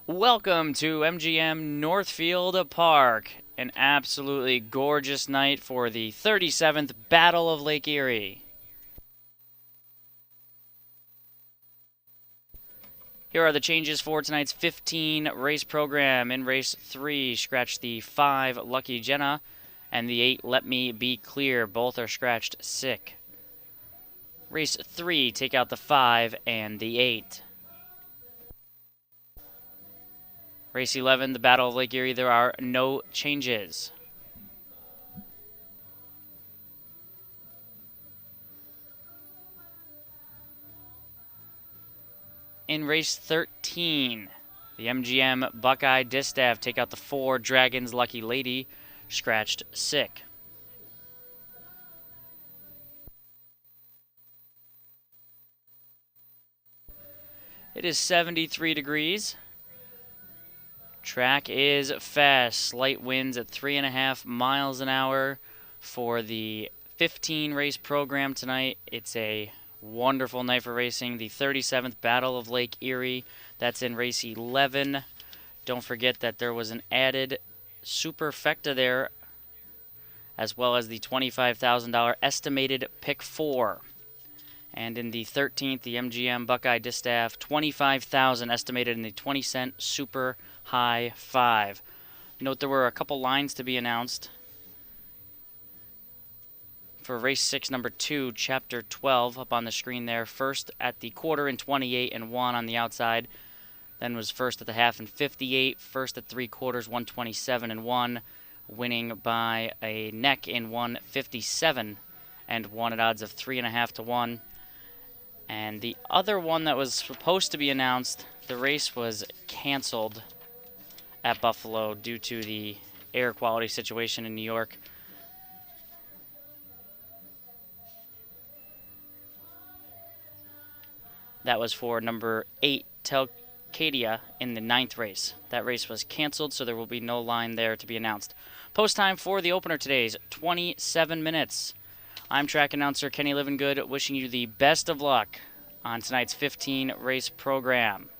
Welcome to MGM Northfield Park, an absolutely gorgeous night for the 37th Battle of Lake Erie. Here are the changes for tonight's 15 race program. In race 3, scratch the 5 Lucky Jenna and the 8 Let Me Be Clear. Both are scratched sick. Race 3, take out the 5 and the 8. Race 11, the Battle of Lake Erie, there are no changes. In race 13, the MGM Buckeye Distaff take out the 4 Dragons Lucky Lady, scratched sick. It is 73 degrees. Track is fast. Slight winds at 3.5 miles an hour for the 15 race program tonight. It's a wonderful night for racing. The 37th Battle of Lake Erie. That's in race 11. Don't forget that there was an added superfecta there, as well as the $25,000 estimated pick 4. And in the 13th, the MGM Buckeye Distaff, $25,000 estimated in the 20-cent super high 5. Note there were a couple lines to be announced for race 6, number 2, chapter 12, up on the screen there. First at the quarter in 28 and 1 on the outside. Then was first at the half in 58. First at 3/4, 127 and 1. Winning by a neck in 157 and 1 at odds of 3.5 to 1. And the other one that was supposed to be announced, the race was canceled at Buffalo due to the air quality situation in New York. That was for number 8, Telcadia, in the 9th race. That race was canceled, so there will be no line there to be announced. Post time for the opener today is 27 minutes. I'm track announcer Kenny Livengood, wishing you the best of luck on tonight's 15 race program.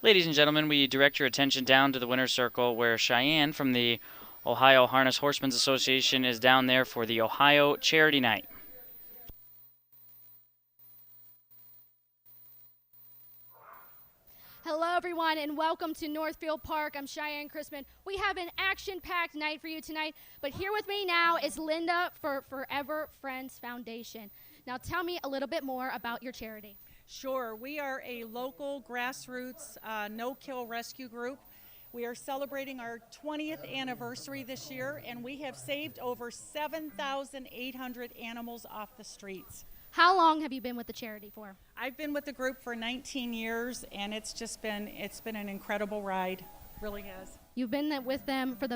Ladies and gentlemen, we direct your attention down to the winner's circle where Cheyenne from the Ohio Harness Horsemen's Association is down there for the Ohio Charity Night. Hello, everyone, and welcome to Northfield Park. I'm Cheyenne Crispin. We have an action-packed night for you tonight, but here with me now is Linda for Forever Friends Foundation. Now, tell me a little bit more about your charity. Sure. We are a local grassroots no-kill rescue group. We are celebrating our 20th anniversary this year, and we have saved over 7,800 animals off the streets. How long have you been with the charity for? I've been with the group for 19 years, and it's been an incredible ride. Really has. You've been with them for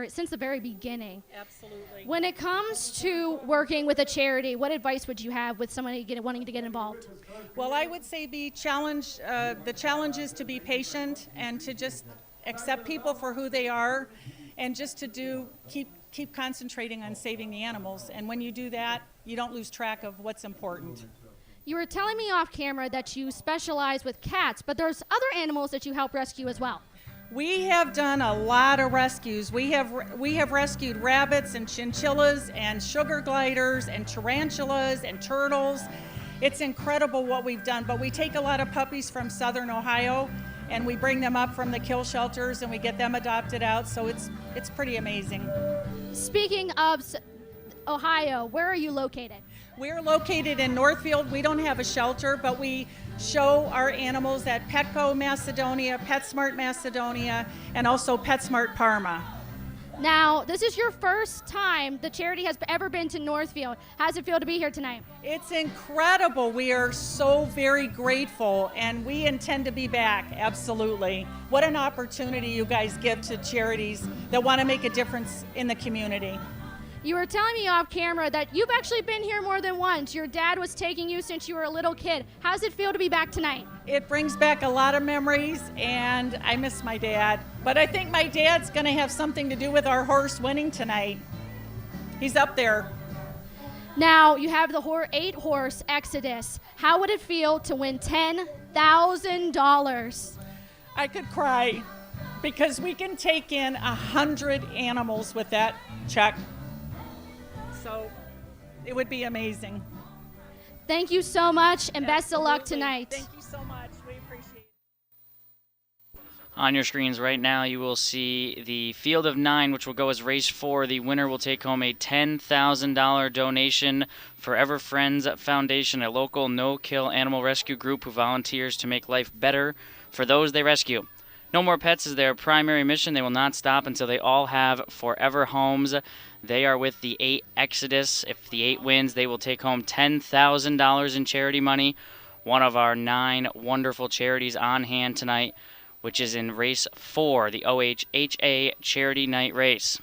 since the very beginning. Absolutely. When it comes to working with a charity, what advice would you have with someone wanting to get involved? Well, I would say the challenge is to be patient and to just accept people for who they are, and just to keep concentrating on saving the animals. And when you do that, you don't lose track of what's important. You were telling me off camera that you specialize with cats, but there's other animals that you help rescue as well. We have done a lot of rescues. We have rescued rabbits and chinchillas and sugar gliders and tarantulas and turtles. It's incredible what we've done, but we take a lot of puppies from southern Ohio and we bring them up from the kill shelters and we get them adopted out, so it's pretty amazing. Speaking of Ohio, where are you located? We're located in Northfield. We don't have a shelter, but we show our animals at Petco Macedonia, PetSmart Macedonia, and also PetSmart Parma. Now, this is your first time the charity has ever been to Northfield. How does it feel to be here tonight? It's incredible. We are so very grateful, and we intend to be back, absolutely. What an opportunity you guys give to charities that want to make a difference in the community. You were telling me off camera that you've actually been here more than once. Your dad was taking you since you were a little kid. How does it feel to be back tonight? It brings back a lot of memories, and I miss my dad. But I think my dad's going to have something to do with our horse winning tonight. He's up there. Now, you have the 8-horse Exodus. How would it feel to win $10,000? I could cry because we can take in 100 animals with that check. So it would be amazing. Thank you so much, and best of luck tonight. Thank you so much. We appreciate it. On your screens right now, you will see the field of 9, which will go as race 4. The winner will take home a $10,000 donation. Forever Friends Foundation, a local no-kill animal rescue group who volunteers to make life better for those they rescue. No More Pets is their primary mission. They will not stop until they all have forever homes. They are with the 8 Exodus. If the 8 wins, they will take home $10,000 in charity money. One of our 9 wonderful charities on hand tonight, which is in race 4, the OHHA Charity Night Race.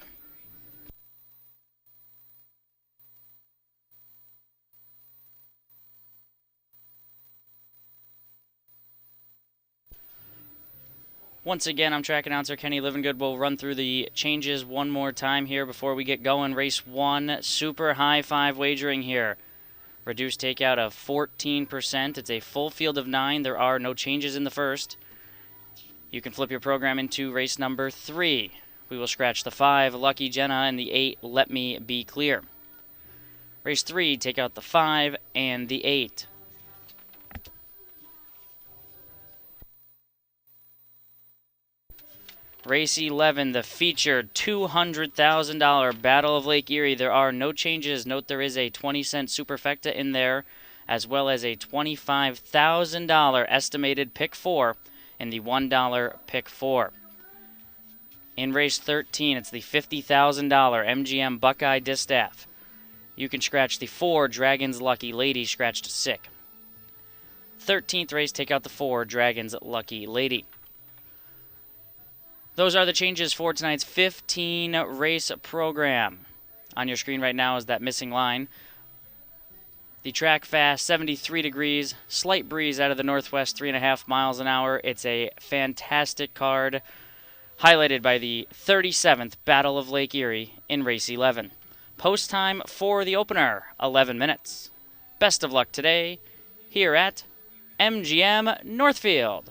Once again, I'm track announcer Kenny Livingood. We'll run through the changes one more time here before we get going. Race 1, super high 5 wagering here. Reduced takeout of 14%. It's a full field of 9. There are no changes in the first. You can flip your program into race number 3. We will scratch the 5, Lucky Jenna, and the 8, Let Me Be Clear. Race 3, take out the 5 and the 8. Race 11, the featured $200,000 Battle of Lake Erie. There are no changes. Note there is a 20-cent superfecta in there, as well as a $25,000 estimated pick 4 and the $1 pick 4. In race 13, it's the $50,000 MGM Buckeye Distaff. You can scratch the 4, Dragons Lucky Lady, scratched sick. 13th race, take out the 4, Dragons Lucky Lady. Those are the changes for tonight's 15-race program. On your screen right now is that missing line. The track fast, 73 degrees, slight breeze out of the northwest, 3.5 miles an hour. It's a fantastic card, highlighted by the 37th Battle of Lake Erie in race 11. Post time for the opener, 11 minutes. Best of luck today here at MGM Northfield.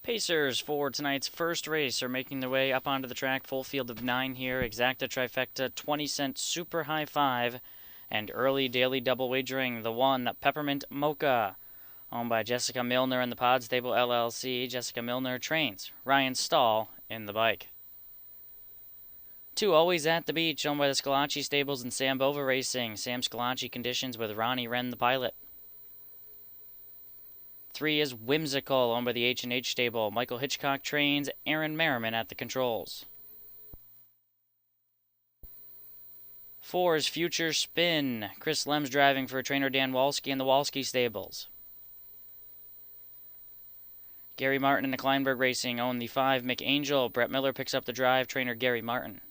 Pacers for tonight's first race are making their way up onto the track. Full field of 9 here. Exacta Trifecta, 20-cent Super High 5, and early daily double wagering. The 1, Peppermint Mocha, owned by Jessica Milner and the Pod Stable LLC. Jessica Milner trains Ryan Stahl in the bike. 2, Always at the Beach, owned by the Scalacci Stables and Sam Bova Racing. Sam Scalacci conditions with Ronnie Wren, the pilot. 3 is Whimsical, owned by the H&H Stable. Michael Hitchcock trains Aaron Merriman at the controls. 4 is Future Spin. Chris Lem's driving for trainer Dan Walski and the Walski Stables. Gary Martin and the Kleinberg Racing own the 5, McAngel. Brett Miller picks up the drive, trainer Gary Martin.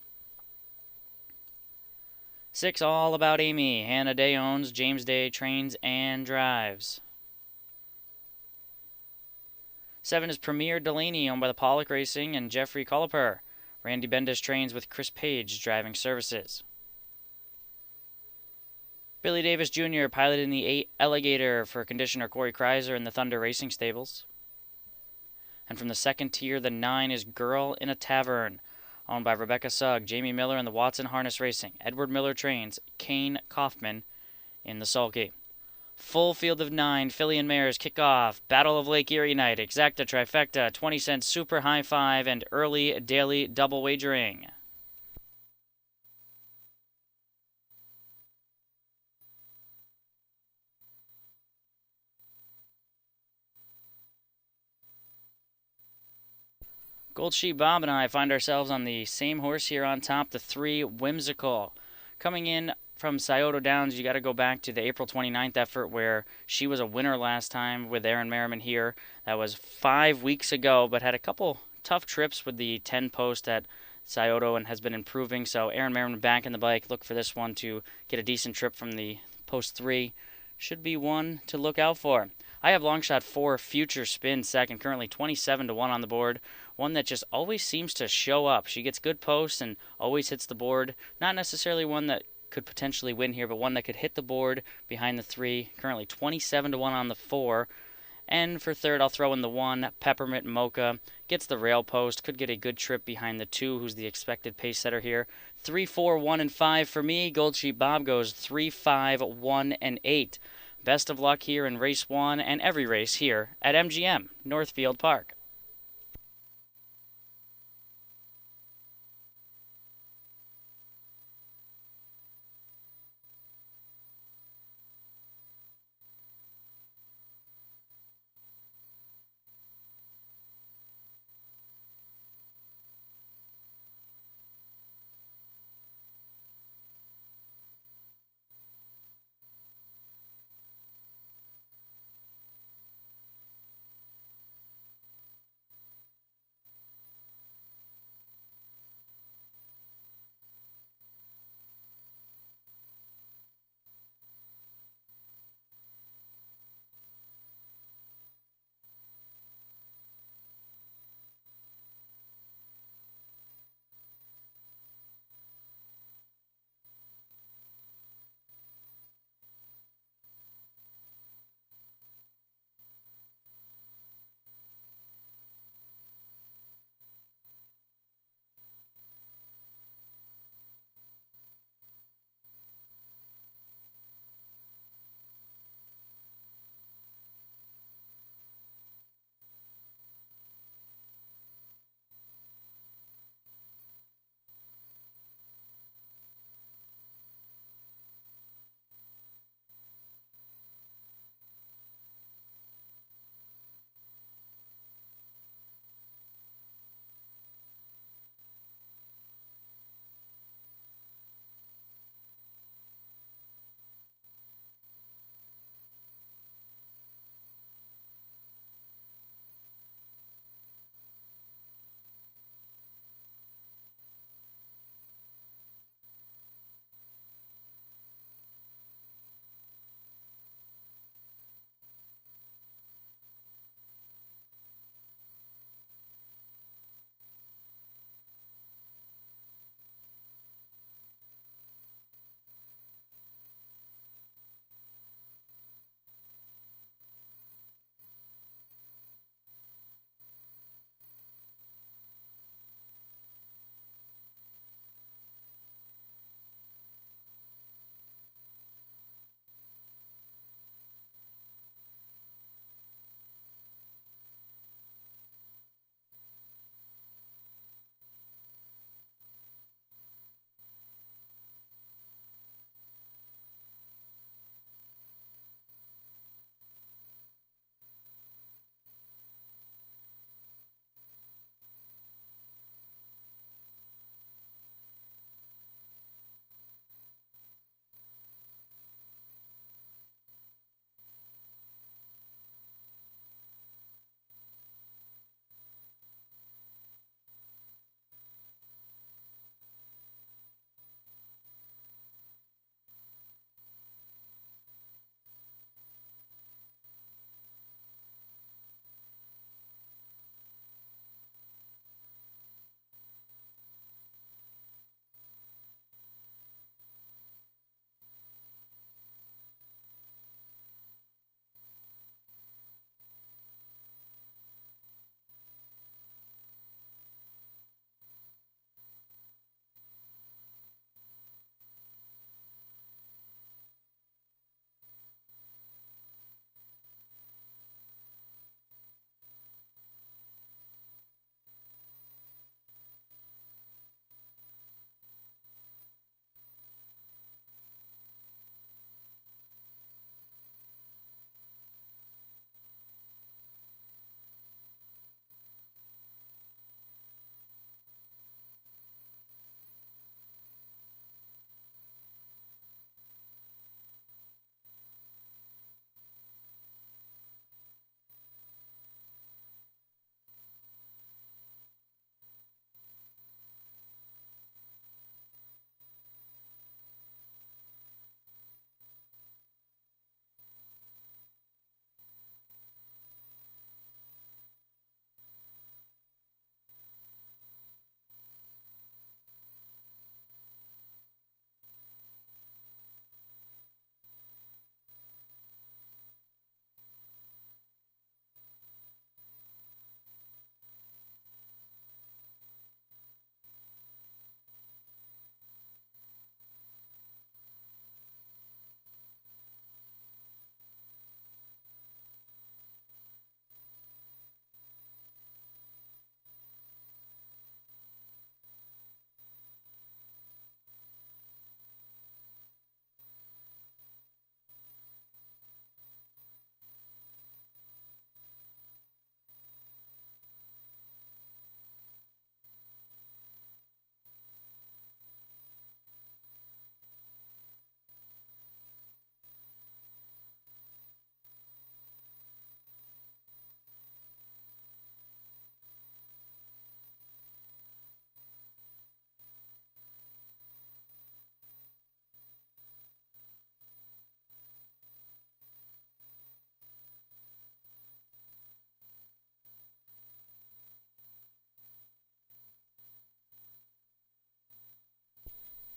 6, All About Amy. Hannah Day owns, James Day trains and drives. 7 is Premier Delaney, owned by the Pollock Racing and Jeffrey Colliper. Randy Bendis trains with Chris Page driving services. Billy Davis Jr. piloting the 8 Alligator for conditioner Corey Kreiser and the Thunder Racing Stables. And from the second tier, the 9 is Girl in a Tavern, owned by Rebecca Sugg, Jamie Miller, and the Watson Harness Racing. Edward Miller trains Kane Kaufman in the sulky. Full field of 9, filly and mares kick off. Battle of Lake Erie night, Exacta Trifecta, 20-cent Super High 5, and early daily double wagering. Gold Sheep Bob and I find ourselves on the same horse here on top, the 3, Whimsical. Coming in from Scioto Downs, you got to go back to the April 29th effort where she was a winner last time with Aaron Merriman here. That was 5 weeks ago, but had a couple tough trips with the 10 post at Scioto and has been improving. So Aaron Merriman back in the bike. Look for this one to get a decent trip from the post 3. Should be one to look out for. I have long shot 4, Future Spin second, currently 27 to 1 on the board. One that just always seems to show up. She gets good posts and always hits the board. Not necessarily one that could potentially win here, but one that could hit the board behind the 3. Currently 27 to 1 on the 4. And for third, I'll throw in the 1, Peppermint Mocha. Gets the rail post. Could get a good trip behind the 2, who's the expected pace setter here. 3, 4, 1, and 5 for me. Gold Sheep Bob goes 3, 5, 1, and 8. Best of luck here in race 1 and every race here at MGM Northfield Park.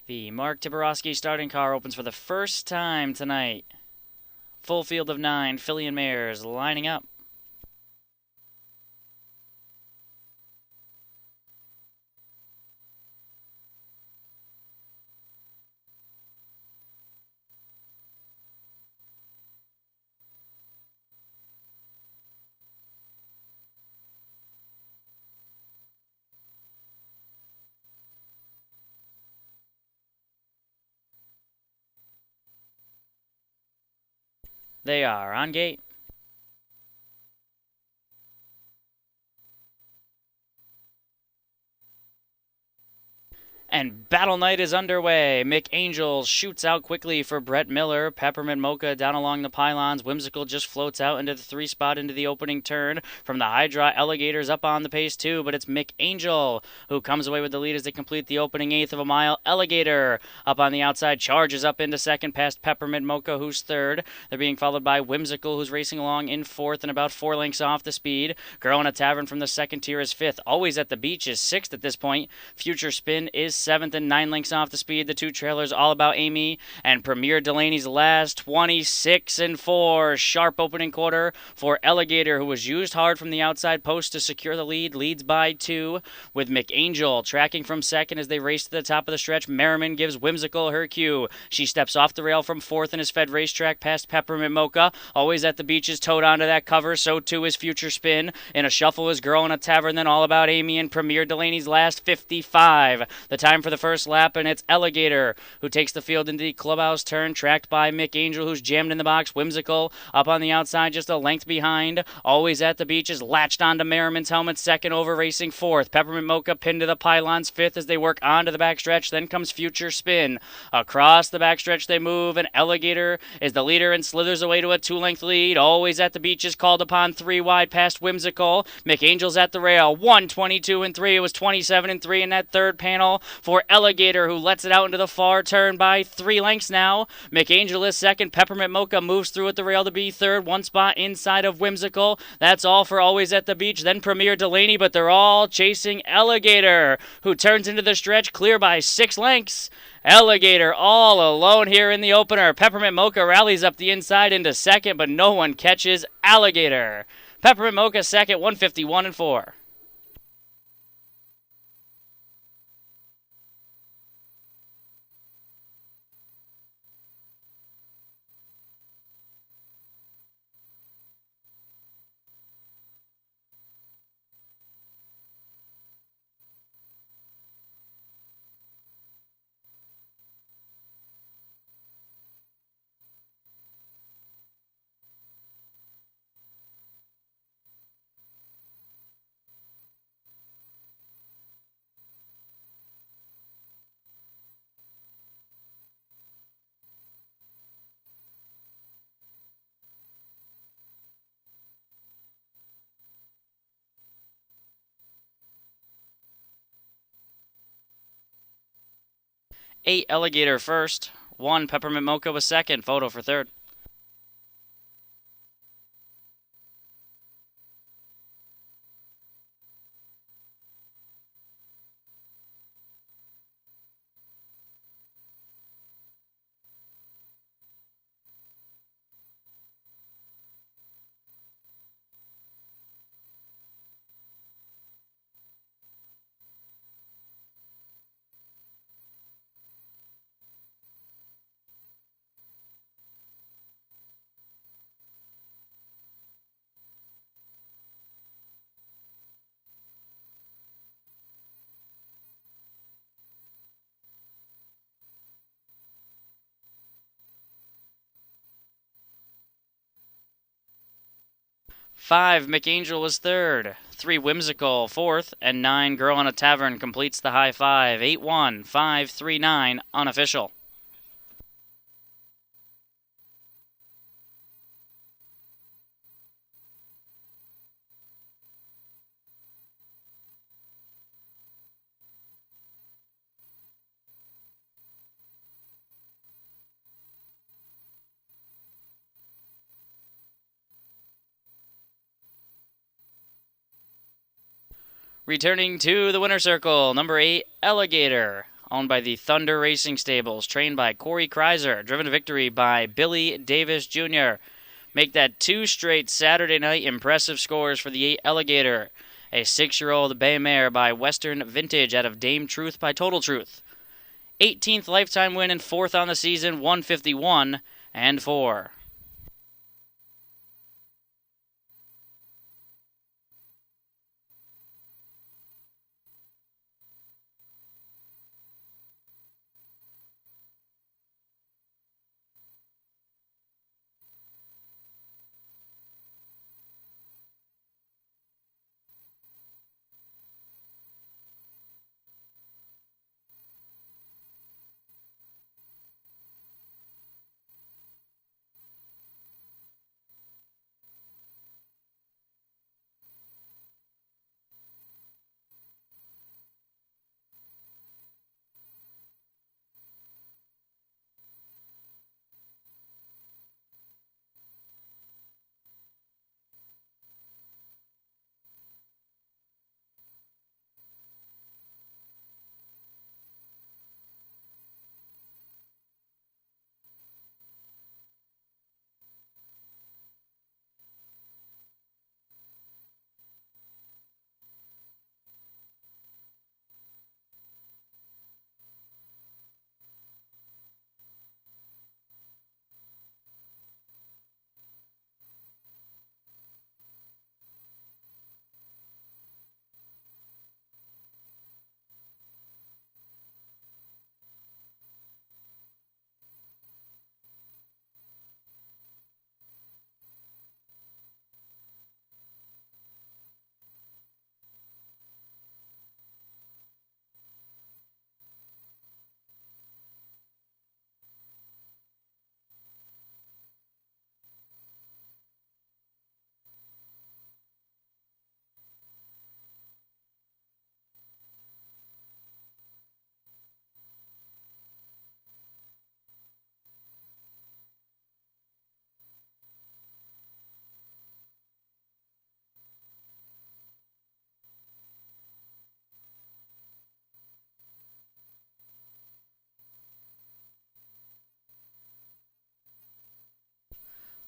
The Mark Tiborowski starting car opens for the first time tonight. Full field of 9 filly and mares lining up. They are on gate. And Battle Night is underway. Mick Angel shoots out quickly for Brett Miller. Peppermint Mocha down along the pylons. Whimsical just floats out into the 3 spot into the opening turn. From the Hydra, Alligator's up on the pace too, but it's Mick Angel who comes away with the lead as they complete the opening 1/8 of a mile. Alligator up on the outside, charges up into second past Peppermint Mocha, who's third. They're being followed by Whimsical, who's racing along in fourth and about 4 lengths off the speed. Girl in a Tavern from the second tier is fifth. Always at the Beach is sixth at this point. Future Spin is seventh and 9 lengths off the speed. The 2 trailers, All About Amy and Premier Delaney's last, 26 and 4. Sharp opening quarter for Alligator, who was used hard from the outside post to secure the lead. Leads by 2 with McAngel tracking from second as they race to the top of the stretch. Merriman gives Whimsical her cue. She steps off the rail from fourth and is fed racetrack past Peppermint Mocha. Always at the Beach is towed onto that cover. So too is Future Spin. In a shuffle is Girl in a Tavern, then All About Amy and Premier Delaney's last, 55. The time for the first lap, and it's Alligator who takes the field into the clubhouse turn, tracked by Mick Angel, who's jammed in the box. Whimsical up on the outside, just a length behind. Always at the Beach is latched onto Merriman's helmet, second over, racing fourth. Peppermint Mocha pinned to the pylons, fifth as they work onto the backstretch. Then comes Future Spin. Across the backstretch they move, and Alligator is the leader and slithers away to a 2-length lead. Always at the Beach is called upon 3 wide past Whimsical. Mick Angel's at the rail, 1:22 and 3. It was 27 and 3 in that third panel for Alligator, who lets it out into the far turn by 3 lengths now. McAngel is second. Peppermint Mocha moves through at the rail to be third. 1 spot inside of Whimsical. That's all for Always at the Beach. Then Premier Delaney, but they're all chasing Alligator, who turns into the stretch clear by 6 lengths. Alligator all alone here in the opener. Peppermint Mocha rallies up the inside into second, but no one catches Alligator. Peppermint Mocha second, 151 and 4. Eight Alligator first. 1 Peppermint Mocha was second. Photo for third. Five McAngel was third. 3 Whimsical fourth, and 9 Girl in a Tavern completes the high five. 8-1, 5-3-9 unofficial. Returning to the winner's circle, number 8 Alligator. owned by the Thunder Racing Stables, trained by Corey Kreiser, driven to victory by Billy Davis Jr. Make that 2 straight Saturday night impressive scores for the Alligator. A 6-year-old bay mare by Western Vintage out of Dame Truth by Total Truth. 18th lifetime win and 4th on the season, 151 and 4.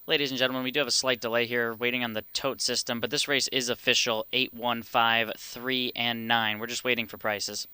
Ladies and gentlemen, we do have a slight delay here waiting on the tote system, but this race is official 8-1-5, 3, and 9. We're just waiting for prices.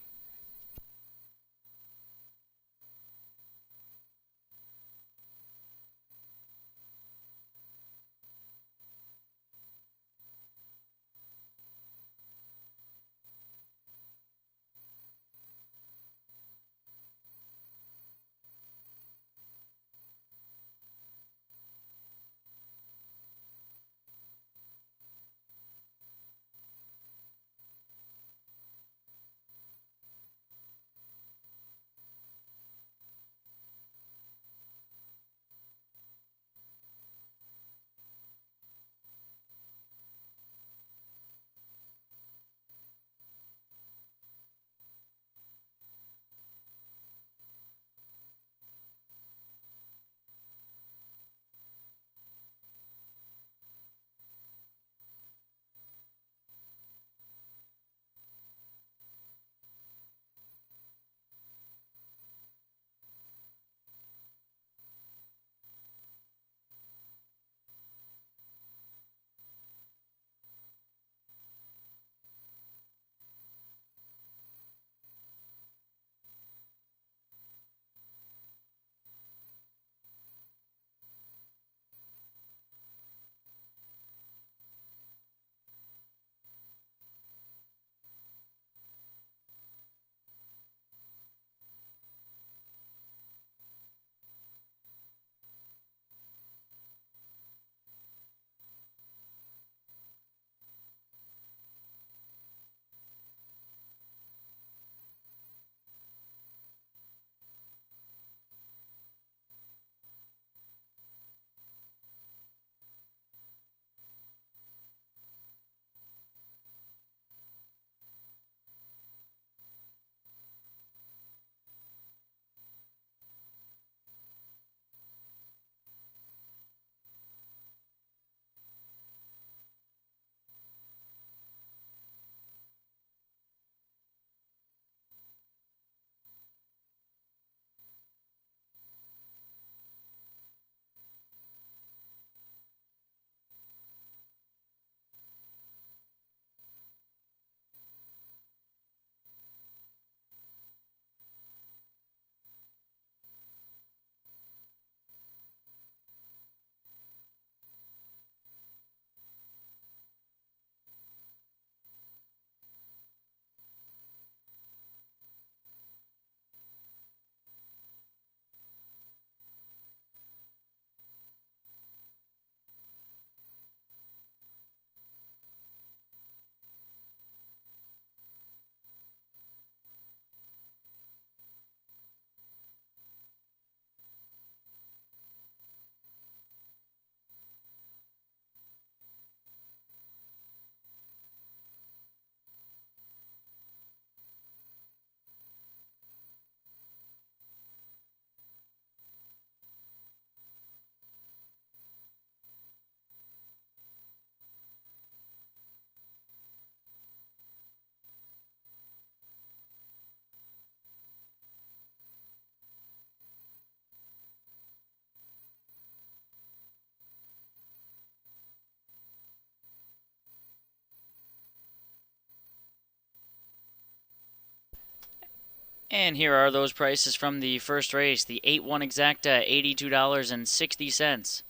And here are those prices from the first race. The 8-1 exacta, $82.60.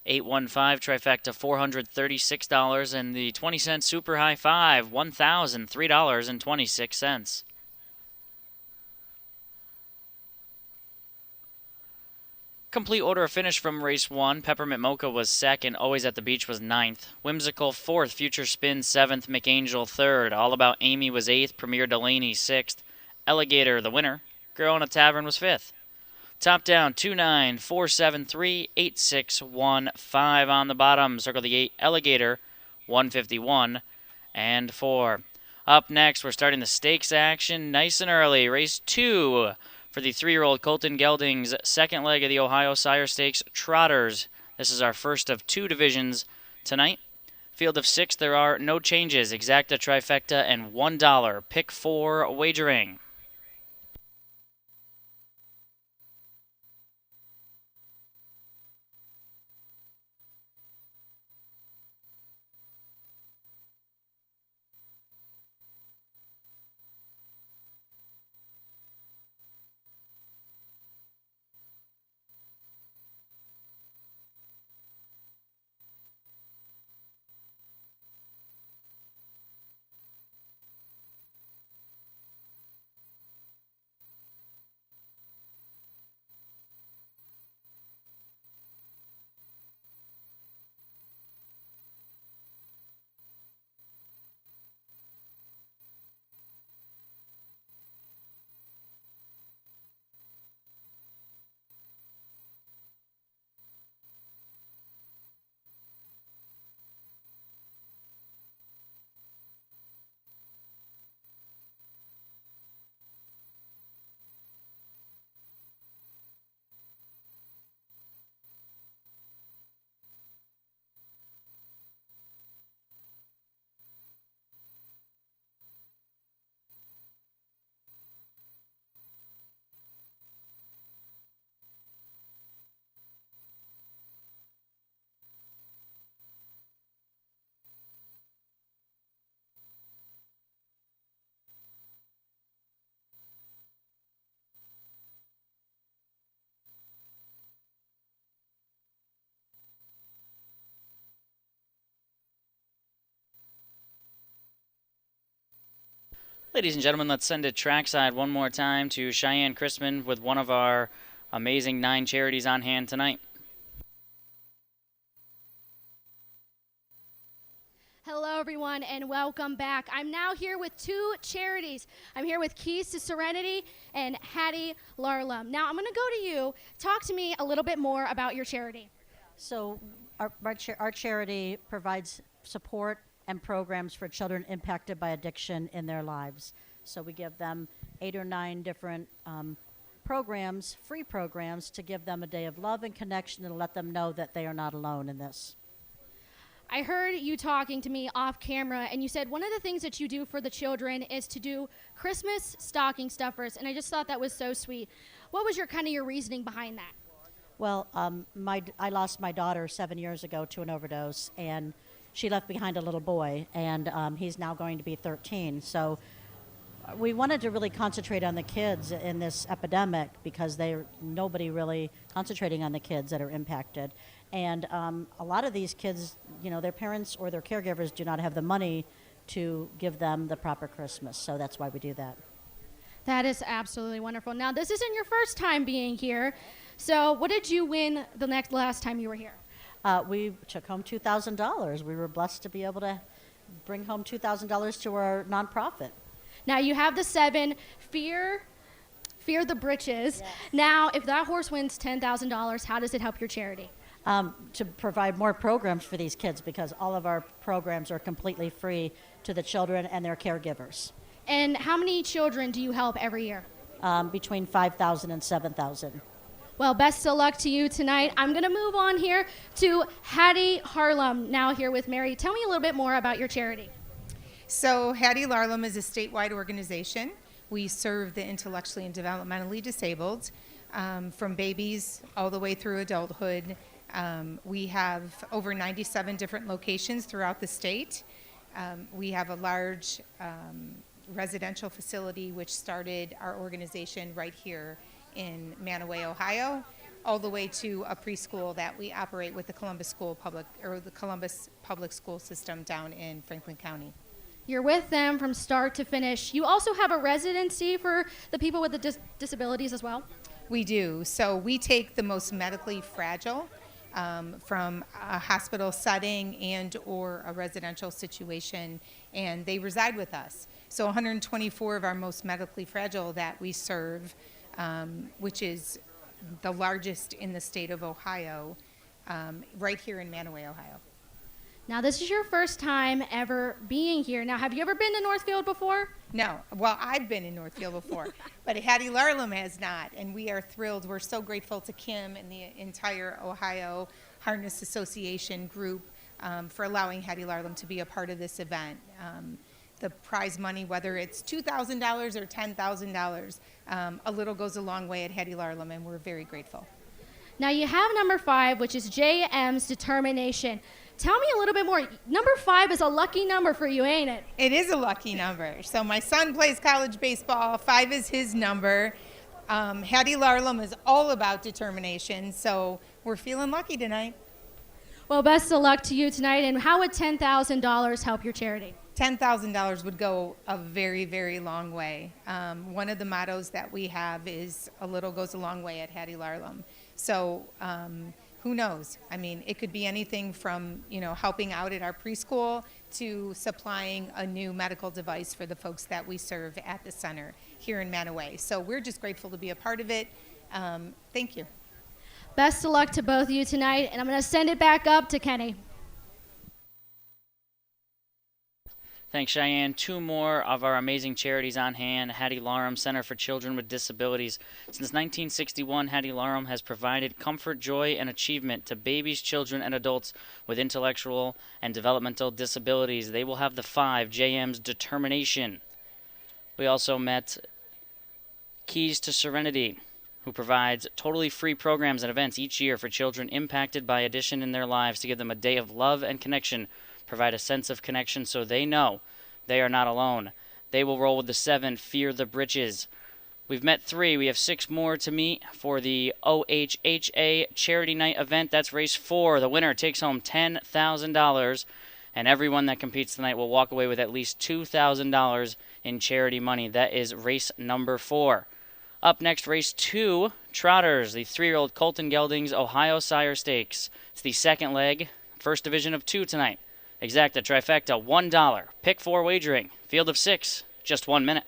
815 trifecta, $436, and the 20-cent super high five, $1,003.26. Complete order of finish from race 1. Peppermint Mocha was 2nd. Always at the Beach was 9th. Whimsical 4th. Future Spin 7th. McAngel 3rd. All About Amy was 8th. Premier Delaney 6th. Alligator, the winner. Girl in a Tavern was 5th. Top down 294738615 on the bottom. Circle the 8. Alligator 151 and 4. Up next, we're starting the stakes action nice and early. Race 2 for the 3-year-old Colton Gelding's second leg of the Ohio Sire Stakes Trotters. This is our first of 2 divisions tonight. Field of 6, there are no changes. Exacta, trifecta, and $1. Pick 4 wagering. Ladies and gentlemen, let's send it trackside one more time to Cheyenne Chrisman with one of our amazing 9 charities on hand tonight. Hello, everyone, and welcome back. I'm now here with 2 charities. I'm here with Keys to Serenity and Hattie Larlam. Now, I'm going to go to you. Talk to me a little bit more about your charity. So our charity provides support and programs for children impacted by addiction in their lives. So we give them 8 or 9 different programs, free programs, to give them a day of love and connection and let them know that they are not alone in this. I heard you talking to me off camera, and you said one of the things that you do for the children is to do Christmas stocking stuffers, and I just thought that was so sweet. What was your reasoning behind that? Well, I lost my daughter 7 years ago to an overdose, and she left behind a little boy, and he's now going to be 13. So we wanted to really concentrate on the kids in this epidemic because nobody really concentrating on the kids that are impacted. And a lot of these kids, their parents or their caregivers do not have the money to give them the proper Christmas. So that's why we do that. That is absolutely wonderful. Now, this isn't your first time being here. So what did you win the last time you were here? We took home $2,000. We were blessed to be able to bring home $2,000 to our nonprofit. Now, you have the 7, Fear the Britches. Yes. Now, if that horse wins $10,000, how does it help your charity? To provide more programs for these kids, because all of our programs are completely free to the children and their caregivers. And how many children do you help every year? Between 5,000 and 7,000. Well, best of luck to you tonight. I'm going to move on here to Hattie Larlam, now here with Mary. Tell me a little bit more about your charity. So Hattie Larlam is a statewide organization. We serve the intellectually and developmentally disabled, from babies all the way through adulthood. We have over 97 different locations throughout the state. We have a large residential facility, which started our organization right here in Manaway, Ohio, all the way to a preschool that we operate with the Columbus Public School System down in Franklin County. You're with them from start to finish. You also have a residency for the people with the disabilities as well? We do. So we take the most medically fragile from a hospital setting and or a residential situation, and they reside with us. So 124 of our most medically fragile that we serve, which is the largest in the state of Ohio, right here in Manaway, Ohio. Now, this is your first time ever being here. Now, have you ever been to Northfield before? No. Well, I've been in Northfield before, but Hattie Larlam has not, and we are thrilled. We're so grateful to Kim and the entire Ohio Harness Association group for allowing Hattie Larlam to be a part of this event. The prize money, whether it's $2,000 or $10,000, a little goes a long way at Hattie Larlam, and we're very grateful. Now, you have number 5, which is JM's Determination. Tell me a little bit more. Number 5 is a lucky number for you, ain't it? It is a lucky number. So my son plays college baseball. 5 is his number. Hattie Larlam is all about determination, so we're feeling lucky tonight. Well, best of luck to you tonight. And how would $10,000 help your charity? $10,000 would go a very, very long way. One of the mottos that we have is a little goes a long way at Hattie Larlam. So who knows? I mean, it could be anything from, helping out at our preschool to supplying a new medical device for the folks that we serve at the center here in Manaway. So we're just grateful to be a part of it. Thank you. Best of luck to both of you tonight, and I'm going to send it back up to Kenny. Thanks, Cheyenne. 2 more of our amazing charities on hand. Hattie Larlam Center for Children with Disabilities. Since 1961, Hattie Larlam has provided comfort, joy, and achievement to babies, children, and adults with intellectual and developmental disabilities. They will have the 5, JM's Determination. We also met Keys to Serenity, who provides totally free programs and events each year for children impacted by addiction in their lives to give them a day of love and connection, provide a sense of connection so they know they are not alone. They will roll with the 7, Fear the Britches. We've met 3. We have 6 more to meet for the OHHA Charity Night event. That's race 4. The winner takes home $10,000, and everyone that competes tonight will walk away with at least $2,000 in charity money. That is race number 4. Up next, race 2, Trotters, the 3-year-old Colton Gelding's Ohio Sire Stakes. It's the second leg, first division of 2 tonight. Exacta, trifecta, $1. Pick 4 wagering. Field of 6, just 1 minute.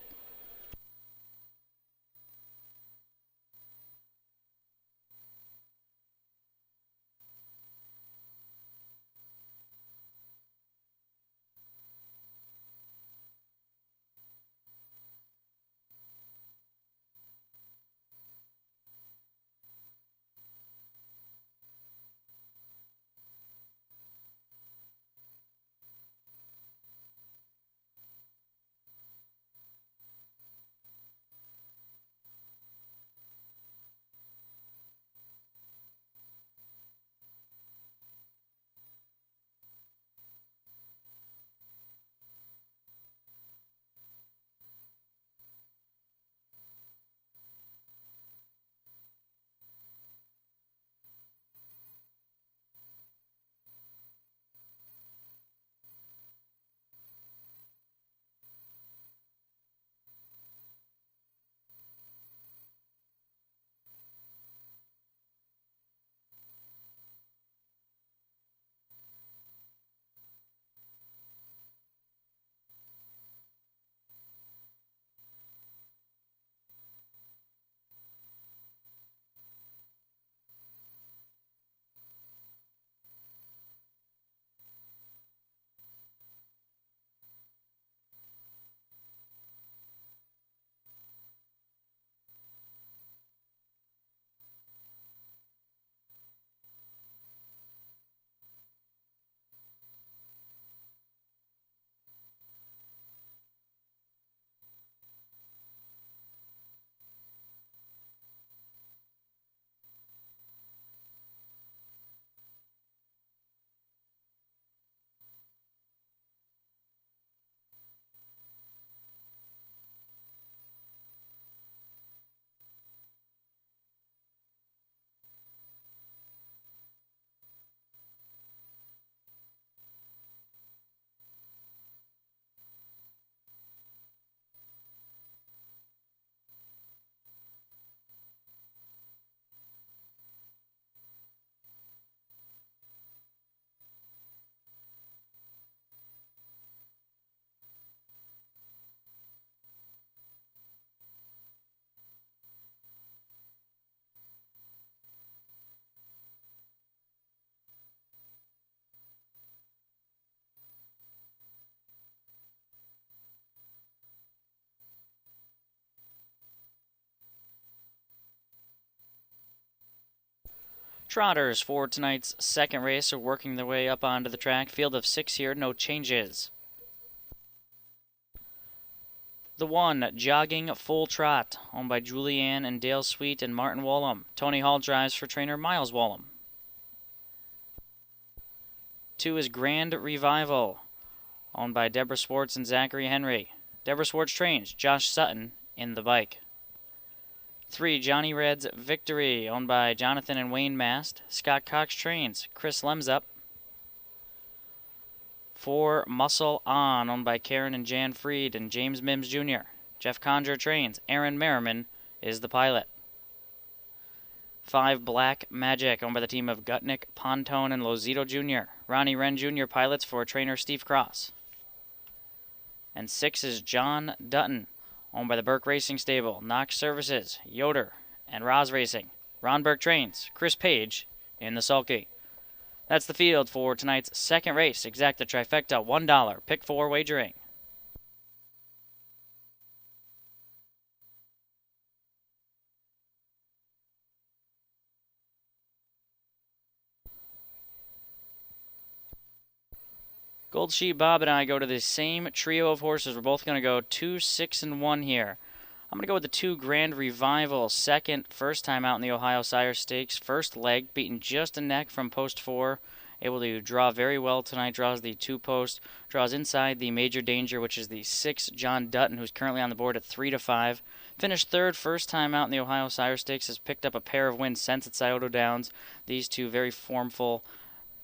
Trotters for tonight's second race are working their way up onto the track. Field of 6 here, no changes. The 1, Jogging Full Trot, owned by Julianne and Dale Sweet and Martin Wallum. Tony Hall drives for trainer Miles Wallum. 2 is Grand Revival, owned by Deborah Swartz and Zachary Henry. Deborah Swartz trains Josh Sutton in the bike. 3, Johnny Red's Victory, owned by Jonathan and Wayne Mast. Scott Cox trains Chris Lemsup. 4, Muscle On, owned by Karen and Jan Freed and James Mims Jr. Jeff Conjure trains. Aaron Merriman is the pilot. 5, Black Magic, owned by the team of Gutnick, Pontone, and Lozito Jr. Ronnie Wren Jr. pilots for trainer Steve Cross. And 6 is John Dutton, owned by the Burke Racing Stable, Knox Services, Yoder, and Roz Racing. Ron Burke trains Chris Page in the sulky. That's the field for tonight's second race. Exacta trifecta, $1. Pick 4 wagering. Gold Sheep Bob and I go to the same trio of horses. We're both going to go 2, 6, and 1 here. I'm going to go with the 2, Grand Revival. Second, first time out in the Ohio Sire Stakes. First leg, beaten just a neck from post 4. Able to draw very well tonight. Draws the 2 post. Draws inside the Major Danger, which is the 6, John Dutton, who's currently on the board at 3-5. Finished third, first time out in the Ohio Sire Stakes. Has picked up a pair of wins since at Scioto Downs. These 2 very formful,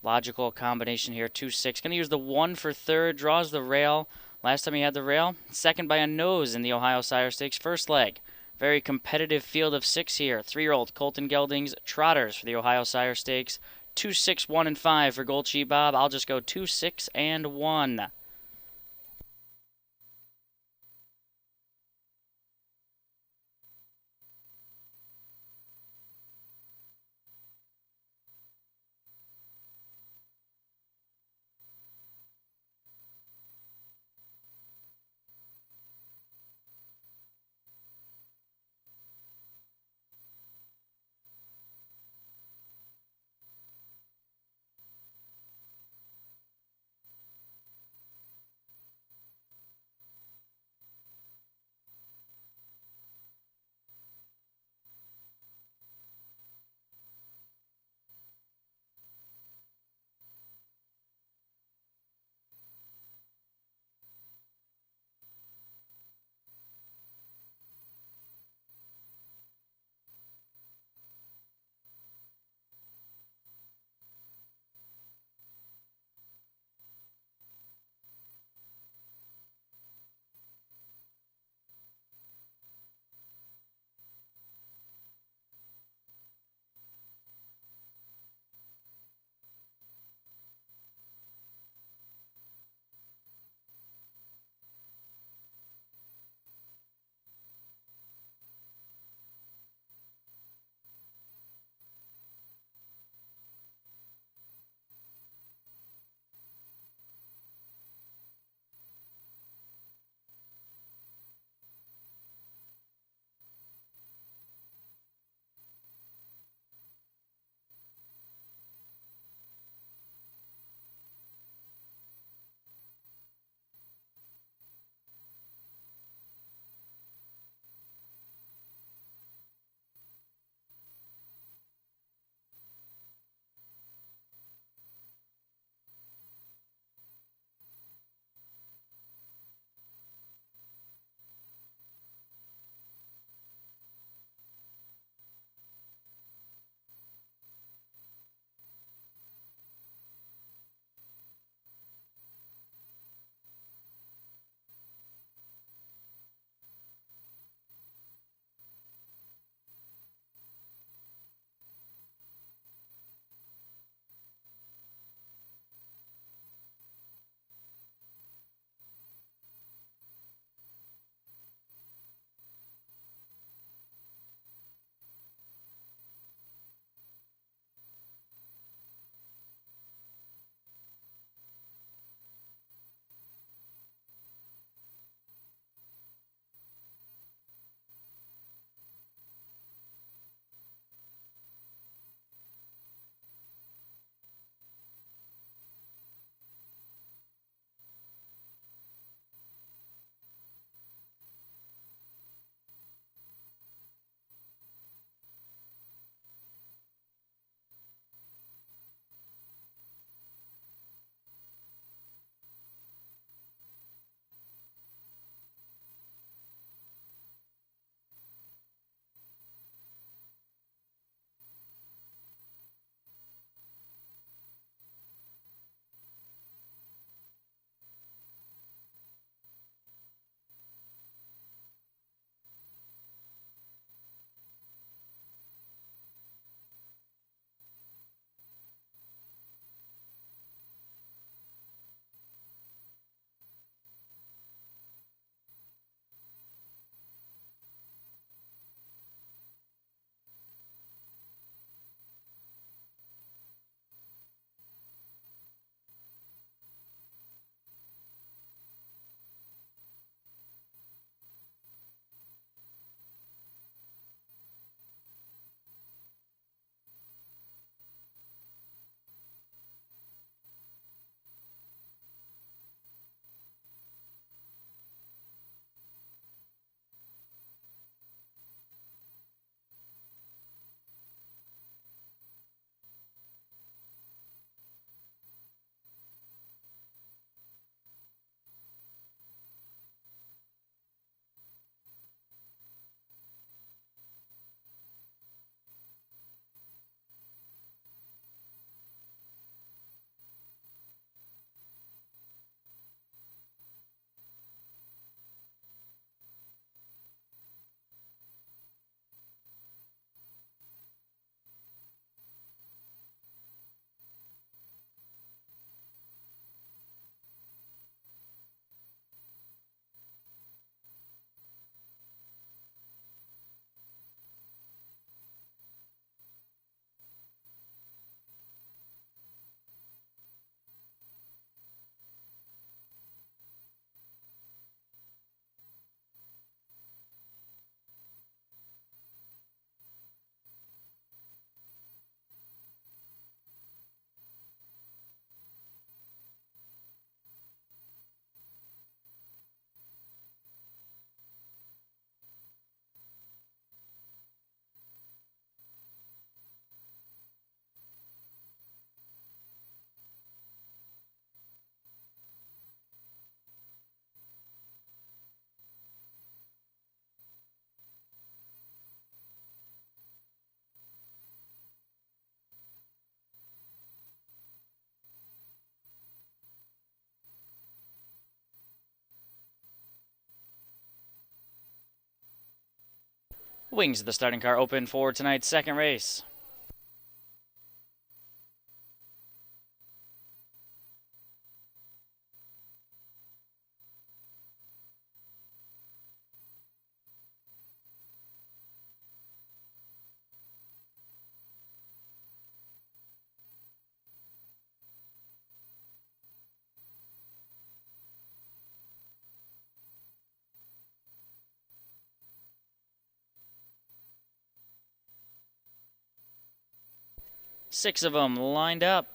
logical combination here. 2-6. Going to use the 1 for third. Draws the rail. Last time he had the rail, second by a nose in the Ohio Sire Stakes first leg. Very competitive field of 6 here. 3-year-old Colton Gelding's Trotters for the Ohio Sire Stakes. 2, 6, 1, and 5 for Gold Sheep Bob. I'll just go 2, 6, and 1. Wings of the starting car open for tonight's second race. Six of them lined up.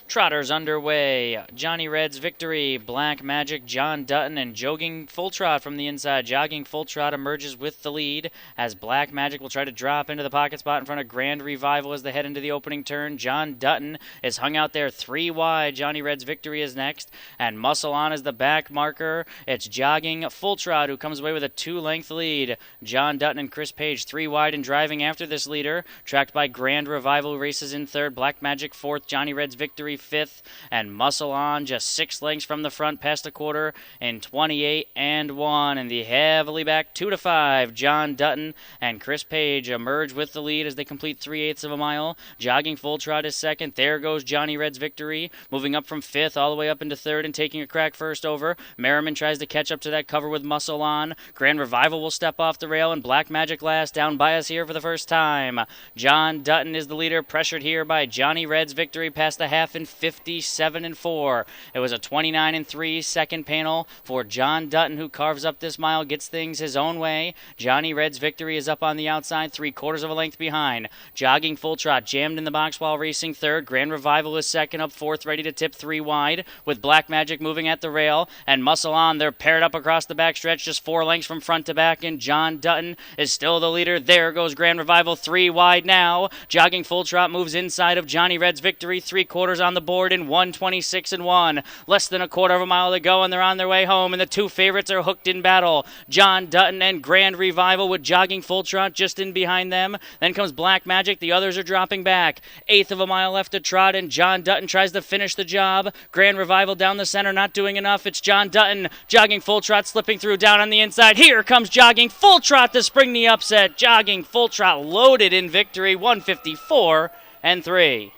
Trotters underway. Johnny Red's Victory, Black Magic, John Dutton, and Jogging Full Trot from the inside. Jogging Full Trot emerges with the lead as Black Magic will try to drop into the pocket spot in front of Grand Revival as they head into the opening turn. John Dutton is hung out there 3 wide. Johnny Red's Victory is next, and Muscle On is the back marker. It's Jogging Full Trot who comes away with a 2-length lead. John Dutton and Chris Page 3 wide and driving after this leader, tracked by Grand Revival races in third. Black Magic fourth. Johnny Red's Victory fifth, and Muscle On just 6 lengths from the front past the quarter in 28 and 1. And the heavily back 2-5, John Dutton and Chris Page emerge with the lead as they complete 3/8 of a mile. Jogging Full Trot is second. There goes Johnny Red's Victory, moving up from fifth all the way up into third and taking a crack first over. Merriman tries to catch up to that cover with Muscle On. Grand Revival will step off the rail, and Black Magic last down by us here for the first time. John Dutton is the leader, pressured here by Johnny Red's Victory past the half in 57 and 4. It was a 29 and 3 second panel for John Dutton, who carves up this mile, gets things his own way. Johnny Red's Victory is up on the outside, 3/4 of a length behind. Jogging Full Trot jammed in the box while racing third. Grand Revival is second, up fourth, ready to tip 3 wide, with Black Magic moving at the rail, and Muscle On. They're paired up across the back stretch, just 4 lengths from front to back, and John Dutton is still the leader. There goes Grand Revival 3 wide now. Jogging Full Trot moves inside of Johnny Red's Victory, 3/4 on the board in 1:26 and 1. Less than a quarter of a mile to go, and they're on their way home, and the 2 favorites are hooked in battle. John Dutton and Grand Revival with Jogging Full Trot just in behind them. Then comes Black Magic. The others are dropping back. 1/8 of a mile left to trot, and John Dutton tries to finish the job. Grand Revival down the center, not doing enough. It's John Dutton. Jogging Full Trot slipping through down on the inside. Here comes Jogging Full Trot to spring the upset. Jogging Full Trot loaded in victory, 154 and 3.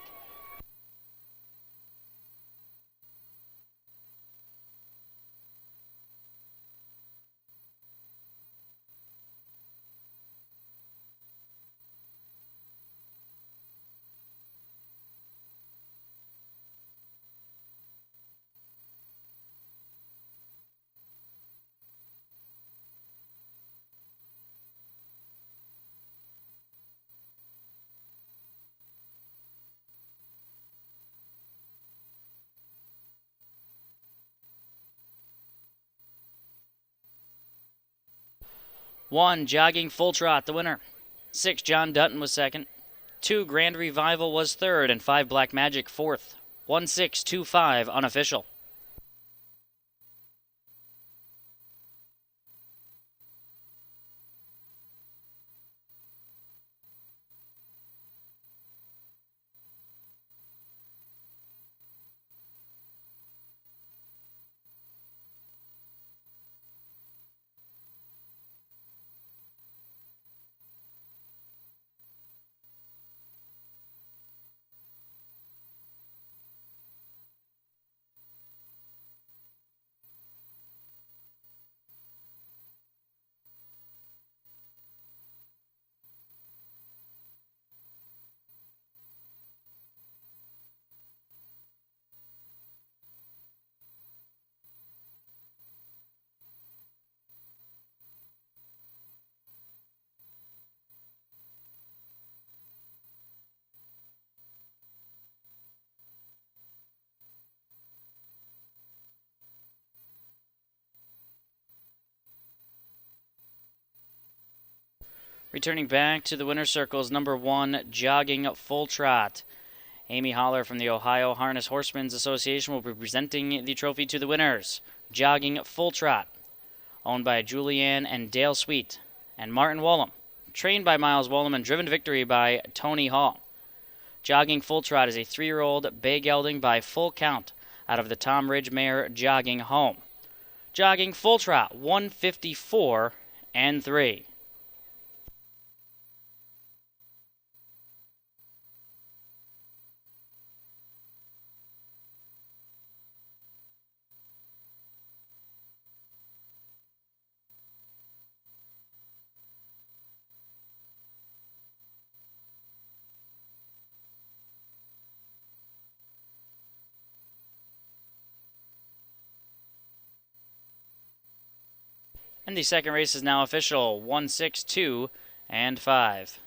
One, Jogging Full Trot, the winner. 6, John Dutton was second. 2, Grand Revival was third, and 5, Black Magic fourth. 1-6-2-5, unofficial. Returning back to the winner's circles, number 1, Jogging Full Trot. Amy Holler from the Ohio Harness Horsemen's Association will be presenting the trophy to the winners. Jogging Full Trot, owned by Julianne and Dale Sweet, and Martin Wollum, trained by Miles Wollum and driven to victory by Tony Hall. Jogging Full Trot is a 3-year-old bay gelding by full count. out of the Tom Ridge mare Jogging Home. Jogging Full Trot, 154 and 3. And the second race is now official, 162 and 5.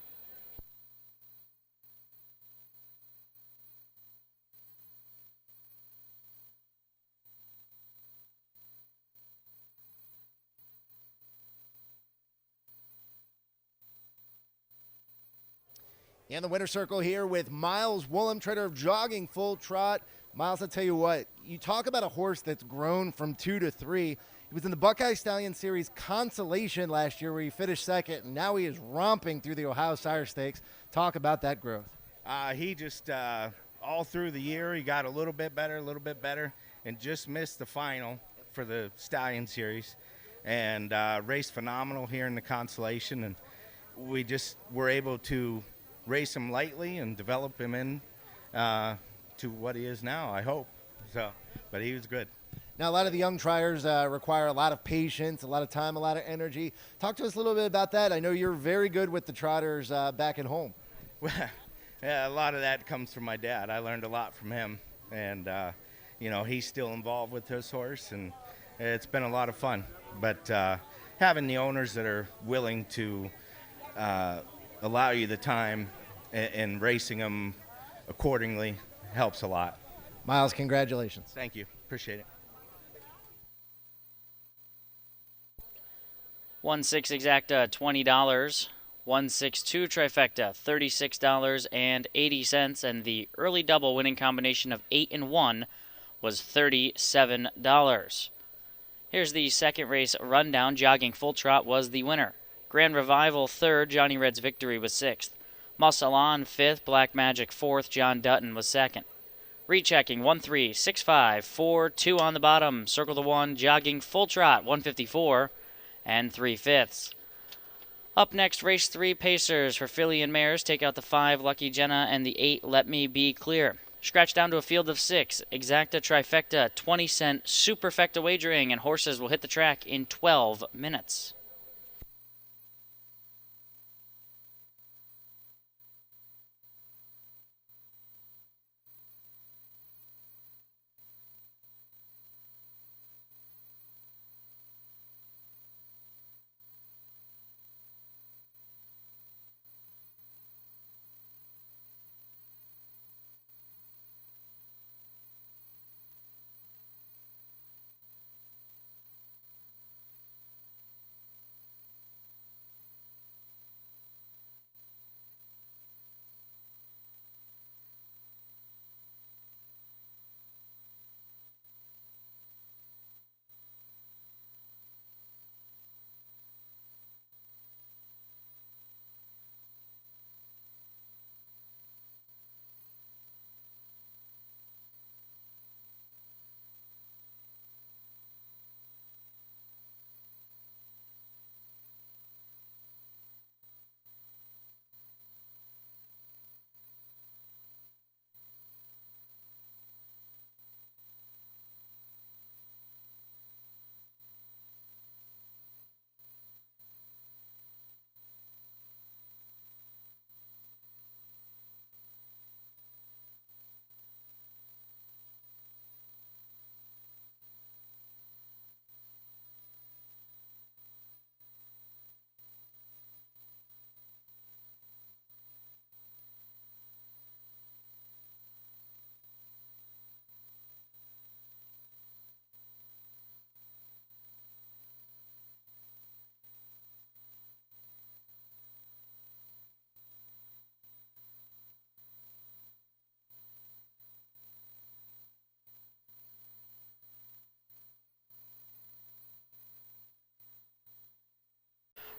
In the winner's circle here with Miles Woolham, trainer of Jogging Full Trot. Miles, I'll tell you what, you talk about a horse that's grown from 2 to 3. He was in the Buckeye Stallion Series Consolation last year where he finished second, and now he is romping through the Ohio Sire Stakes. Talk about that growth. He just, all through the year, he got a little bit better, and just missed the final for the Stallion Series. And raced phenomenal here in the Consolation, and we just were able to race him lightly and develop him in to what he is now, I hope. So, but he was good. Now, a lot of the young triers require a lot of patience, a lot of time, a lot of energy. Talk to us a little bit about that. I know you're very good with the trotters back at home. Well, yeah, a lot of that comes from my dad. I learned a lot from him, and he's still involved with his horse, and it's been a lot of fun. But having the owners that are willing to allow you the time and racing them accordingly helps a lot. Miles, congratulations. Thank you. Appreciate it. 1-6 exacta, $20. 1-6-2 trifecta, $36.80. And the early double winning combination of 8 and 1 was $37. Here's the second race rundown. Jogging Full Trot was the winner. Grand Revival third, Johnny Red's Victory was sixth. Muscle On fifth, Black Magic fourth, John Dutton was second. Rechecking 1-3, 6-5, 4-2 on the bottom. Circle the 1, Jogging Full Trot, 154 and 3/5. Up next, race 3 Pacers for filly and mares. Take out the 5 Lucky Jenna and the 8 Let Me Be Clear. Scratch down to a field of 6. Exacta trifecta, 20-cent superfecta wagering, and horses will hit the track in 12 minutes.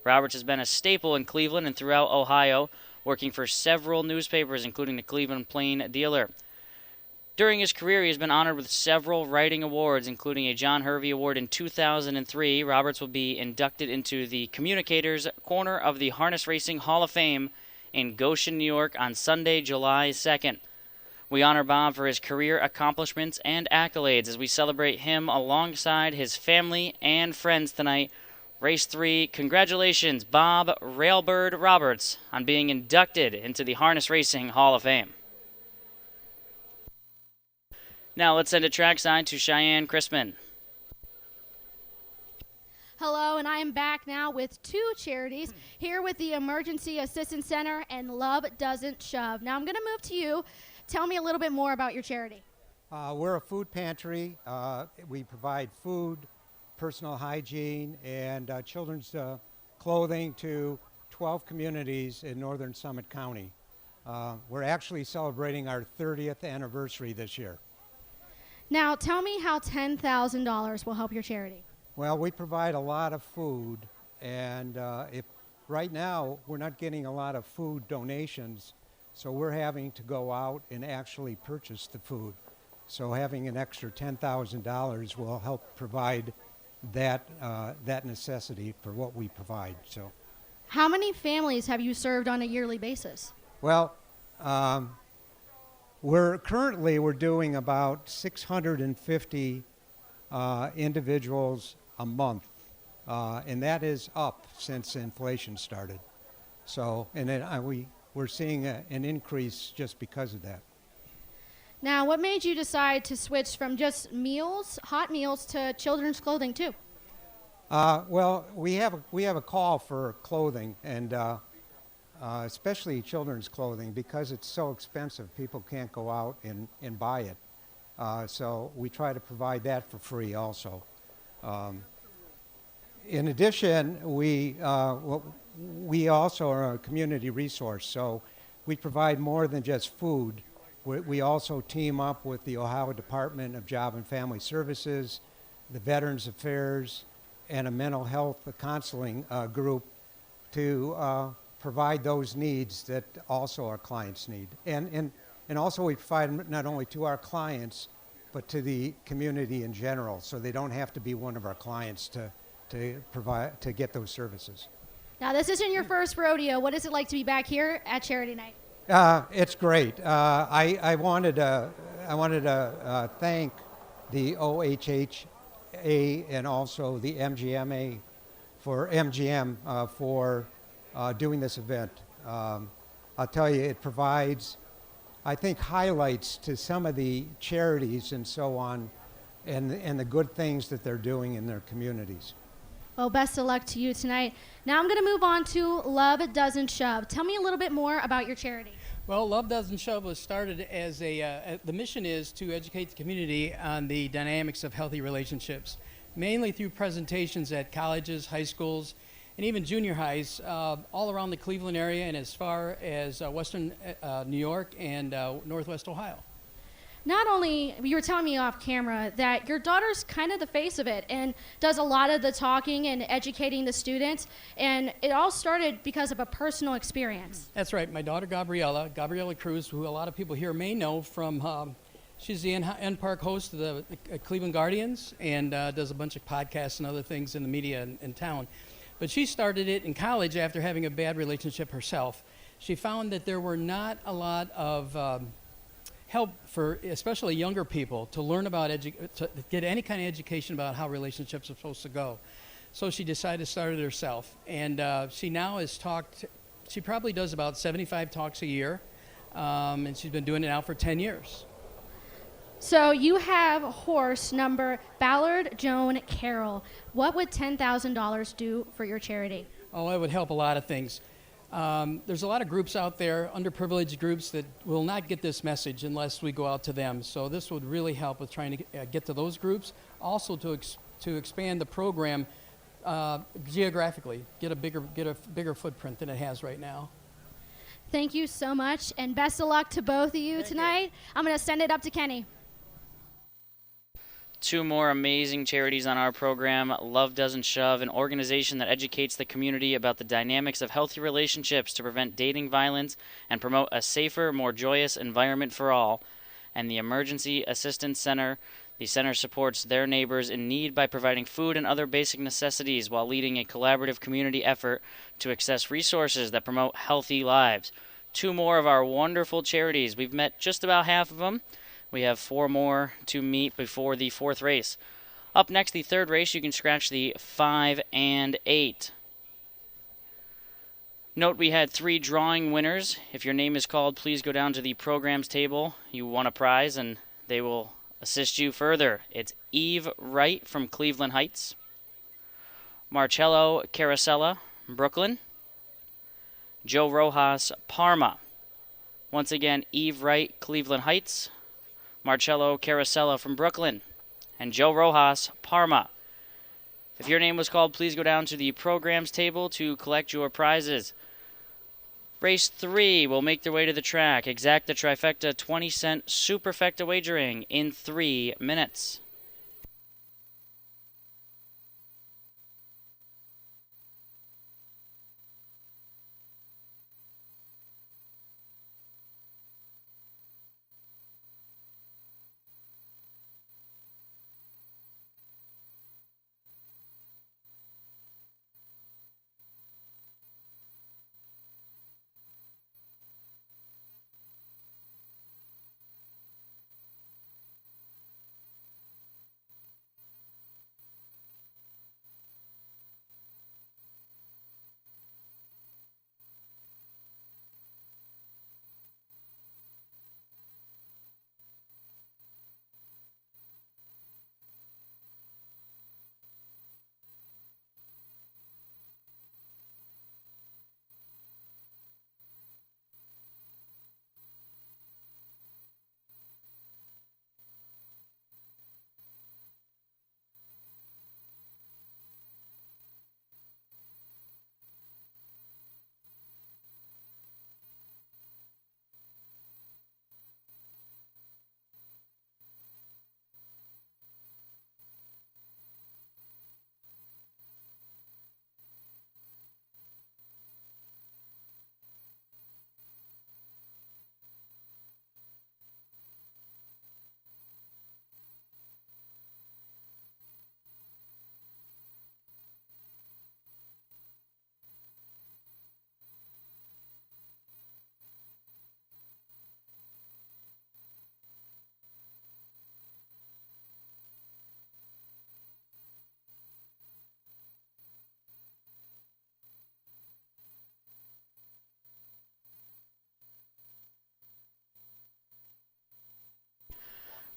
Roberts has been a staple in Cleveland and throughout Ohio, working for several newspapers, including the Cleveland Plain Dealer. During his career, he has been honored with several writing awards, including a John Hervey Award in 2003. Roberts will be inducted into the Communicators Corner of the Harness Racing Hall of Fame in Goshen, New York on Sunday, July 2nd. We honor Bob for his career accomplishments and accolades as we celebrate him alongside his family and friends tonight. Race 3, congratulations, Bob Railbird Roberts, on being inducted into the Harness Racing Hall of Fame. Now let's send it trackside to Cheyenne Crispin. Hello, and I am back now with two charities here with the Emergency Assistance Center and Love Doesn't Shove. Now I'm going to move to you. Tell me a little bit more about your charity. We're a food pantry. We provide food, personal hygiene, and children's clothing to 12 communities in northern Summit County. We're actually celebrating our 30th anniversary this year. Now tell me how $10,000 will help your charity. Well, we provide a lot of food, and if right now we're not getting a lot of food donations, so we're having to go out and actually purchase the food. So having an extra $10,000 will help provide that necessity for what we provide. So, how many families have you served on a yearly basis? Well, we're doing about 650 individuals a month, and that is up since inflation started. So, and then we're seeing an increase just because of that. Now, what made you decide to switch from just meals, hot meals, to children's clothing too? Well, we have a call for clothing, and especially children's clothing, because it's so expensive. People can't go out and buy it. So we try to provide that for free also. In addition, we also are a community resource, so we provide more than just food. We also team up with the Ohio Department of Job and Family Services, the Veterans Affairs, and a mental health counseling group to provide those needs that also our clients need. And also we provide not only to our clients, but to the community in general, so they don't have to be one of our clients to get those services. Now, this isn't your first rodeo. What is it like to be back here at Charity Night? It's great. I wanted to thank the OHHA and also the MGM for doing this event. I'll tell you, it provides, I think, highlights to some of the charities and so on, and the good things that they're doing in their communities. Well, best of luck to you tonight. Now I'm going to move on to Love Doesn't Shove. Tell me a little bit more about your charity. Well, Love Doesn't Shove was started as the mission is to educate the community on the dynamics of healthy relationships, mainly through presentations at colleges, high schools, and even junior highs all around the Cleveland area and as far as western New York and northwest Ohio. Not only, you were telling me off camera that your daughter's kind of the face of it and does a lot of the talking and educating the students, and it all started because of a personal experience. That's right. My daughter Gabriella Cruz, who a lot of people here may know from, she's the end park host of the Cleveland Guardians and does a bunch of podcasts and other things in the media in town. But she started it in college after having a bad relationship herself. She found that there were not a lot of help for especially younger people to learn about to get any kind of education about how relationships are supposed to go. So she decided to start it herself, and she now has talked. She probably does about 75 talks a year, and she's been doing it now for 10 years. So you have horse number Ballard Joan Carroll. What would $10,000 do for your charity? Oh, it would help a lot of things. There's a lot of groups out there, underprivileged groups, that will not get this message unless we go out to them. So this would really help with trying to get to those groups. Also to expand the program geographically, get a bigger footprint than it has right now. Thank you so much, and best of luck to both of you tonight. I'm going to send it up to Kenny. Two more amazing charities on our program. Love Doesn't Shove, an organization that educates the community about the dynamics of healthy relationships to prevent dating violence and promote a safer, more joyous environment for all. and the Emergency Assistance Center. The center supports their neighbors in need by providing food and other basic necessities while leading a collaborative community effort to access resources that promote healthy lives. 2 more of our wonderful charities. We've met just about half of them. We have 4 more to meet before the 4th race. Up next, the 3rd race, you can scratch the 5 and 8. Note we had 3 drawing winners. If your name is called, please go down to the programs table. You won a prize, and they will assist you further. It's Eve Wright from Cleveland Heights, Marcello Carosella, Brooklyn, Joe Rojas, Parma. Once again, Eve Wright, Cleveland Heights, Marcello Carosella from Brooklyn, and Joe Rojas, Parma. If your name was called, please go down to the programs table to collect your prizes. Race 3 will make their way to the track. Exact the trifecta 20-cent superfecta wagering in 3 minutes.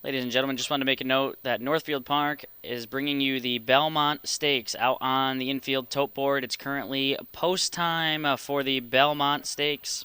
Ladies and gentlemen, just wanted to make a note that Northfield Park is bringing you the Belmont Stakes out on the infield tote board. It's currently post time for the Belmont Stakes.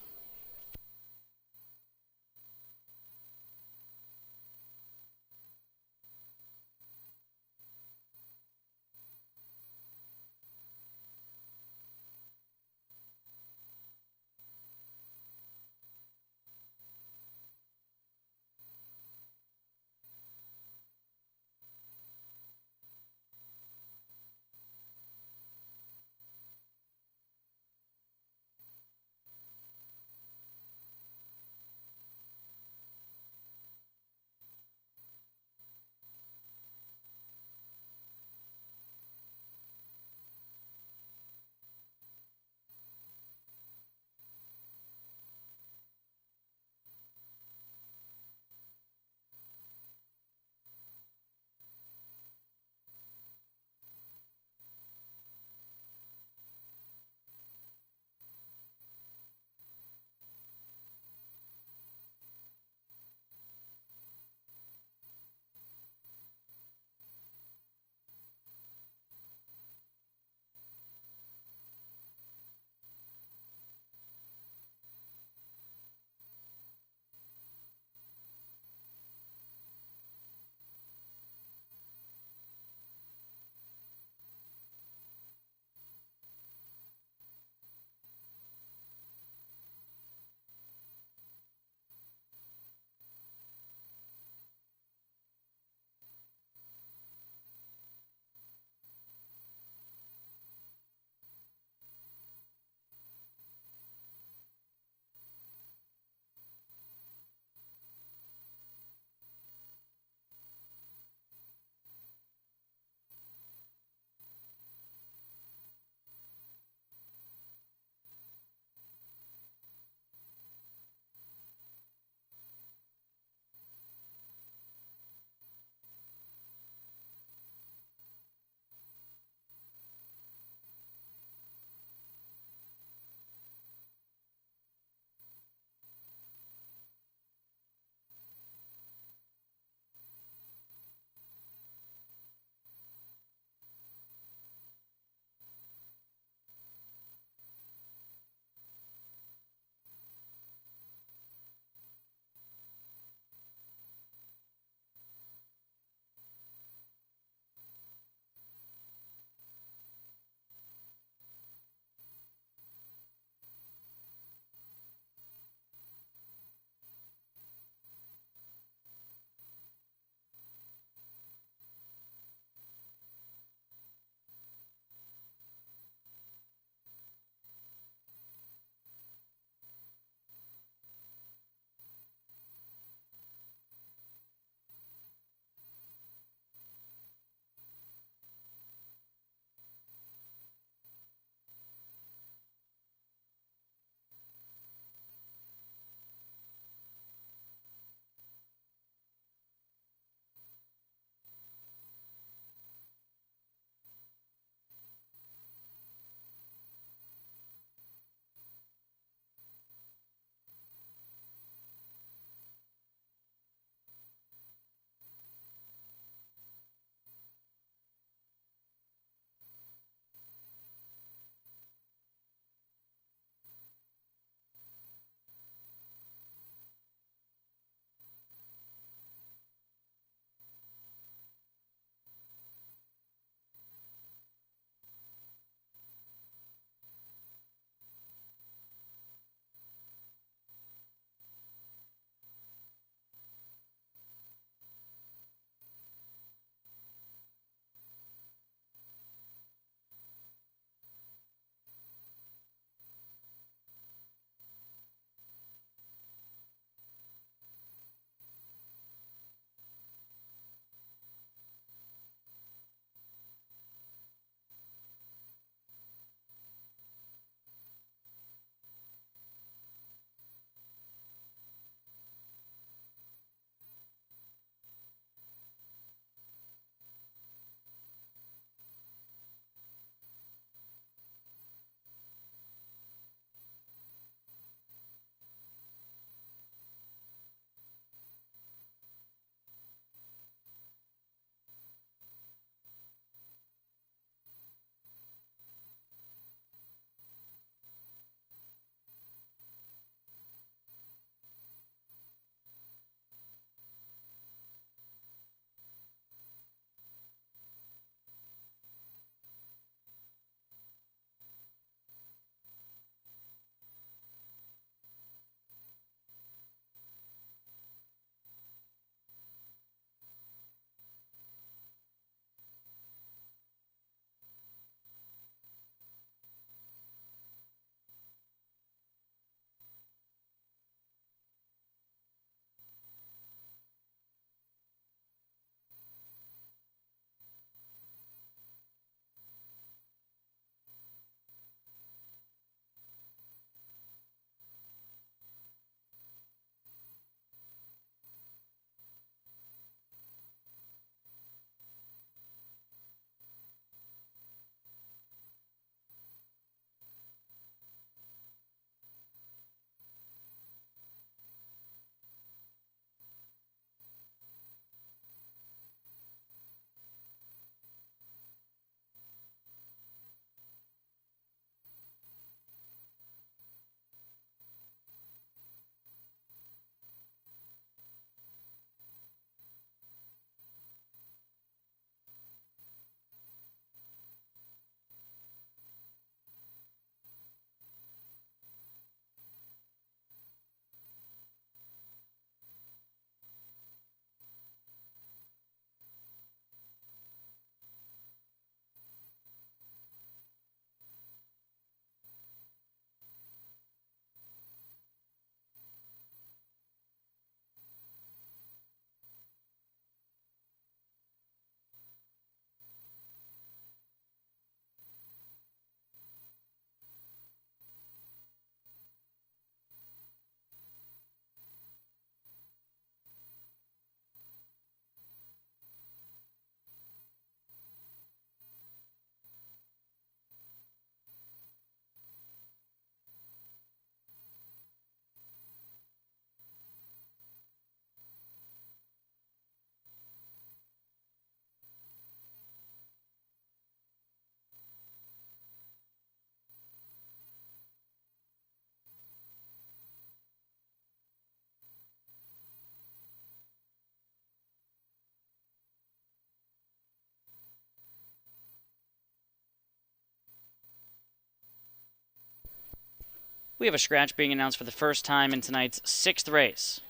We have a scratch being announced for the first time in tonight's 6th race.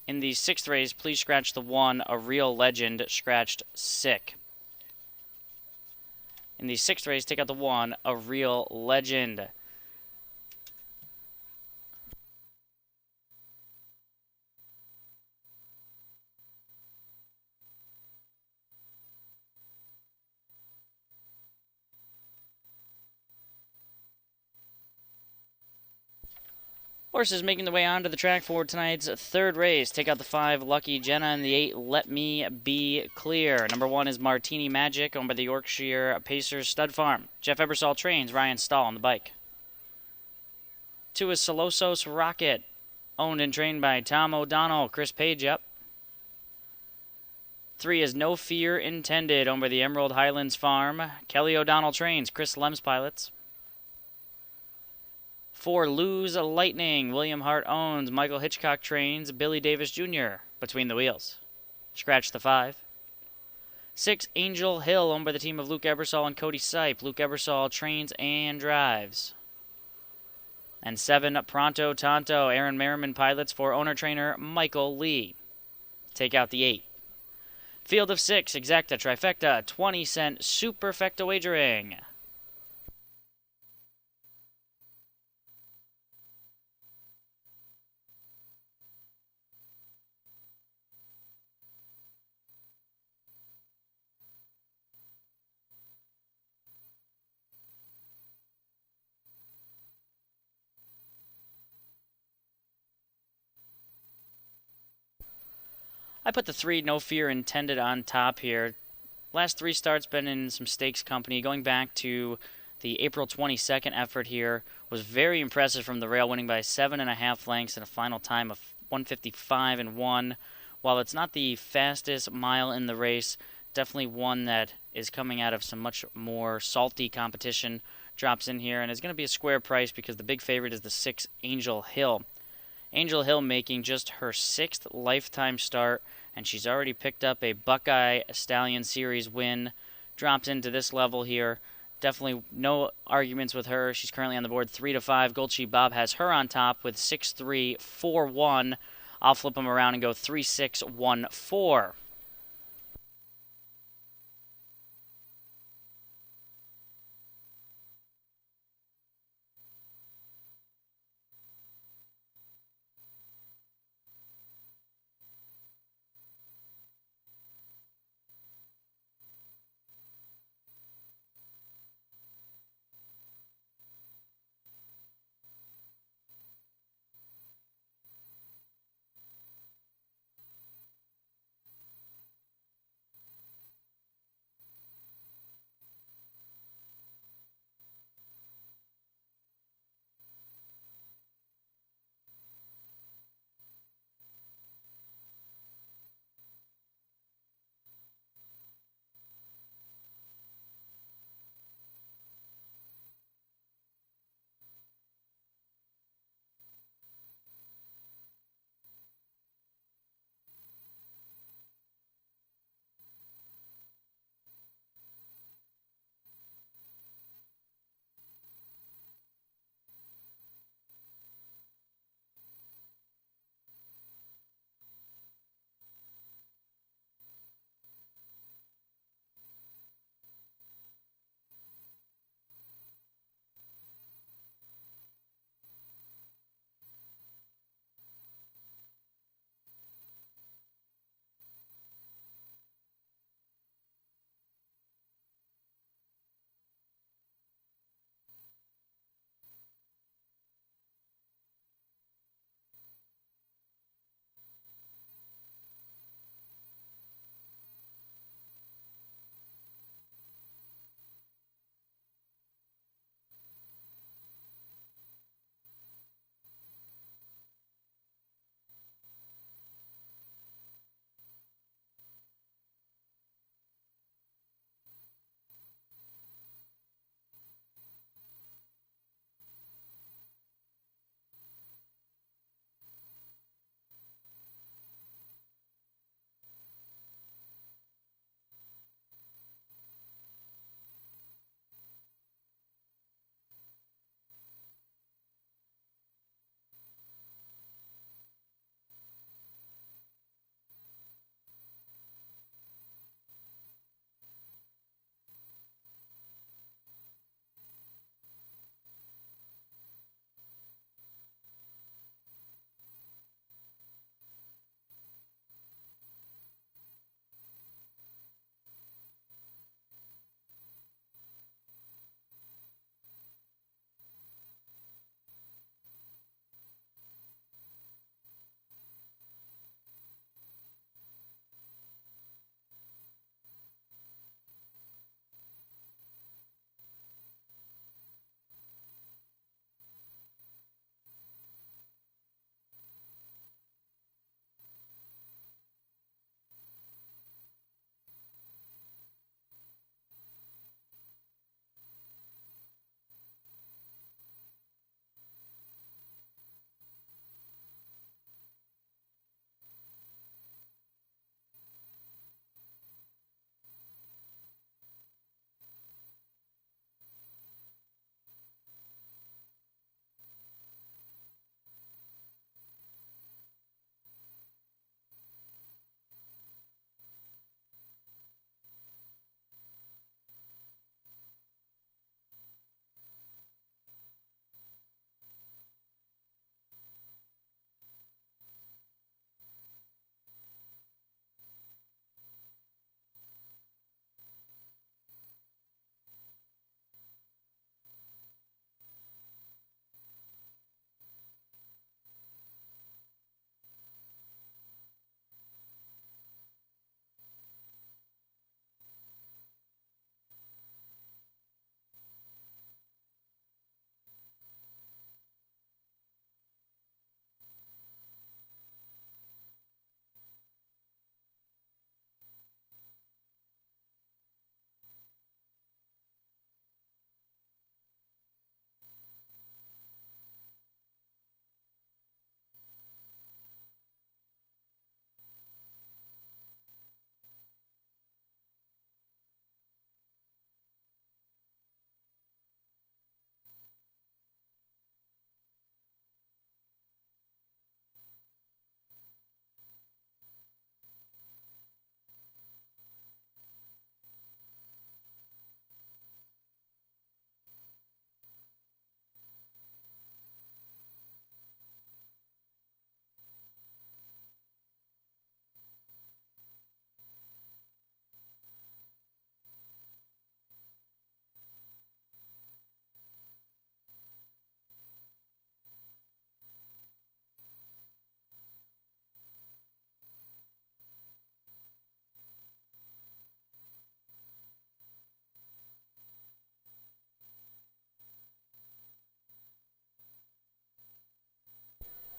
In the 6th race, please scratch the 1, a real legend, scratched sick. In the 6th race, take out the 1, a real legend. Horses making their way onto the track for tonight's 3rd race. Take out the 5, Lucky Jenna, and the 8, Let Me Be Clear. Number 1 is Martini Magic, owned by the Yorkshire Pacers Stud Farm. Jeff Ebersol trains, Ryan Stahl on the bike. 2 is Solosos Rocket, owned and trained by Tom O'Donnell, Chris Page up. 3 is No Fear Intended, owned by the Emerald Highlands Farm. Kelly O'Donnell trains, Chris Lems pilots. 4, Lose Lightning, William Hart owns, Michael Hitchcock trains, Billy Davis Jr. Between the wheels. Scratch the 5. 6, Angel Hill, owned by the team of Luke Ebersol and Cody Sipe. Luke Ebersol trains and drives. And 7, Pronto Tanto, Aaron Merriman pilots for owner-trainer Michael Lee. Take out the 8. Field of 6, Exacta, Trifecta, 20-cent Superfecta Wagering. I put the 3, No Fear Intended, on top here. Last 3 starts been in some stakes company. Going back to the April 22nd effort here, was very impressive from the rail, winning by 7.5 lengths and a final time of 155 and 1. While it's not the fastest mile in the race, definitely one that is coming out of some much more salty competition. Drops in here and is going to be a square price because the big favorite is the 6, Angel Hill. Angel Hill making just her 6th lifetime start, and she's already picked up a Buckeye Stallion Series win. Drops into this level here. Definitely no arguments with her. She's currently on the board 3-5. Gold Sheep Bob has her on top with 6-3, 4-1. I'll flip them around and go 3-6, 1-4.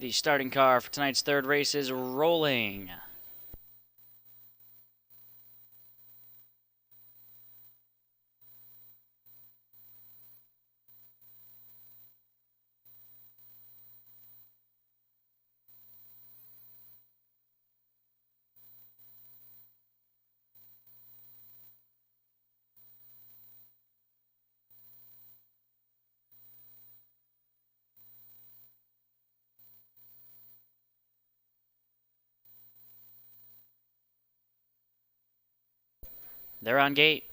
The starting car for tonight's third race is rolling. They're on gate.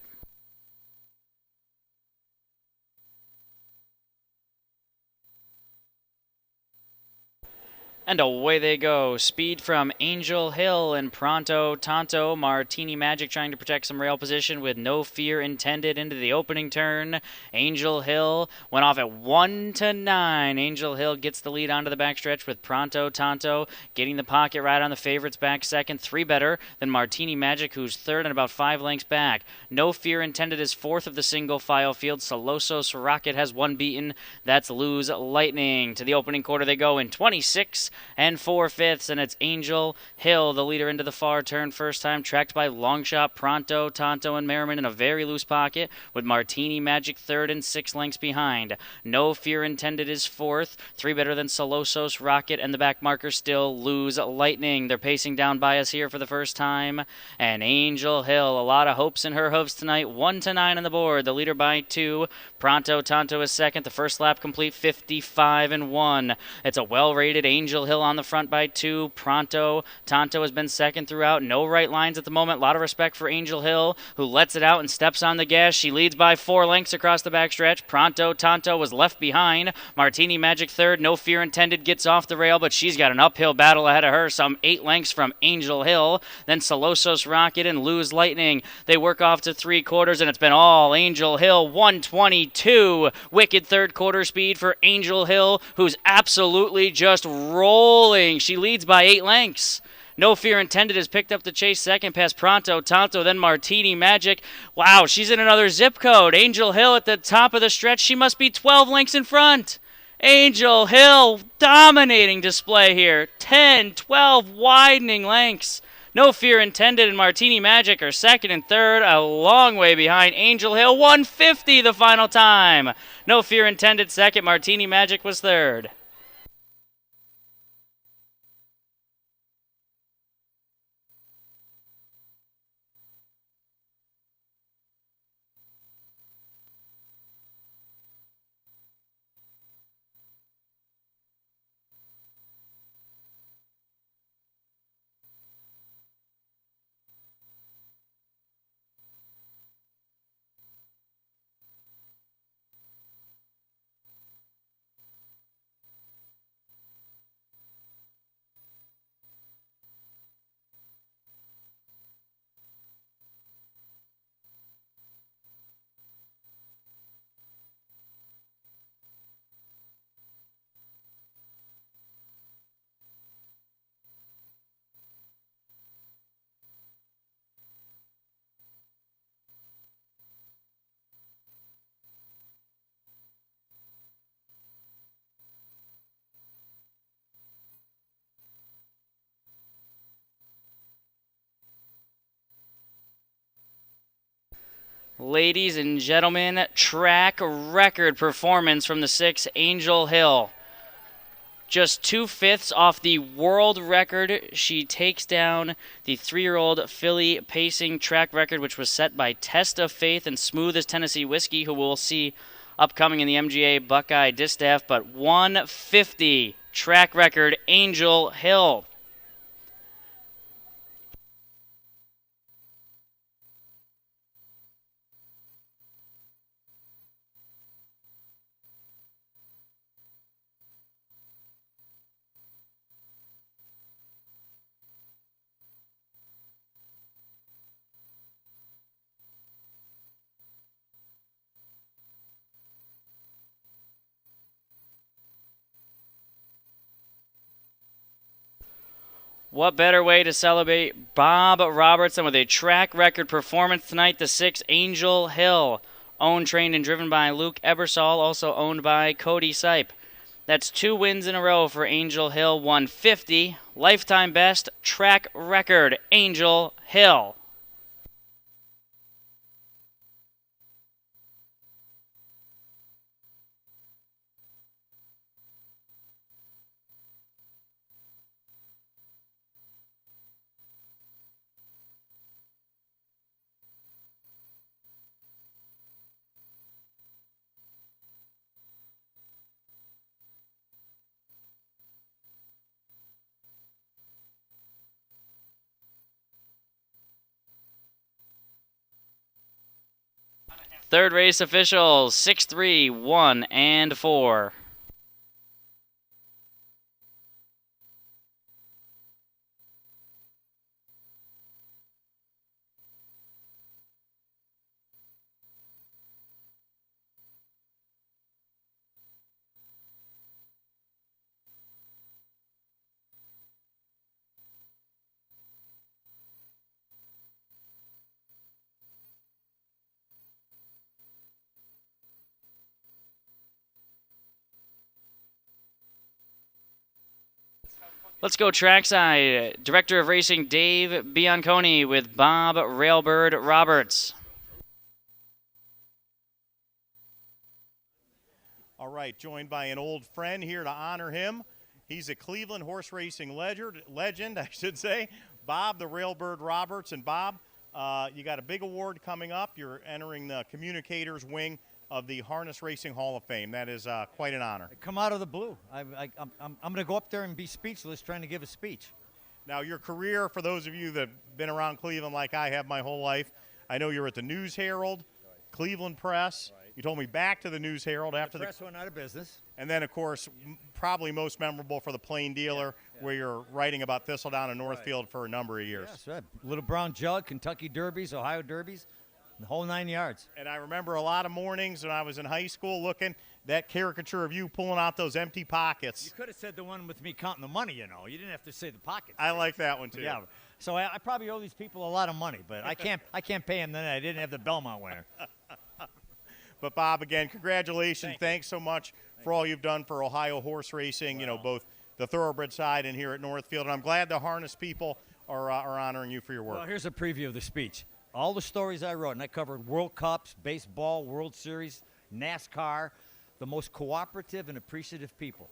And away they go. Speed from Angel Hill and Pronto Tanto. Martini Magic trying to protect some rail position with no fear intended into the opening turn. Angel Hill went off at 1-9. Angel Hill gets the lead onto the backstretch with Pronto Tanto getting the pocket right on the favorites back second. 3 better than Martini Magic, who's third and about 5 lengths back. No fear intended is fourth of the single file field. Solosos Rocket has 1 beaten. That's Lose Lightning. To the opening quarter they go in 26 and 4/5, and it's Angel Hill, the leader into the far turn first time, tracked by Longshot, Pronto, Tanto, and Merriman in a very loose pocket, with Martini Magic third and 6 lengths behind. No Fear Intended is fourth, 3 better than Solosos Rocket, and the back marker still Lose Lightning. They're pacing down by us here for the first time, and Angel Hill, a lot of hopes in her hooves tonight, 1-9 on the board, the leader by 2. Pronto Tanto is second, the first lap complete 55-1. It's a well-rated Angel Hill on the front by 2. Pronto Tanto has been second throughout. No right lines at the moment. A lot of respect for Angel Hill, who lets it out and steps on the gas. She leads by 4 lengths across the backstretch. Pronto Tanto was left behind. Martini Magic third. No Fear Intended gets off the rail, but she's got an uphill battle ahead of her. Some 8 lengths from Angel Hill. Then Solosos Rocket and Lose Lightning. They work off to 3/4, and it's been all Angel Hill. 122. Wicked third quarter speed for Angel Hill, who's absolutely just rolling. She leads by 8 lengths. No Fear Intended has picked up the chase second past Pronto Tanto, then Martini Magic. Wow, she's in another zip code. Angel Hill at the top of the stretch. She must be 12 lengths in front. Angel Hill dominating display here. 10, 12 widening lengths. No Fear Intended and Martini Magic are second and third, a long way behind Angel Hill. 150 the final time. No Fear Intended second, Martini Magic was third. Ladies and gentlemen, track record performance from the 6 Angel Hill. Just 2/5 off the world record. She takes down the 3-year-old filly pacing track record, which was set by Test of Faith and Smooth as Tennessee Whiskey, who we'll see upcoming in the MGA Buckeye Distaff. But 150 track record, Angel Hill. What better way to celebrate Bob Robertson with a track record performance tonight? The 6 Angel Hill, owned, trained, and driven by Luke Ebersol, also owned by Cody Sipe. That's 2 wins in a row for Angel Hill, 150. Lifetime best track record, Angel Hill. Third race officials, 6, 3, 1, and 4. Let's go trackside. Director of Racing Dave Bianconi with Bob Railbird Roberts. All right, joined by an old friend here to honor him. He's a Cleveland horse racing legend, I should say, Bob the Railbird Roberts. And Bob, you got a big award coming up. You're entering the communicators wing of the Harness Racing Hall of Fame. That is quite an honor. Come out of the blue. I'm going to go up there and be speechless trying to give a speech. Now, your career, for those of you that have been around Cleveland like I have my whole life, I know you're at the News Herald, Cleveland Press. You told me back to the News Herald after the press went out of business. And then, of course, probably most memorable for the Plain Dealer, where you're writing about Thistledown and Northfield for a number of years. Yes, right. Little Brown Jug, Kentucky Derbies, Ohio Derbies, the whole 9 yards. And I remember a lot of mornings when I was in high school looking, that caricature of you pulling out those empty pockets. You could have said the one with me counting the money, you know. You didn't have to say the pockets. I like that one, too. Yeah. So I probably owe these people a lot of money, but I can't pay them then. I didn't have the Belmont winner. But, Bob, again, congratulations. Thanks so much for all you've done for Ohio horse racing, you know, both the thoroughbred side and here at Northfield. And I'm glad the harness people are honoring you for your work. Well, here's a preview of the speech. All the stories I wrote, and I covered World Cups, baseball, World Series, NASCAR. The most cooperative and appreciative people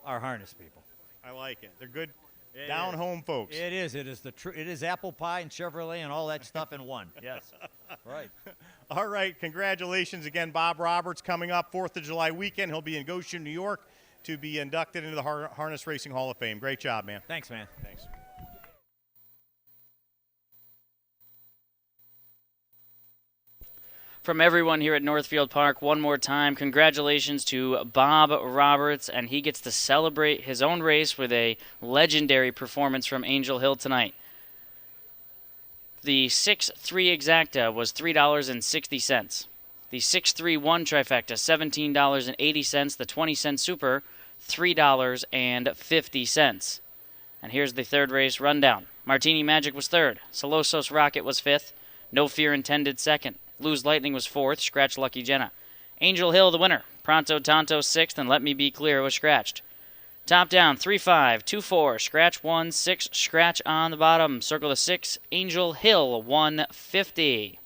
are harness people. I like it. They're good, down-home folks. It is. It is apple pie and Chevrolet and all that stuff in one. Yes. Right. All right. Congratulations again, Bob Roberts. Coming up 4th of July weekend, he'll be in Goshen, New York to be inducted into the Harness Racing Hall of Fame. Great job, man. Thanks, man. Thanks. From everyone here at Northfield Park, one more time, congratulations to Bob Roberts, and he gets to celebrate his own race with a legendary performance from Angel Hill tonight. The 6-3 exacta was $3.60. The 6-3-1 trifecta, $17.80. The 20-cent super, $3.50. And here's the third race rundown. Martini Magic was third. Solosos Rocket was fifth. No Fear Intended second. Lose Lightning was fourth. Scratch Lucky Jenna. Angel Hill the winner. Pronto Tonto sixth. And Let Me Be Clear was scratched. Top down 3-5, 2-4. Scratch 1, 6. Scratch on the bottom. Circle the 6. Angel Hill 150.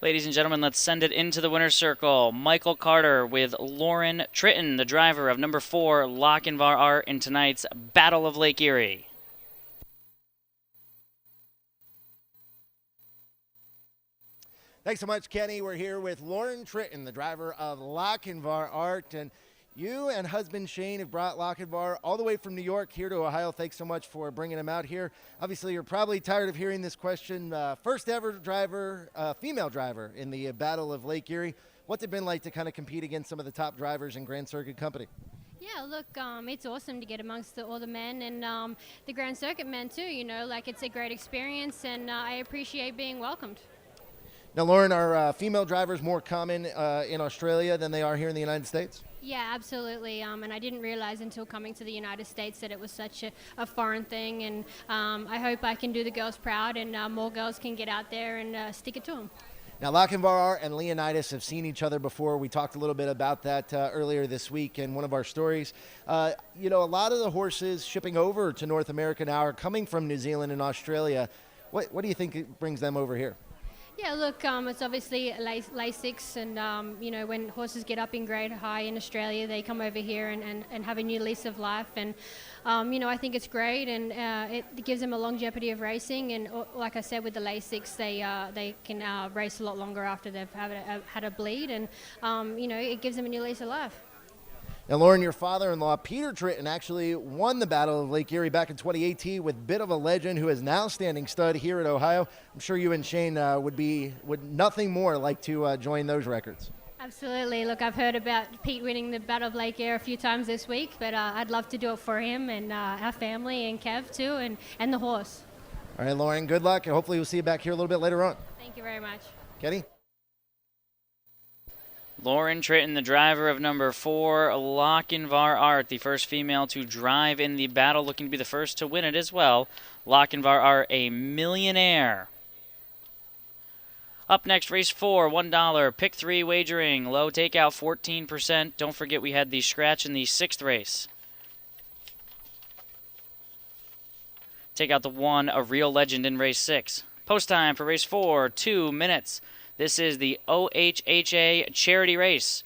Ladies and gentlemen, let's send it into the winner's circle. Michael Carter with Lauren Tritton, the driver of number 4, Lochinvar Art, in tonight's Battle of Lake Erie. Thanks so much, Kenny. We're here with Lauren Tritton, the driver of Lochinvar Art. And you and husband Shane have brought Lochinvar all the way from New York here to Ohio. Thanks so much for bringing him out here. Obviously, you're probably tired of hearing this question. First ever driver, female driver in the Battle of Lake Erie. What's it been like to kind of compete against some of the top drivers in Grand Circuit company? Yeah, look, it's awesome to get amongst all the men and the Grand Circuit men too. You know, like it's a great experience, and I appreciate being welcomed. Now, Lauren, are female drivers more common in Australia than they are here in the United States? Yeah, absolutely. And I didn't realize until coming to the United States that it was such a foreign thing. And I hope I can do the girls proud, and more girls can get out there and stick it to them. Now, Lochinvar and Leonidas have seen each other before. We talked a little bit about that earlier this week in one of our stories. You know, a lot of the horses shipping over to North America now are coming from New Zealand and Australia. What do you think brings them over here? Yeah, look, it's obviously Lasix, and you know, when horses get up in grade high in Australia, they come over here and have a new lease of life, and you know, I think it's great, and it gives them a longevity of racing, and like I said, with the Lasix, they can race a lot longer after they've had a bleed, and you know, it gives them a new lease of life. Now, Lauren, your father-in-law, Peter Tritton, actually won the Battle of Lake Erie back in 2018 with Bit of a Legend, who is now standing stud here at Ohio. I'm sure you and Shane would nothing more like to join those records. Absolutely. Look, I've heard about Pete winning the Battle of Lake Erie a few times this week, but I'd love to do it for him and our family and Kev too, and the horse. All right, Lauren, good luck, and hopefully we'll see you back here a little bit later on. Thank you very much. Kenny? Lauren Tritton, the driver of number 4, Lochinvar Art, the first female to drive in the battle, looking to be the first to win it as well. Lochinvar Art, a millionaire. Up next, race 4, $1, pick 3 wagering, low takeout 14%. Don't forget we had the scratch in the 6th race. Take out the 1, a real legend in race 6. Post time for race 4, 2 minutes. This is the OHHA charity race.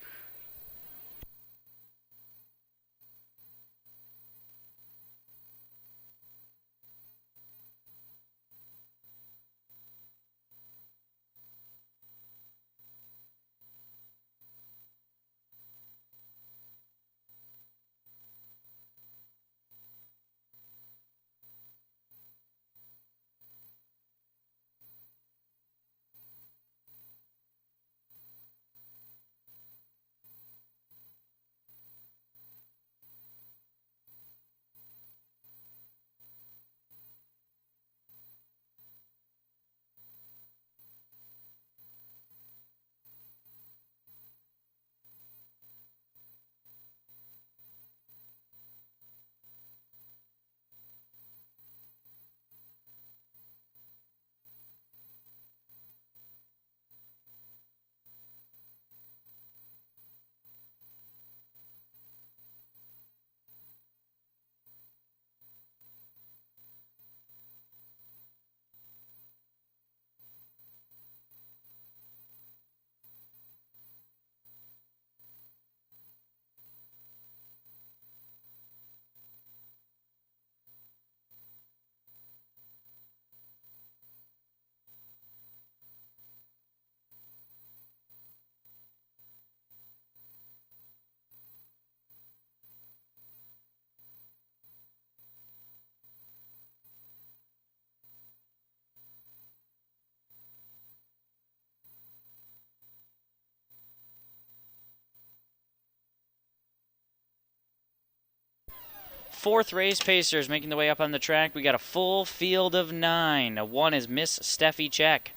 Fourth race, Pacers making the way up on the track. We got a full field of 9. 1 is Miss Steffi Check.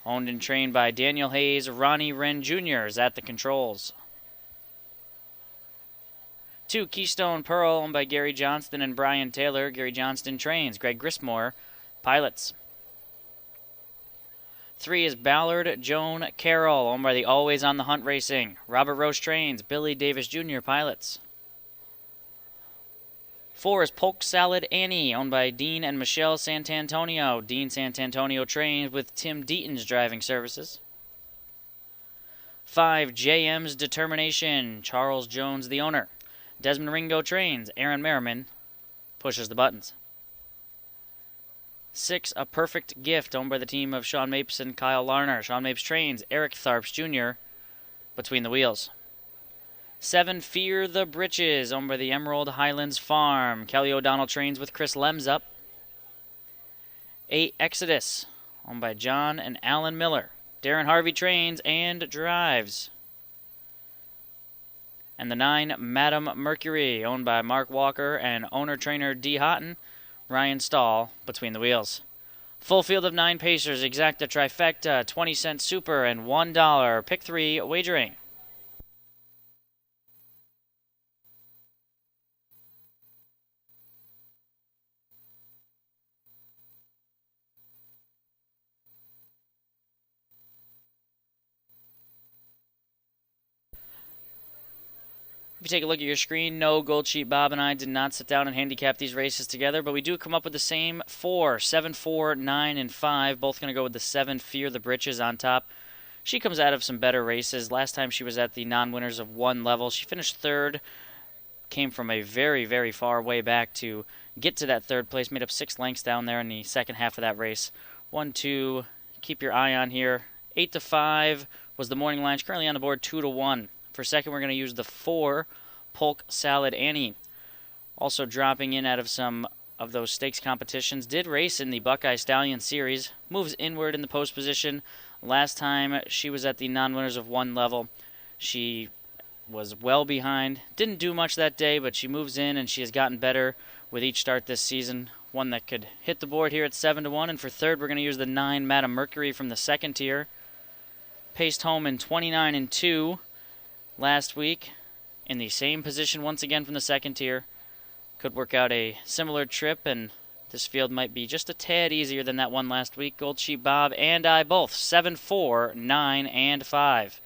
Owned and trained by Daniel Hayes, Ronnie Wren Jr. is at the controls. 2, Keystone Pearl, owned by Gary Johnston and Brian Taylor. Gary Johnston trains. Greg Grismore pilots. 3 is Ballard Joan Carroll, owned by the Always on the Hunt Racing. Robert Roche trains. Billy Davis Jr. pilots. 4 is Polk Salad Annie, owned by Dean and Michelle Santantonio. Dean Santantonio trains with Tim Deaton's driving services. 5, JM's Determination, Charles Jones, the owner. Desmond Ringo trains, Aaron Merriman pushes the buttons. 6, A Perfect Gift, owned by the team of Sean Mapes and Kyle Larner. Sean Mapes trains, Eric Tharps Jr. between the wheels. 7, Fear the Britches, owned by the Emerald Highlands Farm. Kelly O'Donnell trains with Chris Lemsup. 8, Exodus, owned by John and Alan Miller. Darren Harvey trains and drives. And the 9, Madam Mercury, owned by Mark Walker and owner-trainer D. Houghton. Ryan Stahl between the wheels. Full field of 9 pacers, exacta trifecta, 20-cent super, and $1. Pick 3 wagering. If you take a look at your screen, no, Gold Sheet Bob and I did not sit down and handicap these races together, but we do come up with the same 4, 7, 4, 9, and 5. Both going to go with the 7, Fear the Britches on top. She comes out of some better races. Last time she was at the non-winners of 1 level. She finished 3rd, came from a very, very far way back to get to that 3rd place, made up 6 lengths down there in the second half of that race. 1, 2, keep your eye on here. 8 to 5 was the morning line. She's currently on the board 2 to 1. For second, we're going to use the 4, Polk Salad Annie. Also dropping in out of some of those stakes competitions. Did race in the Buckeye Stallion Series. Moves inward in the post position. Last time she was at the non-winners of 1 level. She was well behind. Didn't do much that day, but she moves in and she has gotten better with each start this season. One that could hit the board here at 7 to 1. And for third, we're going to use the 9, Madam Mercury from the second tier. Paced home in 29 and 2 last week. In the same position once again from the second tier. Could work out a similar trip, and this field might be just a tad easier than that one last week. Gold Sheet Bob and I both 7, 4, 9, and 5.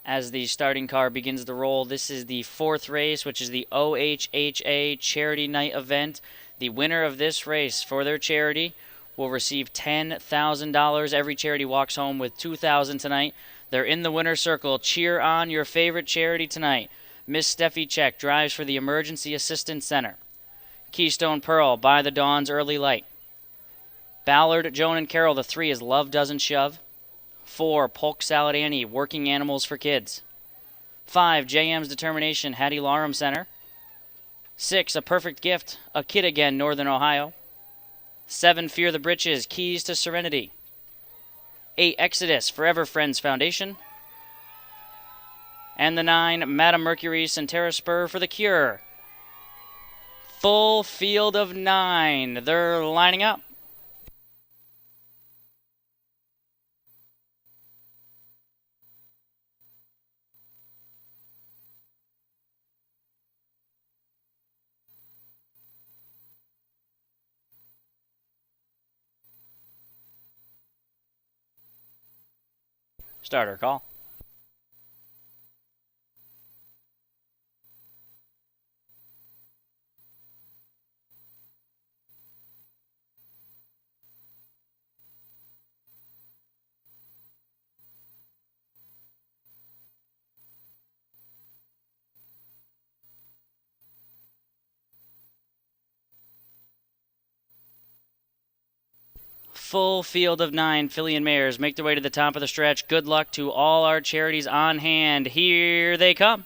as the starting car begins to roll. This is the fourth race, which is the OHHA Charity Night event. The winner of this race for their charity will receive $10,000. Every charity walks home with $2,000 tonight. They're in the winner's circle. Cheer on your favorite charity tonight. Miss Steffi Check drives for the Emergency Assistance Center. Keystone Pearl, By the Dawn's Early Light. Ballard, Joan, and Carol, the 3 is Love Doesn't Shove. 4, Polk Salad Annie, Working Animals for Kids. 5, JM's Determination, Hattie Larum Center. 6, A Perfect Gift, A Kid Again, Northern Ohio. 7, Fear the Britches, Keys to Serenity. 8, Exodus, Forever Friends Foundation. And the 9, Madam Mercury, Centera Spur for the Cure. Full field of 9. They're lining up. Starter call. Full field of 9 filly and mares make their way to the top of the stretch. Good luck to all our charities on hand. Here they come.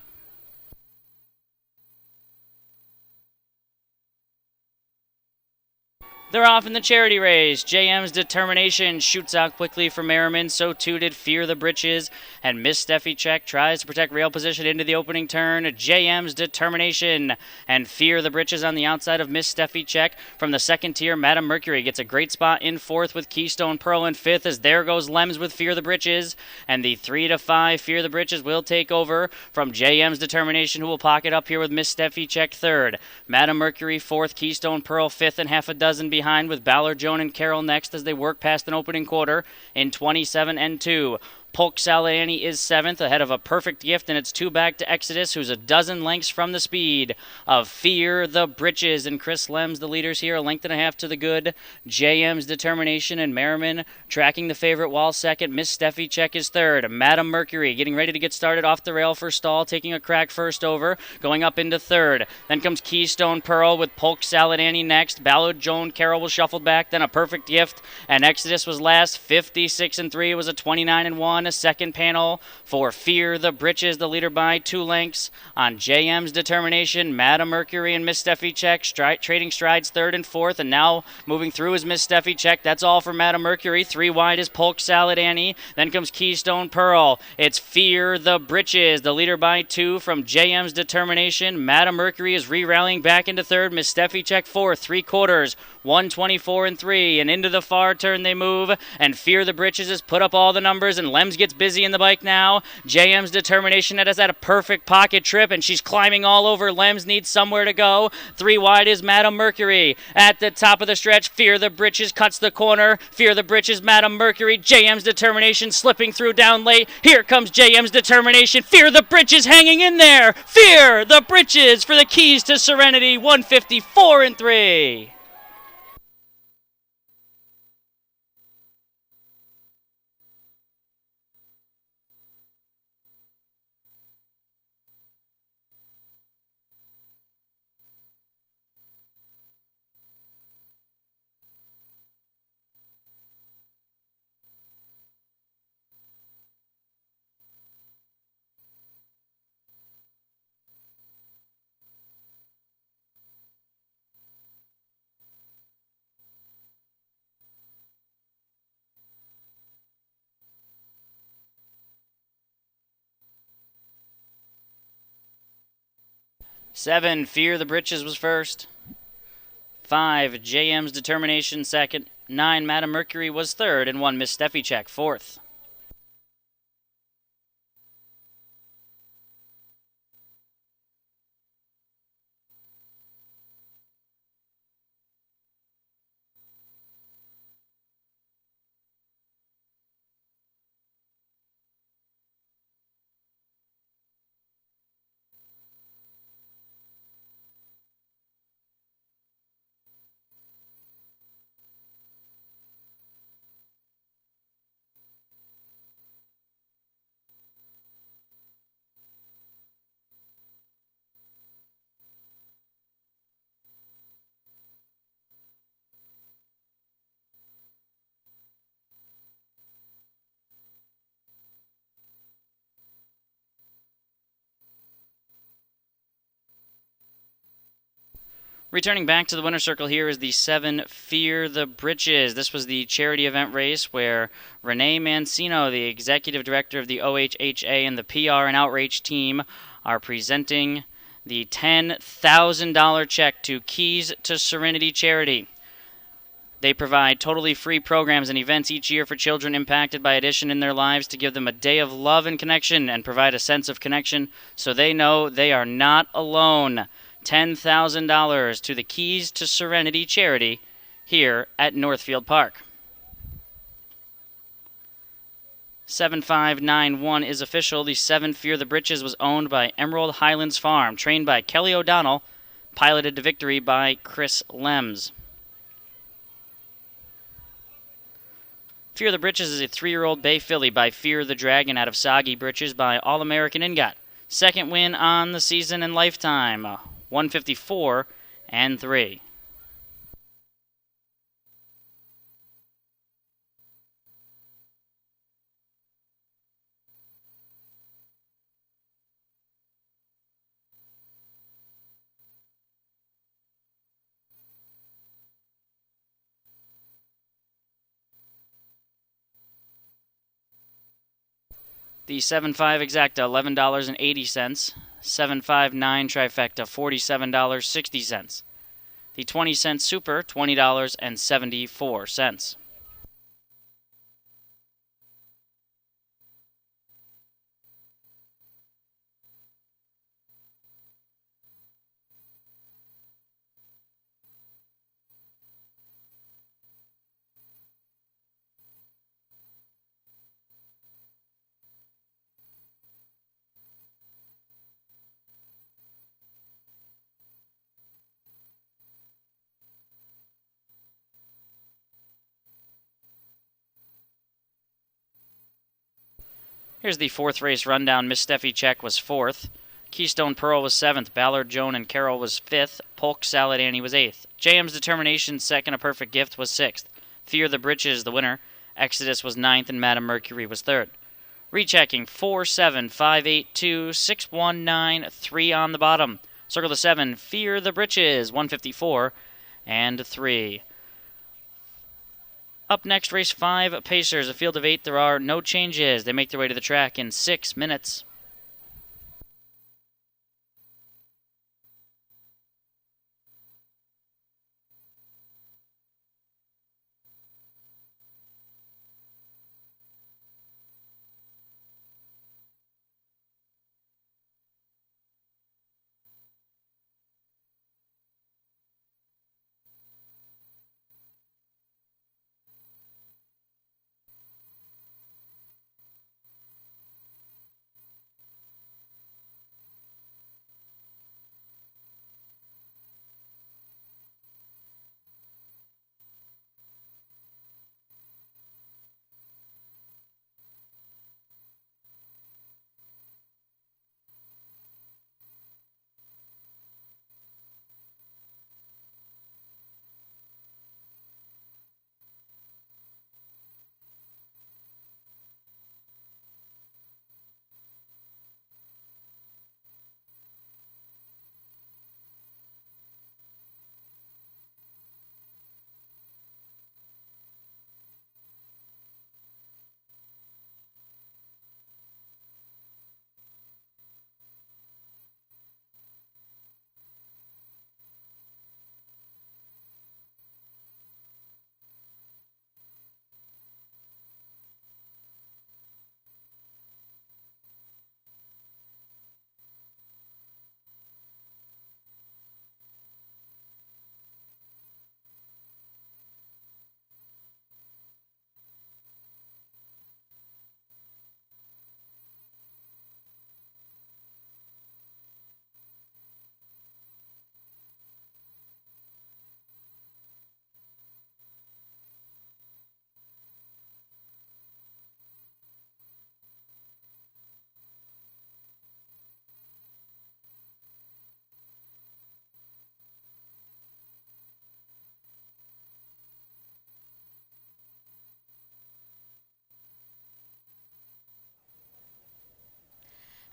They're off in the charity race. JM's Determination shoots out quickly for Merriman. So too did Fear the Britches. And Miss Steffi Check tries to protect rail position into the opening turn. JM's Determination and Fear the Britches on the outside of Miss Steffi Check. From the second tier, Madam Mercury gets a great spot in fourth with Keystone Pearl in fifth, as there goes Lems with Fear the Britches. And the 3 to 5 Fear the Britches will take over from JM's Determination, who will pocket up here with Miss Steffi Check third. Madam Mercury fourth, Keystone Pearl fifth, and half a dozen behind, with Ballard, Joan, and Carol next as they work past an opening quarter in 27 and 2. Polk Salad Annie is seventh, ahead of A Perfect Gift, and it's 2 back to Exodus, who's a dozen lengths from the speed of Fear the Britches. And Chris Lems, the leaders here, a length and a half to the good. JM's Determination and Merriman tracking the favorite while second. Miss Steffi Check is third. Madam Mercury getting ready to get started off the rail for stall, taking a crack first over, going up into third. Then comes Keystone Pearl with Polk Salad Annie next. Ballard, Joan, Carol was shuffled back, then A Perfect Gift, and Exodus was last. 56 and 3 was a 29 and 1. A second panel for Fear the Britches, the leader by 2 lengths on JM's Determination. Madam Mercury and Miss Steffi Check trading strides third and fourth, and now moving through is Miss Steffi Check. That's all for Madam Mercury. 3 wide is Polk Salad Annie. Then comes Keystone Pearl. It's Fear the Britches, the leader by 2 from JM's Determination. Madam Mercury is re-rallying back into third. Miss Steffi Check fourth, 3/4, 124 and 3, and into the far turn they move, and Fear the Britches has put up all the numbers, and Lems gets busy in the bike now. JM's Determination has had a perfect pocket trip, and she's climbing all over. Lems needs somewhere to go. 3 wide is Madam Mercury. At the top of the stretch, Fear the Britches cuts the corner. Fear the Britches, Madam Mercury. JM's Determination slipping through down late. Here comes JM's Determination. Fear the Britches hanging in there. Fear the Britches for the keys to serenity. 154 and 3. Seven, Fear the Britches was first. 5, JM's Determination second. 9, Madam Mercury was third, and 1, Miss Steffi Check fourth. Returning back to the winner's circle here is the 7 Fear the Britches. This was the charity event race where Renee Mancino, the executive director of the OHHA and the PR and outreach team, are presenting the $10,000 check to Keys to Serenity charity. They provide totally free programs and events each year for children impacted by addiction in their lives to give them a day of love and connection and provide a sense of connection so they know they are not alone. $10,000 to the Keys to Serenity charity here at Northfield Park. 7591 is official. The 7 Fear the Britches was owned by Emerald Highlands Farm, trained by Kelly O'Donnell, piloted to victory by Chris Lems. Fear the Britches is a 3-year-old bay filly by Fear the Dragon out of Soggy Britches by All-American Ingot. Second win on the season and lifetime, 154 and 3. The 7.5 exacta, $11.80. 7.59 trifecta, $47.60. The 20-cent super, $20.74. Here's the 4th race rundown. Miss Steffi Check was 4th. Keystone Pearl was 7th. Ballard, Joan, and Carol was 5th. Polk Salad Annie was 8th. JM's Determination, second. A Perfect Gift was 6th. Fear the Britches, the winner. Exodus was 9th, and Madame Mercury was 3rd. Rechecking 4, 7, 5, 8, 2, 6, 1, 9, 3 on the bottom. Circle the 7, Fear the Britches, 154 and 3. Up next, race 5, Pacers. A field of 8. There are no changes. They make their way to the track in 6 minutes.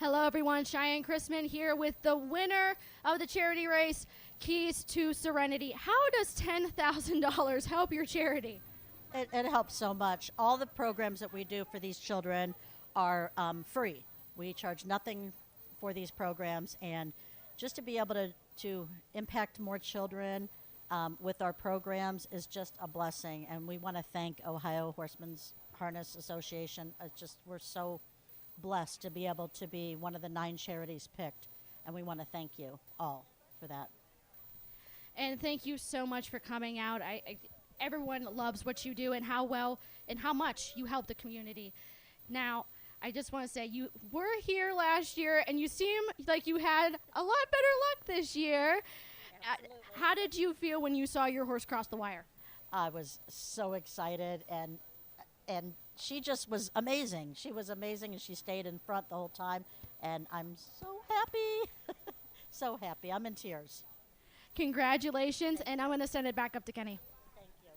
Hello, everyone. Cheyenne Chrisman here with the winner of the charity race, Keys to Serenity. How does $10,000 help your charity? It helps so much. All the programs that we do for these children are free. We charge nothing for these programs, and just to be able to impact more children with our programs is just a blessing. And we want to thank Ohio Horsemen's Harness Association. We're so blessed to be able to be one of the 9 charities picked, and we want to thank you all for that. And thank you so much for coming out. Everyone loves what you do and how well and how much you help the community. Now, I just want to say you were here last year, and you seem like you had a lot better luck this year. How did you feel when you saw your horse cross the wire? I was so excited, and she just was amazing. She was amazing, and she stayed in front the whole time, and I'm so happy. So happy. I'm in tears. Congratulations, and I'm going to send it back up to Kenny. Thank you.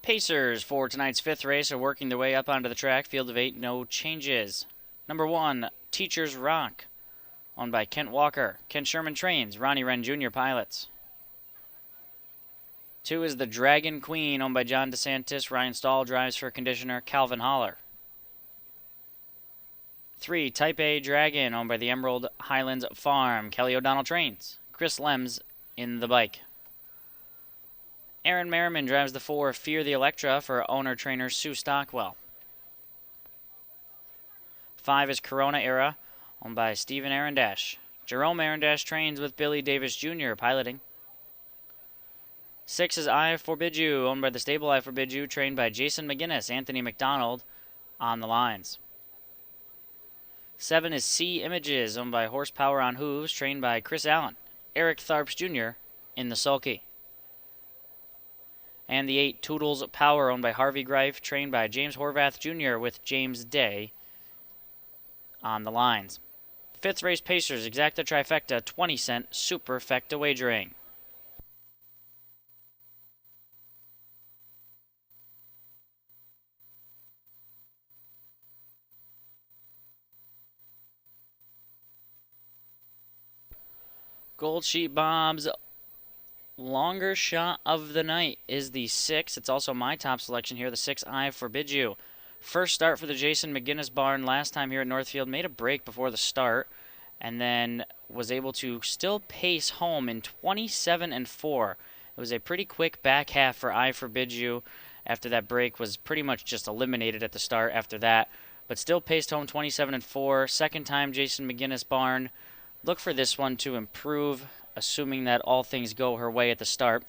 Pacers for tonight's 5th race are working their way up onto the track. Field of 8, no changes. Number 1, Teachers Rock, owned by Kent Walker. Kent Sherman trains. Ronnie Wren Jr. pilots. 2 is the Dragon Queen, owned by John DeSantis. Ryan Stahl drives for conditioner Calvin Holler. 3, Type A Dragon, owned by the Emerald Highlands Farm. Kelly O'Donnell trains. Chris Lems in the bike. Aaron Merriman drives the 4, Fear the Electra, for owner-trainer Sue Stockwell. 5 is Corona Era, owned by Stephen Arendash. Jerome Arendash trains with Billy Davis Jr. piloting. 6 is I Forbid You, owned by the stable I Forbid You, trained by Jason McGinnis, Anthony McDonald on the lines. 7 is C Images, owned by Horsepower on Hooves, trained by Chris Allen, Eric Tharps Jr. in the sulky. And the 8, Toodles Power, owned by Harvey Greif, trained by James Horvath Jr. with James Day on the lines. 5th race Pacers, Exacta Trifecta, 20-cent Superfecta wagering. Gold Sheet Bob's longer shot of the night is the 6. It's also my top selection here, the 6 I Forbid You. First start for the Jason McGinnis barn last time here at Northfield. Made a break before the start and then was able to still pace home in 27 and 4. It was a pretty quick back half for I Forbid You after that break was pretty much just eliminated at the start after that, but still paced home 27 and 4. Second time Jason McGinnis barn. Look for this one to improve, assuming that all things go her way at the start.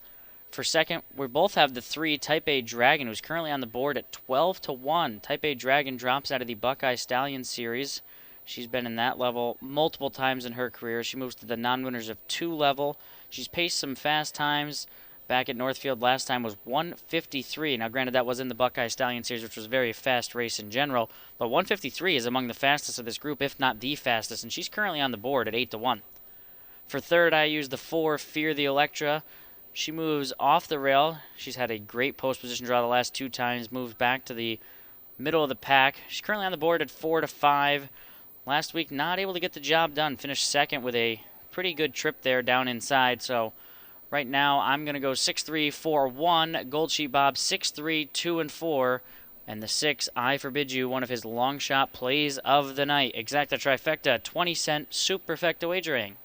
For second, we both have the 3 Type A Dragon, who's currently on the board at 12 to 1. Type A Dragon drops out of the Buckeye Stallion series. She's been in that level multiple times in her career. She moves to the non-winners of 2 level. She's paced some fast times. Back at Northfield last time was 153. Now, granted, that was in the Buckeye Stallion series, which was a very fast race in general. But 153 is among the fastest of this group, if not the fastest. And she's currently on the board at 8 to 1. For third, I use the 4 Fear the Electra. She moves off the rail. She's had a great post position draw the last 2 times. Moves back to the middle of the pack. She's currently on the board at 4 to 5. Last week, not able to get the job done. Finished second with a pretty good trip there down inside. So right now, I'm going to go 6-3, 4-1. Gold Sheet Bob 6-3, 2 and 4. And the 6, I Forbid You, one of his long shot plays of the night. Exacta trifecta, 20-cent superfecta wagering.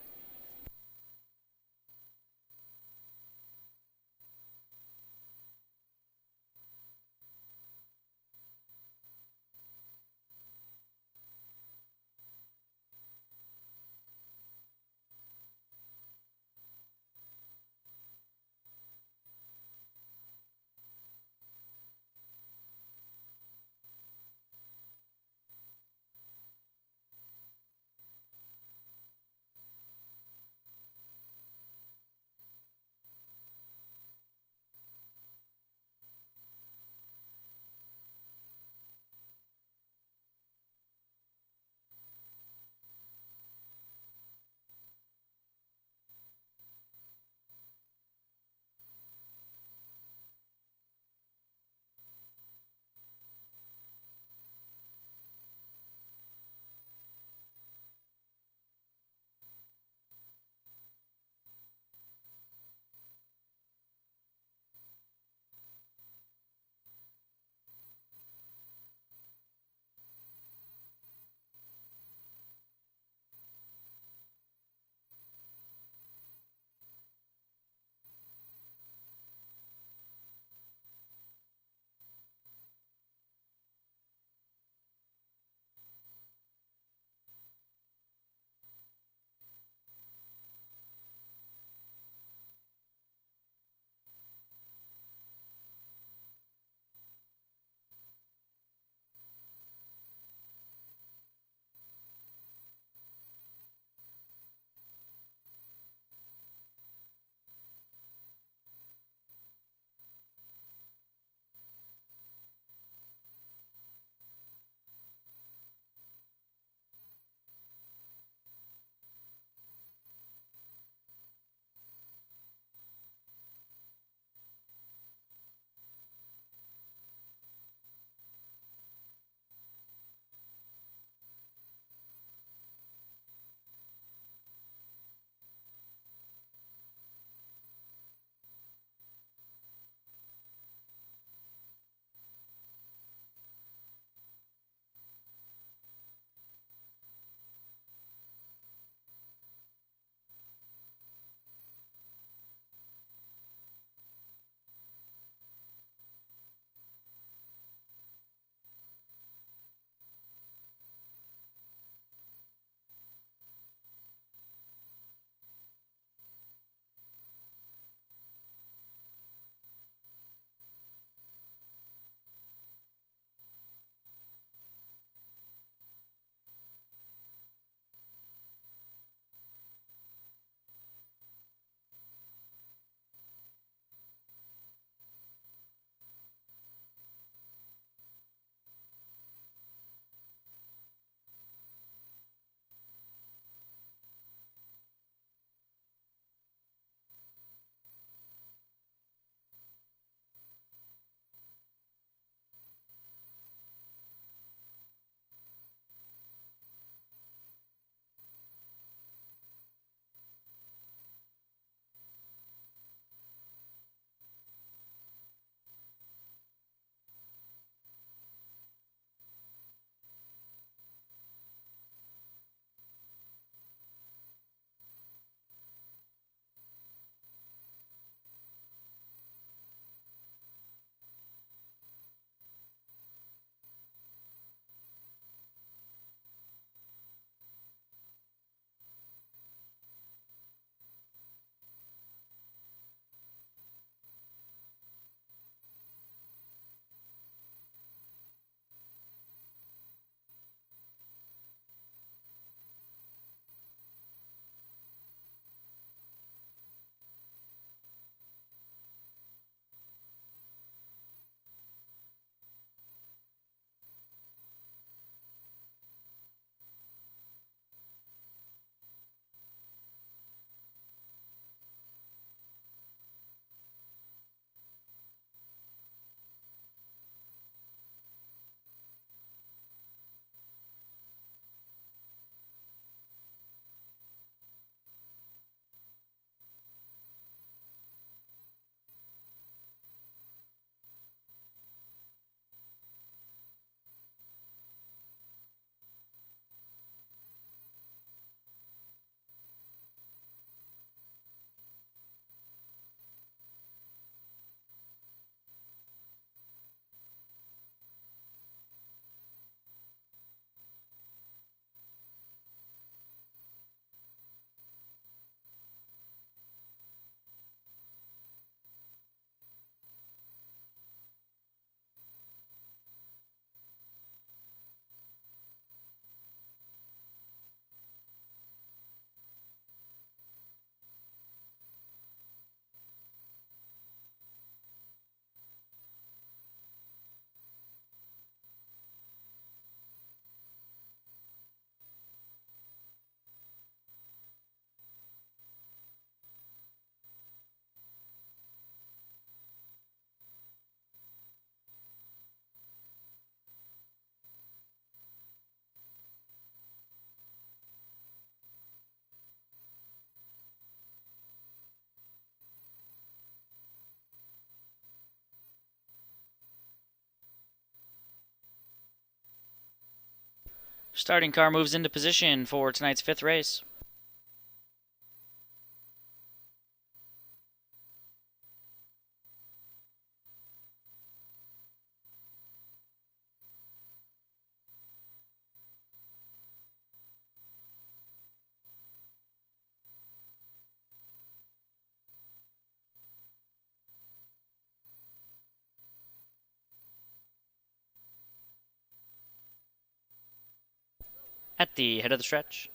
Starting car moves into position for tonight's 5th race. At the head of the stretch,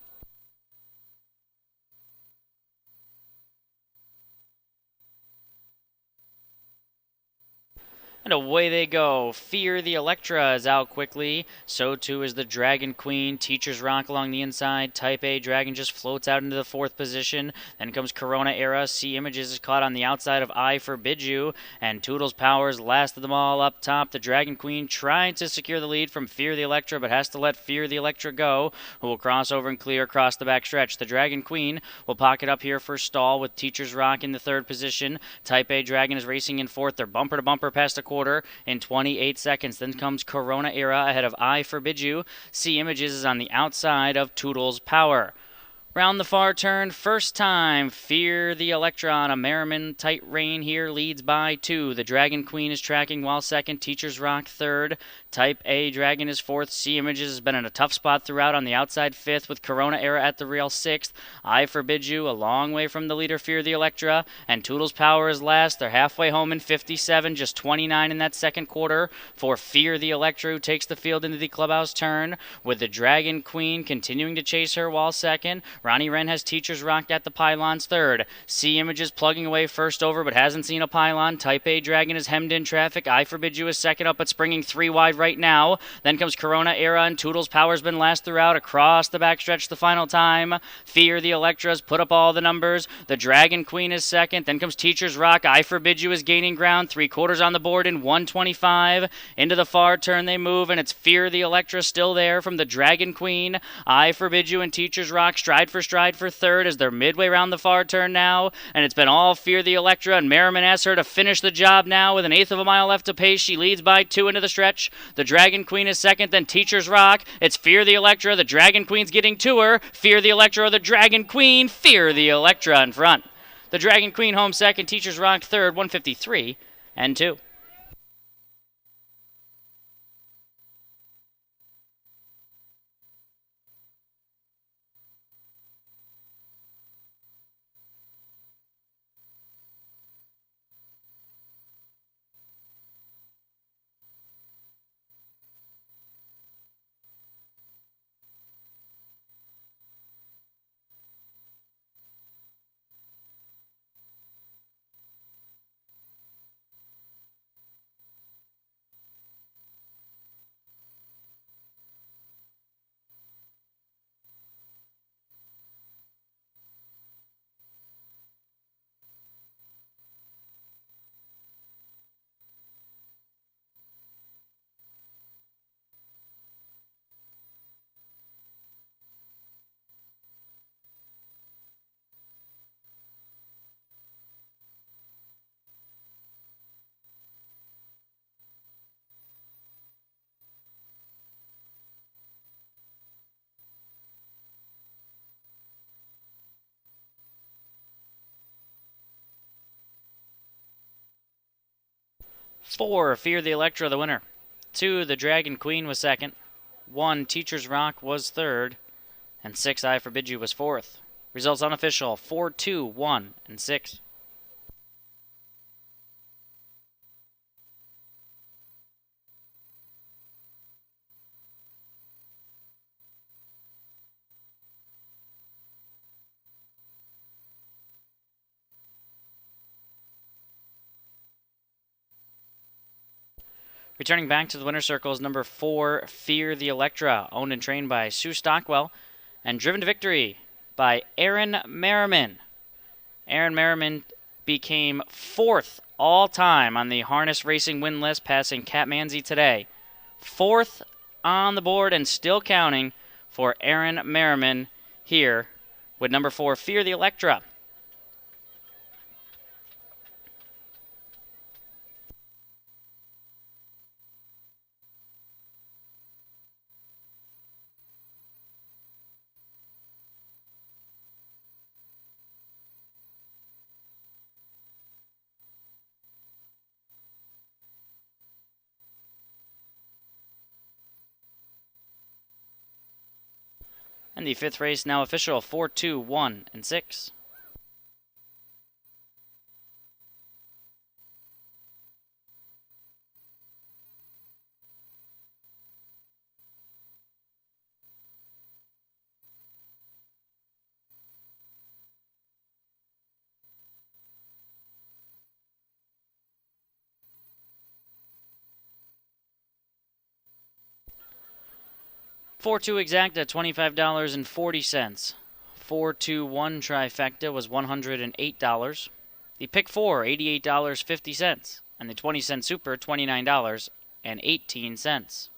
and away they go. Fear the Electra is out quickly. So too is the Dragon Queen. Teacher's Rock along the inside. Type A Dragon just floats out into the 4th position. Then comes Corona Era. See Images is caught on the outside of I Forbid You. And Toodles Powers last of them all up top. The Dragon Queen trying to secure the lead from Fear the Electra, but has to let Fear the Electra go, who will cross over and clear across the back stretch. The Dragon Queen will pocket up here for stall with Teacher's Rock in the 3rd position. Type A Dragon is racing in 4th. They're bumper to bumper past a quarter in 28 seconds. Then comes Corona Era ahead of I Forbid You. See Images is on the outside of Toodles Power. Round the far turn, first time, Fear the Electron. A Merriman tight rein here leads by 2. The Dragon Queen is tracking while 2nd. Teacher's Rock 3rd. Type A Dragon is 4th. See Images has been in a tough spot throughout on the outside 5th with Corona Era at the rail 6th. I Forbid You a long way from the leader Fear the Electra. And Toodles Power is last. They're halfway home in 57, just 29 in that 2nd quarter for Fear the Electra, who takes the field into the clubhouse turn with the Dragon Queen continuing to chase her while 2nd. Ronnie Wren has Teacher's Rock at the pylons 3rd. See Images plugging away first over but hasn't seen a pylon. Type A Dragon is hemmed in traffic. I Forbid You is 2nd up but springing 3 wide right now. Then comes Corona Era and Toodles Power's been last throughout across the backstretch the final time. Fear the Electra's put up all the numbers. The Dragon Queen is 2nd. Then comes Teacher's Rock. I Forbid You is gaining ground. 3/4 on the board in 125. Into the far turn they move and it's Fear the Electra still there from the Dragon Queen. I Forbid You and Teacher's Rock stride for 3rd as they're midway around the far turn now. And it's been all Fear the Electra, and Merriman asks her to finish the job now with an 1/8 of a mile left to pace. She leads by 2 into the stretch. The Dragon Queen is 2nd, then Teacher's Rock. It's Fear the Electra. The Dragon Queen's getting to her. Fear the Electra or the Dragon Queen. Fear the Electra in front. The Dragon Queen home 2nd, Teacher's Rock 3rd, 153 and 2. Four, Fear the Electra, the winner. 2, the Dragon Queen was 2nd. 1, Teacher's Rock was 3rd. And 6, I Forbid You was 4th. Results unofficial, 4, 2, 1, and 6. Returning back to the winner's circle is number 4, Fear the Electra, owned and trained by Sue Stockwell, and driven to victory by Aaron Merriman. Aaron Merriman became 4th all-time on the harness racing win list, passing Cat Manzi today. 4th on the board and still counting for Aaron Merriman here with number 4, Fear the Electra. And the fifth race now official, 4, 2, 1, and 6. Four two exacta, $25.40. 4-2-1 trifecta was $108. The pick four, $88.50. And the 20-cent super, $29.18.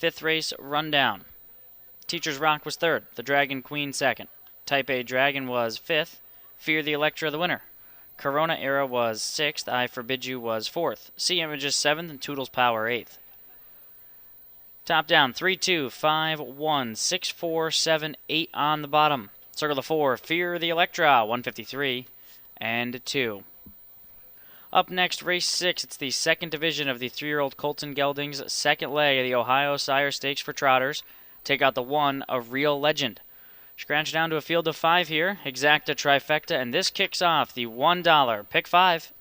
Fifth race rundown. Teacher's Rock was third. The Dragon Queen second. Type A Dragon was fifth. Fear the Electra the winner. Corona Era was sixth. I Forbid You was fourth. Sea Images seventh and Toodles Power eighth. Top down 3, 2, 5, 1, 6, 4, 7, 8 on the bottom. Circle the 4. Fear the Electra 153 and 2. Up next, race 6. It's the second division of the 3-year-old Colton Gelding's second leg of the Ohio Sire Stakes for Trotters. Take out the 1 of Real Legend. Scratch down to a field of 5 here. Exacta trifecta, and this kicks off the $1 pick 5.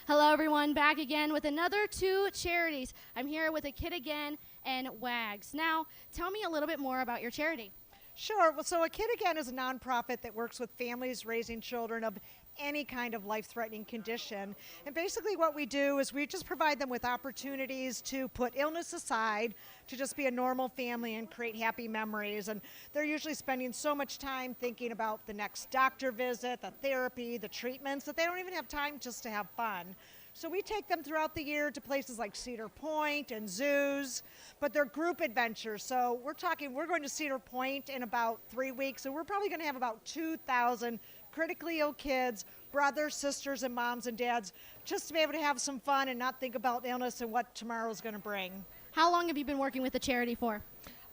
Hello, everyone. Back again with another 2 charities. I'm here with a Kid Again and WAGs. Now, tell me a little bit more about your charity. Sure. Well, so A Kid Again is a nonprofit that works with families raising children of any kind of life-threatening condition. And basically what we do is we just provide them with opportunities to put illness aside, to just be a normal family and create happy memories. And they're usually spending so much time thinking about the next doctor visit, the therapy, the treatments, that they don't even have time just to have fun. So we take them throughout the year to places like Cedar Point and zoos, but they're group adventures. So we're going to Cedar Point in about 3 weeks, and we're probably going to have about 2,000 critically ill kids, brothers, sisters, and moms and dads, just to be able to have some fun and not think about illness and what tomorrow's going to bring. How long have you been working with the charity for?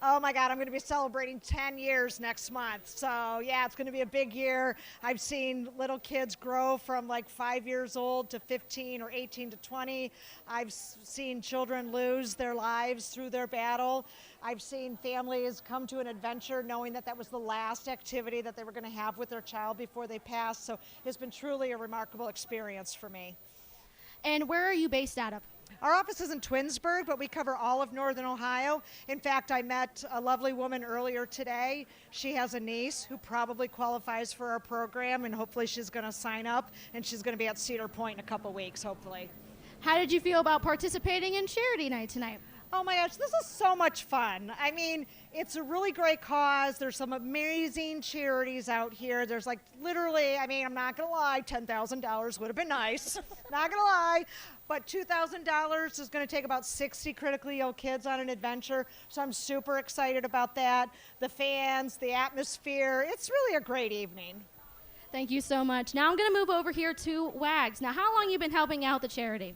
Oh my God, I'm going to be celebrating 10 years next month. So, yeah, it's going to be a big year. I've seen little kids grow from like 5 years old to 15 or 18 to 20. I've seen children lose their lives through their battle. I've seen families come to an adventure knowing that that was the last activity that they were going to have with their child before they passed. So, it's been truly a remarkable experience for me. And where are you based out of? Our office is in Twinsburg, but we cover all of Northern Ohio. In fact, I met a lovely woman earlier today. She has a niece who probably qualifies for our program, and hopefully she's going to sign up, and she's going to be at Cedar Point in a couple weeks, hopefully. How did you feel about participating in charity night tonight? Oh my gosh, this is so much fun. I mean, it's a really great cause. There's some amazing charities out here. There's like literally, I mean, I'm not going to lie, $10,000 would have been nice. Not going to lie. But $2,000 is going to take about 60 critically ill kids on an adventure. So I'm super excited about that. The fans, the atmosphere, it's really a great evening. Thank you so much. Now I'm going to move over here to Wags. Now, how long you been helping out the charity?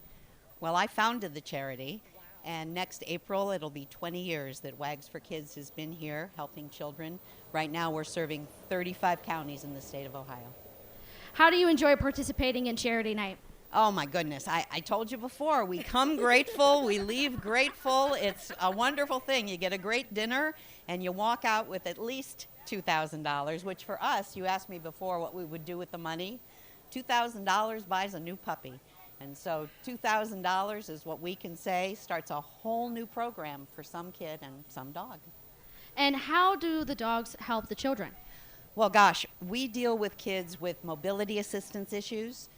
Well, I founded the charity. And next April, it'll be 20 years that Wags for Kids has been here helping children. Right now, we're serving 35 counties in the state of Ohio. How do you enjoy participating in charity night? Oh, my goodness. I told you before, we come grateful, we leave grateful. It's a wonderful thing. You get a great dinner, and you walk out with at least $2,000, which for us, you asked me before what we would do with the money. $2,000 buys a new puppy. And so $2,000 is what we can say starts a whole new program for some kid and some dog. And how do the dogs help the children? Well, gosh, we deal with kids with mobility assistance issues.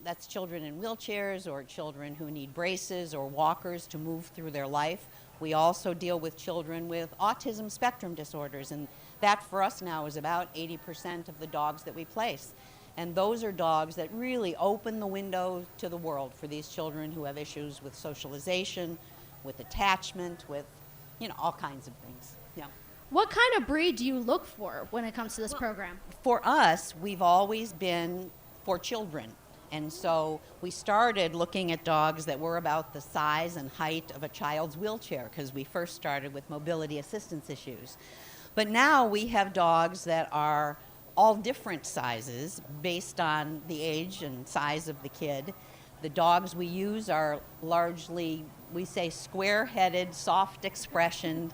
That's children in wheelchairs or children who need braces or walkers to move through their life. We also deal with children with autism spectrum disorders, and that for us now is about 80% of the dogs that we place. And those are dogs that really open the window to the world for these children who have issues with socialization, with attachment, with, all kinds of things. Yeah. What kind of breed do you look for when it comes to this program? For us, we've always been for children. And so we started looking at dogs that were about the size and height of a child's wheelchair because we first started with mobility assistance issues. But now we have dogs that are all different sizes based on the age and size of the kid. The dogs we use are largely, we say, square-headed, soft-expressioned,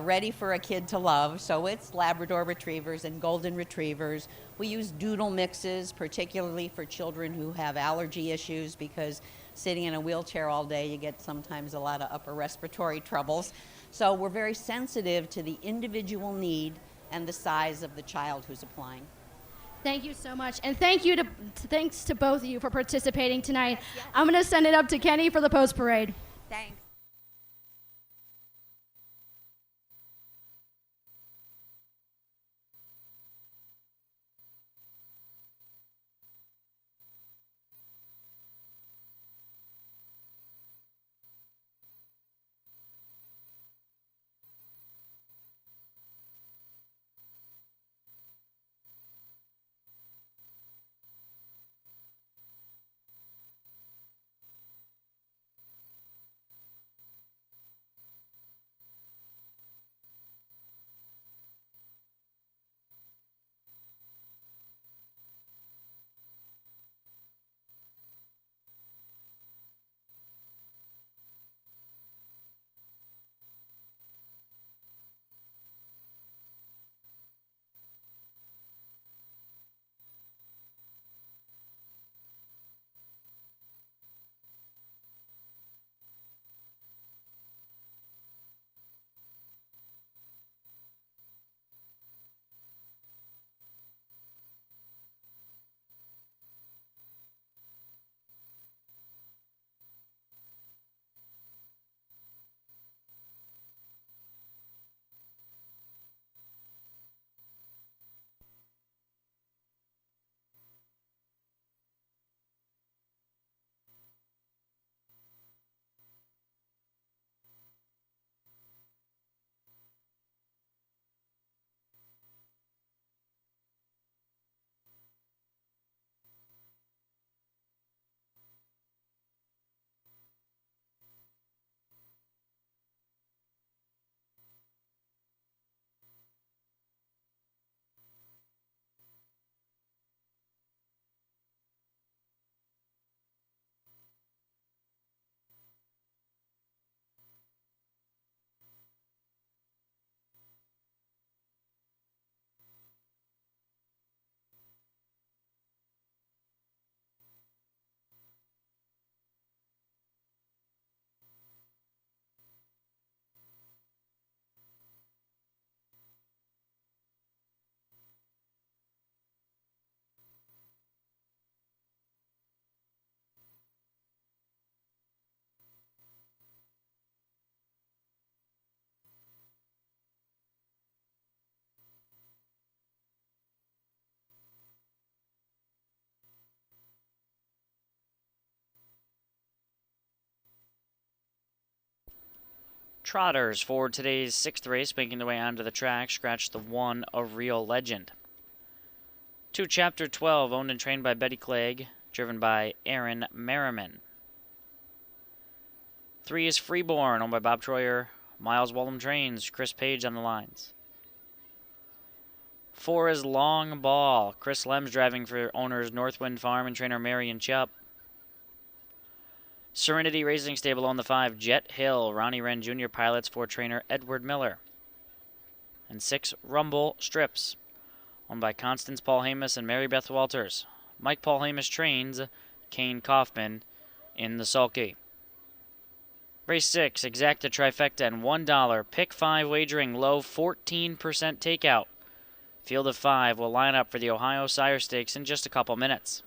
ready for a kid to love. So it's Labrador Retrievers and Golden Retrievers. We use doodle mixes, particularly for children who have allergy issues, because sitting in a wheelchair all day, you get sometimes a lot of upper respiratory troubles. So we're very sensitive to the individual need and the size of the child who's applying. Thank you so much. And thanks to both of you for participating tonight. Yes. I'm going to send it up to Kenny for the post parade. Thanks. Trotters for today's 6th race, making their way onto the track. Scratch the 1, A Real Legend. 2, Chapter 12, owned and trained by Betty Clegg, driven by Aaron Merriman. 3 is Freeborn, owned by Bob Troyer, Miles Wallum Trains, Chris Page on the lines. 4 is Long Ball, Chris Lems driving for owners Northwind Farm and trainer Marion Chupp. Serenity Racing Stable on the 5, Jet Hill, Ronnie Wren Jr. pilots for trainer Edward Miller. And 6, Rumble Strips, owned by Constance Paul Hamus and Mary Beth Walters. Mike Paul Hamus trains Kane Kaufman in the sulky. Race 6, Exacta Trifecta and $1. Pick 5 wagering, low 14% takeout. Field of 5 will line up for the Ohio Sire Stakes in just a couple minutes.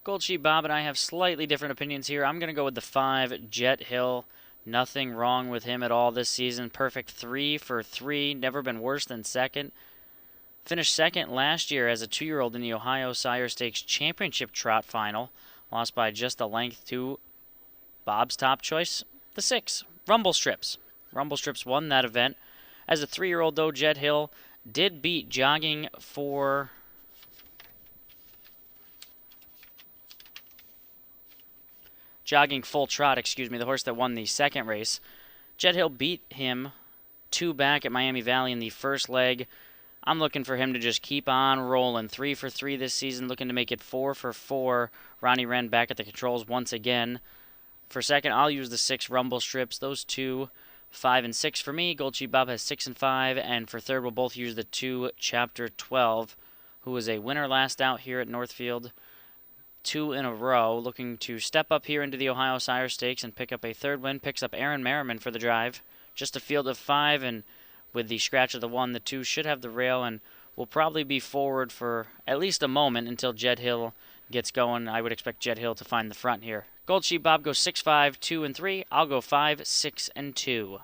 Gold Sheep Bob and I have slightly different opinions here. I'm going to go with the 5, Jet Hill. Nothing wrong with him at all this season. Perfect 3 for 3. Never been worse than second. Finished second last year as a 2-year-old in the Ohio Sire Stakes Championship Trot Final. Lost by just a length to Bob's top choice, the 6, Rumble Strips. Rumble Strips won that event. As a 3-year-old, though, Jet Hill did beat Jogging Full Trot, the horse that won the second race. Jet Hill beat him 2 back at Miami Valley in the first leg. I'm looking for him to just keep on rolling. 3 for 3 this season, looking to make it 4 for 4. Ronnie Wren back at the controls once again. For second, I'll use the 6 Rumble Strips. Those 2, 5 and 6 for me. Gold Sheep Bob has 6 and 5. And for third, we'll both use the 2 Chapter 12, who was a winner last out here at Northfield. 2 in a row, looking to step up here into the Ohio Sire Stakes and pick up a third win. Picks up Aaron Merriman for the drive. Just a field of 5, and with the scratch of the 1, the 2 should have the rail and will probably be forward for at least a moment until Jet Hill gets going. I would expect Jet Hill to find the front here. Gold Sheep Bob goes 6, 5, 2, and 3. I'll go 5, 6, and 2.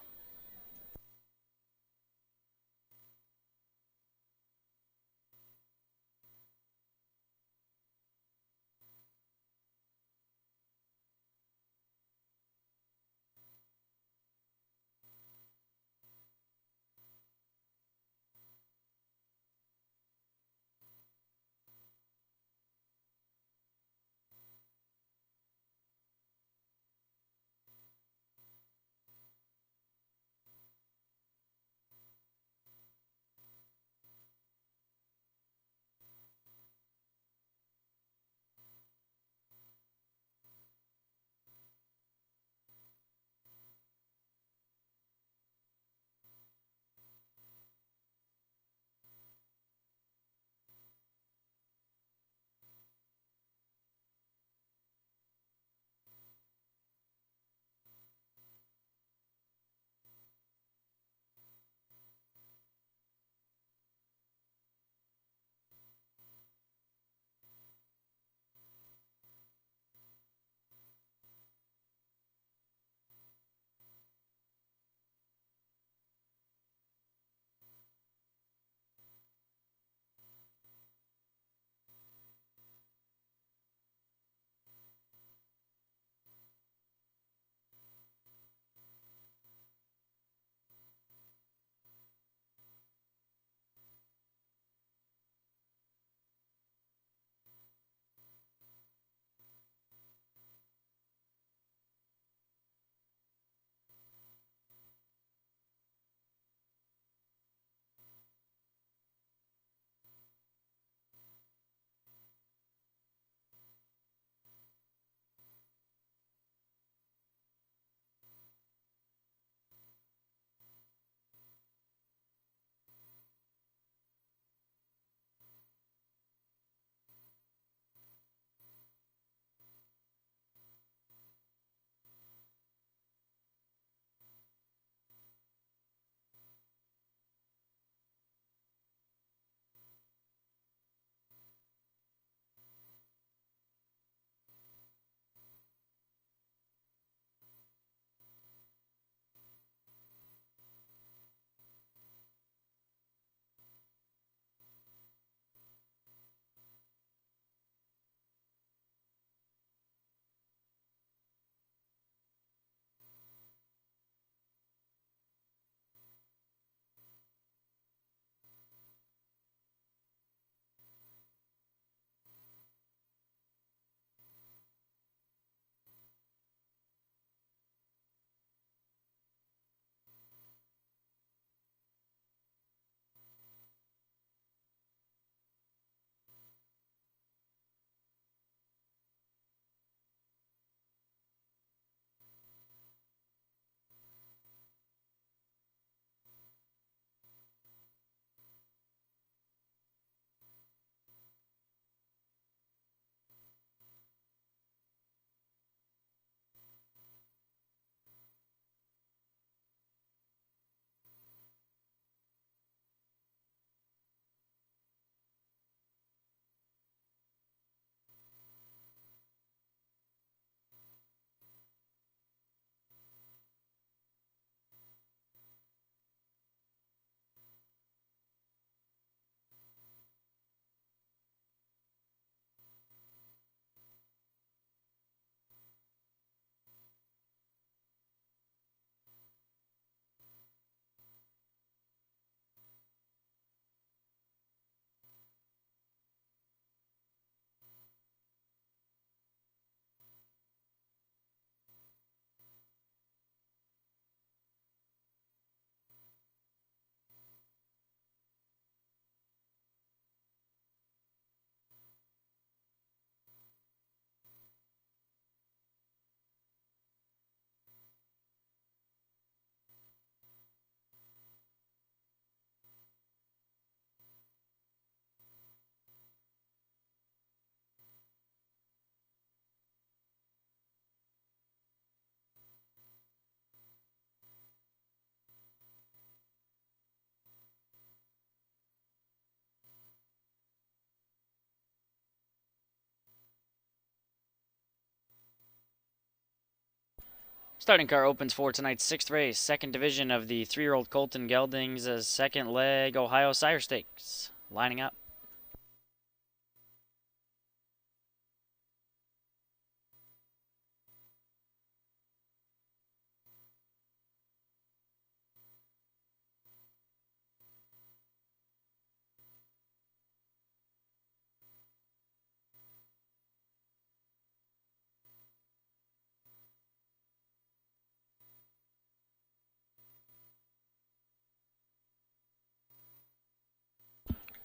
Starting car opens for tonight's sixth race, second division of the 3-year-old Colton Geldings' second leg Ohio Sire Stakes. Lining up.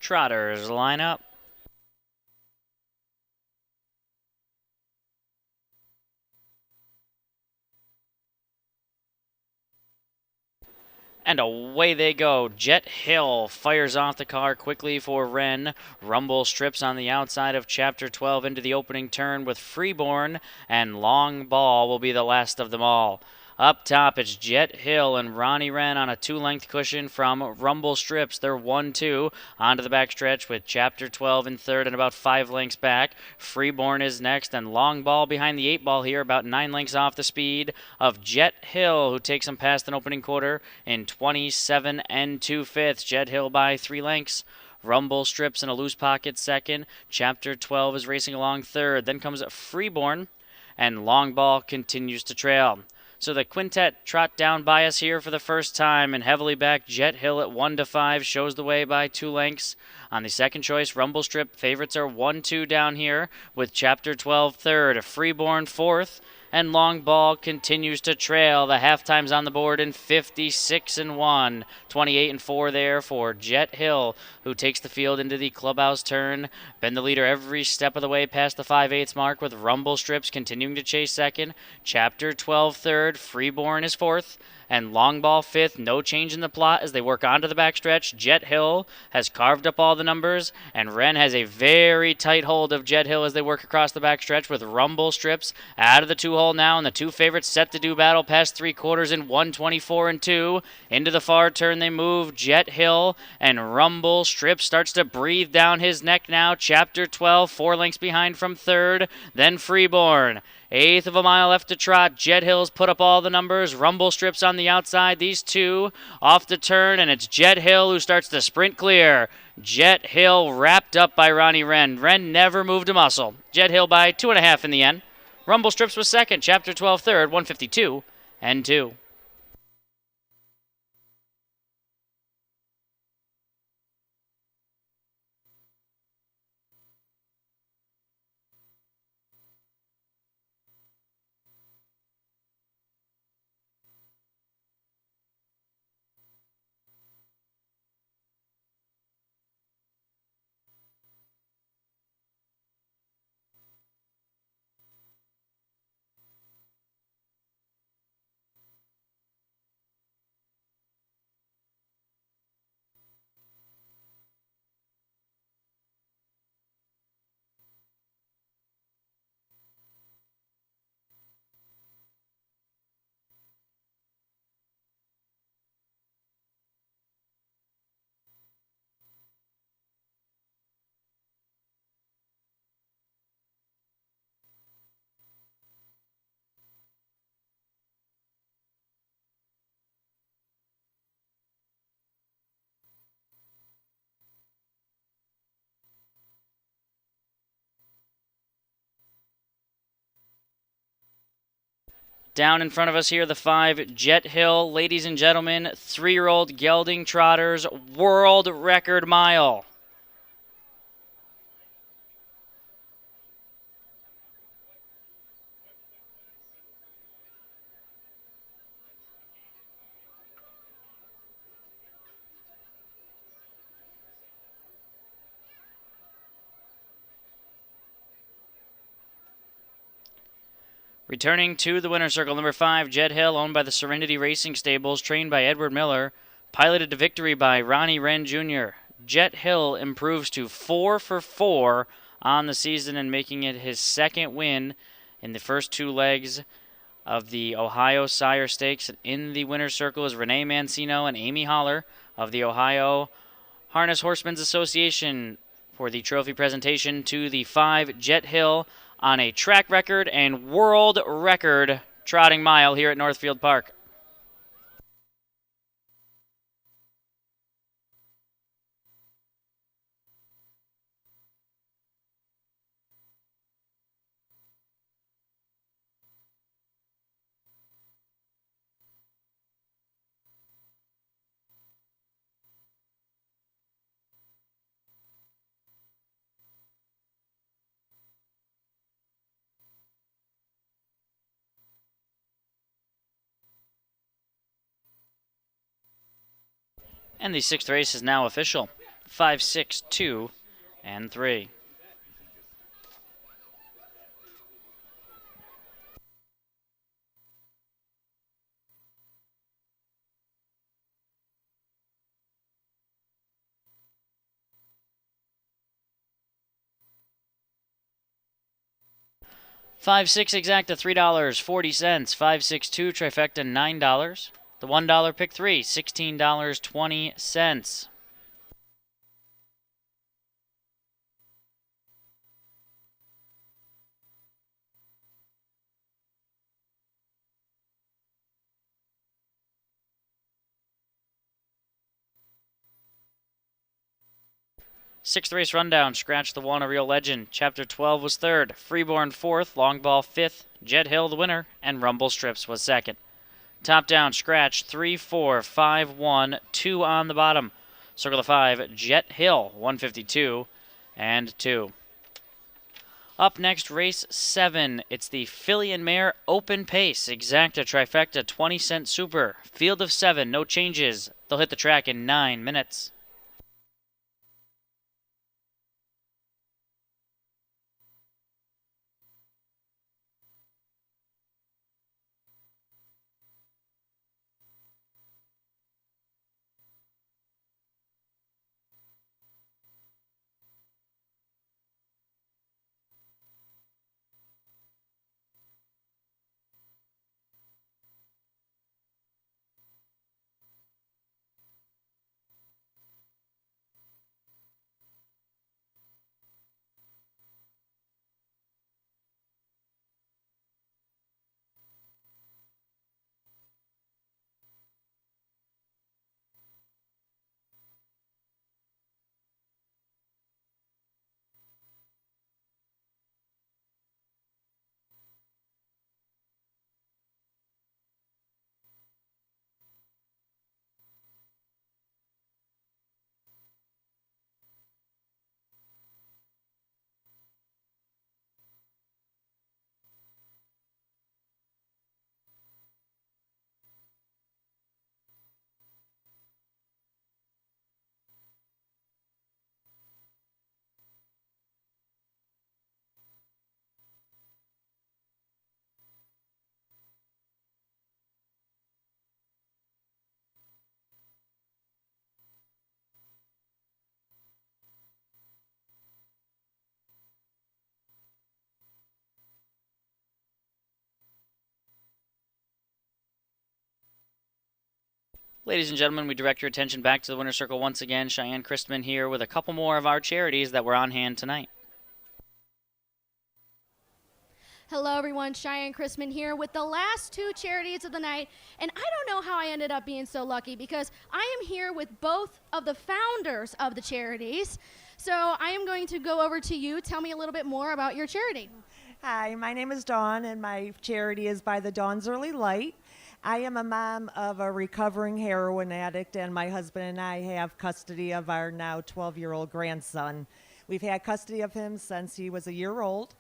Trotters line up. And away they go. Jet Hill fires off the car quickly for Wren. Rumble strips on the outside of Chapter 12 into the opening turn with Freeborn, and Long Ball will be the last of them all. Up top, it's Jet Hill and Ronnie Wren on a 2-length cushion from Rumble Strips. They're 1-2 onto the backstretch with Chapter 12 in third and about 5 lengths back. Freeborn is next, and Long Ball behind the 8 ball here, about 9 lengths off the speed of Jet Hill, who takes him past an opening quarter in 27 2/5. Jet Hill by 3 lengths. Rumble Strips in a loose pocket second. Chapter 12 is racing along third. Then comes Freeborn, and Long Ball continues to trail. So the quintet trot down by us here for the first time, and heavily backed Jet Hill at 1-5 shows the way by 2 lengths. On the second choice, Rumble Strip, favorites are 1-2 down here, with Chapter 12 third, Freeborn fourth, and Long Ball continues to trail. The half times on the board in 56-1, 28-4 there for Jet Hill, who takes the field into the clubhouse turn. Been the leader every step of the way past the 5/8 mark, with Rumble Strips continuing to chase second. Chapter 12 third, Freeborn is fourth, and Long Ball fifth. No change in the plot as they work onto the backstretch. Jet Hill has carved up all the numbers, and Wren has a very tight hold of Jet Hill as they work across the backstretch, with Rumble Strips out of the 2-hole now, and the 2 favorites set to do battle past 3/4 in 124-2. Into the far turn they move. Jet Hill and Rumble Strips starts to breathe down his neck now. Chapter 12, 4 lengths behind from third, then Freeborn. 1/8 of a mile left to trot. Jet Hill's put up all the numbers. Rumble Strips on the outside. These two off the turn, and it's Jet Hill who starts to sprint clear. Jet Hill wrapped up by Ronnie Wren. Wren never moved a muscle. Jet Hill by 2.5 in the end. Rumble Strips was second. Chapter 12 third, 152-2. Down in front of us here, the 5, Jet Hill. Ladies and gentlemen, 3-year-old gelding trotters, world record mile. Returning to the winner's circle, number 5, Jet Hill, owned by the Serenity Racing Stables, trained by Edward Miller, piloted to victory by Ronnie Wren Jr. Jet Hill improves to 4 for 4 on the season and making it his second win in the first 2 legs of the Ohio Sire Stakes. In the winner's circle is Renee Mancino and Amy Holler of the Ohio Harness Horsemen's Association for the trophy presentation to the 5, Jet Hill, on a track record and world record trotting mile here at Northfield Park. And the sixth race is now official. 5, 6, 2, and 3. Five six exacta $3.40. 562 trifecta $9. The $1 pick three $16.20. Sixth race rundown. Scratch the one, a real legend. Chapter 12 was third. Freeborn fourth. Long ball fifth. Jet Hill the winner. And Rumble Strips was second. Top down. Scratch 3, 4, 5, 1. 2 on the bottom. Circle the 5. Jet Hill 152 and 2. Up next, race 7. It's the Filly and Mare Open Pace. Exacta trifecta 20-cent super. Field of 7. No changes. They'll hit the track in 9 minutes. Ladies and gentlemen, we direct your attention back to the winner's circle once again. Cheyenne Christman here with a couple more of our charities that were on hand tonight. Hello, everyone. Cheyenne Christman here with the last two charities of the night. And I don't know how I ended up being so lucky because I am here with both of the founders of the charities. So I am going to go over to you. Tell me a little bit more about your charity. Hi, my name is Dawn, and my charity is By the Dawn's Early Light. I am a mom of a recovering heroin addict, and my husband and I have custody of our now 12-year-old grandson. We've had custody of him since he was a year old.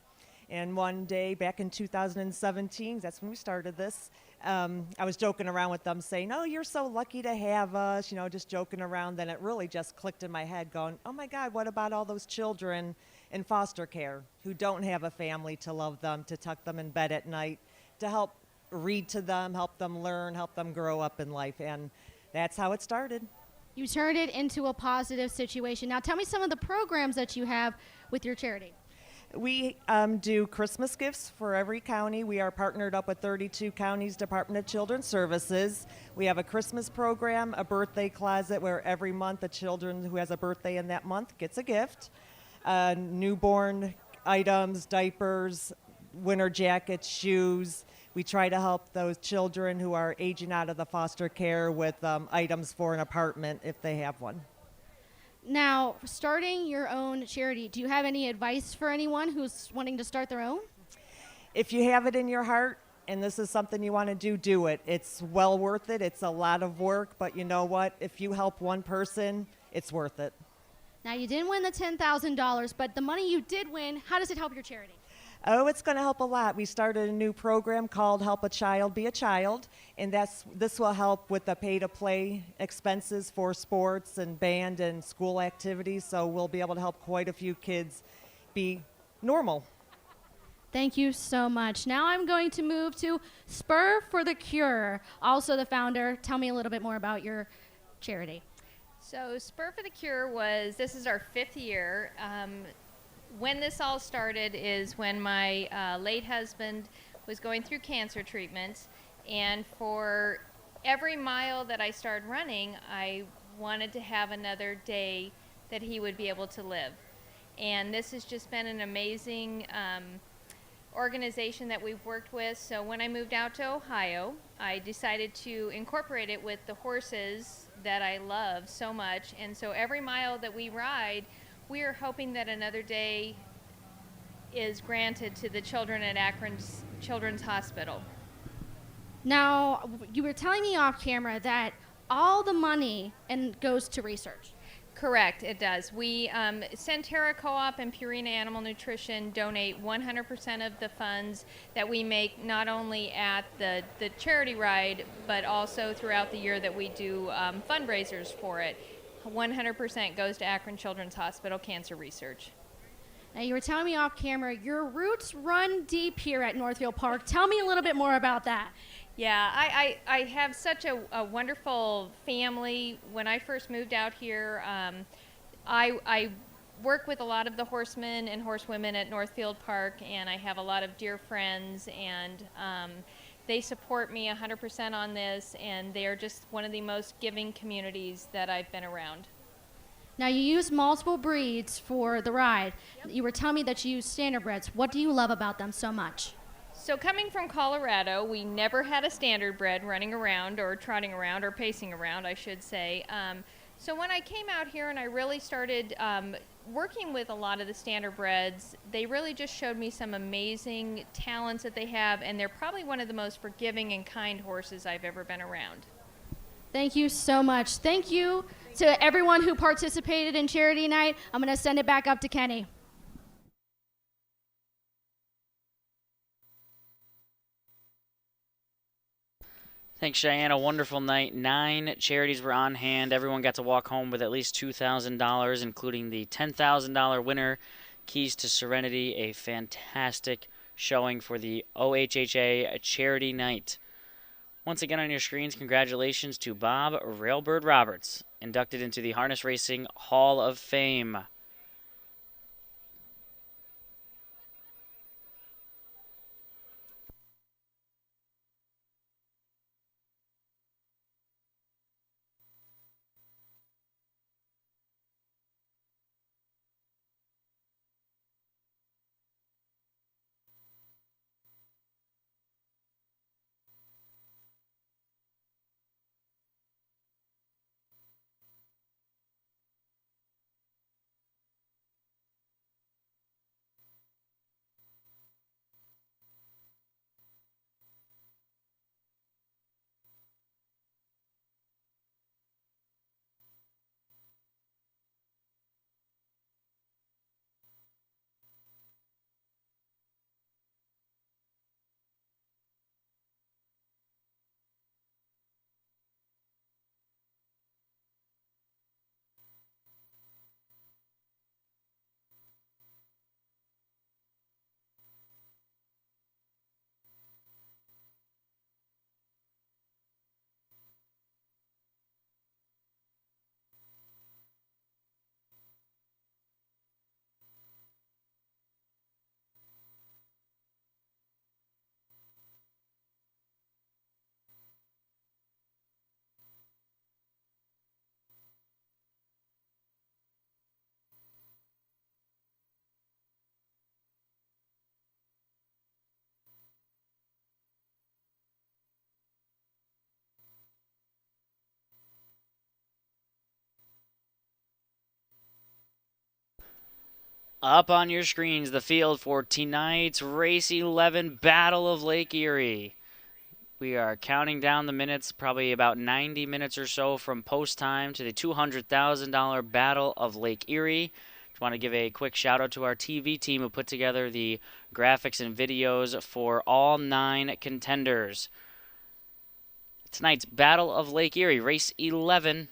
And one day back in 2017, that's when we started this, I was joking around with them saying, oh, you're so lucky to have us, just joking around. Then it really just clicked in my head going, oh my God, what about all those children in foster care who don't have a family to love them, to tuck them in bed at night, to help read to them, help them learn, help them grow up in life. And that's how it started. You turned it into a positive situation. Now tell me some of the programs that you have with your charity. We do Christmas gifts for every county. We are partnered up with 32 counties Department of Children's Services. We have a Christmas program, a birthday closet where every month a children who has a birthday in that month gets a gift. Newborn items, diapers, winter jackets, shoes. We try to help those children who are aging out of the foster care with items for an apartment if they have one. Now, starting your own charity, do you have any advice for anyone who's wanting to start their own? If you have it in your heart and this is something you want to do, do it. It's well worth it. It's a lot of work, but you know what? If you help one person, it's worth it. Now, you didn't win the $10,000, but the money you did win, how does it help your charity? Oh, it's going to help a lot. We started a new program called Help a Child Be a Child, and this will help with the pay-to-play expenses for sports and band and school activities, so we'll be able to help quite a few kids be normal. Thank you so much. Now I'm going to move to Spur for the Cure, also the founder. Tell me a little bit more about your charity. So Spur for the Cure this is our 5th year. When this all started is when my late husband was going through cancer treatment, and for every mile that I started running, I wanted to have another day that he would be able to live. And this has just been an amazing organization that we've worked with. So when I moved out to Ohio, I decided to incorporate it with the horses that I love so much. And so every mile that we ride, we are hoping that another day is granted to the children at Akron Children's Hospital. Now, you were telling me off camera that all the money goes to research. Correct, it does. We, Centerra Co-op and Purina Animal Nutrition donate 100% of the funds that we make not only at the charity ride, but also throughout the year that we do fundraisers for it. 100% goes to Akron Children's Hospital Cancer Research. Now, you were telling me off camera, your roots run deep here at Northfield Park. Tell me a little bit more about that. Yeah, I have such a wonderful family. When I first moved out here, I work with a lot of the horsemen and horsewomen at Northfield Park, and I have a lot of dear friends, and they support me 100% on this, and they are just one of the most giving communities that I've been around. Now, you use multiple breeds for the ride. Yep. You were telling me that you use standardbreds. What do you love about them so much? So coming from Colorado, we never had a standardbred running around or trotting around or pacing around, I should say. So when I came out here and I really started working with a lot of the standardbreds, they really just showed me some amazing talents that they have, and they're probably one of the most forgiving and kind horses I've ever been around. Thank you so much. Thank you to everyone who participated in Charity Night. I'm going to send it back up to Kenny. Thanks, Cheyenne. A wonderful night. 9 charities were on hand. Everyone got to walk home with at least $2,000, including the $10,000 winner, Keys to Serenity. A fantastic showing for the OHHA Charity Night. Once again on your screens, congratulations to Bob Railbird Roberts, inducted into the Harness Racing Hall of Fame. Up on your screens, the field for tonight's Race 11 Battle of Lake Erie. We are counting down the minutes, probably about 90 minutes or so from post time to the $200,000 Battle of Lake Erie. Just want to give a quick shout out to our TV team who put together the graphics and videos for all 9 contenders. Tonight's Battle of Lake Erie, Race 11.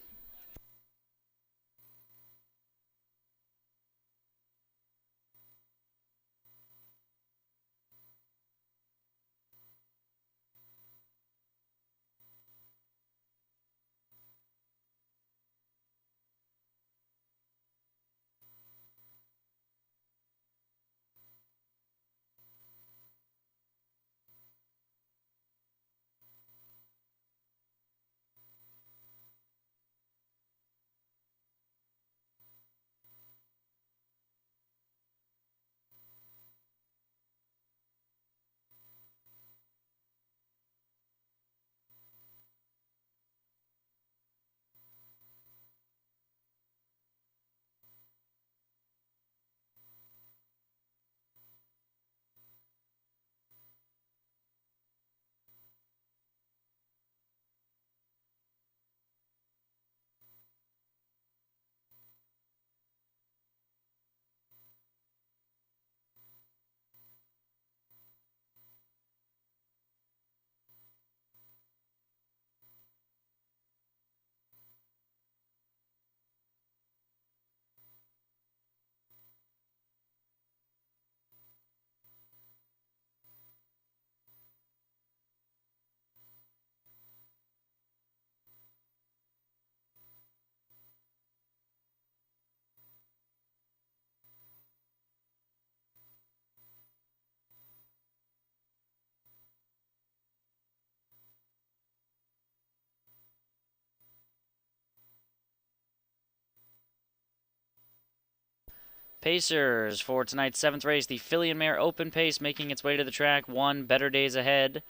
Pacers for tonight's 7th race, the Philly and Mare Open Pace making its way to the track. 1 Better Days Ahead.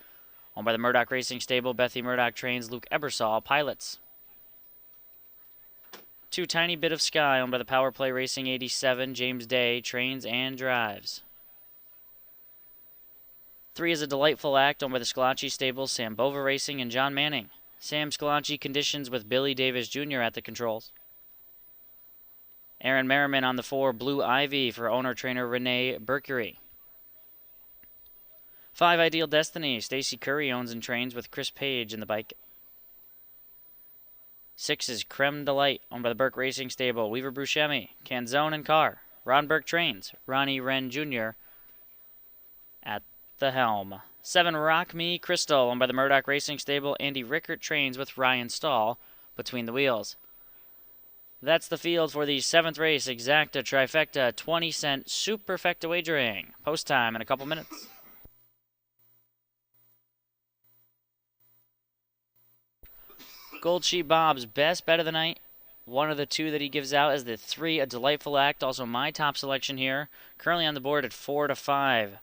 Owned by the Murdoch Racing Stable, Bethy Murdoch trains, Luke Ebersol pilots. 2 Tiny Bit of Sky, owned by the Power Play Racing 87, James Day trains and drives. 3 is a Delightful Act, owned by the Scalacci Stables, Sam Bova Racing and John Manning. Sam Scalacci conditions with Billy Davis Jr. at the controls. Aaron Merriman on the 4, Blue Ivy for owner-trainer Renee Bercury. 5 Ideal Destiny, Stacy Curry owns and trains with Chris Page in the bike. 6 is Creme Delight, owned by the Burke Racing Stable, Weaver Buscemi, Canzone and Carr. Ron Burke trains, Ronnie Wren Jr. at the helm. 7 Rock Me Crystal, owned by the Murdoch Racing Stable, Andy Rickert trains with Ryan Stahl between the wheels. That's the field for the 7th race, Exacta Trifecta 20-cent Superfecta Wagering. Post time in a couple minutes. Gold Sheep Bob's best bet of the night. One of the 2 that he gives out is the 3, A Delightful Act. Also my top selection here. Currently on the board at 4-5.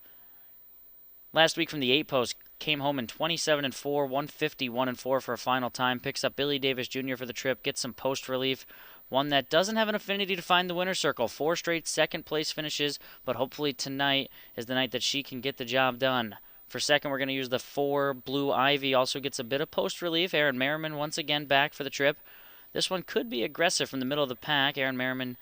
Last week from the 8 post, came home in 27-4, 151-4 for a final time. Picks up Billy Davis Jr. for the trip. Gets some post relief. One that doesn't have an affinity to find the winner's circle. 4 straight second place finishes, but hopefully tonight is the night that she can get the job done. For second, we're going to use the 4 Blue Ivy. Also gets a bit of post relief. Aaron Merriman once again back for the trip. This one could be aggressive from the middle of the pack. Aaron Merriman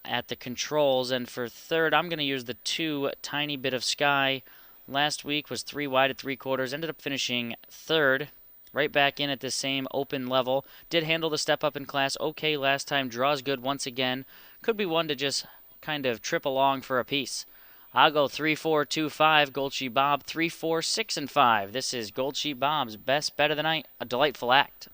at the controls. And for third, I'm going to use the 2 Tiny Bit of Sky. Last week was 3 wide at 3/4. Ended up finishing third. Right back in at the same open level. Did handle the step up in class okay last time. Draws good once again. Could be one to just kind of trip along for a piece. I'll go 3-4-2-5. Gold Sheep Bob 3-4-6-5. This is Gold Sheep Bob's best bet of the night. A Delightful Act.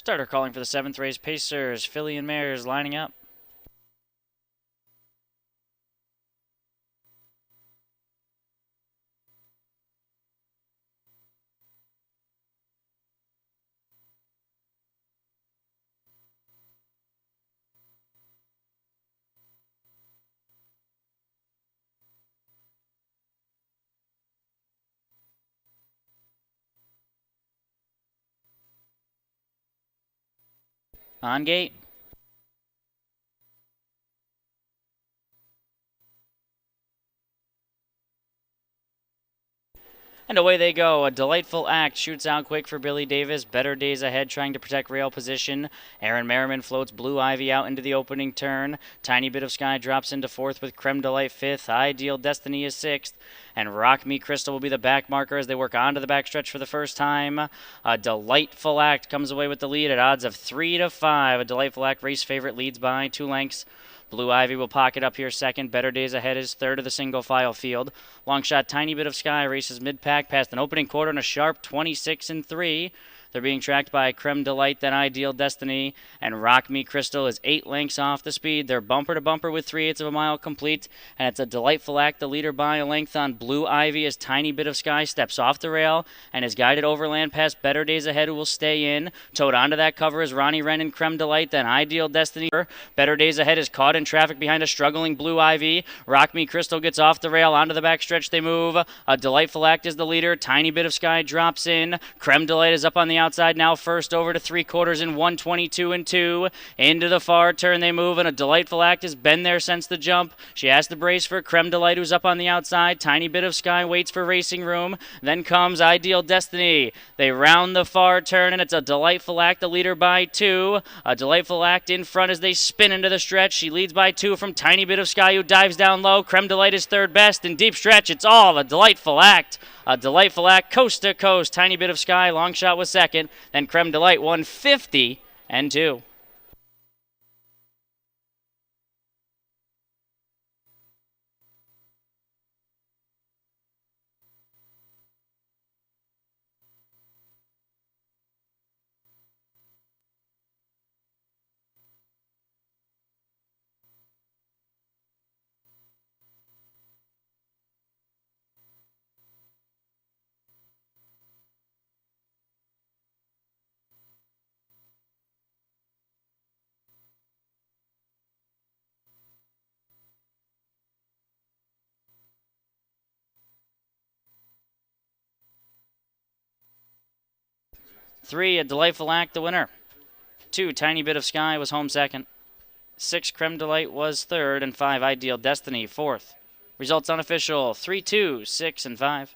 Starter calling for the 7th race, Pacers, Filly and Mares lining up. On gate. And away they go. A delightful act shoots out quick for Billy Davis. Better days ahead trying to protect rail position. Aaron Merriman floats Blue Ivy out into the opening turn. Tiny Bit of Sky drops into 4th with Creme Delight 5th. Ideal Destiny is 6th. And Rock Me Crystal will be the back marker as they work onto the backstretch for the first time. A delightful act comes away with the lead at odds of 3-5. A delightful act race favorite leads by 2 lengths. Blue Ivy will pocket up here second. Better Days Ahead is third of the single file field. Long shot Tiny Bit of Sky races mid-pack past an opening quarter and a sharp 26-3. They're being tracked by Creme Delight, then Ideal Destiny, and Rock Me Crystal is 8 lengths off the speed. They're bumper to bumper with 3/8 of a mile complete, and it's a delightful act. The leader by a length on Blue Ivy as Tiny Bit of Sky steps off the rail and is guided overland past Better Days Ahead, who will stay in. Towed onto that cover is Ronnie Wren and Creme Delight, then Ideal Destiny. Better Days Ahead is caught in traffic behind a struggling Blue Ivy. Rock Me Crystal gets off the rail. Onto the backstretch they move. A delightful act is the leader. Tiny Bit of Sky drops in. Creme Delight is up on the outside now, first over to 3/4 in 1:22-2. Into the far turn they move, and a delightful act has been there since the jump. She has the brace for Creme Delight, who's up on the outside. Tiny Bit of Sky waits for racing room. Then comes Ideal Destiny. They round the far turn, and it's a delightful act, the leader by 2. A delightful act in front as they spin into the stretch. She leads by 2 from Tiny Bit of Sky, who dives down low. Creme Delight is third best. In deep stretch, it's all a delightful act. A delightful act, coast to coast. Tiny Bit of Sky, long shot was second. Then Creme Delight 150-2. Three, a delightful act, the winner. 2, Tiny Bit of Sky was home second. 6, Creme Delight was third, and 5, Ideal Destiny fourth. Results unofficial: 3, 2, 6, and 5.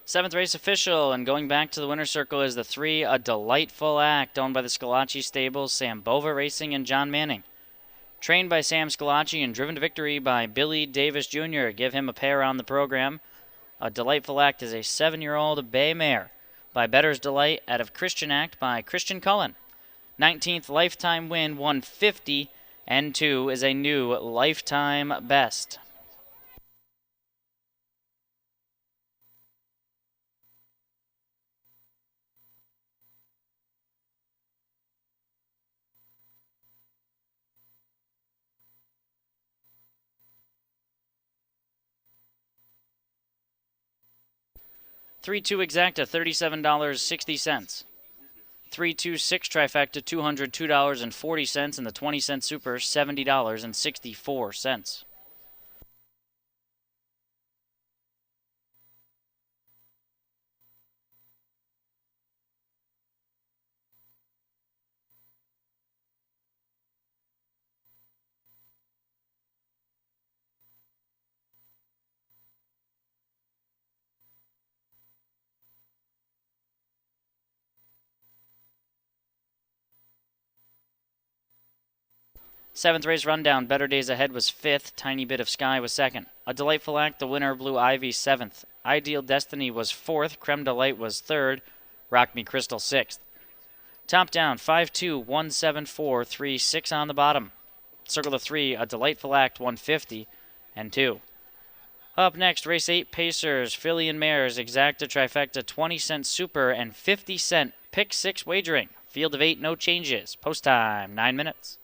Seventh race official, and going back to the winner's circle is the 3, A Delightful Act, owned by the Scalacci Stables, Sam Bova Racing, and John Manning. Trained by Sam Scalacci and driven to victory by Billy Davis Jr. Give him a pair on the program. A Delightful Act is a 7-year-old bay mare by Better's Delight out of Christian Act by Christian Cullen. 19th lifetime win, 150-2 is a new lifetime best. $3-2 exacta, $37.60. 326 trifecta, $202.40, and the 20-cent super, $70.64. Seventh race rundown, Better Days Ahead was fifth, Tiny Bit of Sky was second. A Delightful Act, the winner, Blue Ivy, seventh. Ideal Destiny was fourth, Creme Delight was third, Rock Me Crystal sixth. Top down, 5-2, 1-7-4, 3-6 on the bottom. Circle of three, A Delightful Act, 150 and 2. Up next, race 8, Pacers, Philly and Mares, Exacta Trifecta, 20-cent super, and 50-cent pick 6 wagering. Field of 8, no changes. Post time, 9 minutes.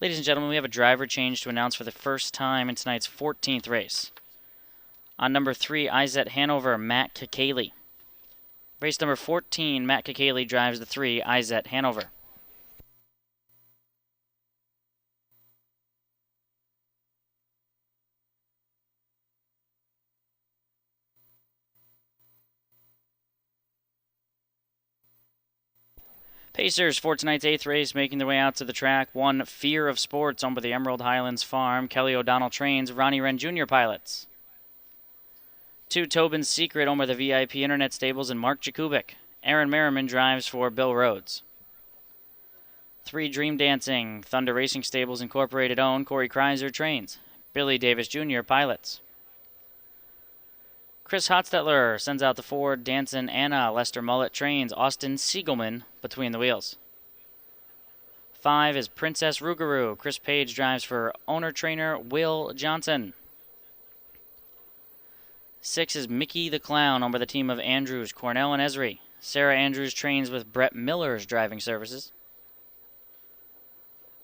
Ladies and gentlemen, we have a driver change to announce for the first time in tonight's 14th race. On number 3, Izet Hanover, Matt Kakaley. Race number 14, Matt Kakaley drives the 3, Izet Hanover. Pacers for tonight's 8th race making their way out to the track. 1, Fear of Sports, owned by the Emerald Highlands Farm. Kelly O'Donnell trains. Ronnie Wren Jr. pilots. 2, Tobin's Secret, owned by the VIP Internet Stables and Mark Jakubik. Aaron Merriman drives for Bill Rhodes. 3, Dream Dancing, Thunder Racing Stables Incorporated owned. Corey Kreiser trains. Billy Davis Jr. pilots. Chris Hotstetler sends out the 4, Danson Anna. Lester Mullet trains. Austin Siegelman between the wheels. 5 is Princess Rougarou. Chris Page drives for owner-trainer Will Johnson. 6 is Mickey the Clown, owned by the team of Andrews, Cornell, and Esri. Sarah Andrews trains with Brett Miller's driving services.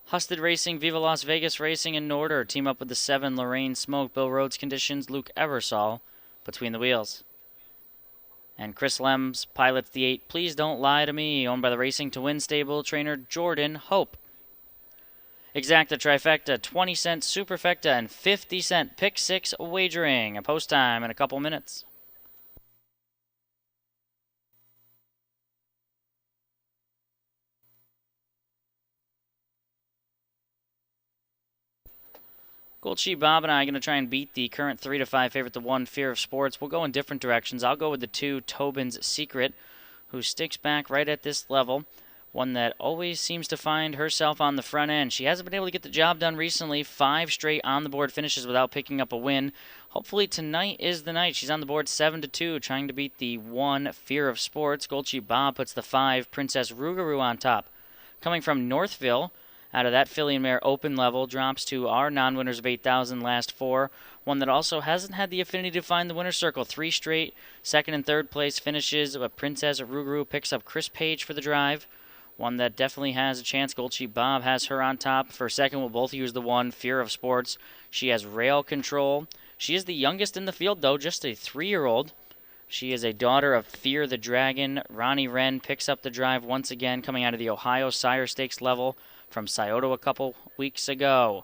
Husted Racing, Viva Las Vegas Racing, and Norder team up with the 7, Lorraine Smoke, Bill Rhodes Conditions, Luke Eversol between the wheels. And Chris Lems pilots the 8, Please Don't Lie to Me, owned by the Racing to Win stable trainer Jordan Hope. Exacta Trifecta, 20-cent Superfecta, and 50-cent Pick 6 Wagering. A post time in a couple minutes. Gold Sheep Bob and I are going to try and beat the current 3-5 favorite, the 1, Fear of Sports. We'll go in different directions. I'll go with the 2, Tobin's Secret, who sticks back right at this level. One that always seems to find herself on the front end. She hasn't been able to get the job done recently. 5 straight on-the-board finishes without picking up a win. Hopefully tonight is the night. She's on the board 7-2, trying to beat the 1, Fear of Sports. Gold Sheep Bob puts the 5, Princess Rougarou on top. Coming from Northville, out of that filly and mare open level, drops to our non-winners of 8,000 last 4. One that also hasn't had the affinity to find the winner's circle. 3 straight second and third place finishes. But Princess Rougarou picks up Chris Page for the drive. One that definitely has a chance. Gold Sheep Bob has her on top. For second, we'll both use the 1, Fear of Sports. She has rail control. She is the youngest in the field, though, just a 3-year-old. She is a daughter of Fear the Dragon. Ronnie Wren picks up the drive once again, coming out of the Ohio Sire Stakes level from Scioto a couple weeks ago.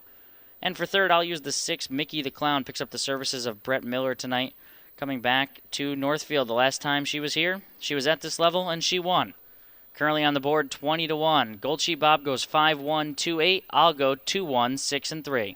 And for third, I'll use the 6, Mickey the Clown, picks up the services of Brett Miller tonight. Coming back to Northfield, the last time she was here, she was at this level and she won. Currently on the board 20-1. Gold Sheep Bob goes 5-1, 2-8. I'll go 2-1, 6-3.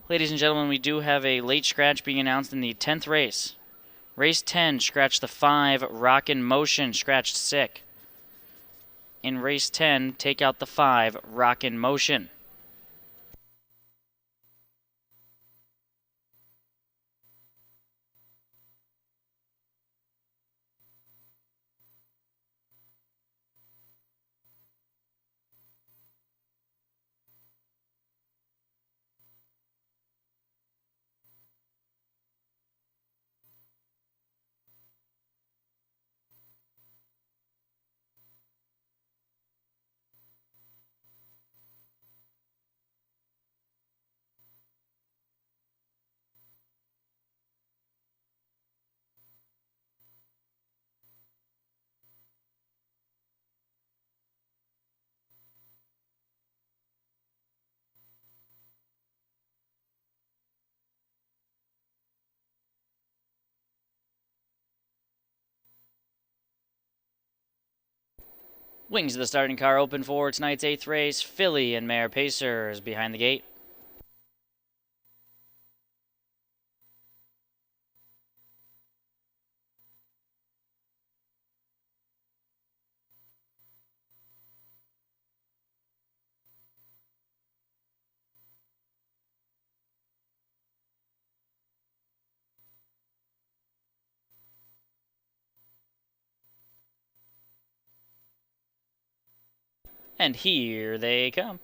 Ladies and gentlemen, we do have a late scratch being announced in the 10th race. Race 10, scratch the 5, Rockin' Motion, scratched sick. In race 10, take out the 5, Rockin' Motion. Wings of the starting car open for tonight's 8th race. Philly and Mare Pacers behind the gate. And here they come.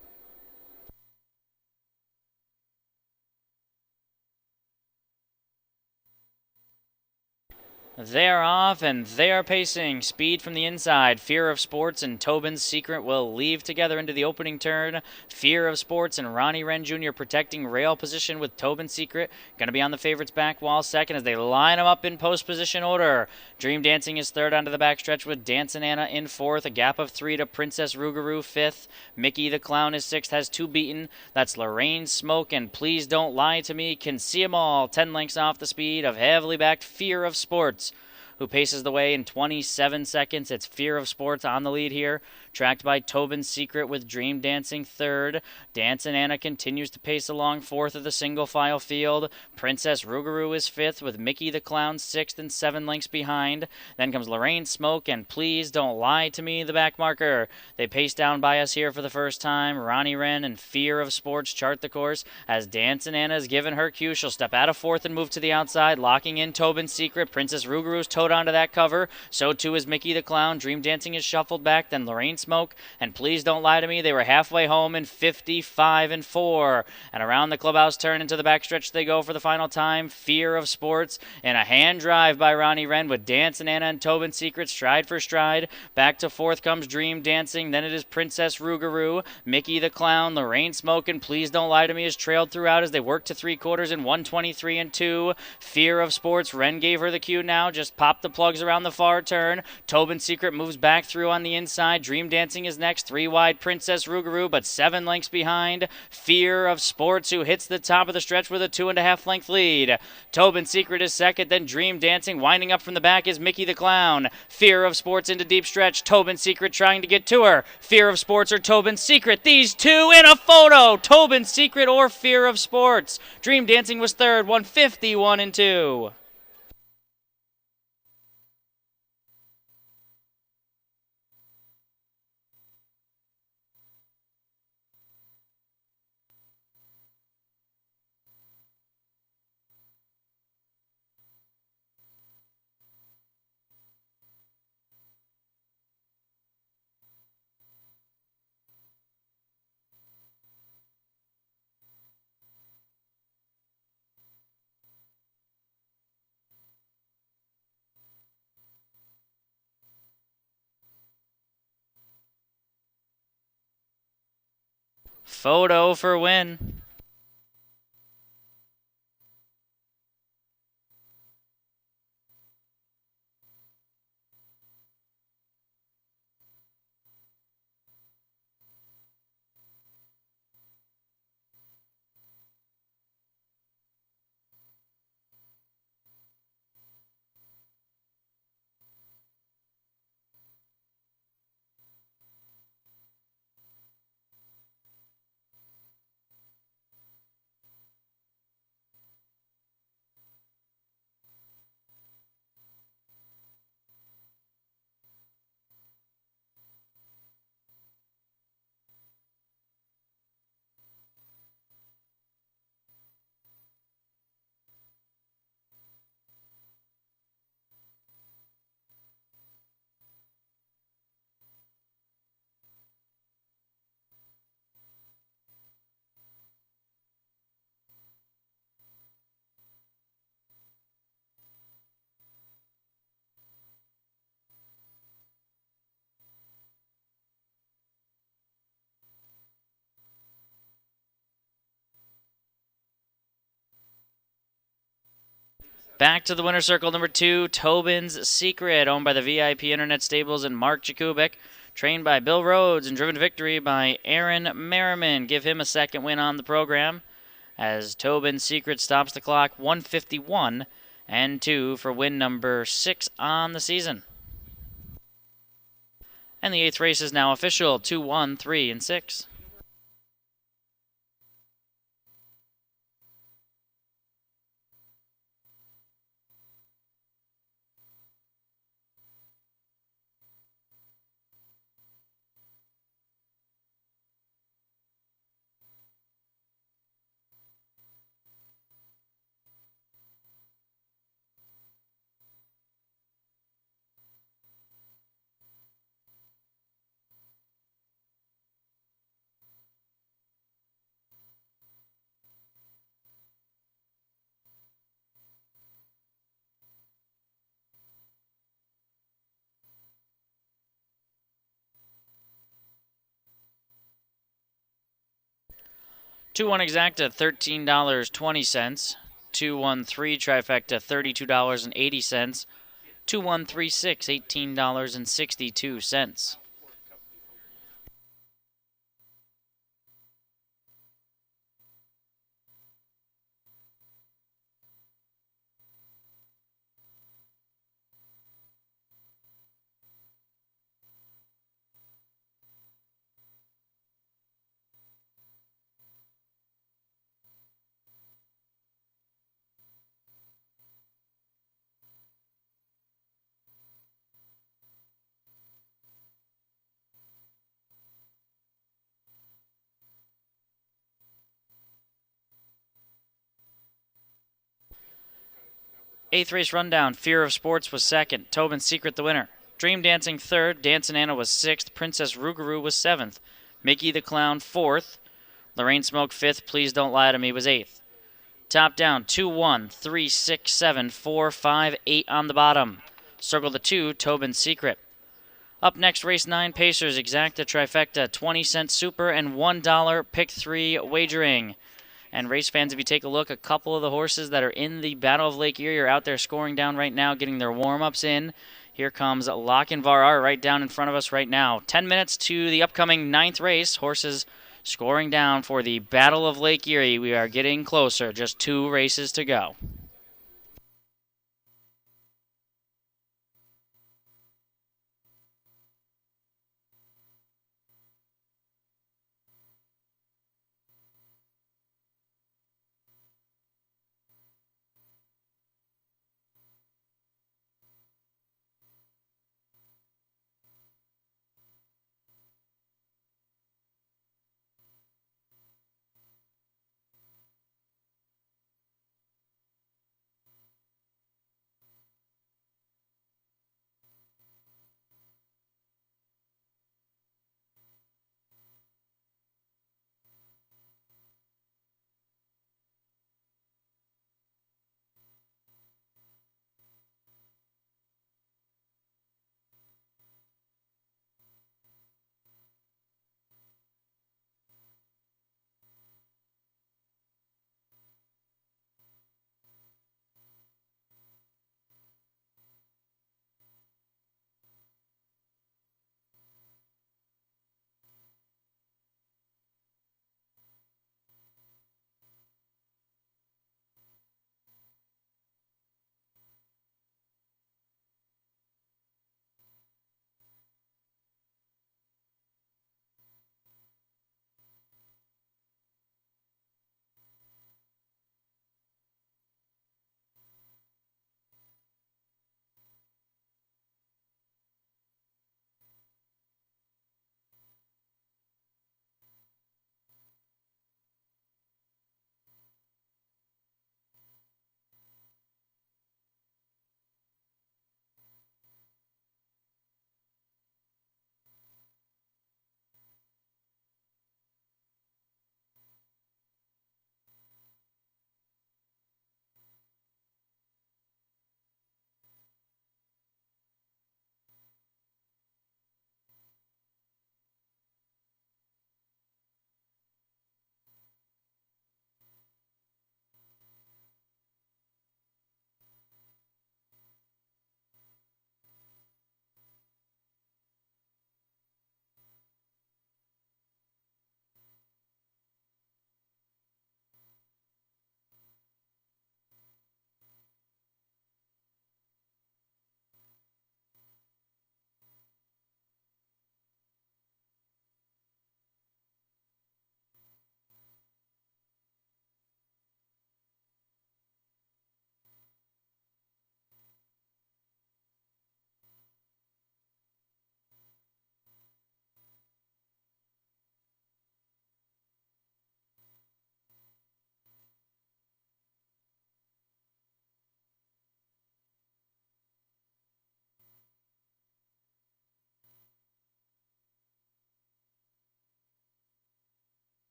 They're off and they are pacing. Speed from the inside. Fear of Sports and Tobin's Secret will leave together into the opening turn. Fear of Sports and Ronnie Wren Jr. protecting rail position with Tobin's Secret. Going to be on the favorite's back wall second as they line them up in post position order. Dream Dancing is third onto the backstretch with Dancin' Anna in fourth. A gap of 3 to Princess Rougarou fifth. Mickey the Clown is sixth, has 2 beaten. That's Lorraine Smoke and Please Don't Lie to Me. Can see 'em all. 10 lengths off the speed of heavily backed Fear of Sports, who paces the way in 27 seconds. It's Fear of Sports on the lead here, tracked by Tobin's Secret with Dream Dancing third. Dancin' Anna continues to pace along fourth of the single file field. Princess Rougarou is fifth with Mickey the Clown sixth and 7 lengths behind. Then comes Lorraine Smoke and Please Don't Lie to Me, the back marker. They pace down by us here for the first time. Ronnie Wren and Fear of Sports chart the course. As Dancin' Anna is given her cue, she'll step out of fourth and move to the outside, locking in Tobin's Secret. Princess Rougarou's towed onto that cover. So too is Mickey the Clown. Dream Dancing is shuffled back. Then Lorraine Smoke and Please Don't Lie to Me. They were halfway home in 55-4. And around the clubhouse turn into the backstretch they go for the final time. Fear of Sports and a hand drive by Ronnie Wren with Dancin' Anna and Tobin's Secret stride for stride. Back to fourth comes Dream Dancing. Then it is Princess Rougarou, Mickey the Clown, Lorraine Smoke, and Please Don't Lie to Me is trailed throughout as they work to 3/4 in 1:23-2. Fear of Sports. Wren gave her the cue now. Just pop the plugs around the far turn. Tobin's Secret moves back through on the inside. Dream Dancing is next. 3 wide Princess Rougarou, but 7 lengths behind. Fear of Sports, who hits the top of the stretch with a 2.5 length lead. Tobin's Secret is second. Then Dream Dancing. Winding up from the back is Mickey the Clown. Fear of Sports into deep stretch. Tobin's Secret trying to get to her. Fear of Sports or Tobin's Secret. These two in a photo. Tobin's Secret or Fear of Sports. Dream Dancing was third. 151-2. Photo for win. Back to the winner's circle, number 2, Tobin's Secret, owned by the VIP Internet Stables and Mark Jakubik, trained by Bill Rhodes and driven to victory by Aaron Merriman. Give him a second win on the program as Tobin's Secret stops the clock, 151 and 2 for win number 6 on the season. And the 8th race is now official, 2, 1, 3, and 6. Two-one exacta, $13.20. 2-1-3 trifecta, $32.80. 2-1-3-6, $18.62. Eighth race rundown, Fear of Sports was second, Tobin's Secret the winner. Dream Dancing third, Dancin' Anna was sixth, Princess Rougarou was seventh, Mickey the Clown fourth, Lorraine Smoke fifth, Please Don't Lie to Me was eighth. Top down, 2-1, 3, 6, 7, 4, 5, 8 on the bottom. Circle the 2, Tobin's Secret. Up next, race 9, Pacers, Exacta Trifecta, 20-cent Super, and $1 Pick 3 Wagering. And race fans, if you take a look, a couple of the horses that are in the Battle of Lake Erie are out there scoring down right now, getting their warm-ups in. Here comes Lock and Varar right down in front of us right now. 10 minutes to the upcoming 9th race. Horses scoring down for the Battle of Lake Erie. We are getting closer. Just 2 races to go.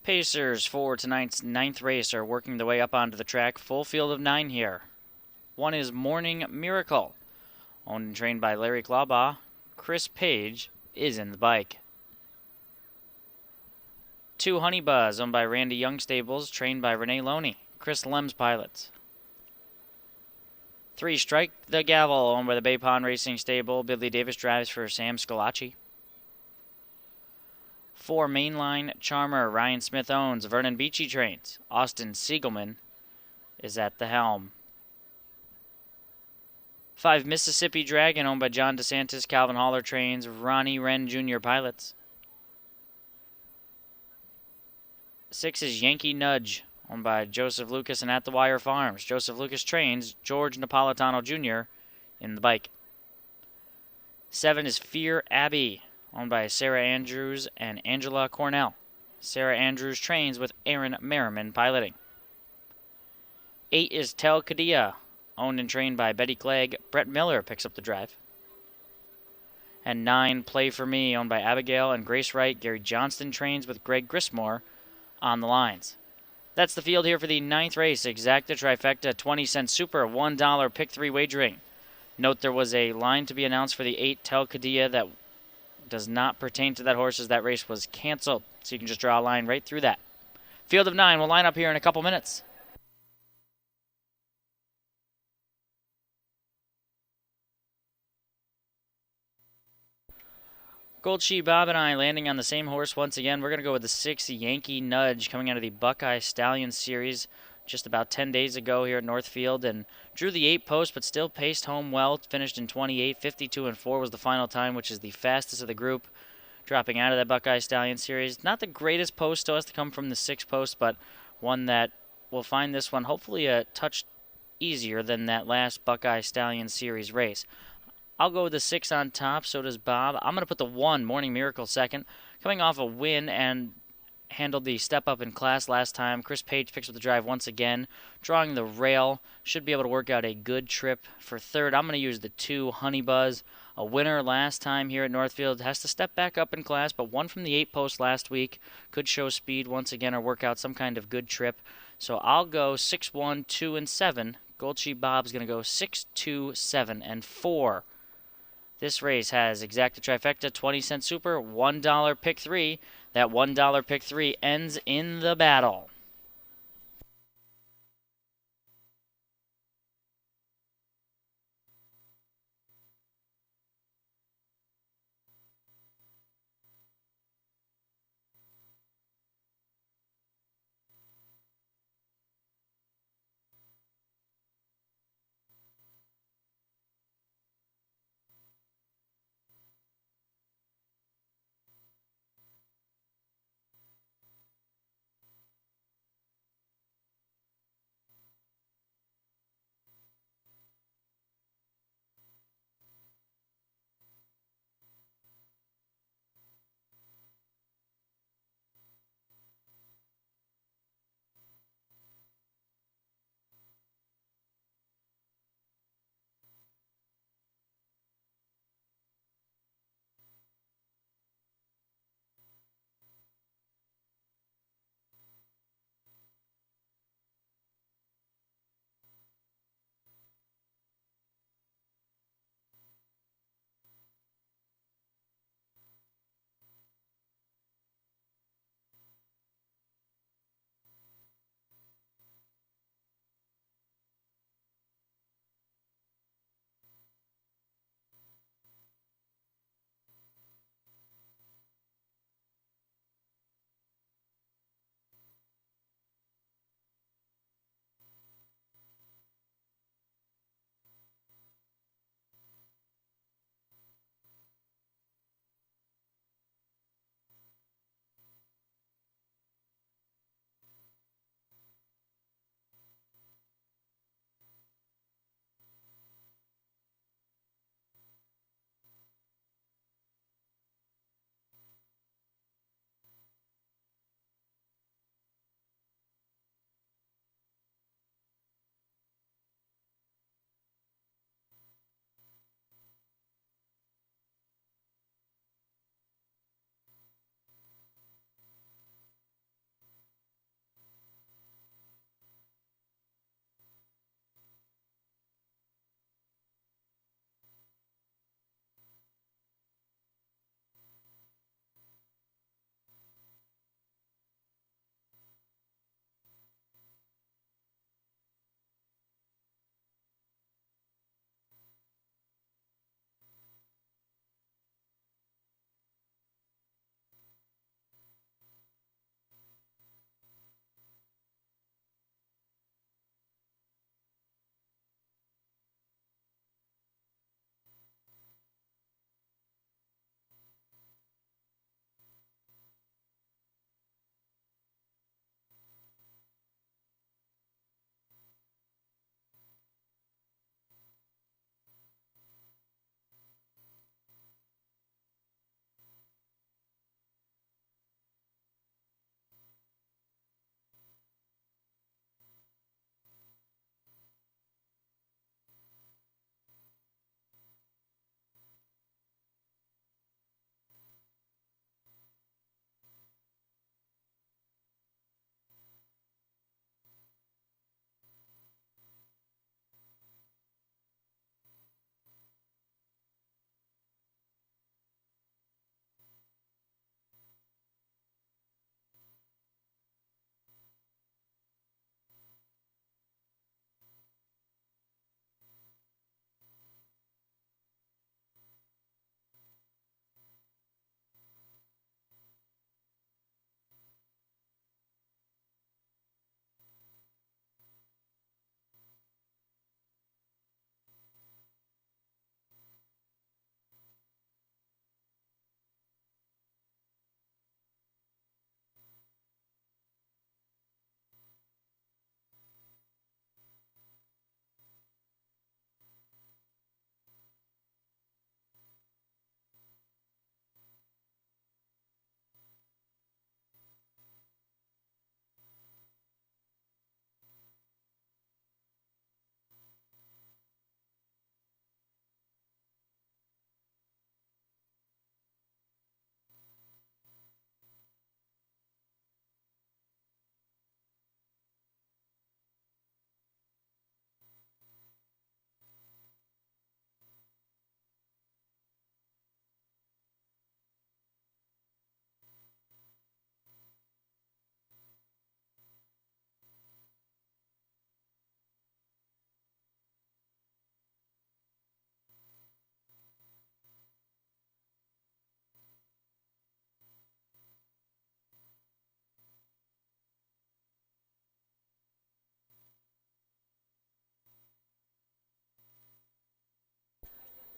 Pacers for tonight's 9th race are working their way up onto the track. Full field of 9 here. One is Morning Miracle, owned and trained by Larry Clawbaugh. Chris Page is in the bike. 2 Honey Buzz, owned by Randy Young Stables, trained by Renee Loney. Chris Lems pilots. 3 Strike the Gavel, owned by the Bay Pond Racing Stable. Billy Davis drives for Sam Scalacci. 4 Mainline Charmer, Ryan Smith owns. Vernon Beachy trains. Austin Siegelman is at the helm. 5 Mississippi Dragon, owned by John DeSantis. Calvin Haller trains. Ronnie Wren Jr. pilots. 6 is Yankee Nudge, owned by Joseph Lucas and At the Wire Farms. Joseph Lucas trains. George Napolitano Jr. in the bike. 7 is Fear Abbey, owned by Sarah Andrews and Angela Cornell. Sarah Andrews trains with Aaron Merriman piloting. 8 is Tel Kadia, owned and trained by Betty Clegg. Brett Miller picks up the drive. And 9 Play For Me, owned by Abigail and Grace Wright. Gary Johnston trains with Greg Grismore on the lines. That's the field here for the 9th race. Exacta Trifecta 20-cent Super, $1 pick 3 wagering. Note there was a line to be announced for the 8 Tel Kadia that does not pertain to that horse, as that race was canceled. So you can just draw a line right through that. Field of 9 will line up here in a couple minutes. Gold Sheep Bob and I landing on the same horse once again. We're going to go with the 6 Yankee Nudge, coming out of the Buckeye Stallion Series just about 10 days ago here at Northfield, and drew the 8 post, but still paced home well. Finished in 28. 52-4 was the final time, which is the fastest of the group, dropping out of that Buckeye Stallion Series. Not the greatest post to us to come from the 6 post, but one that will find this one hopefully a touch easier than that last Buckeye Stallion Series race. I'll go with the 6 on top, so does Bob. I'm going to put the 1, Morning Miracle, second. Coming off a win and handled the step up in class last time. Chris Page picks up the drive once again, drawing the rail. Should be able to work out a good trip for third. I'm going to use the 2, Honey Buzz. A winner last time here at Northfield. Has to step back up in class, but won from the 8 post last week. Could show speed once again or work out some kind of good trip. So I'll go 6, 1, 2, and 7. Gold Sheep Bob's going to go 6, 2, 7, and 4. This race has Exacta Trifecta, 20-cent Super, $1 pick 3. That $1 pick 3 ends in the battle.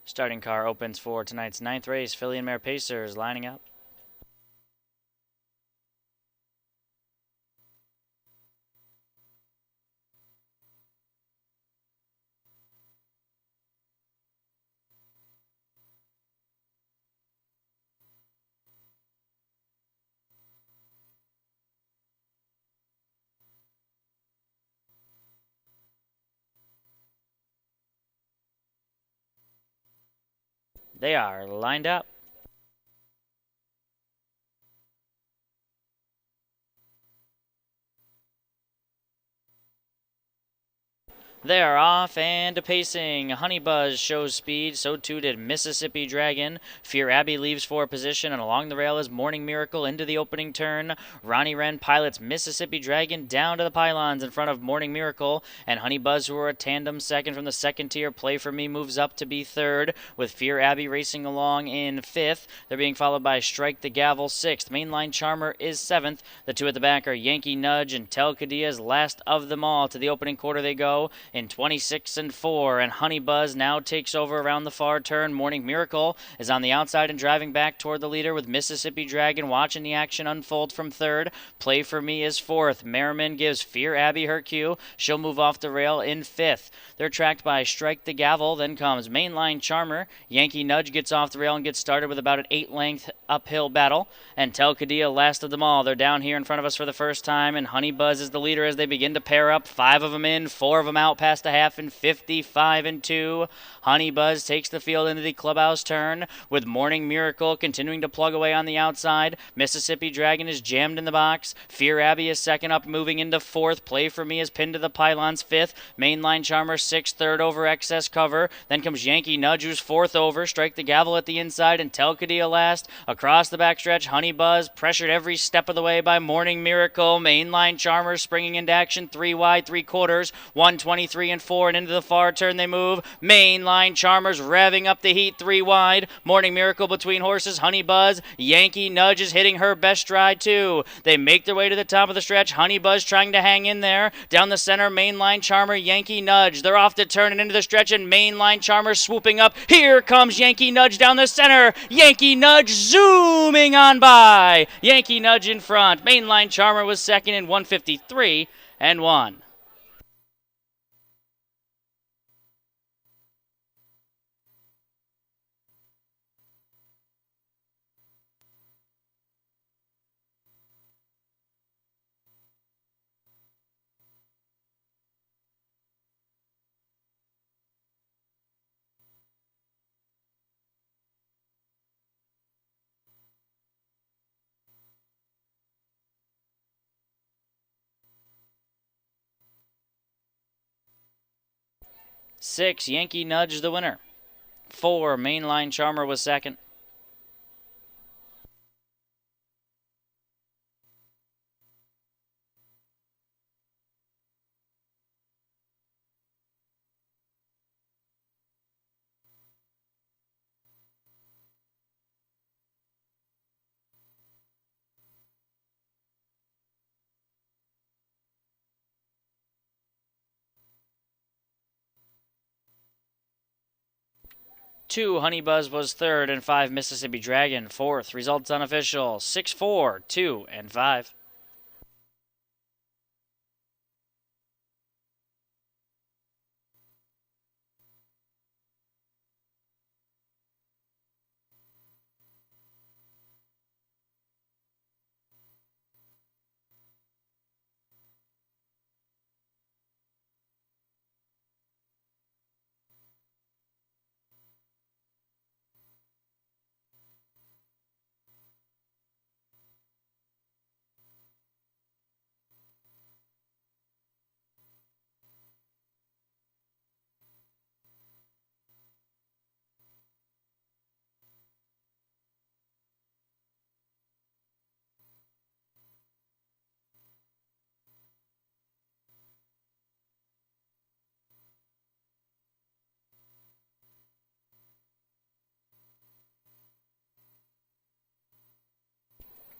Starting car opens for tonight's 9th race. Filly and Mare Pacers lining up. They are lined up. They are off and pacing. Honey Buzz shows speed, so too did Mississippi Dragon. Fear Abbey leaves for position, and along the rail is Morning Miracle into the opening turn. Ronnie Wren pilots Mississippi Dragon down to the pylons in front of Morning Miracle, and Honey Buzz, who are a tandem second from the second tier. Play For Me moves up to be third, with Fear Abbey racing along in fifth. They're being followed by Strike the Gavel sixth. Mainline Charmer is seventh. The two at the back are Yankee Nudge and Tel Cadilla's last of them all. To the opening quarter they go in 26 and 4, and Honey Buzz now takes over around the far turn. Morning Miracle is on the outside and driving back toward the leader, with Mississippi Dragon watching the action unfold from third. Play For Me is fourth. Merriman gives Fear Abbey her cue. She'll move off the rail in fifth. They're tracked by Strike the Gavel. Then comes Mainline Charmer. Yankee Nudge gets off the rail and gets started with about an 8-length uphill battle. And Tel Cadilla last of them all. They're down here in front of us for the first time, and Honey Buzz is the leader as they begin to pair up. 5 of them in, 4 of them out past the half, and 55 and 2. Honey Buzz takes the field into the clubhouse turn, with Morning Miracle continuing to plug away on the outside. Mississippi Dragon is jammed in the box. Fear Abbey is second up, moving into fourth. Play For Me is pinned to the pylons, fifth. Mainline Charmer sixth, third over excess cover. Then comes Yankee Nudge, who's fourth over. Strike the Gavel at the inside, and Tel Cadilla last. Across the backstretch, Honey Buzz pressured every step of the way by Morning Miracle. Mainline Charmer springing into action, 3 wide, 3 quarters, 123 and 4, and into the far turn they move. Mainline Charmer's revving up the heat, 3 wide. Morning Miracle between horses. Honey Buzz, Yankee Nudge is hitting her best stride too. They make their way to the top of the stretch. Honey Buzz trying to hang in there. Down the center, Mainline Charmer, Yankee Nudge. They're off to turn and into the stretch, and Mainline Charmer swooping up. Here comes Yankee Nudge down the center. Yankee Nudge zooming on by. Yankee Nudge in front. Mainline Charmer was second in 153 and 1. Six, Yankee Nudge the winner. 4, Mainline Charmer was second. Two, Honey Buzz was third, and 5, Mississippi Dragon fourth. Results unofficial, 6-4, 2, and 5.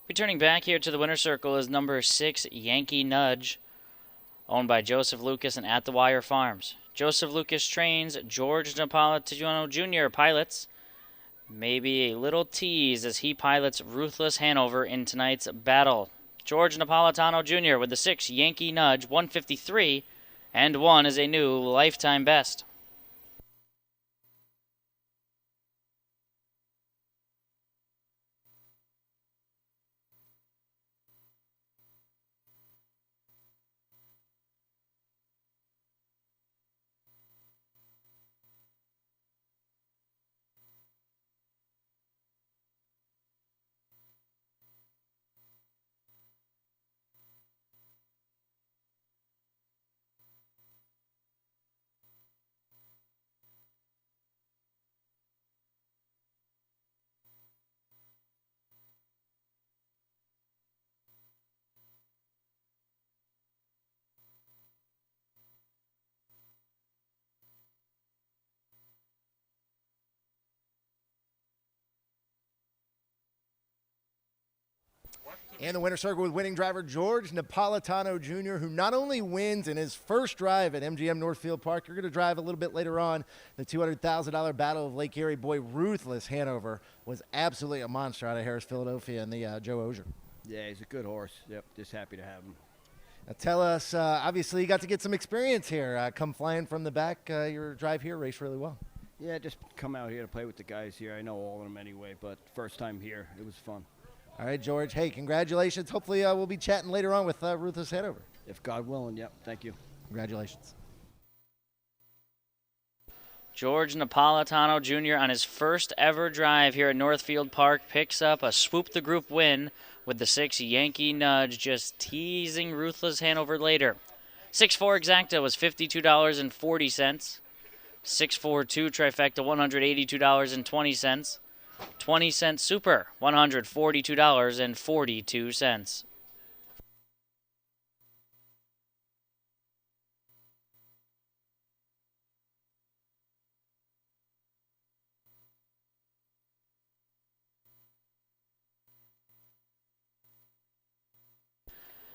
Returning back here to the winner's circle is number 6, Yankee Nudge. owned by Joseph Lucas and At the Wire Farms. Joseph Lucas trains George Napolitano Jr. pilots. Maybe a little tease as he pilots Ruthless Hanover in tonight's battle. George Napolitano Jr. with the 6 Yankee Nudge, 153, and 1 is a new lifetime best. And the winner's circle with winning driver George Napolitano Jr., who not only wins in his first drive at MGM Northfield Park, you're going to drive a little bit later on the $200,000 Battle of Lake Erie. Boy, Ruthless Hanover was absolutely a monster out of Harris, Philadelphia, and the Joe Osier. Yeah, he's a good horse. Yep, just happy to have him. Now tell us, obviously you got to get some experience here. Come flying from the back, your drive here raced really well. Yeah, just come out here to play with the guys here. I know all of them anyway, but first time here, it was fun. All right, George. Hey, congratulations. Hopefully we'll be chatting later on with Ruthless Hanover. If God willing, yep. Thank you. Congratulations. George Napolitano Jr. on his first ever drive here at Northfield Park picks up a swoop the group win with the 6 Yankee Nudge, just teasing Ruthless Hanover later. 6-4 Exacta was $52.40. 6-4-2 Trifecta, $182.20. 20-cent Super, $142.42.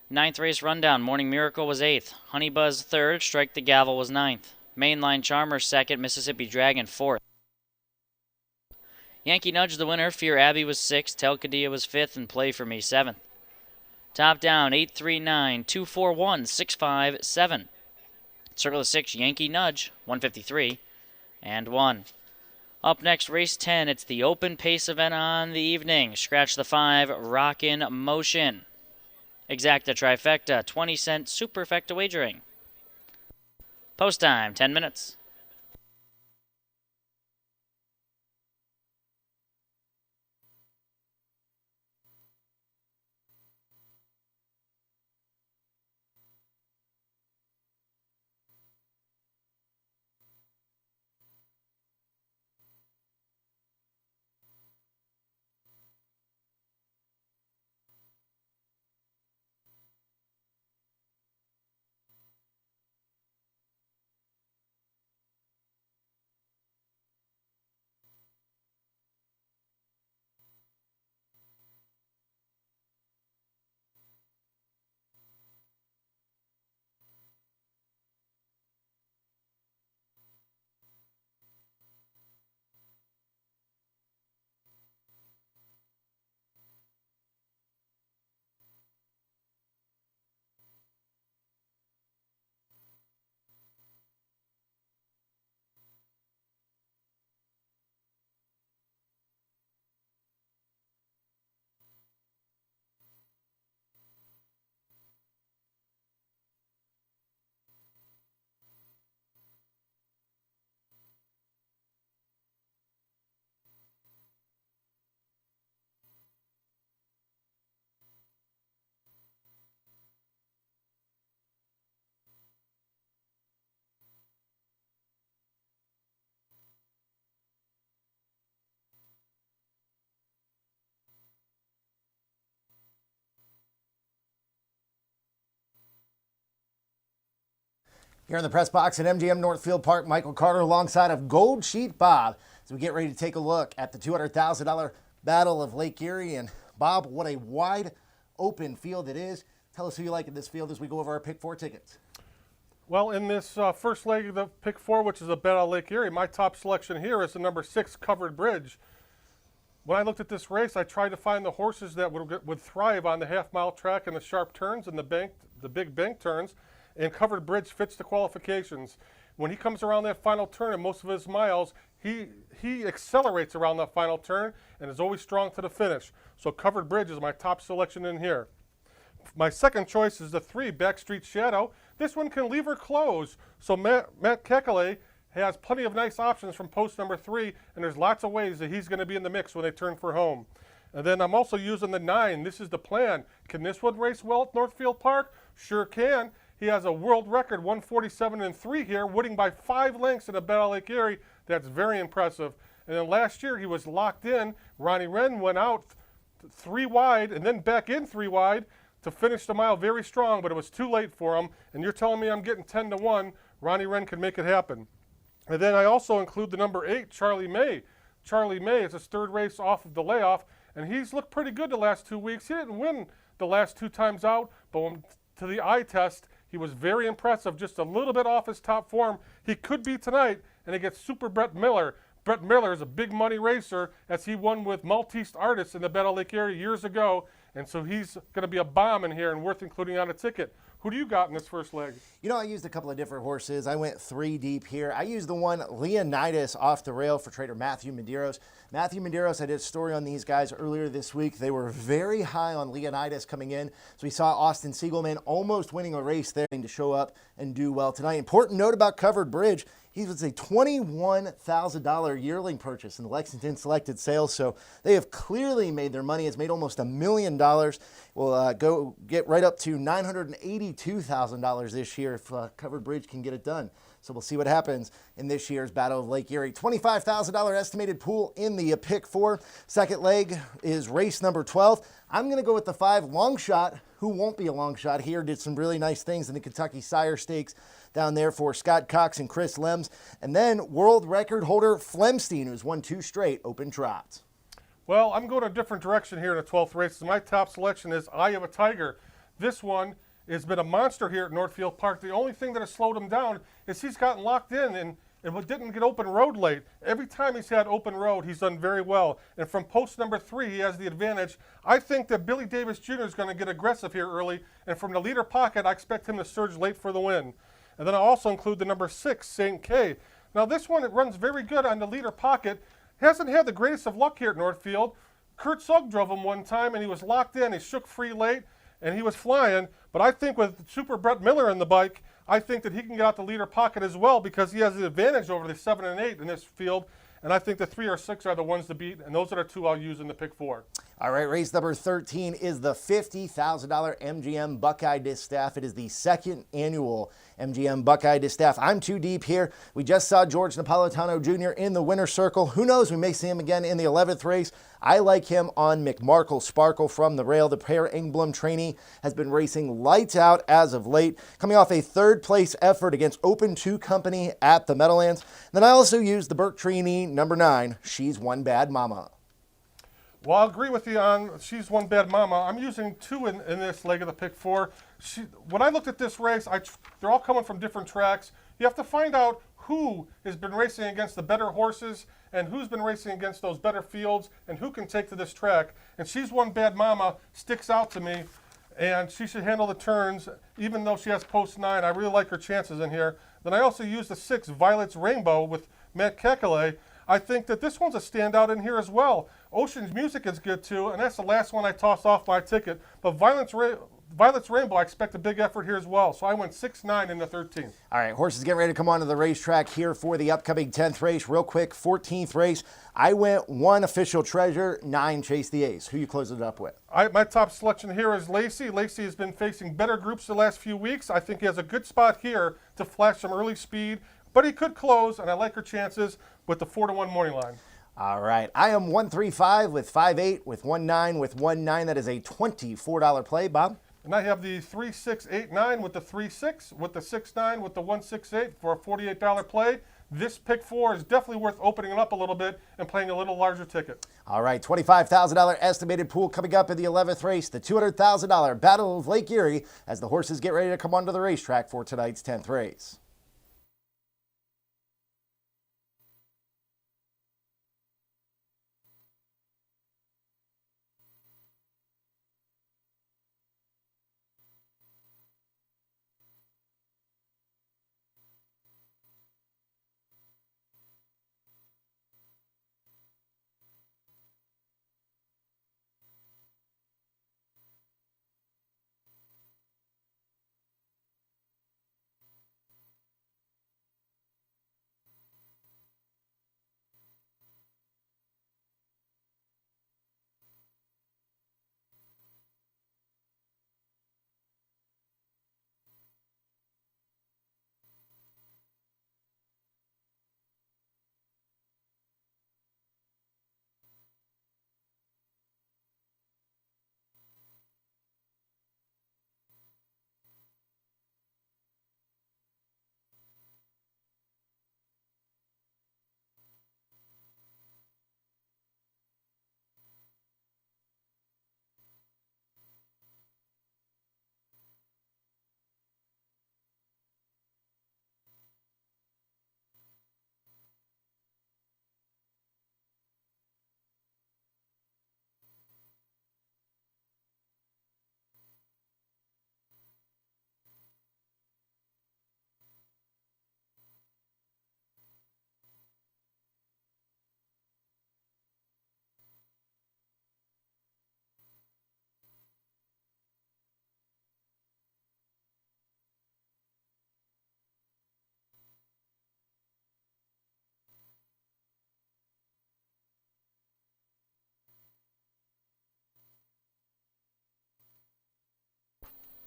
Ninth race rundown. Morning Miracle was 8th. Honey Buzz 3rd. Strike the Gavel was 9th. Mainline Charmer 2nd. Mississippi Dragon 4th. Yankee Nudge the winner. Fear Abbey was 6th. Telcadilla was 5th. And Play For Me 7th. Top down 839 241 657. Circle of 6 Yankee Nudge 153 and 1. Up next, race 10. It's the open pace event on the evening. Scratch the 5 Rockin' Motion. Exacta Trifecta 20-cent Superfecta wagering. Post time 10 minutes. Here in the press box at MGM Northfield Park, Michael Carter alongside of Gold Sheet Bob as we get ready to take a look at the $200,000 Battle of Lake Erie. And Bob, what a wide open field it is. Tell us who you like in this field as we go over our pick 4 tickets. Well, in this first leg of the pick 4, which is a bet on Lake Erie, my top selection here is the number 6 Covered Bridge. When I looked at this race, I tried to find the horses that would thrive on the half-mile track and the sharp turns and the big bank turns, and Covered Bridge fits the qualifications. When he comes around that final turn and most of his miles, he accelerates around that final turn and is always strong to the finish. So Covered Bridge is my top selection in here. My second choice is the 3 Backstreet Shadow. This one can leave or close. So Matt Kekeley has plenty of nice options from post number 3, and there's lots of ways that he's going to be in the mix when they turn for home. And then I'm also using the 9. This is the Plan. Can this one race well at Northfield Park? Sure can. He has a world record 147-3 here, winning by 5 lengths in a bet on Lake Erie. That's very impressive. And then last year he was locked in. Ronnie Wren went out 3 wide and then back in 3 wide to finish the mile very strong, but it was too late for him. And you're telling me I'm getting 10-1. Ronnie Wren can make it happen. And then I also include the number 8, Charlie May. Charlie May is his 3rd race off of the layoff, and he's looked pretty good the last 2 weeks. He didn't win the last 2 times out, but when, to the eye test, he was very impressive, just a little bit off his top form. He could be tonight, and he gets Super Brett Miller. Brett Miller is a big money racer, as he won with Maltese Artists in the Bet on Lake Erie years ago, and so he's going to be a bomb in here and worth including on a ticket. Who do you got in this first leg? You know, I used a couple of different horses. I went 3 deep here. I used the one Leonidas off the rail for trader Matthew Medeiros. Matthew Medeiros, I did a story on these guys earlier this week. They were very high on Leonidas coming in. So we saw Austin Siegelman almost winning a race there to show up and do well tonight. Important note about Covered Bridge. He was a $21,000 yearling purchase in the Lexington Selected Sales, so they have clearly made their money. It's made almost $1 million. Will go get right up to $982,000 this year if Covered Bridge can get it done. So we'll see what happens in this year's Battle of Lake Erie. $25,000 estimated pool in the pick 4. Second leg is race number 12. I'm going to go with the 5 Long Shot, who won't be a long shot here. Did some really nice things in the Kentucky Sire Stakes down there for Scott Cox and Chris Lems. And then world record holder Flemstein, who's won 2 straight open trots. Well, I'm going a different direction here in the 12th race. My top selection is Eye of a Tiger. This one has been a monster here at Northfield Park. The only thing that has slowed him down is he's gotten locked in and didn't get open road late. Every time he's had open road, he's done very well. And from post number 3, he has the advantage. I think that Billy Davis Jr. is going to get aggressive here early. And from the leader pocket, I expect him to surge late for the win. And then I also include the number 6, St. K. Now this one, it runs very good on the leader pocket. Hasn't had the greatest of luck here at Northfield. Kurt Sugg drove him one time, and he was locked in. He shook free late, and he was flying. But I think with Super Brett Miller in the bike, I think that he can get out the leader pocket as well because he has the advantage over the 7 and 8 in this field. And I think the 3 or 6 are the ones to beat, and those are the 2 I'll use in the pick 4. All right, race number 13 is the $50,000 MGM Buckeye Distaff. It is the 2nd annual MGM Buckeye Distaff. I'm 2 deep here. We just saw George Napolitano Jr. in the winner's circle. Who knows? We may see him again in the 11th race. I like him on McMarkle Sparkle from the rail. The Per Engblom trainee has been racing lights out as of late, coming off a 3rd place effort against Open 2 Company at the Meadowlands. Then I also used the Burke trainee, number 9, She's One Bad Mama. Well, I'll agree with you on She's One Bad Mama. I'm using 2 in this leg of the pick 4. When I looked at this race, they're all coming from different tracks. You have to find out who has been racing against the better horses and who's been racing against those better fields and who can take to this track. And She's One Bad Mama sticks out to me, and she should handle the turns, even though she has post 9. I really like her chances in here. Then I also used the 6 Violet's Rainbow with Matt Kekeley. I think that this one's a standout in here as well. Ocean's Music is good too, and that's the last one I tossed off my ticket. But Violet's Rainbow, I expect a big effort here as well. So I went 6-9 in the 13th. All right, horses get ready to come onto the racetrack here for the upcoming 10th race. Real quick, 14th race. I went 1 Official Treasure, 9 Chase the Ace. Who you closing it up with? My top selection here is Lacey. Lacey has been facing better groups the last few weeks. I think he has a good spot here to flash some early speed, but he could close, and I like her chances with the 4-1 morning line. All right, I am 1-3-5 with 5-8 with 1-9 with 1-9. That is a $24 play, Bob. And I have the 3-6-8-9 with the 3-6, with the 6-9, with the 1-6-8 for a $48 play. this pick 4 is definitely worth opening it up a little bit and playing a little larger ticket. All right, $25,000 estimated pool coming up in the 11th race, the $200,000 Battle of Lake Erie, as the horses get ready to come onto the racetrack for tonight's 10th race.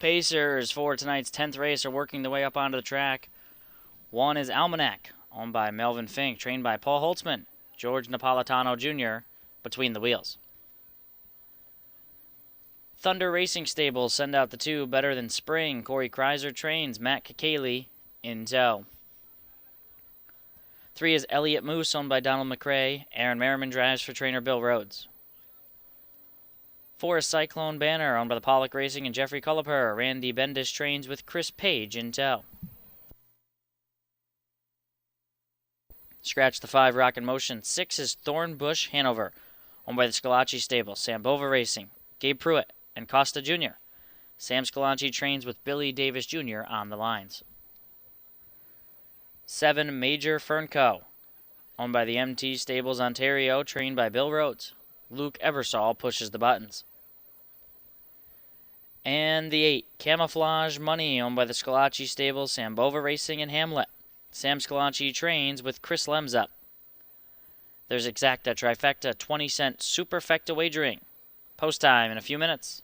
Pacers for tonight's 10th race are working their way up onto the track. One is Almanac, owned by Melvin Fink, trained by Paul Holtzman, George Napolitano Jr., between the wheels. Thunder Racing Stables send out the two Better Than Spring. Corey Kreiser trains Matt Kakali in tow. 3 is Elliott Moose, owned by Donald McRae. Aaron Merriman drives for trainer Bill Rhodes. 4 is Cyclone Banner, owned by the Pollock Racing and Jeffrey Culliper. Randy Bendis trains with Chris Page in tow. Scratch the 5, Rockin' Motion. 6 is Thornbush Hanover, owned by the Scalacci Stable. Sambova Racing, Gabe Pruitt, and Costa Jr. Sam Scalacci trains with Billy Davis Jr. on the lines. 7, Major Fernco, owned by the MT Stables Ontario, trained by Bill Rhodes. Luke Eversole pushes the buttons. And the 8, Camouflage Money, owned by the Scalacci Stables, Sambova Racing, and Hamlet. Sam Scalacci trains with Chris Lemzup. There's Exacta Trifecta 20-cent Superfecta Wagering. Post time in a few minutes.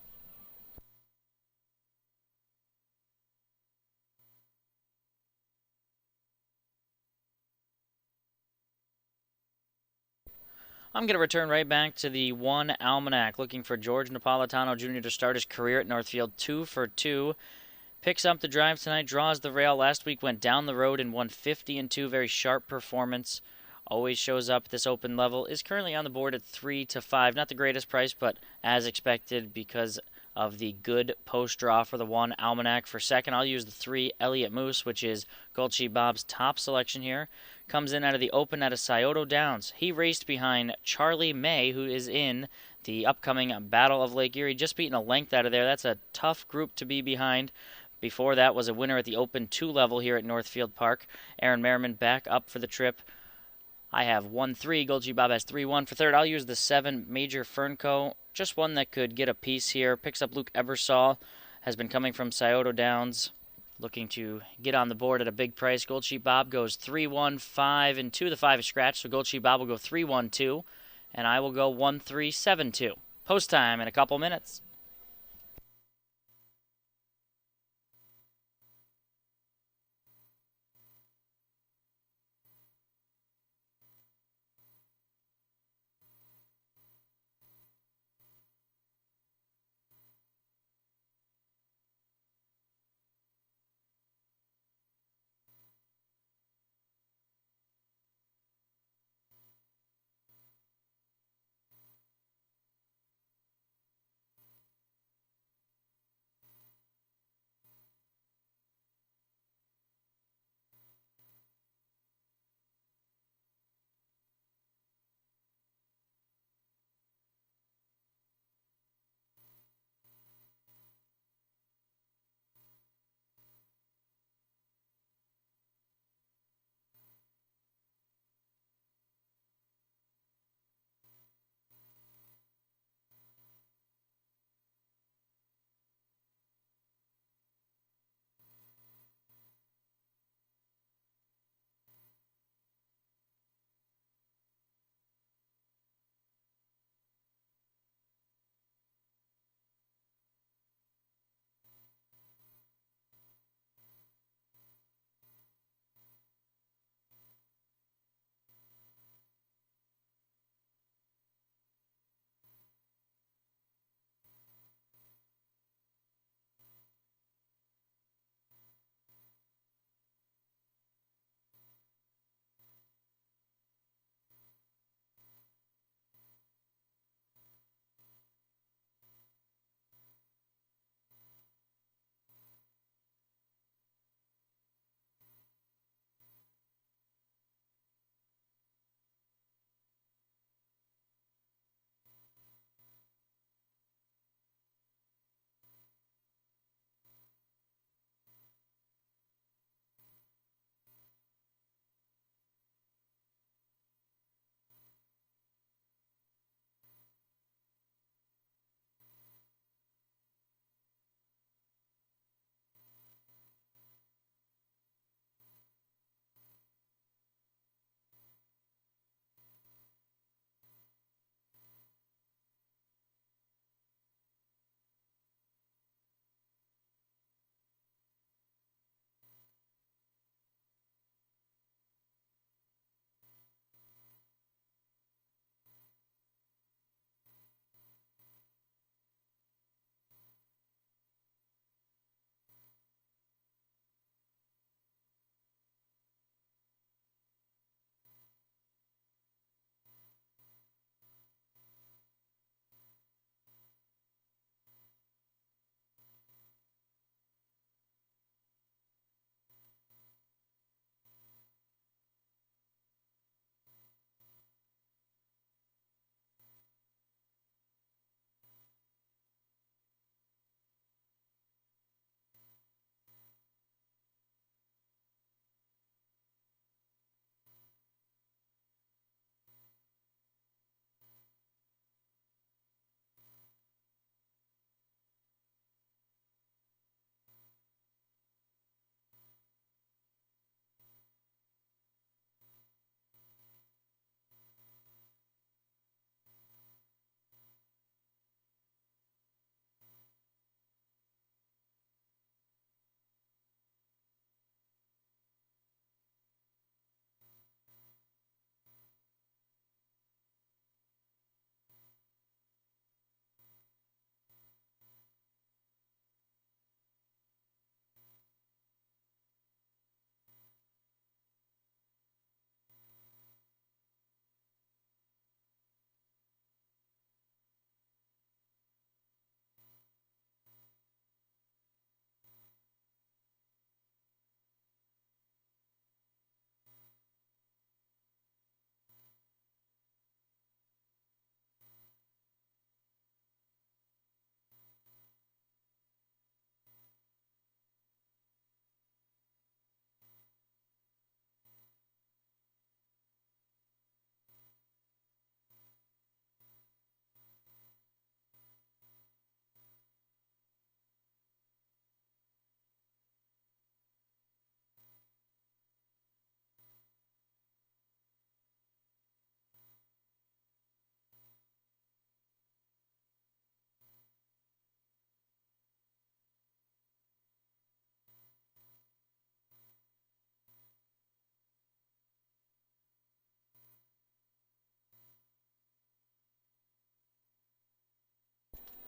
I'm going to return right back to the 1 Almanac, looking for George Napolitano Jr. to start his career at Northfield. 2 for 2. Picks up the drive tonight, draws the rail. Last week went down the road and won 50-2. Very sharp performance. Always shows up at this open level. Is currently on the board at 3-5. Not the greatest price, but as expected because of the good post draw for the 1 Almanac. For second, I'll use the 3 Elliott Moose, which is Gold Sheep Bob's top selection here. Comes in out of the open out of Scioto Downs. He raced behind Charlie May, who is in the upcoming Battle of Lake Erie. Just beating a length out of there. That's a tough group to be behind. Before that was a winner at the Open 2 level here at Northfield Park. Aaron Merriman back up for the trip. I have 1-3. Gold Sheep Bob has 3-1. For third, I'll use the 7 Major Fernco. Just one that could get a piece here. Picks up Luke Eversole. Has been coming from Scioto Downs. Looking to get on the board at a big price. Gold Sheep Bob goes 3-1, 5-2. The 5 is scratched, so Gold Sheep Bob will go 3-1-2. And I will go 1-3, 7-2. Post time in a couple minutes.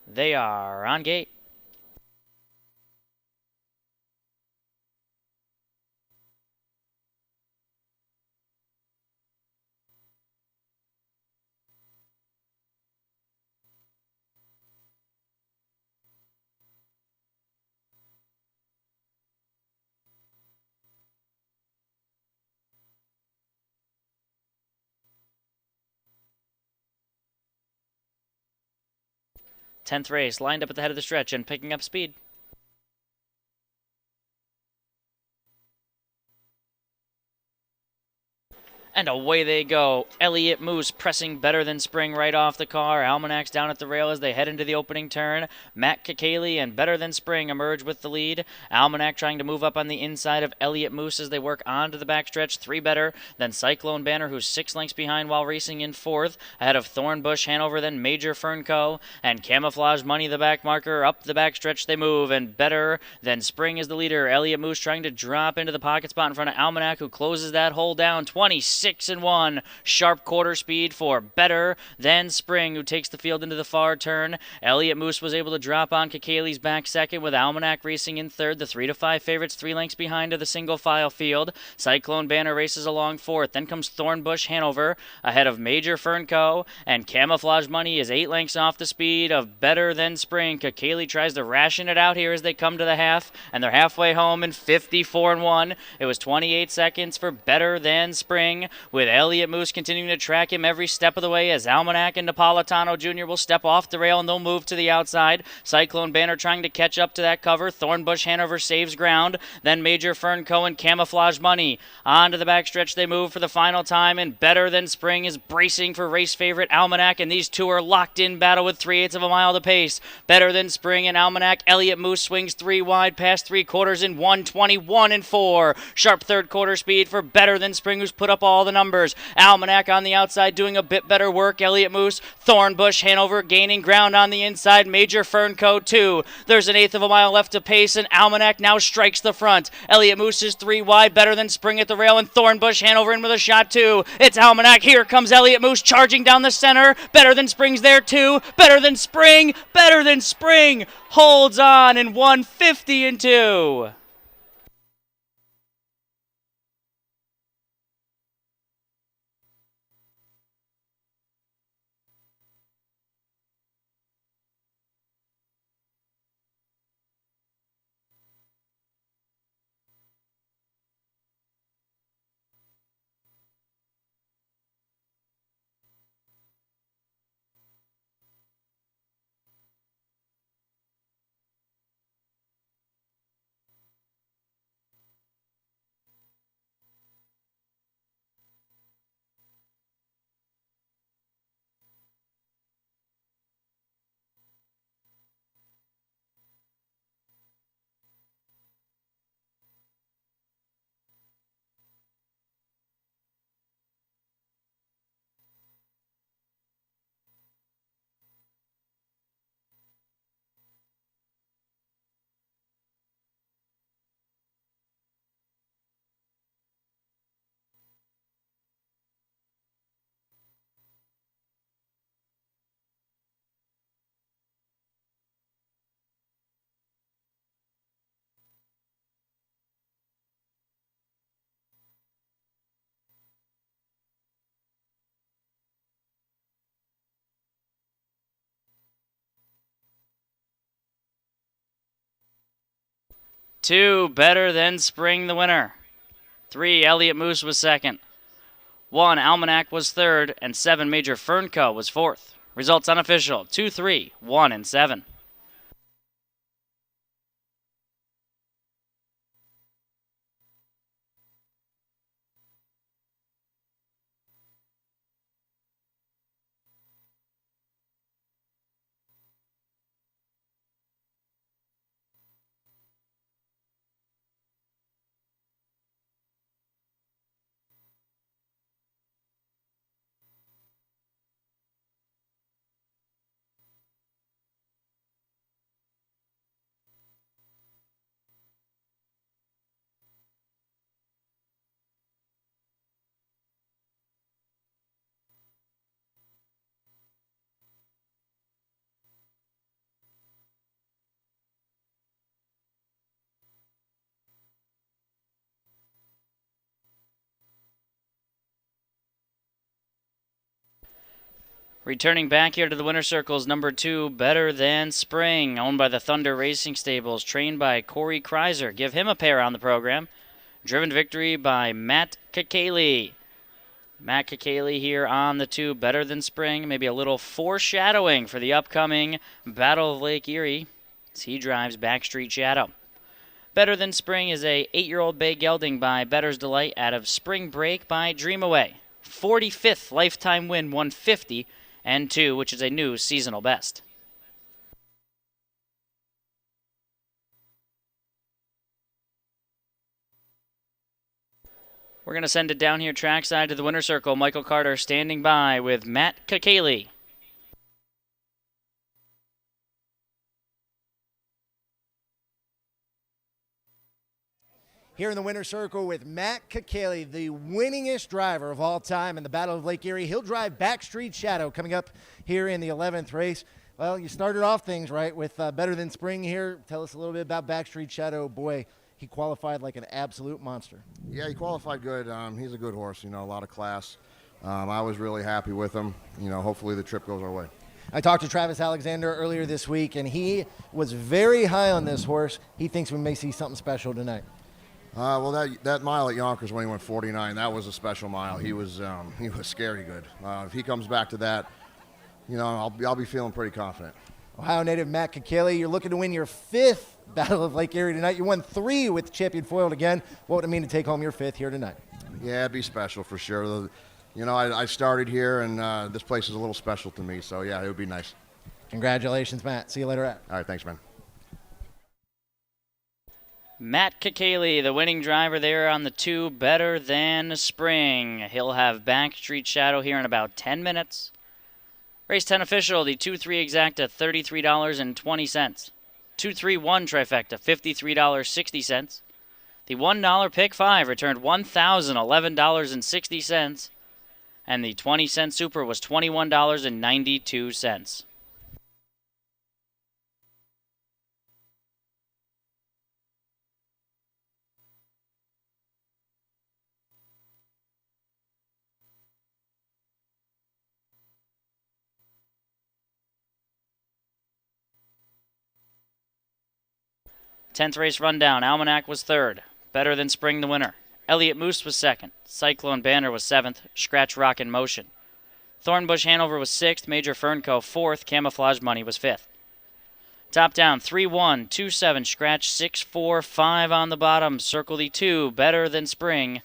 They are on gate. Tenth race, lined up at the head of the stretch and picking up speed. And away they go. Elliott Moose pressing Better Than Spring right off the car. Almanac's down at the rail as they head into the opening turn. Matt Kakali and Better Than Spring emerge with the lead. Almanac trying to move up on the inside of Elliott Moose as they work onto the backstretch. 3 better than Cyclone Banner, who's 6 lengths behind while racing in 4th. Ahead of Thornbush Hanover, then Major Fernco. And Camouflage Money, the back marker. Up the backstretch they move. And Better Than Spring is the leader. Elliott Moose trying to drop into the pocket spot in front of Almanac, who closes that hole down. 26-1. Sharp quarter speed for Better Than Spring, who takes the field into the far turn. Elliott Moose was able to drop on Kakali's back second, with Almanac racing in third. The 3-5 favorites 3 lengths behind of the single file field. Cyclone Banner races along fourth. Then comes Thornbush Hanover ahead of Major Fernco, and Camouflage Money is 8 lengths off the speed of Better Than Spring. Kakali tries to ration it out here as they come to the half, and they're halfway home in 54-1. It was 28 seconds for Better Than Spring, with Elliott Moose continuing to track him every step of the way as Almanac and Napolitano Jr. will step off the rail and they'll move to the outside. Cyclone Banner trying to catch up to that cover. Thornbush Hanover saves ground. Then Major Fernco and Camouflage Money. Onto the backstretch they move for the final time, and Better Than Spring is bracing for race favorite Almanac, and these two are locked in battle with 3/8 of a mile to pace. Better Than Spring and Almanac. Elliott Moose swings 3 wide past 3/4 in 1:21-4. Sharp third quarter speed for Better Than Spring, who's put up all the numbers. Almanac on the outside doing a bit better work. Elliott Moose, Thornbush Hanover gaining ground on the inside. Major Fernco 2. There's an 1/8 of a mile left to pace, and Almanac now strikes the front. Elliott Moose is 3 wide. Better Than Spring at the rail, and Thornbush Hanover in with a shot too. It's Almanac. Here comes Elliott Moose charging down the center. Better Than Spring's there too. Better Than Spring. Better Than Spring holds on in 150-2. Two, Better Than Spring, the winner. 3, Elliott Moose was second. 1, Almanac was third, and 7, Major Fernco was fourth. Results unofficial: 2, 3, 1, and 7. Returning back here to the winner's circle is number 2, Better Than Spring, owned by the Thunder Racing Stables, trained by Corey Kreiser. Give him a pair on the program. Driven to victory by Matt Kakali. Matt Kakali here on the 2, Better Than Spring. Maybe a little foreshadowing for the upcoming Battle of Lake Erie as he drives Backstreet Shadow. Better Than Spring is a 8-year-old bay gelding by Better's Delight out of Spring Break by Dream Away. 45th lifetime win, 150 and 2, which is a new seasonal best. We're going to send it down here trackside to the winner's circle. Michael Carter standing by with Matt Kakali. Here in the winner's circle with Matt Kakali, the winningest driver of all time in the Battle of Lake Erie. He'll drive Backstreet Shadow coming up here in the 11th race. Well, you started off things right with Better Than Spring here. Tell us a little bit about Backstreet Shadow. Boy, he qualified like an absolute monster. Yeah, he qualified good. He's a good horse, a lot of class. I was really happy with him. Hopefully the trip goes our way. I talked to Travis Alexander earlier this week, and he was very high on this horse. He thinks we may see something special tonight. Well, that mile at Yonkers when he went 49, that was a special mile. He was scary good. If he comes back to that, I'll be feeling pretty confident. Ohio native Matt Kakali, you're looking to win your 5th Battle of Lake Erie tonight. You won 3 with Champion Foiled again. What would it mean to take home your 5th here tonight? Yeah, it'd be special for sure. I started here, and this place is a little special to me. So, yeah, it would be nice. Congratulations, Matt. See you later at. All right, thanks, man. Matt Kakali, the winning driver there on the 2, Better Than Spring. He'll have Backstreet Shadow here in about 10 minutes. Race 10 official, the 2-3 exacta, $33.20. 2-3-1 trifecta, $53.60. The $1 pick 5 returned $1,011.60. And the 20-cent super was $21.92. Tenth race rundown. Almanac was 3rd. Better Than Spring, the winner. Elliott Moose was 2nd. Cyclone Banner was 7th. Scratch Rock in Motion. Thornbush Hanover was 6th. Major Fernco 4th. Camouflage Money was 5th. Top down 3-1, 2-7. Scratch 6-4-5 on the bottom. Circle the 2. Better Than Spring.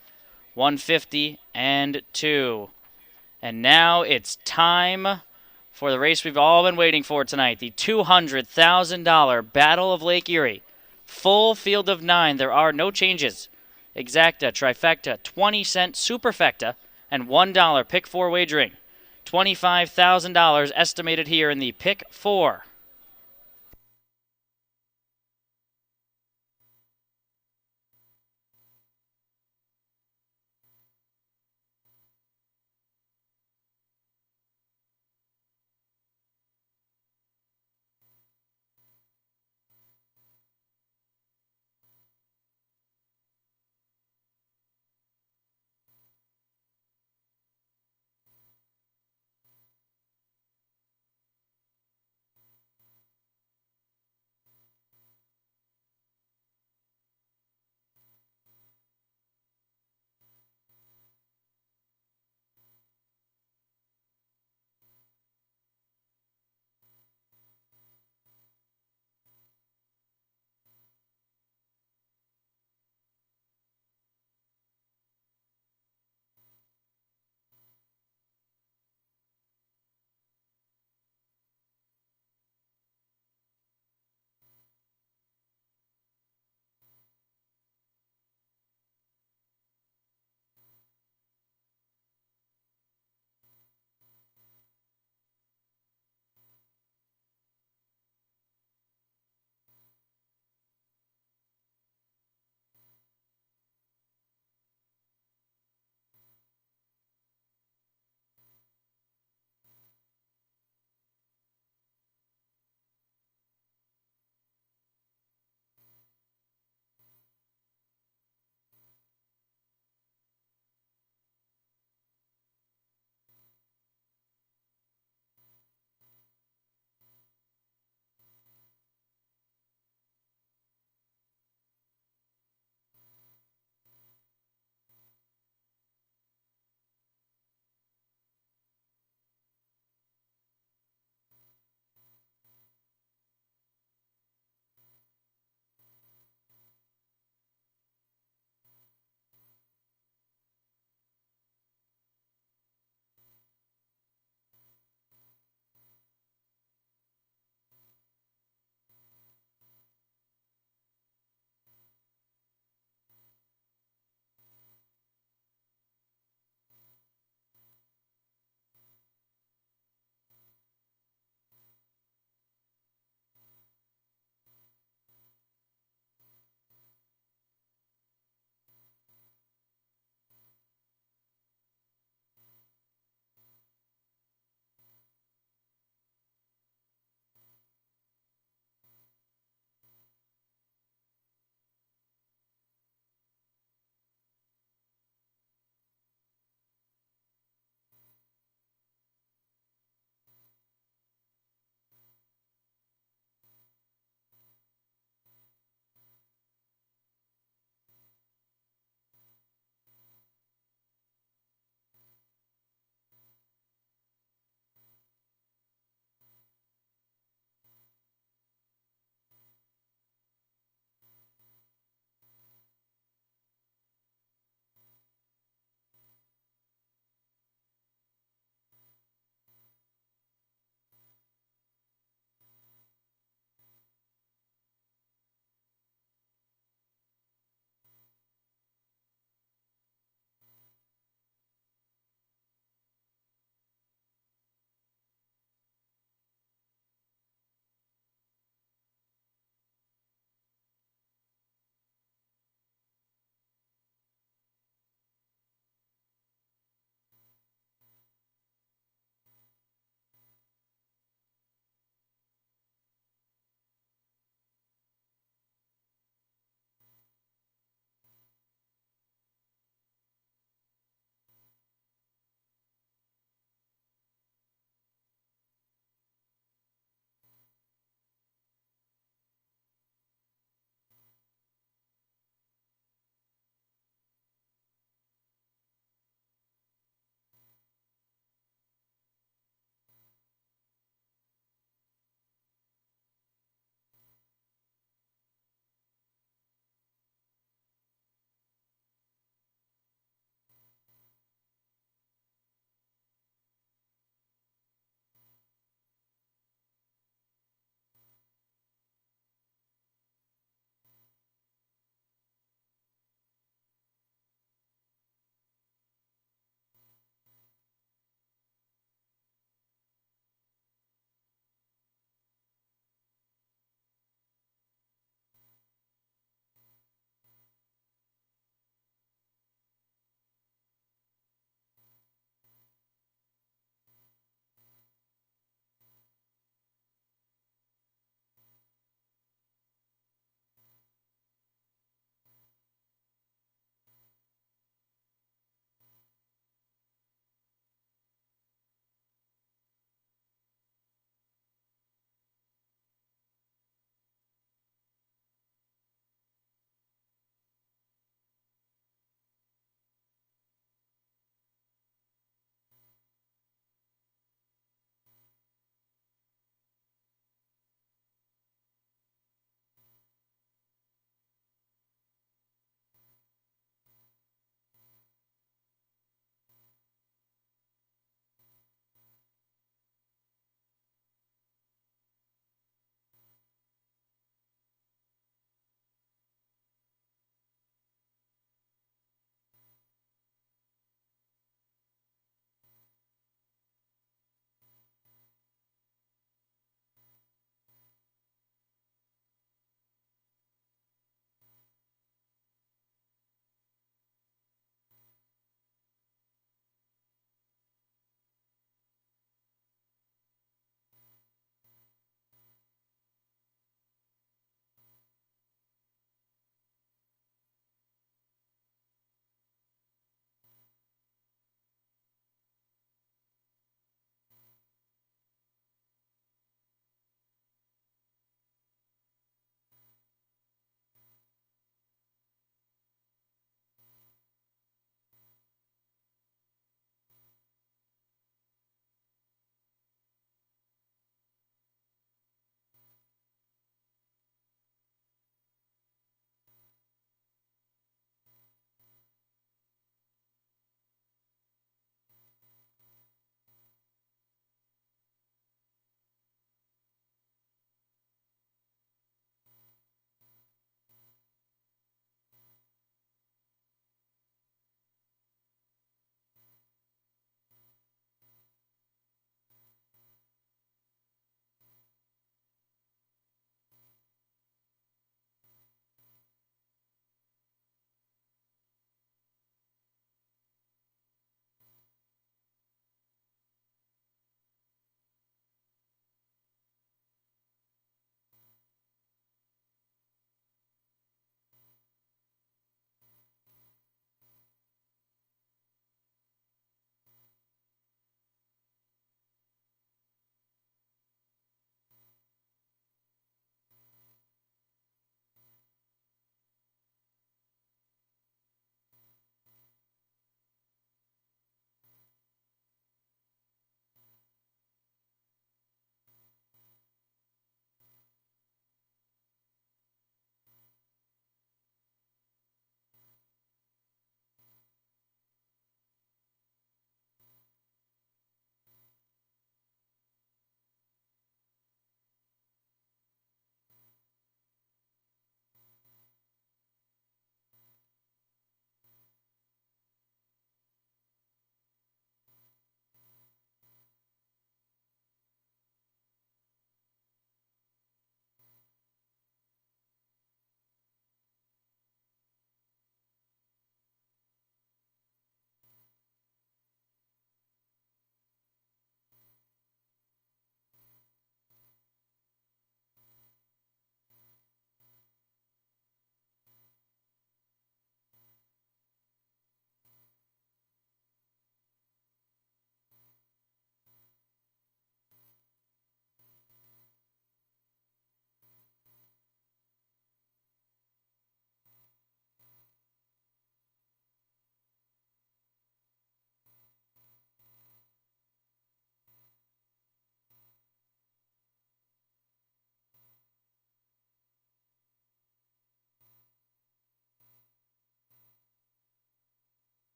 150 and 2. And now it's time for the race we've all been waiting for tonight. The $200,000 Battle of Lake Erie. Full field of 9. There are no changes. Exacta, trifecta, 20-cent superfecta, and $1 pick 4 wagering. $25,000 estimated here in the pick 4.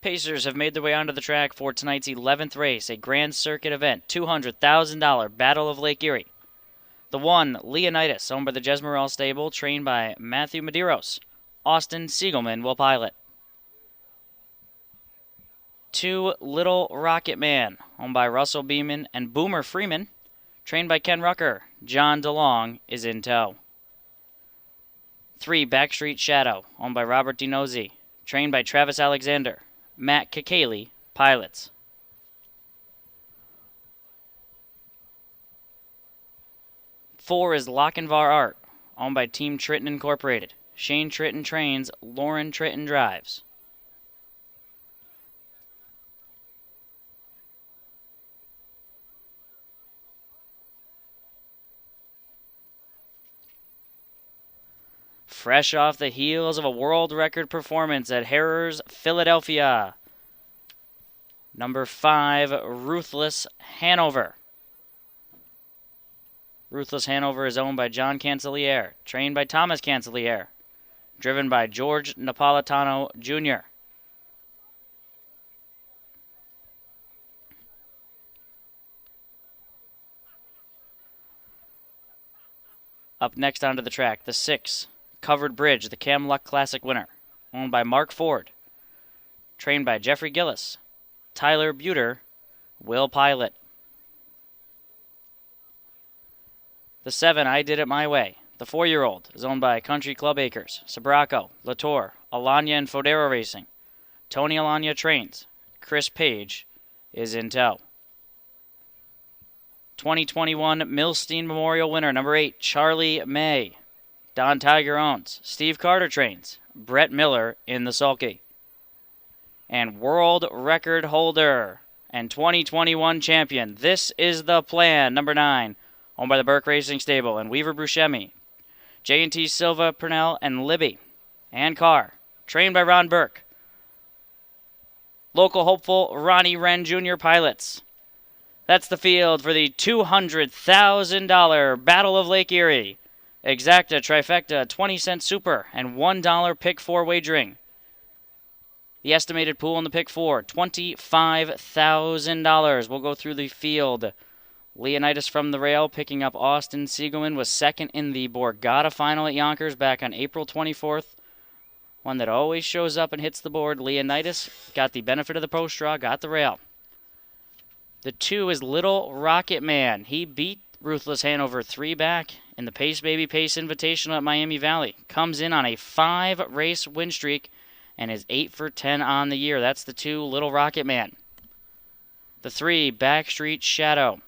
Pacers have made their way onto the track for tonight's 11th race, a Grand Circuit event, $200,000 Battle of Lake Erie. The 1, Leonidas, owned by the Jesmerel Stable, trained by Matthew Medeiros. Austin Siegelman will pilot. 2, Little Rocket Man, owned by Russell Beeman and Boomer Freeman, trained by Ken Rucker. John DeLong is in tow. 3, Backstreet Shadow, owned by Robert DiNozzi, trained by Travis Alexander. Matt Kakali pilots. 4 is Lochinvar Art, owned by Team Tritton Incorporated. Shane Tritton trains, Lauren Tritton drives. Fresh off the heels of a world record performance at Harrah's Philadelphia, number 5, Ruthless Hanover. Ruthless Hanover is owned by John Cancelier, trained by Thomas Cancelier, driven by George Napolitano Jr. Up next onto the track, the 6, Covered Bridge, the Cam Luck Classic winner, owned by Mark Ford, trained by Jeffrey Gillis. Tyler Buter will pilot. The 7, I Did It My Way, the 4-year-old, is owned by Country Club Acres, Sabraco, Latour, Alanya and Fodero Racing. Tony Alanya trains. Chris Page is in tow. 2021 Milstein Memorial winner, number 8, Charlie May. Don Tiger owns. Steve Carter trains. Brett Miller in the sulky. And world record holder and 2021 champion, This Is the Plan, number 9, owned by the Burke Racing Stable and Weaver Buscemi. J&T Silva, Purnell, and Libby. And Carr, trained by Ron Burke. Local hopeful Ronnie Wren Jr. pilots. That's the field for the $200,000 Battle of Lake Erie. Exacta, trifecta, 20-cent super, and $1 pick 4 wagering. The estimated pool in the pick 4, $25,000. We'll go through the field. Leonidas from the rail picking up Austin Siegelman was second in the Borgata final at Yonkers back on April 24th. One that always shows up and hits the board. Leonidas got the benefit of the post draw, got the rail. The 2 is Little Rocket Man. He beat Ruthless Hanover 3 back in the Pace Baby Pace Invitational at Miami Valley. Comes in on a 5-race win streak and is 8 for 10 on the year. That's the 2, Little Rocket Man. The 3, Backstreet Shadow.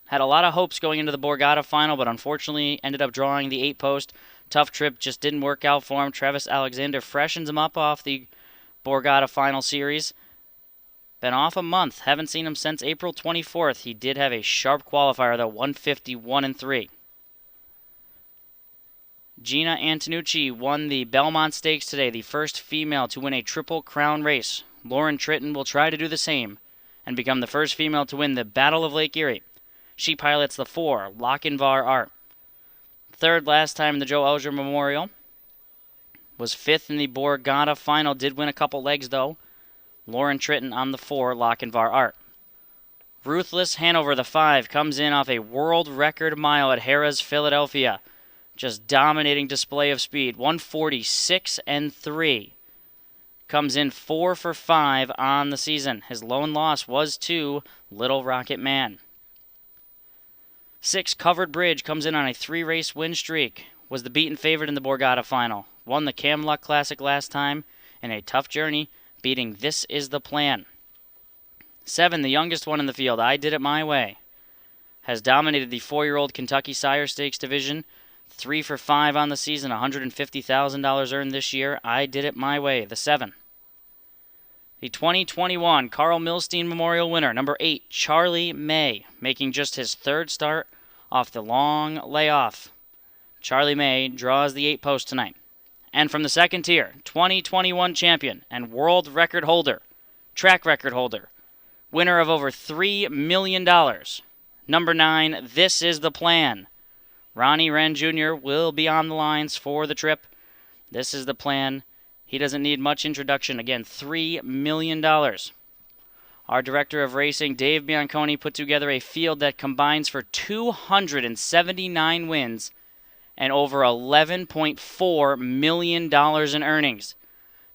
Had a lot of hopes going into the Borgata final, but unfortunately ended up drawing the 8-post. Tough trip, just didn't work out for him. Travis Alexander freshens him up off the Borgata final series. Been off a month. Haven't seen him since April 24th. He did have a sharp qualifier, though, 151-3. Gina Antonucci won the Belmont Stakes today, the first female to win a Triple Crown race. Lauren Tritton will try to do the same and become the first female to win the Battle of Lake Erie. She pilots the 4, Lochinvar Art. Third last time in the Joe Elger Memorial. Was 5th in the Borgata final. Did win a couple legs, though. Lauren Tritton on the 4, Lochinvar Art. Ruthless Hanover, the 5, comes in off a world record mile at Harrah's Philadelphia. Just dominating display of speed. 146-3. Comes in 4 for 5 on the season. His lone loss was to Little Rocket Man. 6, Covered Bridge, comes in on a 3-race win streak. Was the beaten favorite in the Borgata final. Won the Cam Luck Classic last time in a tough journey, beating This Is the Plan. 7, the youngest one in the field, I Did It My Way. Has dominated the 4-year-old Kentucky Sire Stakes division. 3 for 5 on the season, $150,000 earned this year. I Did It My Way, the 7. The 2021 Carl Milstein Memorial winner, number 8, Charlie May, making just his 3rd start off the long layoff. Charlie May draws the 8-post tonight. And from the second tier, 2021 champion and world record holder, track record holder, winner of over $3 million, number 9, This Is the Plan. Ronnie Wren Jr. will be on the lines for the trip. This Is the Plan He doesn't need much introduction. Again, $3 million. Our director of racing, Dave Bianconi, put together a field that combines for 279 wins and over $11.4 million in earnings.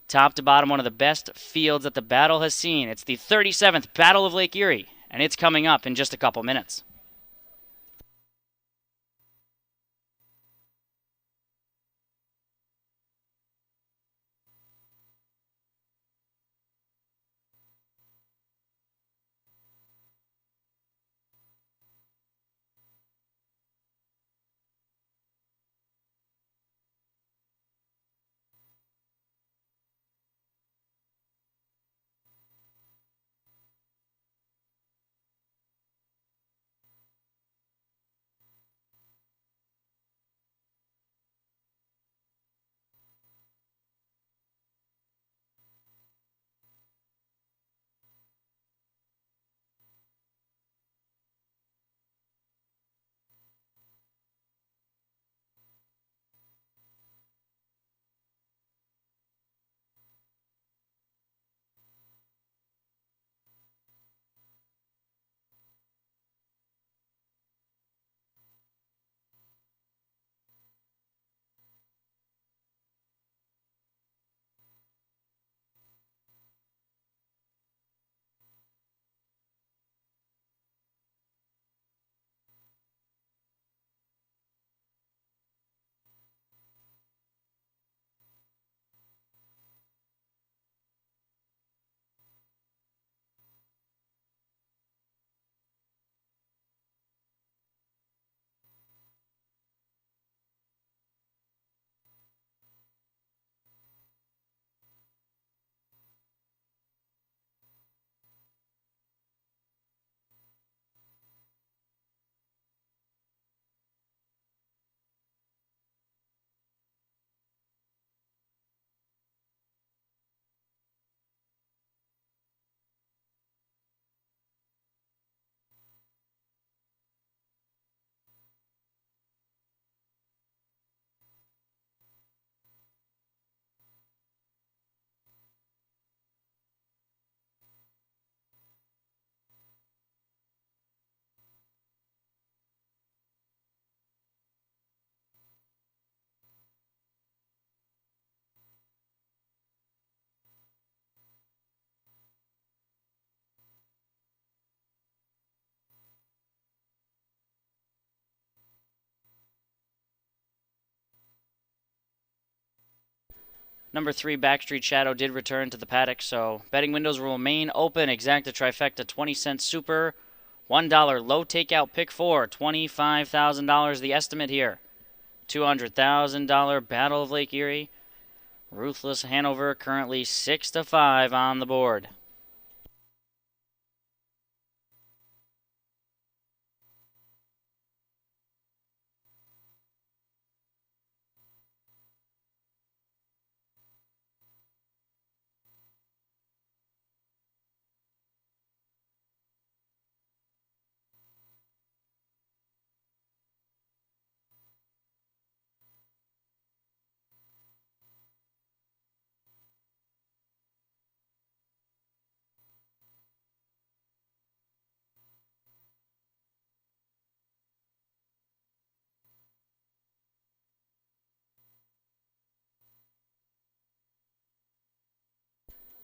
Top to bottom, one of the best fields that the battle has seen. It's the 37th Battle of Lake Erie, and it's coming up in just a couple minutes. Number 3, Backstreet Shadow, did return to the paddock, so betting windows will remain open. Exacta trifecta, 20-cent super, $1 low takeout pick 4, $25,000 the estimate here. $200,000 Battle of Lake Erie. Ruthless Hanover currently 6-5 on the board.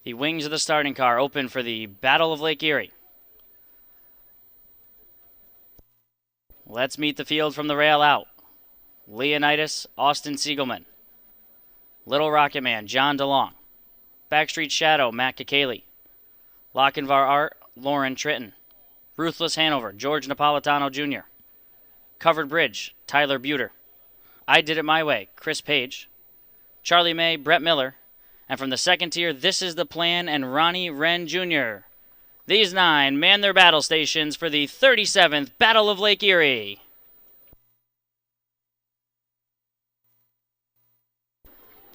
The wings of the starting car open for the Battle of Lake Erie. Let's meet the field from the rail out. Leonidas, Austin Siegelman. Little Rocket Man, John DeLong. Backstreet Shadow, Matt Kakaley. Lochinvar Art, Lauren Tritton. Ruthless Hanover, George Napolitano Jr. Covered Bridge, Tyler Buter. I Did It My Way, Chris Page. Charlie May, Brett Miller. And from the second tier, This Is the Plan and Ronnie Wren Jr. These 9 man their battle stations for the 37th Battle of Lake Erie.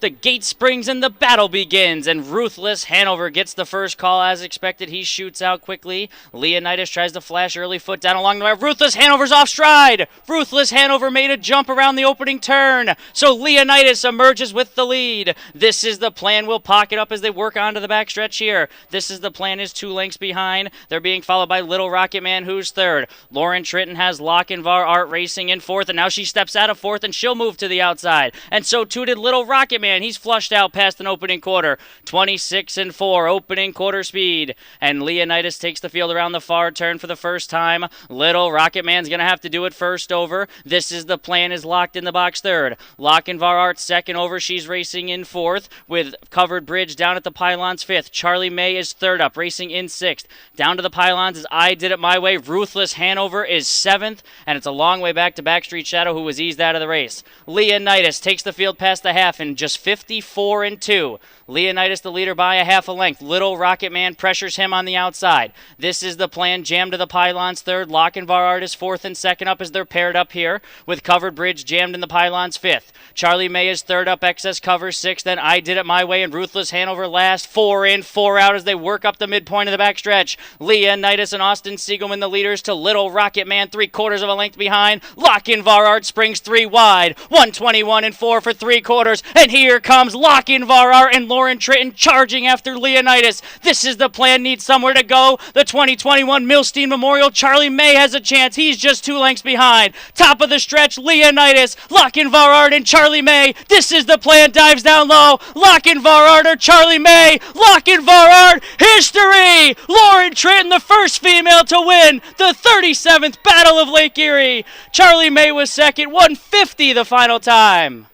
The gate springs and the battle begins, and Ruthless Hanover gets the first call as expected. He shoots out quickly. Leonidas tries to flash early foot down along the way. Ruthless Hanover's off stride. Ruthless Hanover made a jump around the opening turn, so Leonidas emerges with the lead. This is the plan. Will pocket up as they work onto the backstretch here. This is the plan is 2 lengths behind. They're being followed by Little Rocket Man, who's third. Lauren Tritton has Lochinvar Art racing in fourth, and now she steps out of fourth, and she'll move to the outside. And so too did Little Rocket Man. He's flushed out past an opening quarter. 26-4 opening quarter speed. And Leonidas takes the field around the far turn for the first time. Little Rocket Man's going to have to do it first over. This is the plan is locked in the box third. Lochinvar Art second over. She's racing in fourth with Covered Bridge down at the pylons fifth. Charlie May is third up, racing in sixth. Down to the pylons is I Did It My Way. Ruthless Hanover is seventh, and it's a long way back to Backstreet Shadow, who was eased out of the race. Leonidas takes the field past the half in just 54-2. Leonidas the leader by a half a length. Little Rocket Man pressures him on the outside. This is the plan. Jammed to the pylons third. Lochinvar Art is fourth and second up as they're paired up here with Covered Bridge jammed in the pylons fifth. Charlie May is third up. Excess Cover sixth. Then I Did It My Way and Ruthless Hanover last. 4 in, 4 out as they work up the midpoint of the backstretch. Leonidas and Austin Siegelman the leaders to Little Rocket Man 3/4 of a length behind. Lochinvar Art springs 3 wide. 121-4 for 3/4. And here comes Lochinvar Art and Lauren Tritton charging after Leonidas. This is the plan, needs somewhere to go. The 2021 Milstein Memorial. Charlie May has a chance. He's just 2 lengths behind. Top of the stretch, Leonidas, Lochinvar Art, and Charlie May. This is the plan, dives down low. Lochinvar Art or Charlie May. Lochinvar Art, history! Lauren Tritton, the first female to win the 37th Battle of Lake Erie. Charlie May was second, 150 the final time.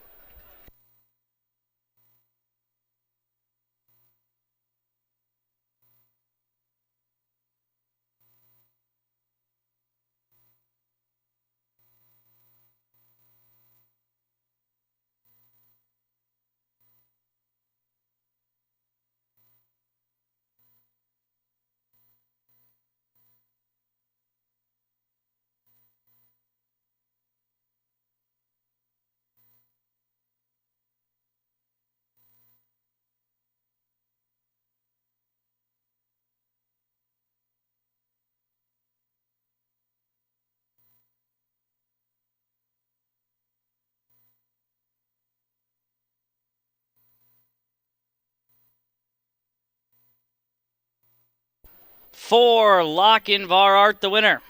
Four, Lochinvar Art the winner.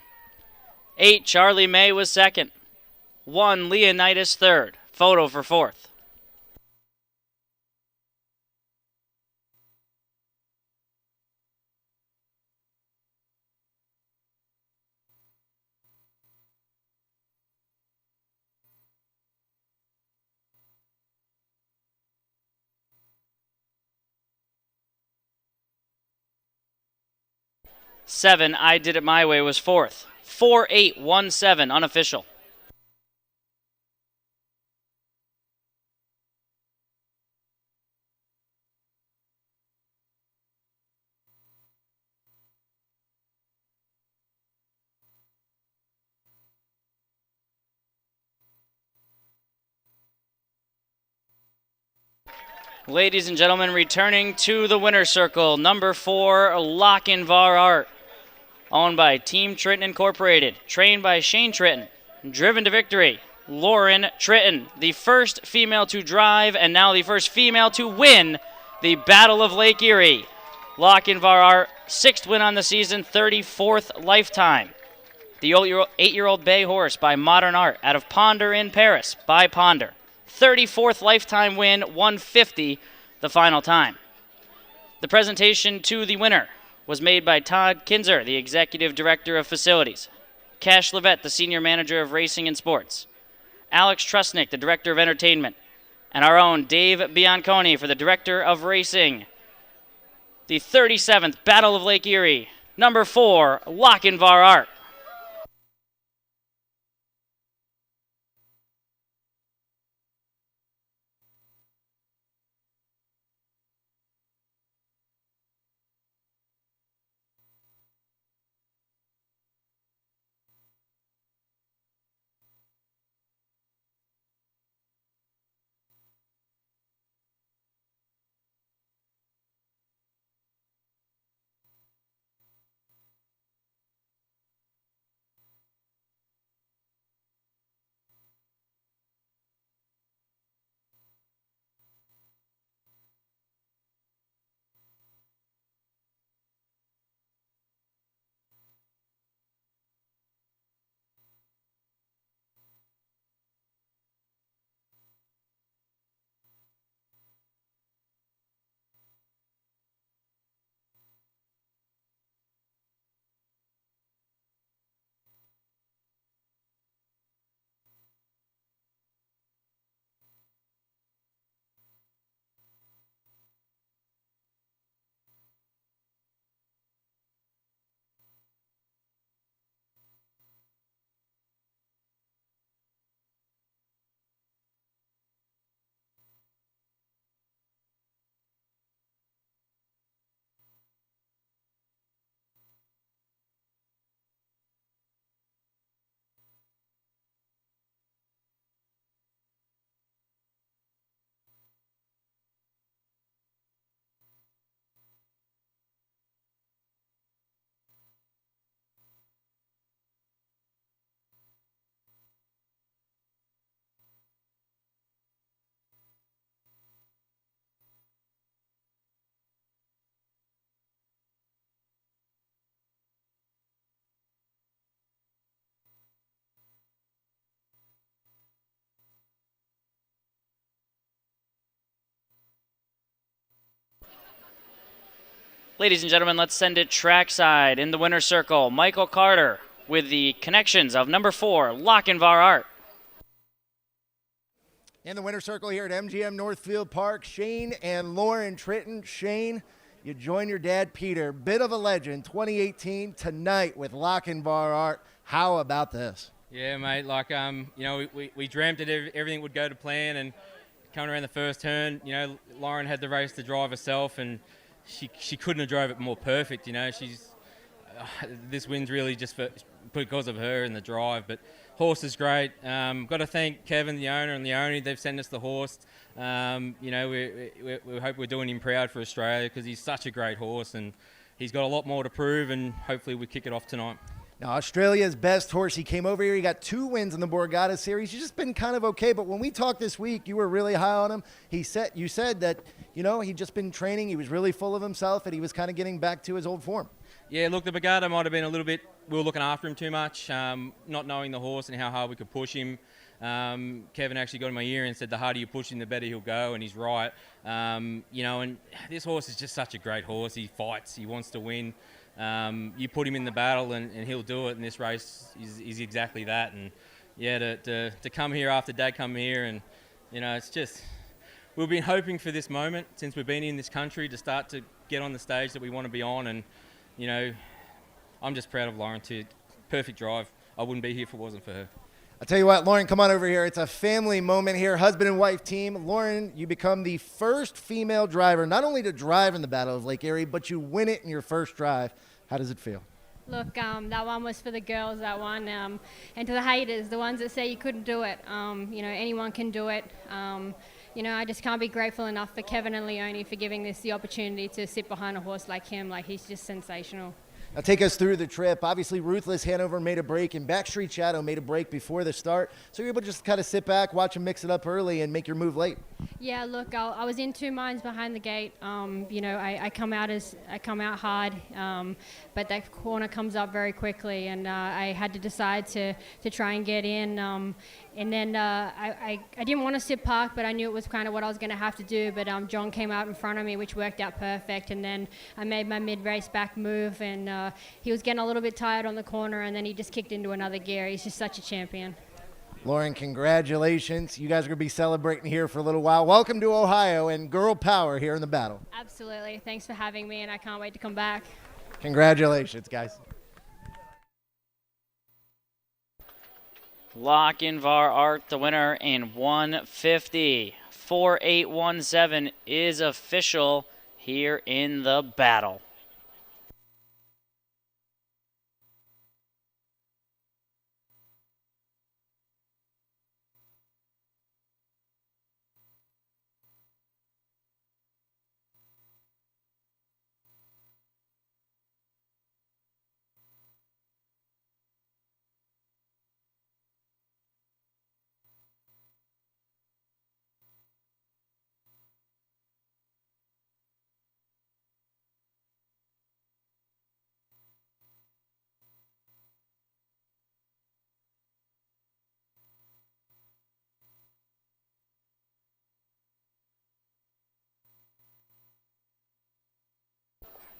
8, Charlie May was second. 1, Leonidas third. Photo for fourth. Seven, I Did It My Way was fourth. 4-8-1-7, unofficial. Ladies and gentlemen, returning to the winner's circle, number 4, Lochinvar Art. Owned by Team Tritton Incorporated, trained by Shane Tritton, driven to victory, Lauren Tritton, the first female to drive and now the first female to win the Battle of Lake Erie. Lochinvar Art, 6th win on the season, 34th lifetime. The 8-year-old bay horse by Modern Art out of Ponder in Paris by Ponder. 34th lifetime win, 150 the final time. The presentation to the winner was made by Todd Kinzer, the Executive Director of Facilities, Cash Levette, the Senior Manager of Racing and Sports, Alex Trusnick, the Director of Entertainment, and our own Dave Bianconi for the Director of Racing. The 37th Battle of Lake Erie, number 4, Lochinvar Art. Ladies and gentlemen, let's send it trackside. In the winner's circle, Michael Carter with the connections of number 4, Lochinvar Art. In the winner's circle here at MGM Northfield Park, Shane and Lauren Tritton. Shane, you join your dad, Peter, bit of a legend, 2018 tonight with Lochinvar Art. How about this? Yeah, mate. Like, we dreamt that everything would go to plan, and coming around the first turn, Lauren had the race to drive herself, and she couldn't have drove it more perfect. This win's really just because of her and the drive. But horse is great. Got to thank Kevin, the owner, and Leone. They've sent us the horse. We hope we're doing him proud for Australia because he's such a great horse, and he's got a lot more to prove, and hopefully we kick it off tonight. Now, Australia's best horse. He came over here. He got 2 wins in the Borgata Series. He's just been kind of okay. But when we talked this week, you were really high on him. You said that, he'd just been training. He was really full of himself, and he was kind of getting back to his old form. Yeah, look, the Borgata might have been a little bit, we were looking after him too much, not knowing the horse and how hard we could push him. Kevin actually got in my ear and said the harder you push him, the better he'll go, and he's right. And this horse is just such a great horse. He fights. He wants to win. You put him in the battle and he'll do it, and this race is exactly that. And yeah, to come here after Dad come here, and it's just, we've been hoping for this moment since we've been in this country to start to get on the stage that we want to be on. And I'm just proud of Lauren too. Perfect drive. I wouldn't be here if it wasn't for her. I'll tell you what, Lauren, come on over here. It's a family moment here, husband and wife team. Lauren, you become the first female driver, not only to drive in the Battle of Lake Erie, but you win it in your first drive. How does it feel? Look, that one was for the girls, that one. And to the haters, the ones that say you couldn't do it, anyone can do it. I just can't be grateful enough for Kevin and Leone for giving us the opportunity to sit behind a horse like him. Like, he's just sensational. Now take us through the trip. Obviously, Ruthless Hanover made a break, and Backstreet Shadow made a break before the start. So you're able to just kind of sit back, watch them mix it up early, and make your move late. Yeah, look, I was in 2 minds behind the gate. I come out hard, but that corner comes up very quickly, and I had to decide to try and get in. And then I didn't want to sit park, but I knew it was kind of what I was going to have to do. But John came out in front of me, which worked out perfect. And then I made my mid-race back move, and he was getting a little bit tired on the corner, and then he just kicked into another gear. He's just such a champion. Lauren, congratulations. You guys are going to be celebrating here for a little while. Welcome to Ohio and girl power here in the battle. Absolutely. Thanks for having me, and I can't wait to come back. Congratulations, guys. Lochinvar Art, the winner in 150. 4817 is official here in the battle.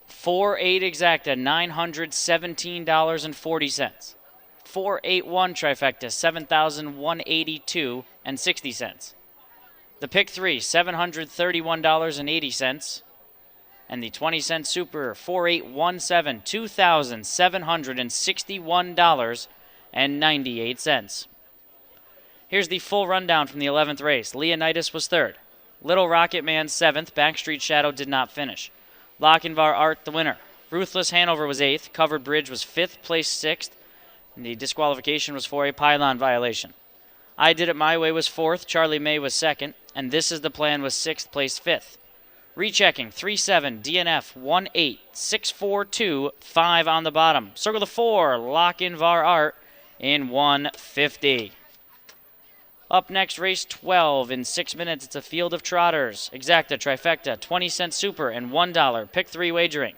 Four eight exacta, $917.40. 481 trifecta, $7,182.60. The pick three, $731.80. And the 20-cent super, 4817, $2,761.98. Here's the full rundown from the 11th race. Leonidas was third. Little Rocket Man 7th. Backstreet Shadow did not finish. Lochinvar Art, the winner. Ruthless Hanover was 8th. Covered Bridge was 5th, place 6th. And the disqualification was for a pylon violation. I Did It My Way was 4th. Charlie May was 2nd. And This Is the Plan was 6th, place 5th. Rechecking 3-7, DNF 1-8, 6-4-2, 5 on the bottom. Circle the 4, Lochinvar Art in 150. Up next, race 12. In 6 minutes, it's a field of trotters. Exacta, trifecta, 20-cent super, and $1 pick 3 wagering.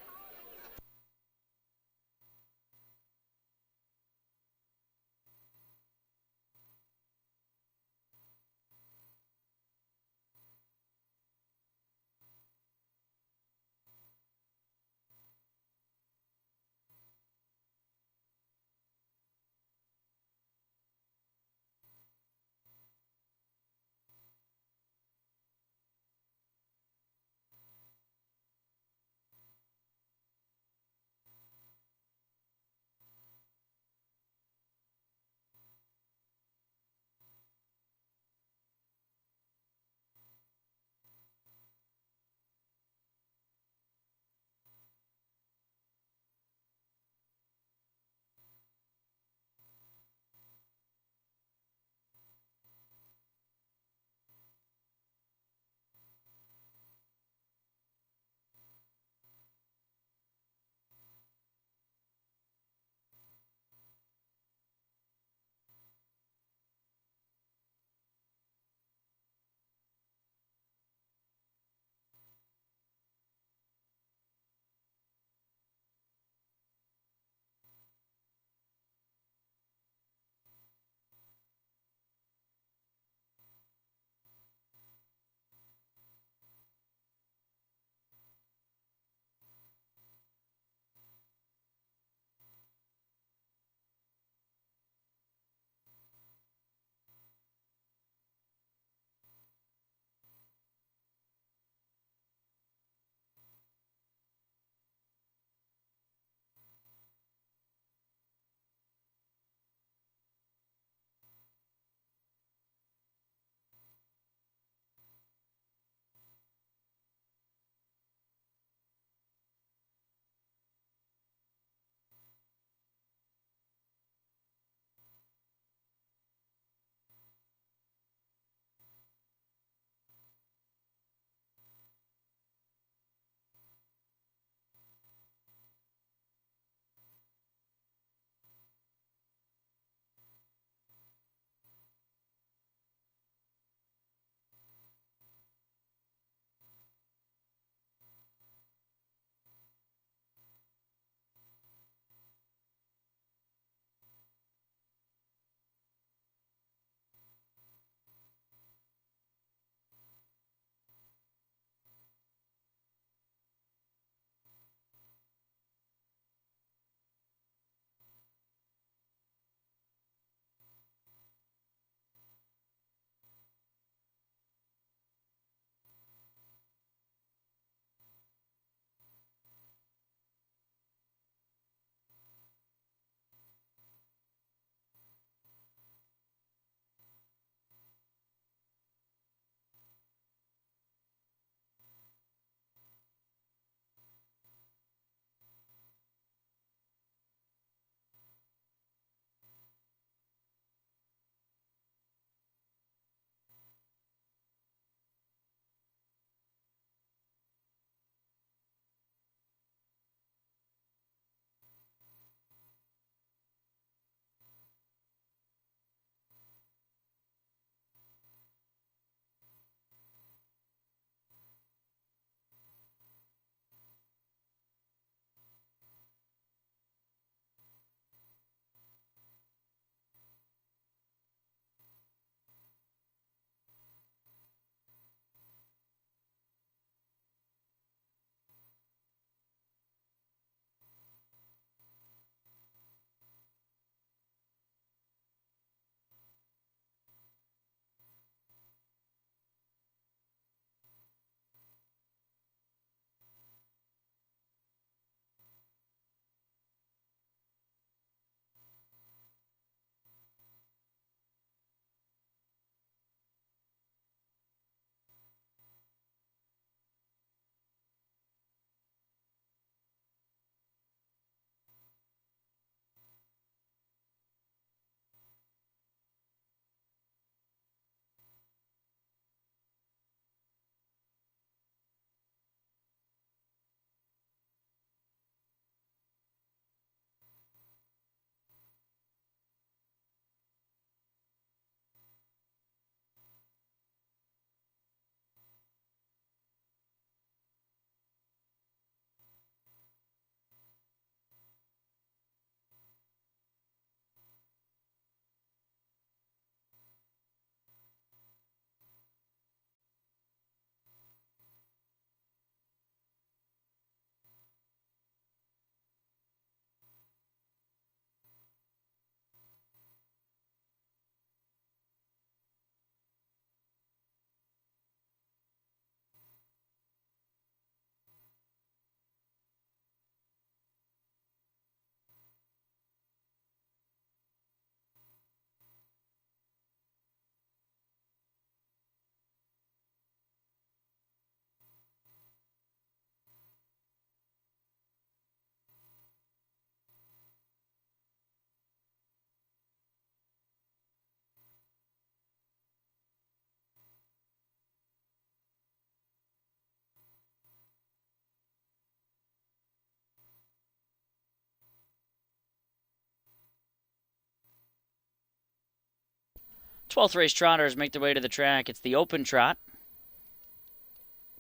12th race trotters make their way to the track. It's the open trot.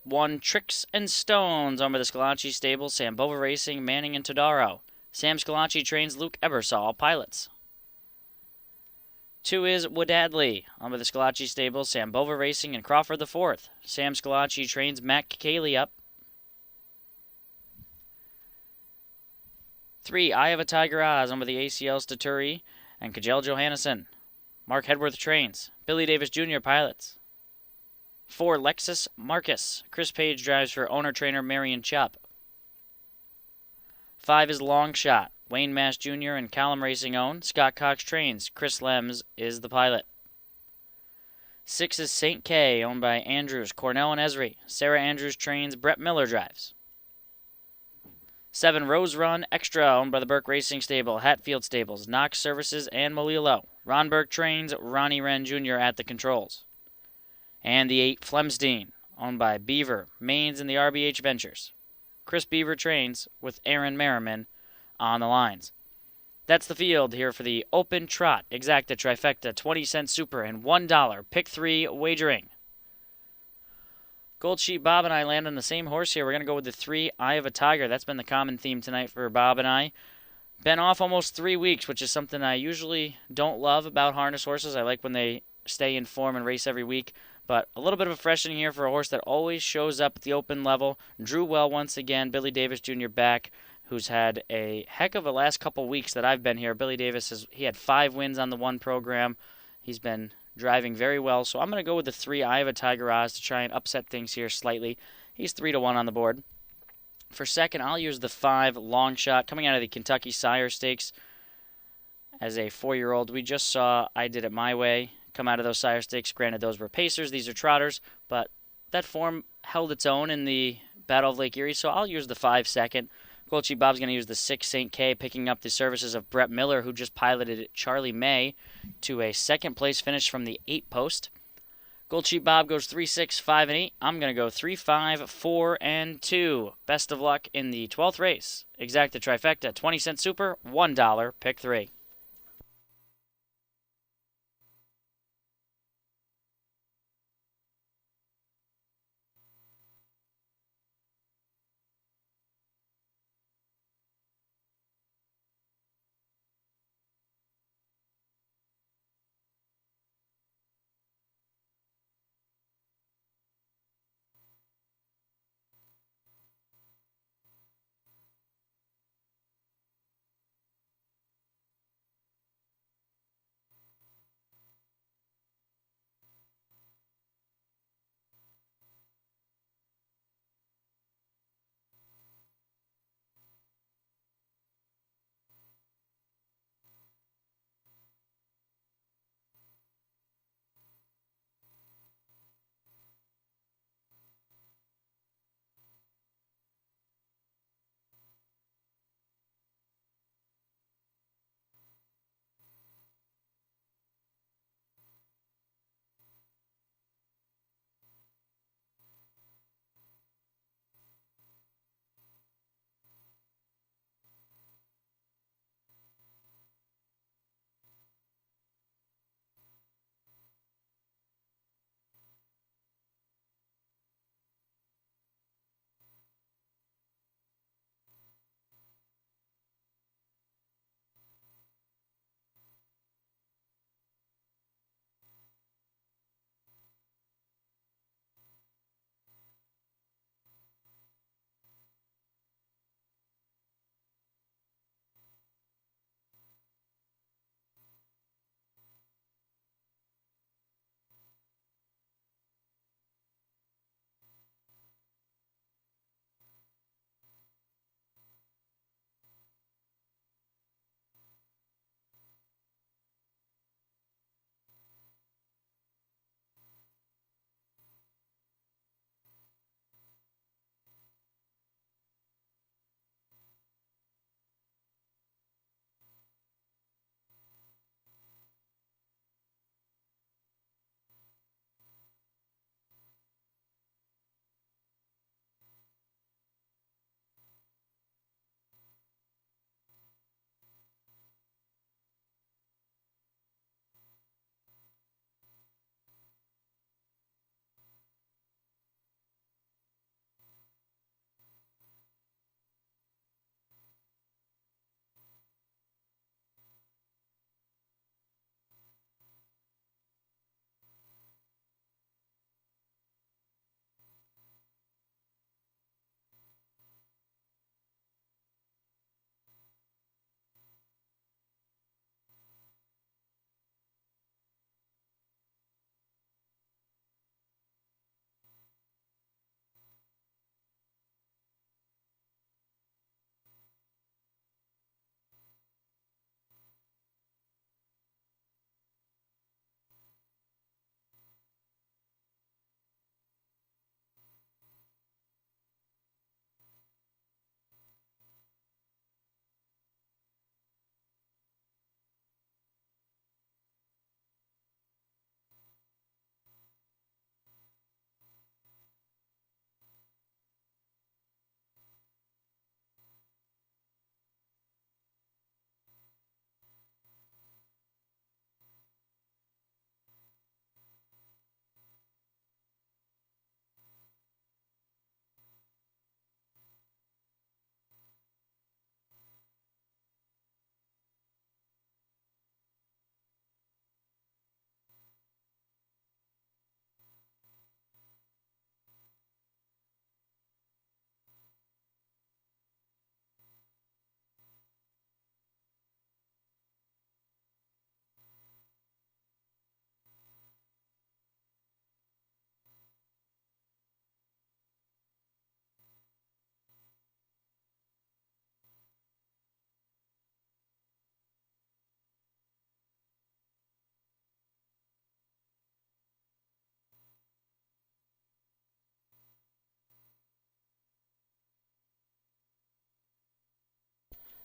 1, Tricks and Stones, owned by the Scalacci stable, Sambova Racing, Manning and Todaro. Sam Scalacci trains Luke Ebersol, pilots. 2 is Wadadley, owned by the Scalacci stable, Sambova Racing and Crawford IV. Sam Scalacci trains Matt Cayley up. 3, Eye of a Tiger Oz, owned by the ACL Staturi and Kajel Johannesson. Mark Hedworth trains. Billy Davis Jr. pilots. 4, Lexus Marcus. Chris Page drives for owner-trainer Marion Chupp. 5 is Long Shot. Wayne Mass Jr. and Callum Racing own. Scott Cox trains. Chris Lems is the pilot. 6 is St. K, owned by Andrews, Cornell, and Esri. Sarah Andrews trains. Brett Miller drives. 7, Rose Run Extra, owned by the Burke Racing Stable, Hatfield Stables, Knox Services, and Molilo. Ron Burke trains. Ronnie Wren Jr. at the controls. And the 8, Flemsdean, owned by Beaver, Maines, and the RBH Ventures. Chris Beaver trains with Aaron Merriman on the lines. That's the field here for the Open Trot, Exacta Trifecta, 20-cent Super, and $1 Pick 3 Wagering. Gold Sheep Bob and I land on the same horse here. We're going to go with the 3, Eye of a Tiger. That's been the common theme tonight for Bob and I. Been off almost 3 weeks, which is something I usually don't love about harness horses. I like when they stay in form and race every week. But a little bit of a freshening here for a horse that always shows up at the open level. Drew well once again. Billy Davis Jr. back, who's had a heck of a last couple weeks that I've been here. Billy Davis, he had 5 wins on the one program. He's been driving very well. So I'm going to go with the 3, Eye of a Tiger Oz, to try and upset things here slightly. He's 3-1 on the board. For second, I'll use the 5, Long Shot, coming out of the Kentucky Sire Stakes. As a 4-year-old, we just saw I Did It My Way come out of those Sire Stakes. Granted, those were pacers. These are trotters. But that form held its own in the Battle of Lake Erie, so I'll use the 5 second. Gold Sheep Bob's going to use the 6, St. K, picking up the services of Brett Miller, who just piloted Charlie May to a second-place finish from the 8 post. Gold Sheep Bob goes 3, 6, 5, and 8. I'm going to go 3, 5, 4, and 2. Best of luck in the 12th race. Exacta Trifecta, 20-cent Super, $1, Pick 3.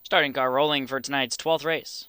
Starting car rolling for tonight's 12th race.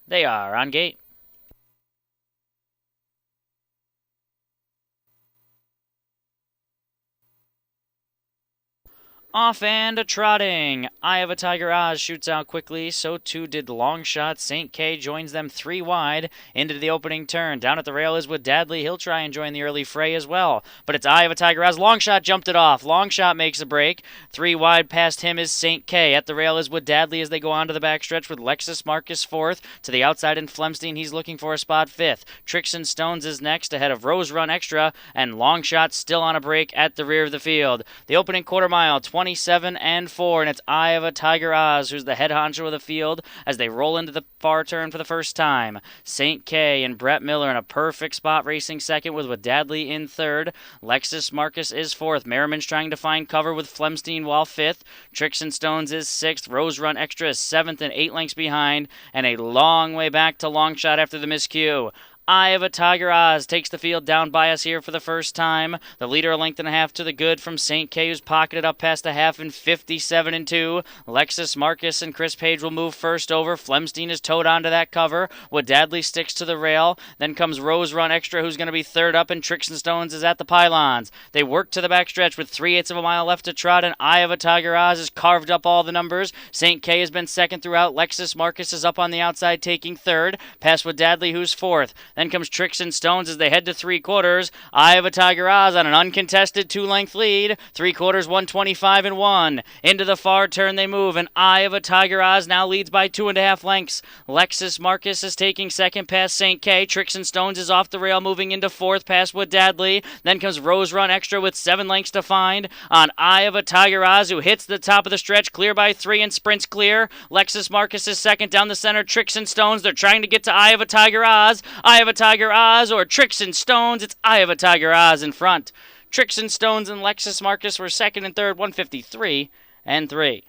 They are on gate. Off and a trotting. Eye of a Tiger Oz shoots out quickly. So too did Long Shot. St. K joins them 3 wide into the opening turn. Down at the rail is with Dadley. He'll try and join the early fray as well. But it's Eye of a Tiger Oz. Long Shot jumped it off. Long Shot makes a break. 3 wide past him is St. K. At the rail is with Dadley as they go on to the backstretch with Lexus Marcus 4th. To the outside in Flemstein, he's looking for a spot 5th. Tricks and Stones is next ahead of Rose Run Extra. And Long Shot still on a break at the rear of the field. The opening quarter mile, 27 and 4, and it's Eye of a Tiger Oz who's the head honcho of the field as they roll into the far turn for the first time. St. K and Brett Miller in a perfect spot racing second with Dadley in third. Lexus Marcus is 4th. Merriman's trying to find cover with Flemstein while 5th. Tricks and Stones is 6th. Rose Run Extra is 7th and 8 lengths behind, and a long way back to Long Shot after the miscue. Eye of a Tiger Oz takes the field down by us here for the first time. The leader a length and a half to the good from St. K, who's pocketed up past the half in 57 and 2. Lexus Marcus and Chris Page will move first over. Flemstein is towed onto that cover. Dadley sticks to the rail. Then comes Rose Run Extra, who's going to be third up, and Tricks and Stones is at the pylons. They work to the backstretch with 3/8 of a mile left to trot, and Eye of a Tiger Oz has carved up all the numbers. St. K has been second throughout. Lexus Marcus is up on the outside, taking third. Past Dadley, who's 4th. Then comes Tricks and Stones as they head to 3/4. Eye of a Tiger Oz on an uncontested 2-length lead. 3/4, 125 and 1. Into the far turn they move, and Eye of a Tiger Oz now leads by 2.5 lengths. Lexus Marcus is taking second past St. K. Tricks and Stones is off the rail, moving into 4th past Dadley. Then comes Rose Run Extra with 7 lengths to find on Eye of a Tiger Oz, who hits the top of the stretch, clear by 3 and sprints clear. Lexus Marcus is second down the center. Tricks and Stones, they're trying to get to Eye of a Tiger Oz. Eye of a Tiger Oz or Tricks and Stones. It's Eye of a Tiger Oz in front. Tricks and Stones and Lexus Marcus were second and third, 153 and 3.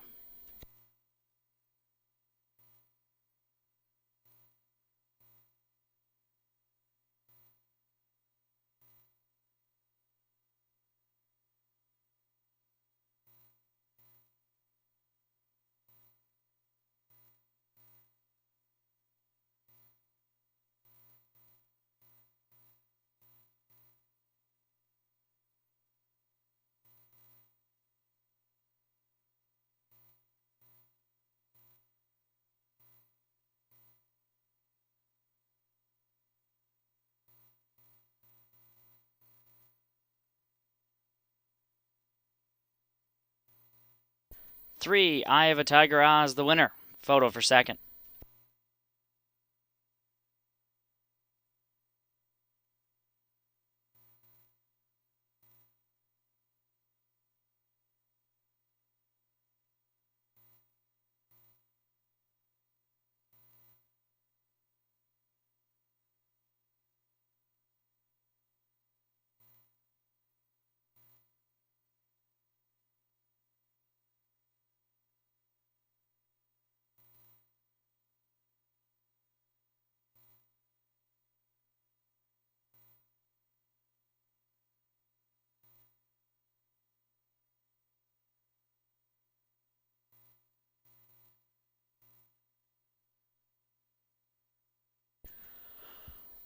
Three, Eye of a Tiger Oz, the winner. Photo for second.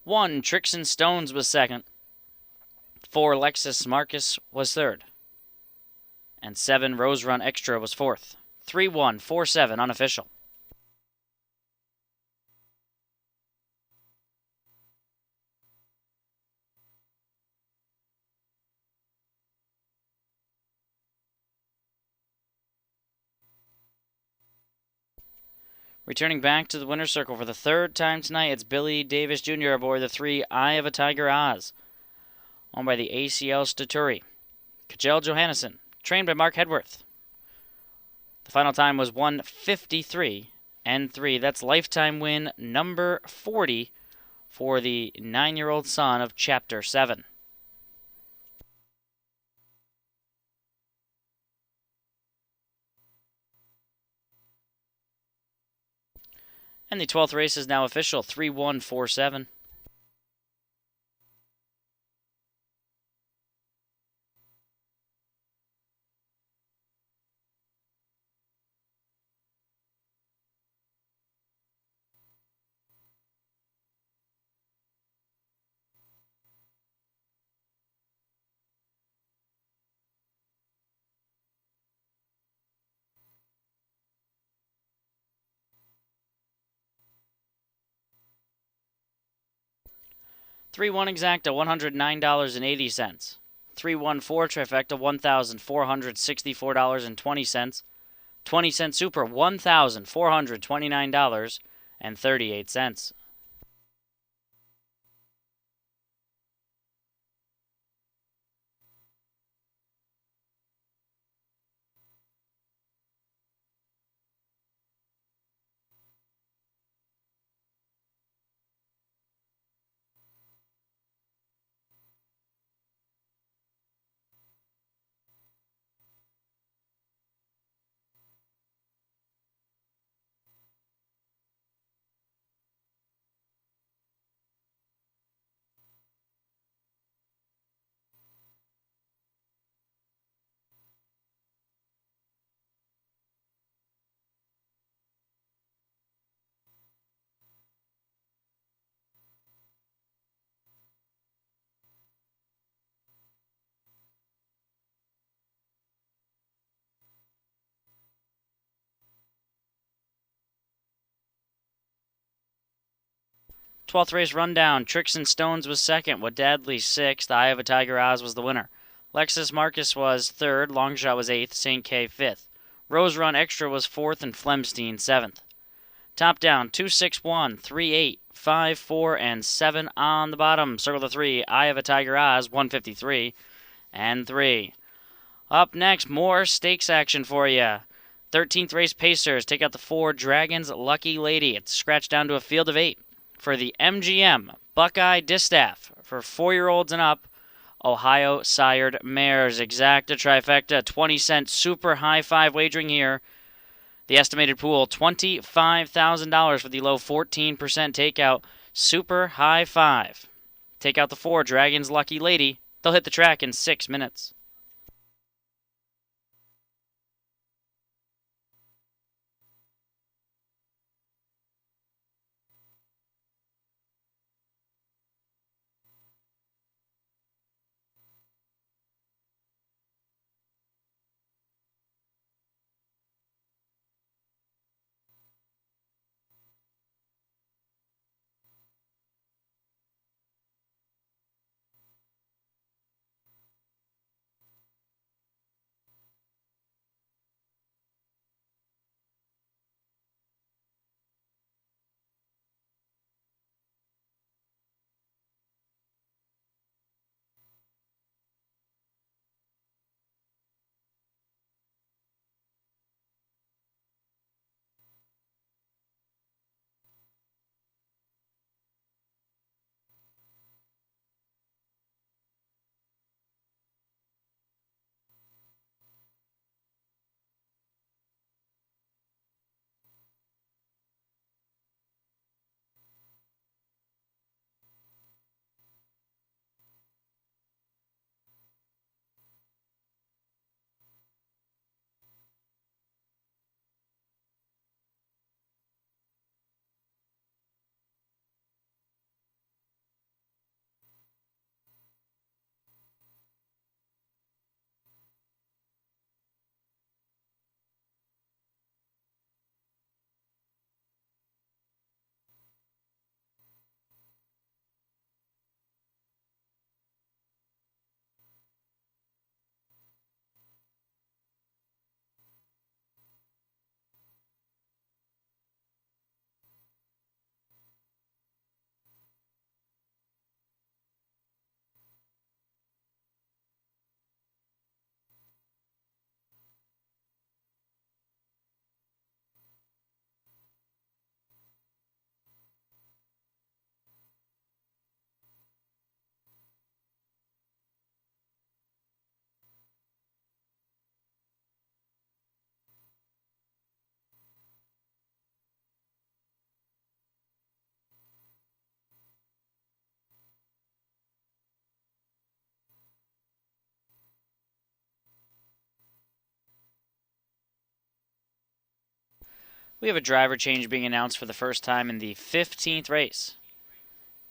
One, Tricks and Stones was second. 4, Lexus Marcus was third. And 7, Rose Run Extra was fourth. 3-1, 4-7, unofficial. Returning back to the winner's circle for the third time tonight, it's Billy Davis Jr. aboard the 3 Eye of a Tiger Oz, owned by the ACL Staturi. Kjell Johannesson, trained by Mark Hedworth. The final time was 1:53 and 3. That's lifetime win number 40 for the 9-year-old son of Chapter 7. And the 12th race is now official, 3-1-4-7. Three-one exacta, $109.80. 3-1-4 trifecta, $1,464.20. 20-cent super, $1,429.38. 12th race rundown. Tricks and Stones was second, Wadadley sixth. Eye of a Tiger Oz was the winner. Lexus Marcus was third. Longshot was eighth. St. K fifth. Rose Run Extra was fourth, and Flemstein seventh. Top down 2, 6, 1, 3, 8, 5, 4, and 7 on the bottom. Circle the 3. Eye of a Tiger Oz 153 and 3. Up next, more stakes action for you. 13th race Pacers take out the 4 Dragons Lucky Lady. It's scratched down to a field of 8. For the MGM Buckeye Distaff for 4-year-olds and up, Ohio sired mares. Exacta trifecta, 20-cent super high five wagering here. The estimated pool, $25,000 for the low 14% takeout. Super high five. Take out the 4 Dragons Lucky Lady. They'll hit the track in 6 minutes. We have a driver change being announced for the first time in the 15th race.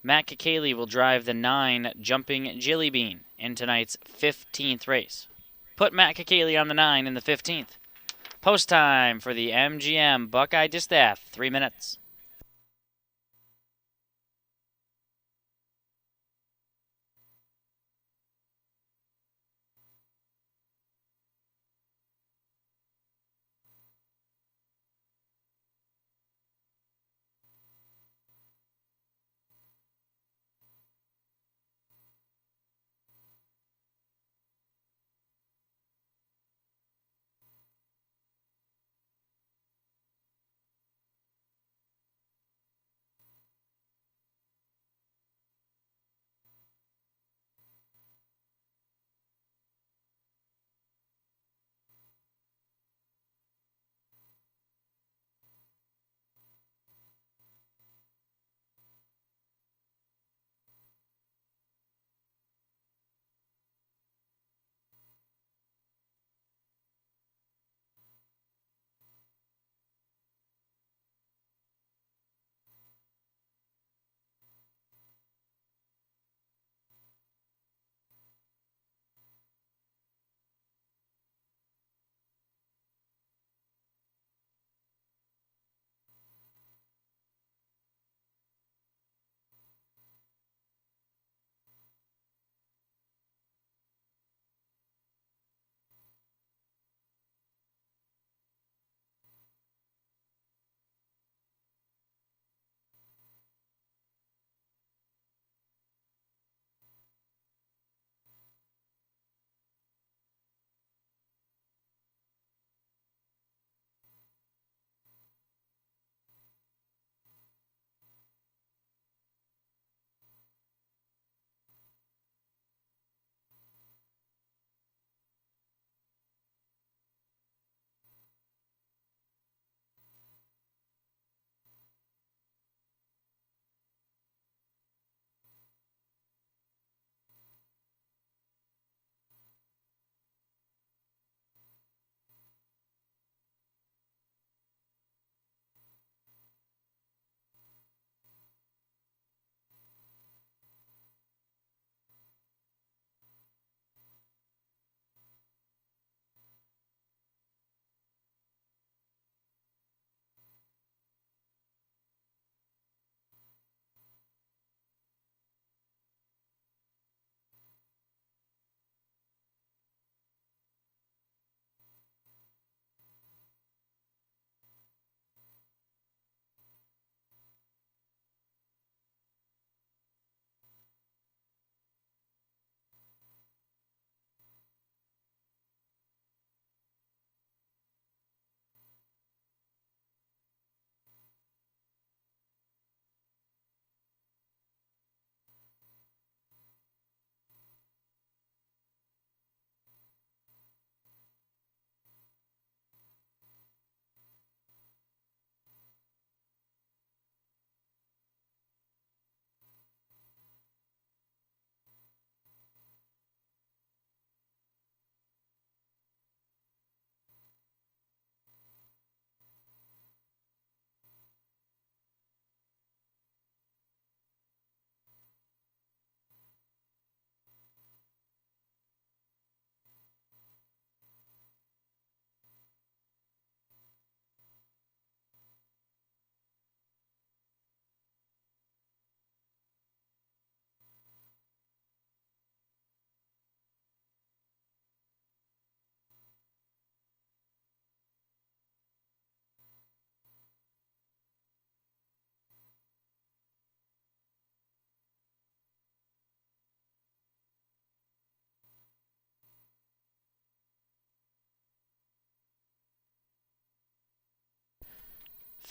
Matt Kakaley will drive the 9 Jumping Jilly Bean in tonight's 15th race. Put Matt Kakaley on the 9 in the 15th. Post time for the MGM Buckeye Distaff, 3 minutes.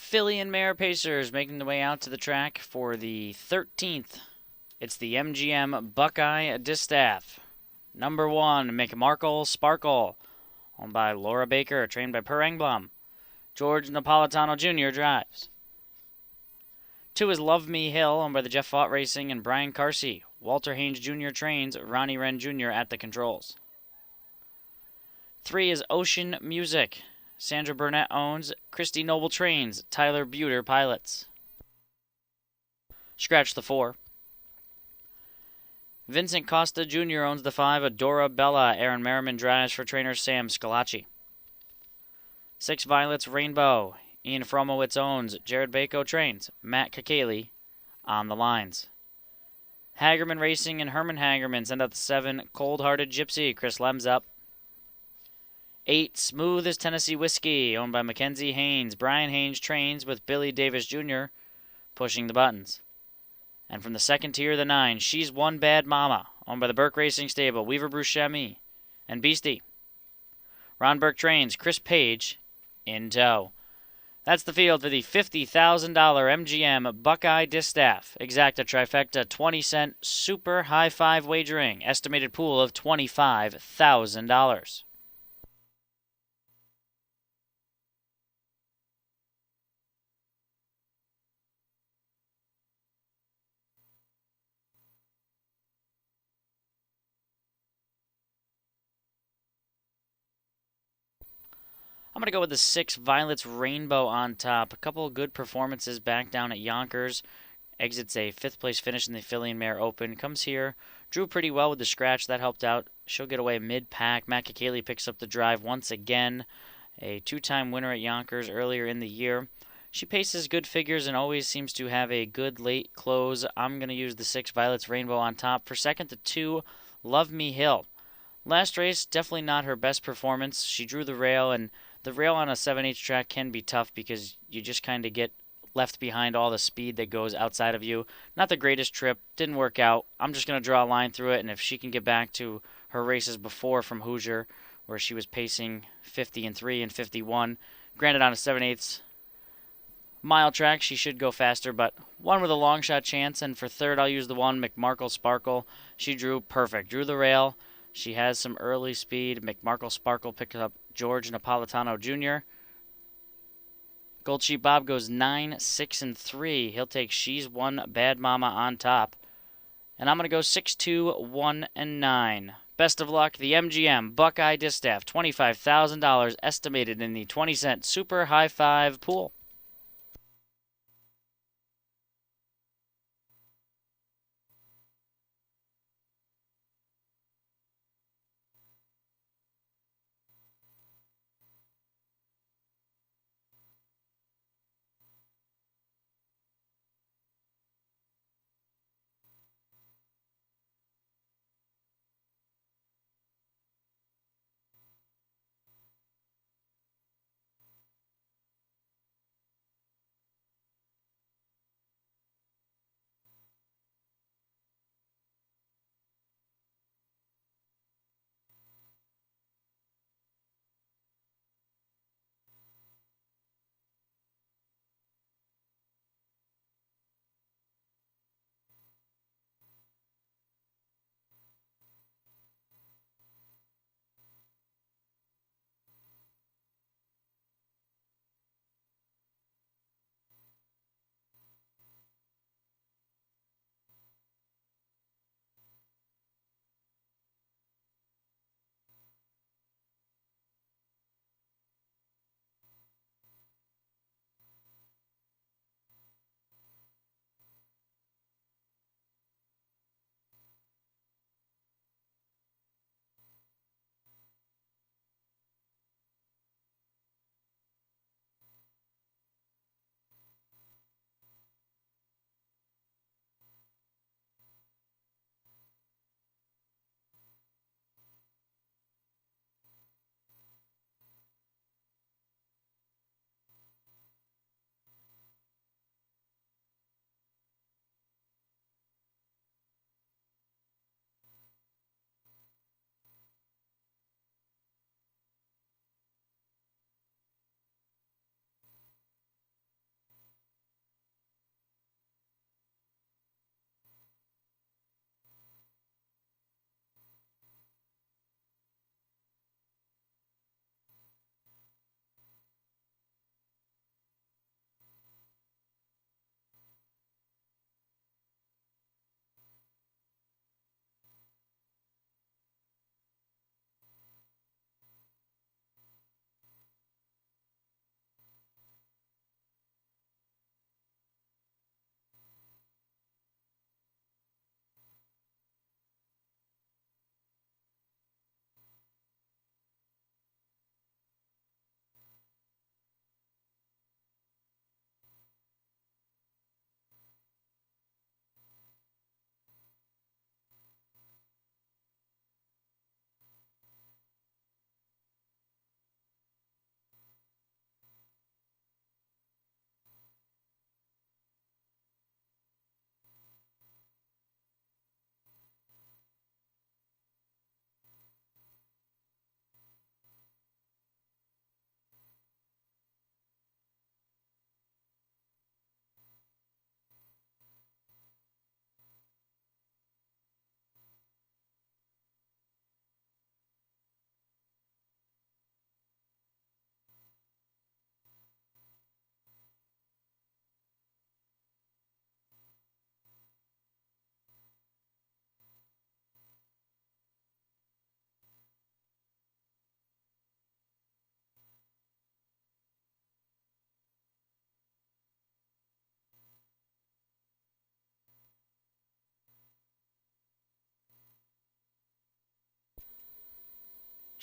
Philly and Mare Pacers making their way out to the track for the 13th. It's the MGM Buckeye Distaff. Number 1, McMarkle Sparkle, owned by Laura Baker, trained by Per Engblom. George Napolitano Jr. drives. 2 is Love Me Hill, owned by the Jeff Fott Racing and Brian Carsey. Walter Haynes Jr. trains, Ronnie Wren Jr. at the controls. 3 is Ocean Music, Sandra Burnett owns. Christy Noble trains. Tyler Buter pilots. Scratch the 4. Vincent Costa Jr. owns the 5. Adora Bella. Aaron Merriman drives for trainer Sam Scalacci. 6 Violets Rainbow. Ian Fromowitz owns. Jared Bako trains. Matt Kakali on the lines. Hagerman Racing and Herman Hagerman send out the 7 Cold Hearted Gypsy. Chris Lem's up. 8 Smooth as Tennessee Whiskey, owned by Mackenzie Haynes. Brian Haynes trains with Billy Davis Jr. pushing the buttons. And from the second tier, the 9 She's One Bad Mama, owned by the Burke Racing Stable. Weaver Bruce Chamois and Beastie. Ron Burke trains. Chris Page in tow. That's the field for the $50,000 MGM Buckeye Distaff. Exacta Trifecta 20-cent Super High Five Wagering. Estimated pool of $25,000. I'm going to go with the 6 Violets Rainbow on top. A couple of good performances back down at Yonkers. Exits a 5th place finish in the Filly and Mare Open. Comes here, drew pretty well with the scratch. That helped out. She'll get away mid-pack. Matt Kakali picks up the drive once again. A 2-time winner at Yonkers earlier in the year. She paces good figures and always seems to have a good late close. I'm going to use the 6 Violets Rainbow on top. For second, the 2 Love Me Hill. Last race, definitely not her best performance. She drew the rail, and the rail on a 7/8 track can be tough because you just kind of get left behind all the speed that goes outside of you. Not the greatest trip. Didn't work out. I'm just going to draw a line through it, and if she can get back to her races before from Hoosier, where she was pacing 50 and 3 and 51, granted on a 7/8 mile track, she should go faster, but one with a long shot chance. And for third, I'll use the 1 McMarkle Sparkle. She drew perfect. Drew the rail. She has some early speed. McMarkle Sparkle picked up George Napolitano Jr. Gold Sheep Bob goes 9, 6, and 3. He'll take She's One Bad Mama on top. And I'm going to go 6, 2, 1, and 9. Best of luck, the MGM Buckeye Distaff, $25,000 estimated in the 20-cent Super High Five pool.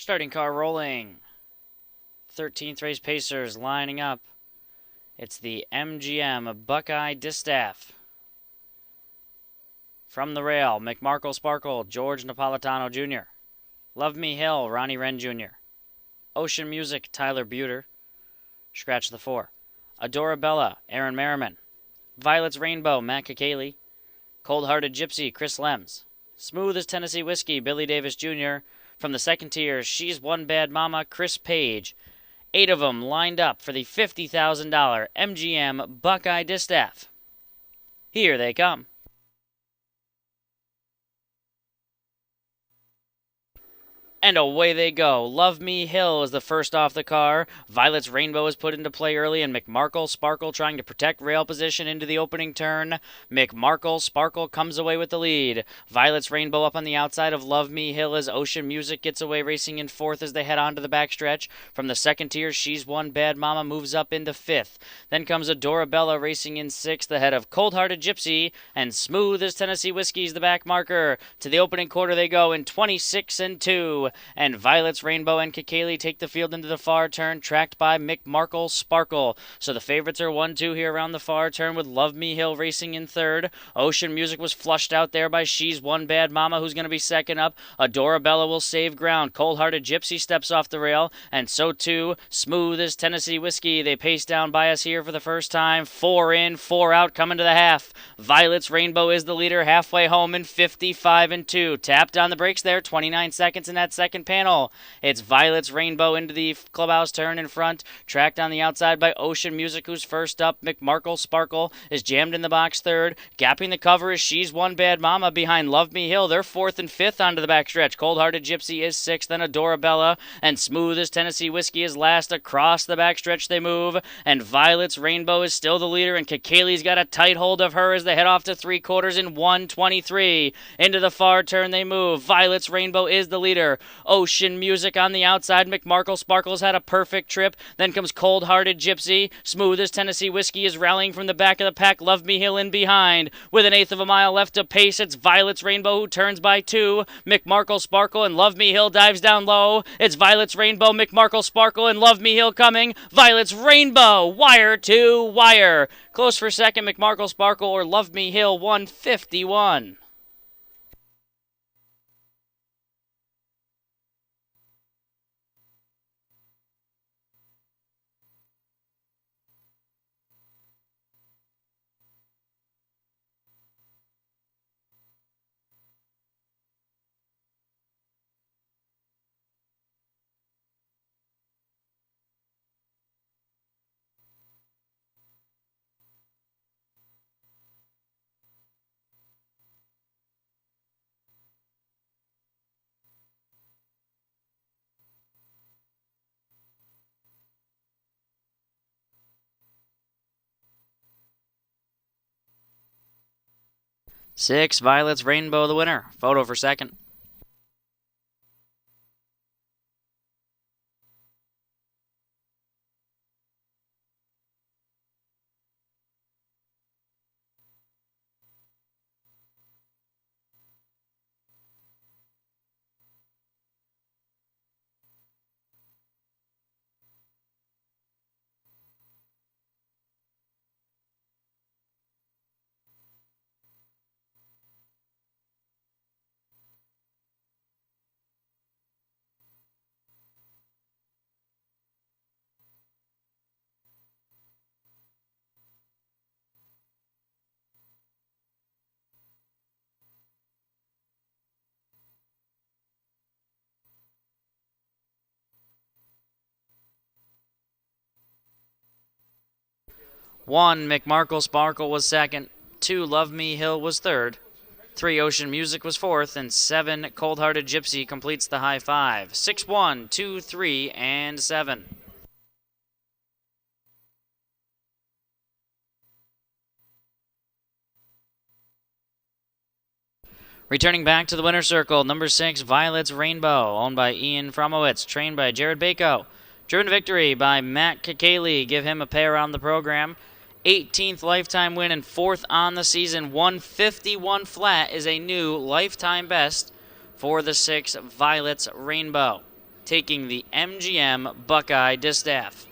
Starting car rolling. 13th race Pacers lining up. It's the MGM Buckeye Distaff. From the rail, McMarkle Sparkle, George Napolitano Jr. Love Me Hill, Ronnie Wren Jr. Ocean Music, Tyler Buter. Scratch the 4. Adorabella, Aaron Merriman. Violet's Rainbow, Matt Kakali. Cold Hearted Gypsy, Chris Lems. Smooth as Tennessee Whiskey, Billy Davis Jr. From the second tier, She's One Bad Mama, Chris Page. 8 of them lined up for the $50,000 MGM Buckeye Distaff. Here they come. And away they go. Love Me Hill is the first off the car. Violet's Rainbow is put into play early, and McMarkle Sparkle trying to protect rail position into the opening turn. McMarkle Sparkle comes away with the lead. Violet's Rainbow up on the outside of Love Me Hill as Ocean Music gets away, racing in fourth as they head on to the backstretch. From the second tier, She's One Bad Mama moves up into fifth. Then comes Adorabella racing in sixth ahead of Cold Hearted Gypsy, and Smooth as Tennessee Whiskey's the back marker. To the opening quarter they go in 26 and 2. And Violet's Rainbow and Kakali take the field into the far turn, tracked by McMarkle Sparkle. So the favorites are 1-2 here around the far turn, with Love Me Hill racing in third. Ocean Music was flushed out there by She's One Bad Mama, who's going to be second up. Adorabella will save ground. Cold Hearted Gypsy steps off the rail, and so too Smooth as Tennessee Whiskey. They pace down by us here for the first time. 4 in, 4 out, coming to the half. Violet's Rainbow is the leader, halfway home in 55 and 2. Tapped on the brakes there, 29 seconds in that second panel. It's Violet's Rainbow into the clubhouse turn in front, tracked on the outside by Ocean Music, who's first up. McMarkle Sparkle is jammed in the box third. Gapping the cover is She's One Bad Mama behind Love Me Hill. They're fourth and fifth onto the backstretch. Cold Hearted Gypsy is sixth, then Adorabella, and Smooth as Tennessee Whiskey is last. Across the backstretch they move, and Violet's Rainbow is still the leader, and Kakali's got a tight hold of her as they head off to three quarters in 1:23. Into the far turn they move. Violet's Rainbow is the leader. Ocean Music on the outside. McMarkle Sparkle's had a perfect trip. Then comes Cold Hearted Gypsy. Smooth as Tennessee Whiskey is rallying from the back of the pack. Love Me Hill in behind. With an eighth of a mile left to pace, it's Violet's Rainbow who turns by 2. McMarkle Sparkle and Love Me Hill dives down low. It's Violet's Rainbow, McMarkle Sparkle, and Love Me Hill coming. Violet's Rainbow, wire to wire. Close for second, McMarkle Sparkle or Love Me Hill, 151. Six, Violet's Rainbow the winner. Photo for second. One, McMarkle Sparkle was second. 2, Love Me Hill was third. 3, Ocean Music was fourth. And 7, Cold Hearted Gypsy completes the high five. 6, 1, 2, 3, and 7. Returning back to the winner's circle, number 6, Violet's Rainbow, owned by Ian Fromowitz, trained by Jared Bako. Driven to victory by Matt Kakali. Give him a pay around the program. 18th lifetime win and 4th on the season. 151 flat is a new lifetime best for the 6, Violet's Rainbow. taking the MGM Buckeye Distaff.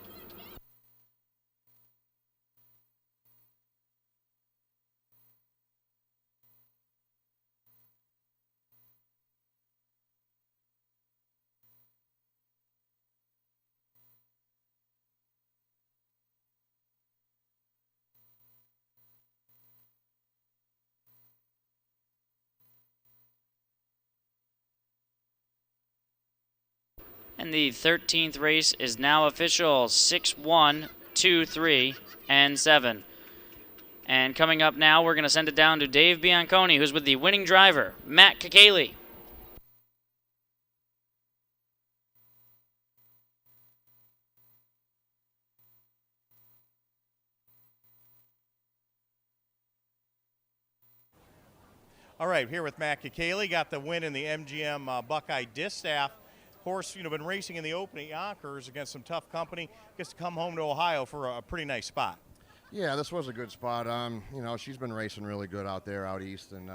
And the 13th race is now official, 6, 1, 2, 3, and 7. And coming up now, we're going to send it down to Dave Bianconi, who's with the winning driver, Matt Kakali. All right, here with Matt Kakali, got the win in the MGM Buckeye Distaff. Horse, been racing in the open at Yonkers against some tough company. Gets to come home to Ohio for a pretty nice spot. Yeah, this was a good spot. She's been racing really good out there, out east, and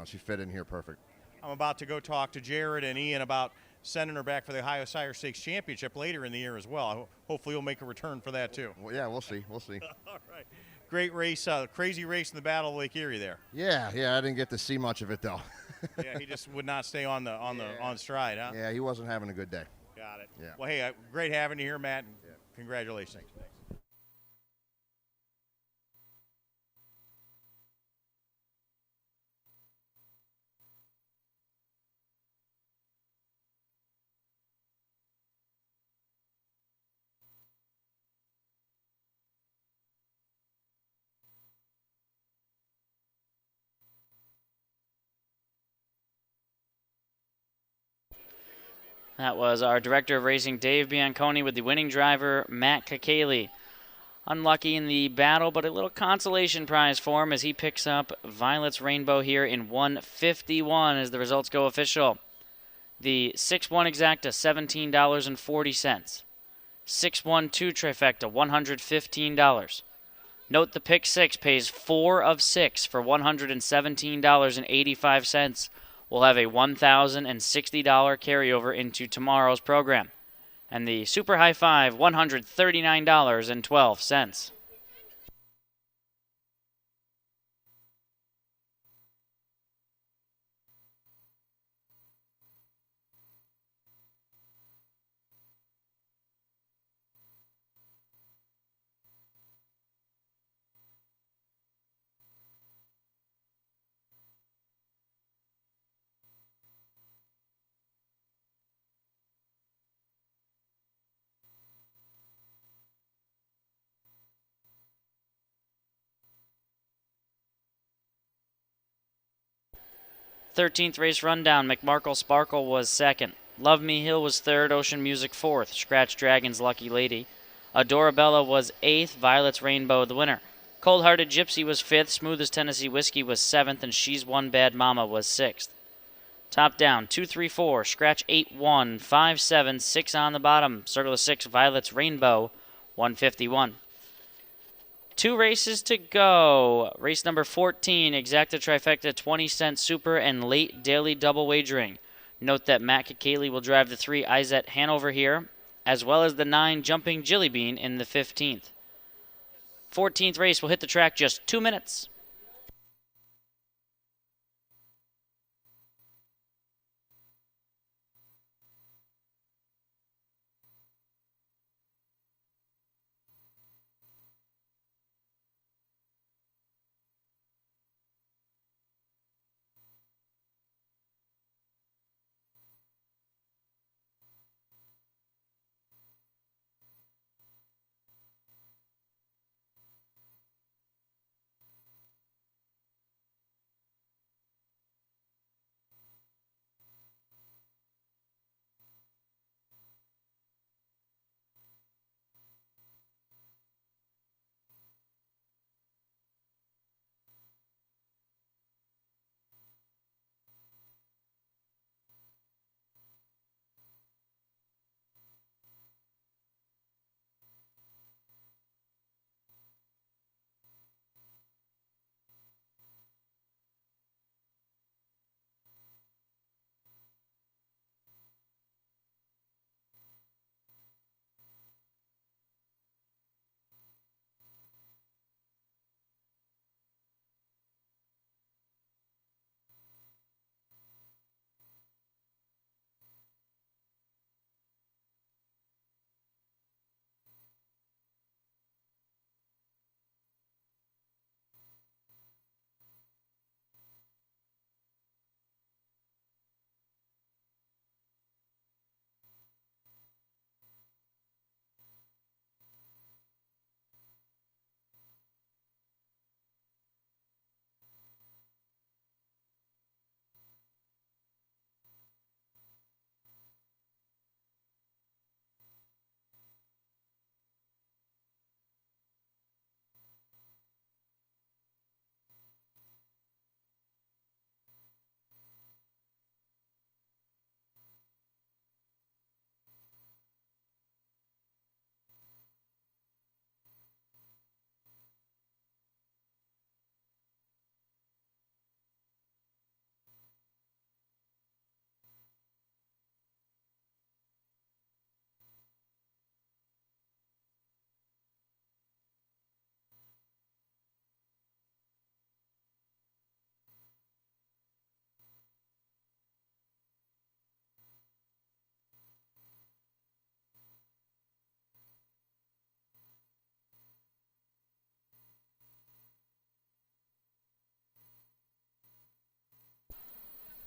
she fit in here perfect. I'm about to go talk to Jared and Ian about sending her back for the Ohio Sire Stakes Championship later in the year as well. Hopefully, you'll make a return for that too. Well, yeah, we'll see. We'll see. All right. Great race, crazy race in the Battle of Lake Erie there. Yeah, I didn't get to see much of it though. Yeah, he just would not stay on stride, huh? Yeah, he wasn't having a good day. Got it. Yeah. Well, hey, great having you here, Matt. Congratulations. Thanks. 'That was our director of racing, Dave Bianconi, with the winning driver, Matt Kakali. Unlucky in the battle, but a little consolation prize for him as he picks up Violet's Rainbow here in 151 as the results go official. The 6-1 exacta, $17.40. 6-1-2 trifecta, $115. Note the pick 6 pays 4 of 6 for $117.85. We'll have a $1,060 carryover into tomorrow's program. And the Super High Five, $139.12. '13th race rundown, McMarkle Sparkle was second. Love Me Hill was third, Ocean Music fourth, Scratch Dragon's Lucky Lady. Adorabella was eighth, Violet's Rainbow the winner. Cold Hearted Gypsy was fifth, Smooth as Tennessee Whiskey was seventh, and She's One Bad Mama was sixth. Top down, 2, 3, 4, Scratch 8, 1, 5, 7, 6 on the bottom, Circle of 6, Violet's Rainbow, 151. 2 races to go. Race number 14, Exacta Trifecta 20-cent Super and late daily double wagering. Note that Matt Kakali will drive the 3 Izette Hanover here, as well as the 9 Jumping Jilly Bean in the 15th. 14th race will hit the track just 2 minutes.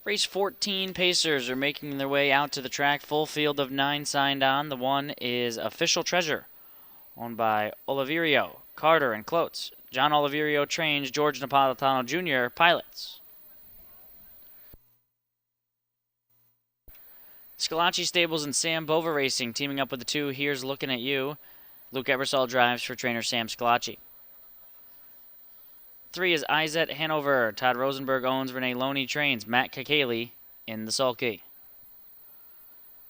Race 14 Pacers are making their way out to the track. Full field of 9 signed on. The one is Official Treasure, owned by Oliverio, Carter, and Klotz. John Oliverio trains, George Napolitano Jr. pilots. Scalacci Stables and Sam Bova Racing teaming up with the two. Here's Looking at You. Luke Ebersol drives for trainer Sam Scalacci. 3 is Izet Hanover. Todd Rosenberg owns. Renee Loney trains. Matt Kakali in the sulky.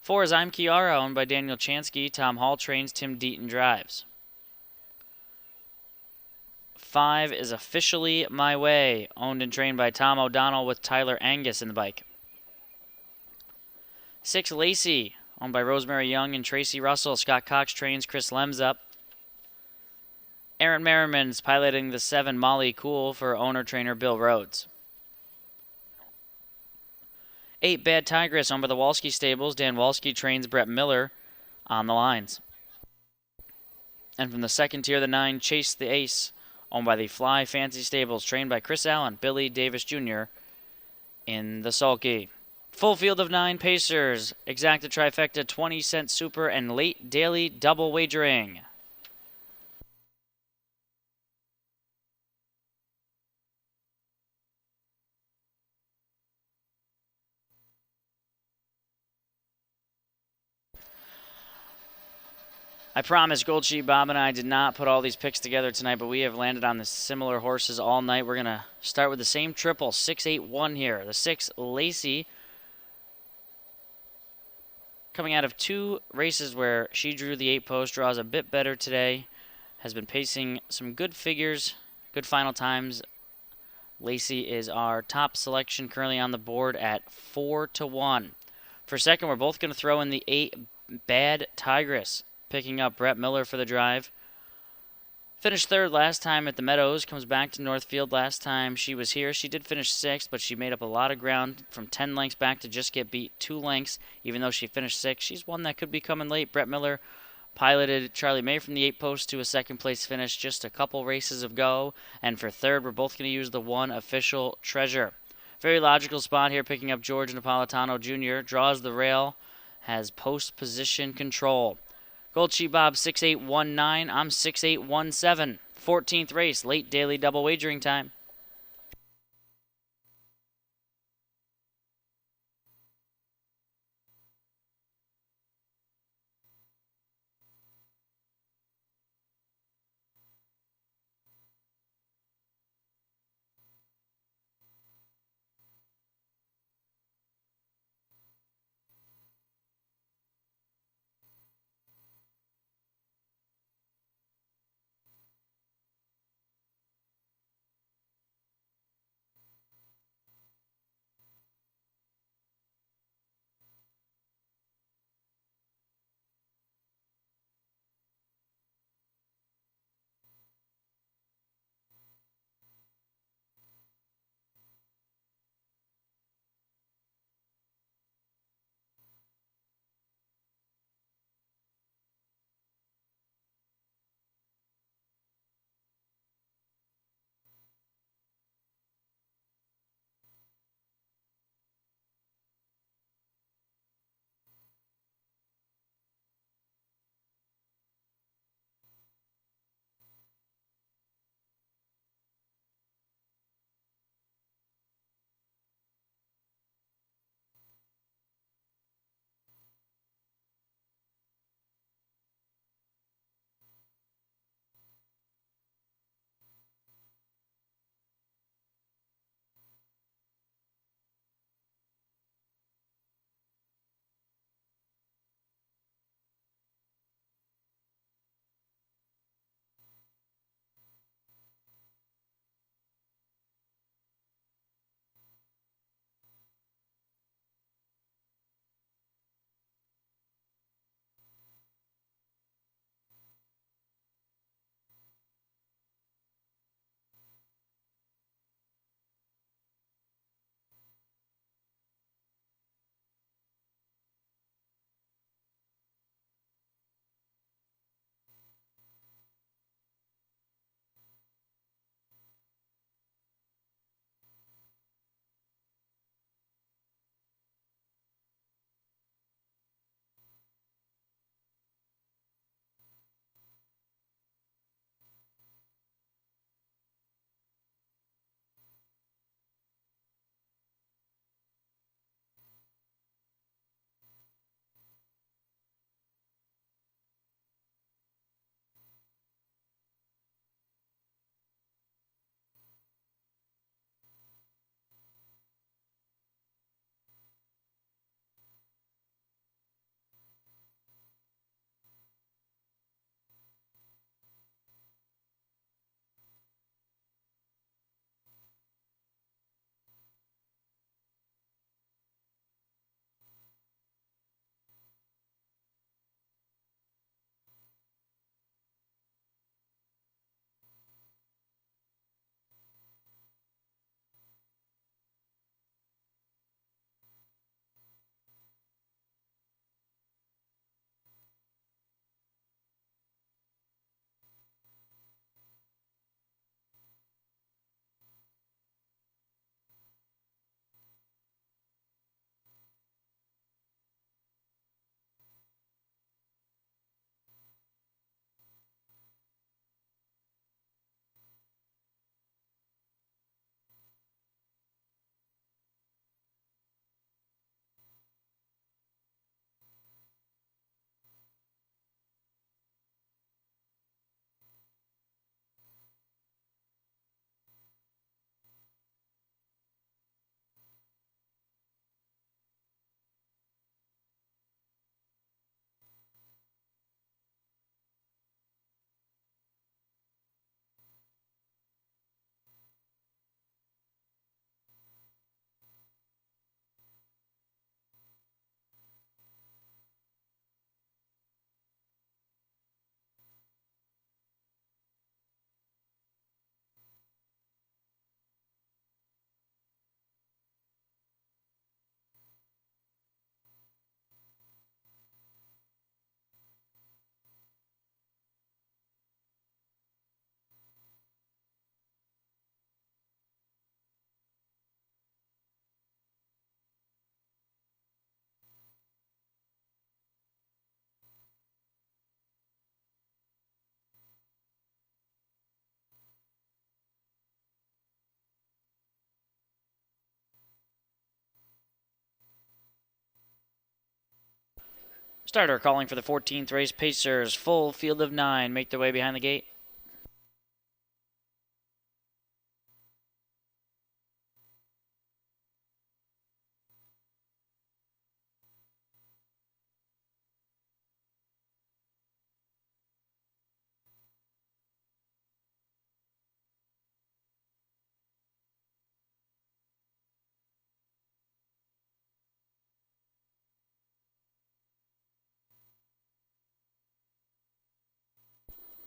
4 is I'm Kiara, owned by Daniel Chansky. Tom Hall trains. Tim Deaton drives. 5 is Officially My Way, owned and trained by Tom O'Donnell with Tyler Angus in the bike. 6 Lacey, owned by Rosemary Young and Tracy Russell. Scott Cox trains. Chris Lems up. Aaron Merriman's piloting the 7 Molly Cool for owner-trainer Bill Rhodes. 8 Bad Tigress, owned by the Walski Stables. Dan Walski trains Brett Miller on the lines. And from the second tier, the 9 Chase the Ace, owned by the Fly Fancy Stables, trained by Chris Allen, Billy Davis Jr. in the sulky. Full field of 9 Pacers, Exacta Trifecta, 20-cent Super, and late daily double wagering. I promise Gold Sheep Bob and I did not put all these picks together tonight, but we have landed on the similar horses all night. We're going to start with the same triple, 6-8-1 here. The 6, Lacey, coming out of 2 races where she drew the 8 post, draws a bit better today, has been pacing some good figures, good final times. Lacey is our top selection currently on the board at 4-1. For second, we're both going to throw in the 8, Bad Tigress, picking up Brett Miller for the drive. Finished third last time at the Meadows. Comes back to Northfield. Last time she was here, she did finish 6th, but she made up a lot of ground from 10 lengths back to just get beat 2 lengths, even though she finished 6th. She's one that could be coming late. Brett Miller piloted Charlie May from the 8 post to a second place finish just a couple races ago. And for third, we're both going to use the 1 Official Treasure. Very logical spot here, picking up George Napolitano Jr. Draws the rail, has post position control. Gold Sheep Bob 6819. I'm 6817. 14th race, late daily double wagering time. Starter calling for the 14th race. Pacers, full field of 9, make their way behind the gate.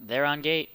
They're on gate.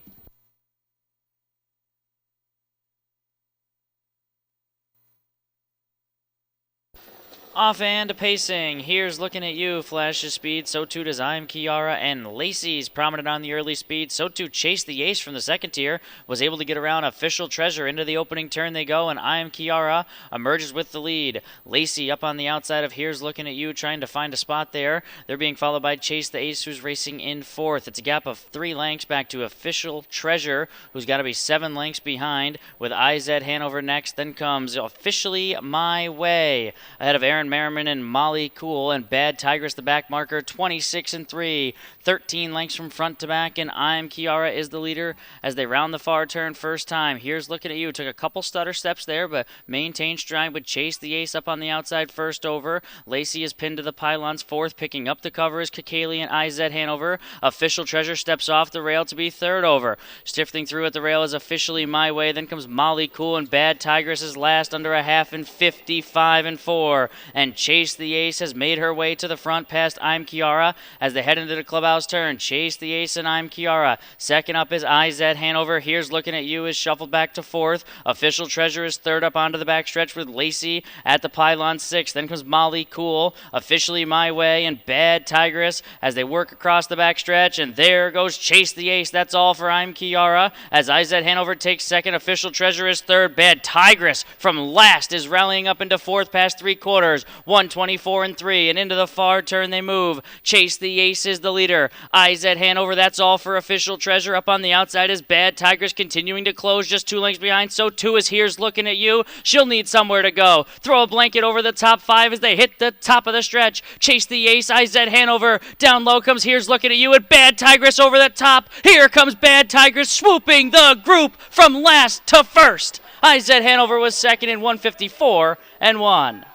Off and pacing. Here's looking at you. Flashes speed. So too does I'm Kiara. And Lacey's prominent on the early speed. So too Chase the Ace from the second tier. Was able to get around Official Treasure. Into the opening turn they go. And I'm Kiara emerges with the lead. Lacey up on the outside of Here's Looking at You. Trying to find a spot there. They're being followed by Chase the Ace, who's racing in fourth. It's a gap of 3 lengths back to Official Treasure, who's got to be 7 lengths behind. With IZ Hanover next. Then comes Officially My Way. Ahead of Aaron Merriman and Molly Cool, and Bad Tigress the back marker, 26 and 3, 13 lengths from front to back, and I'm Kiara is the leader as they round the far turn first time. Here's Looking at You. Took a couple stutter steps there, but maintained stride, but Chase the Ace up on the outside first over. Lacey is pinned to the pylons fourth. Picking up the cover is Kakali and IZ Hanover. Official Treasure steps off the rail to be third over. Stifting through at the rail is Officially My Way. Then comes Molly Cool, and Bad Tigress is last under a half in 55 and 4. And Chase the Ace has made her way to the front past I'm Kiara as they head into the clubhouse turn. Chase the Ace and I'm Kiara. Second up is IZ Hanover. Here's Looking at You is shuffled back to fourth. Official Treasure is third up onto the backstretch with Lacey at the pylon sixth. Then comes Molly Cool, Officially My Way, and Bad Tigress as they work across the backstretch. And there goes Chase the Ace. That's all for I'm Kiara as IZ Hanover takes second. Official Treasure is third. Bad Tigress from last is rallying up into fourth past 3/4. 124 and 3, and into the far turn they move. Chase the Ace is the leader. IZ Hanover, that's all for Official Treasure. Up on the outside is Bad Tigress continuing to close, just 2 lengths behind. So too is Here's Looking at You. She'll need somewhere to go. Throw a blanket over the top 5 as they hit the top of the stretch. Chase the Ace, IZ Hanover. Down low comes Here's Looking at You, and Bad Tigress over the top. Here comes Bad Tigress swooping the group from last to first. IZ Hanover was second in 154 and 1.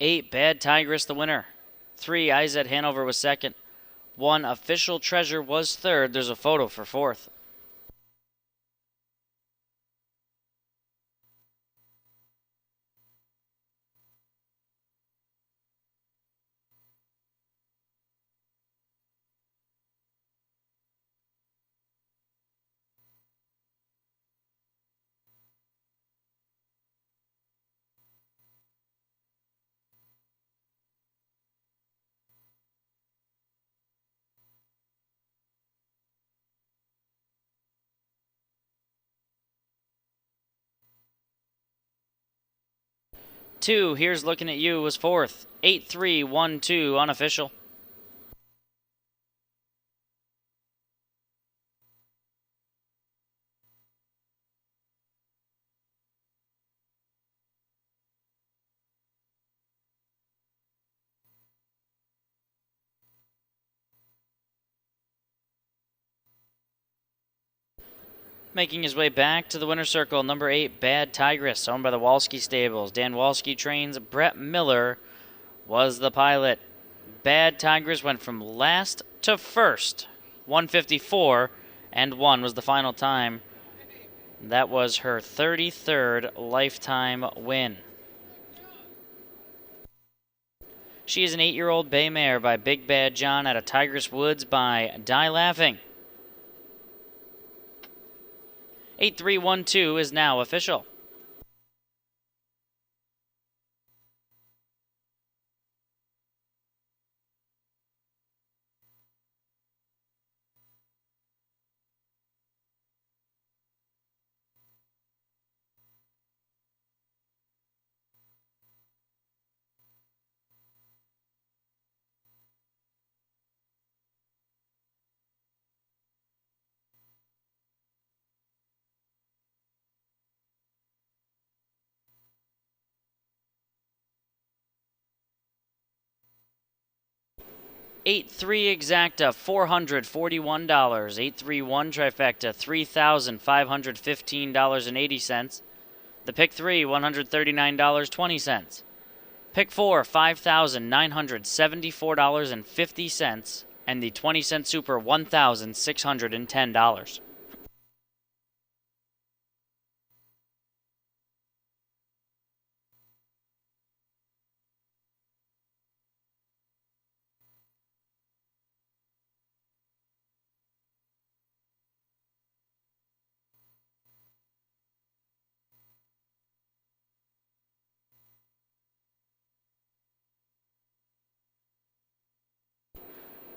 Eight, Bad Tigress, the winner. 3, IZ Hanover was second. 1, Official Treasure was third. There's a photo for fourth. Two, Here's Looking at You was fourth. 8-3-1-2 unofficial. Making his way back to the winner's circle, number 8, Bad Tigress, owned by the Walski Stables. Dan Walski trains. Brett Miller was the pilot. Bad Tigress went from last to first. 154 and 1 was the final time. That was her 33rd lifetime win. She is an 8-year-old bay mare by Big Bad John out of Tigress Woods by Die Laughing. 8312 is now official. $8-3 exacta, $441. 831 trifecta, $3,515.80. The pick 3, $139.20. Pick 4, $5,974.50. And the 20-cent super, $1,610.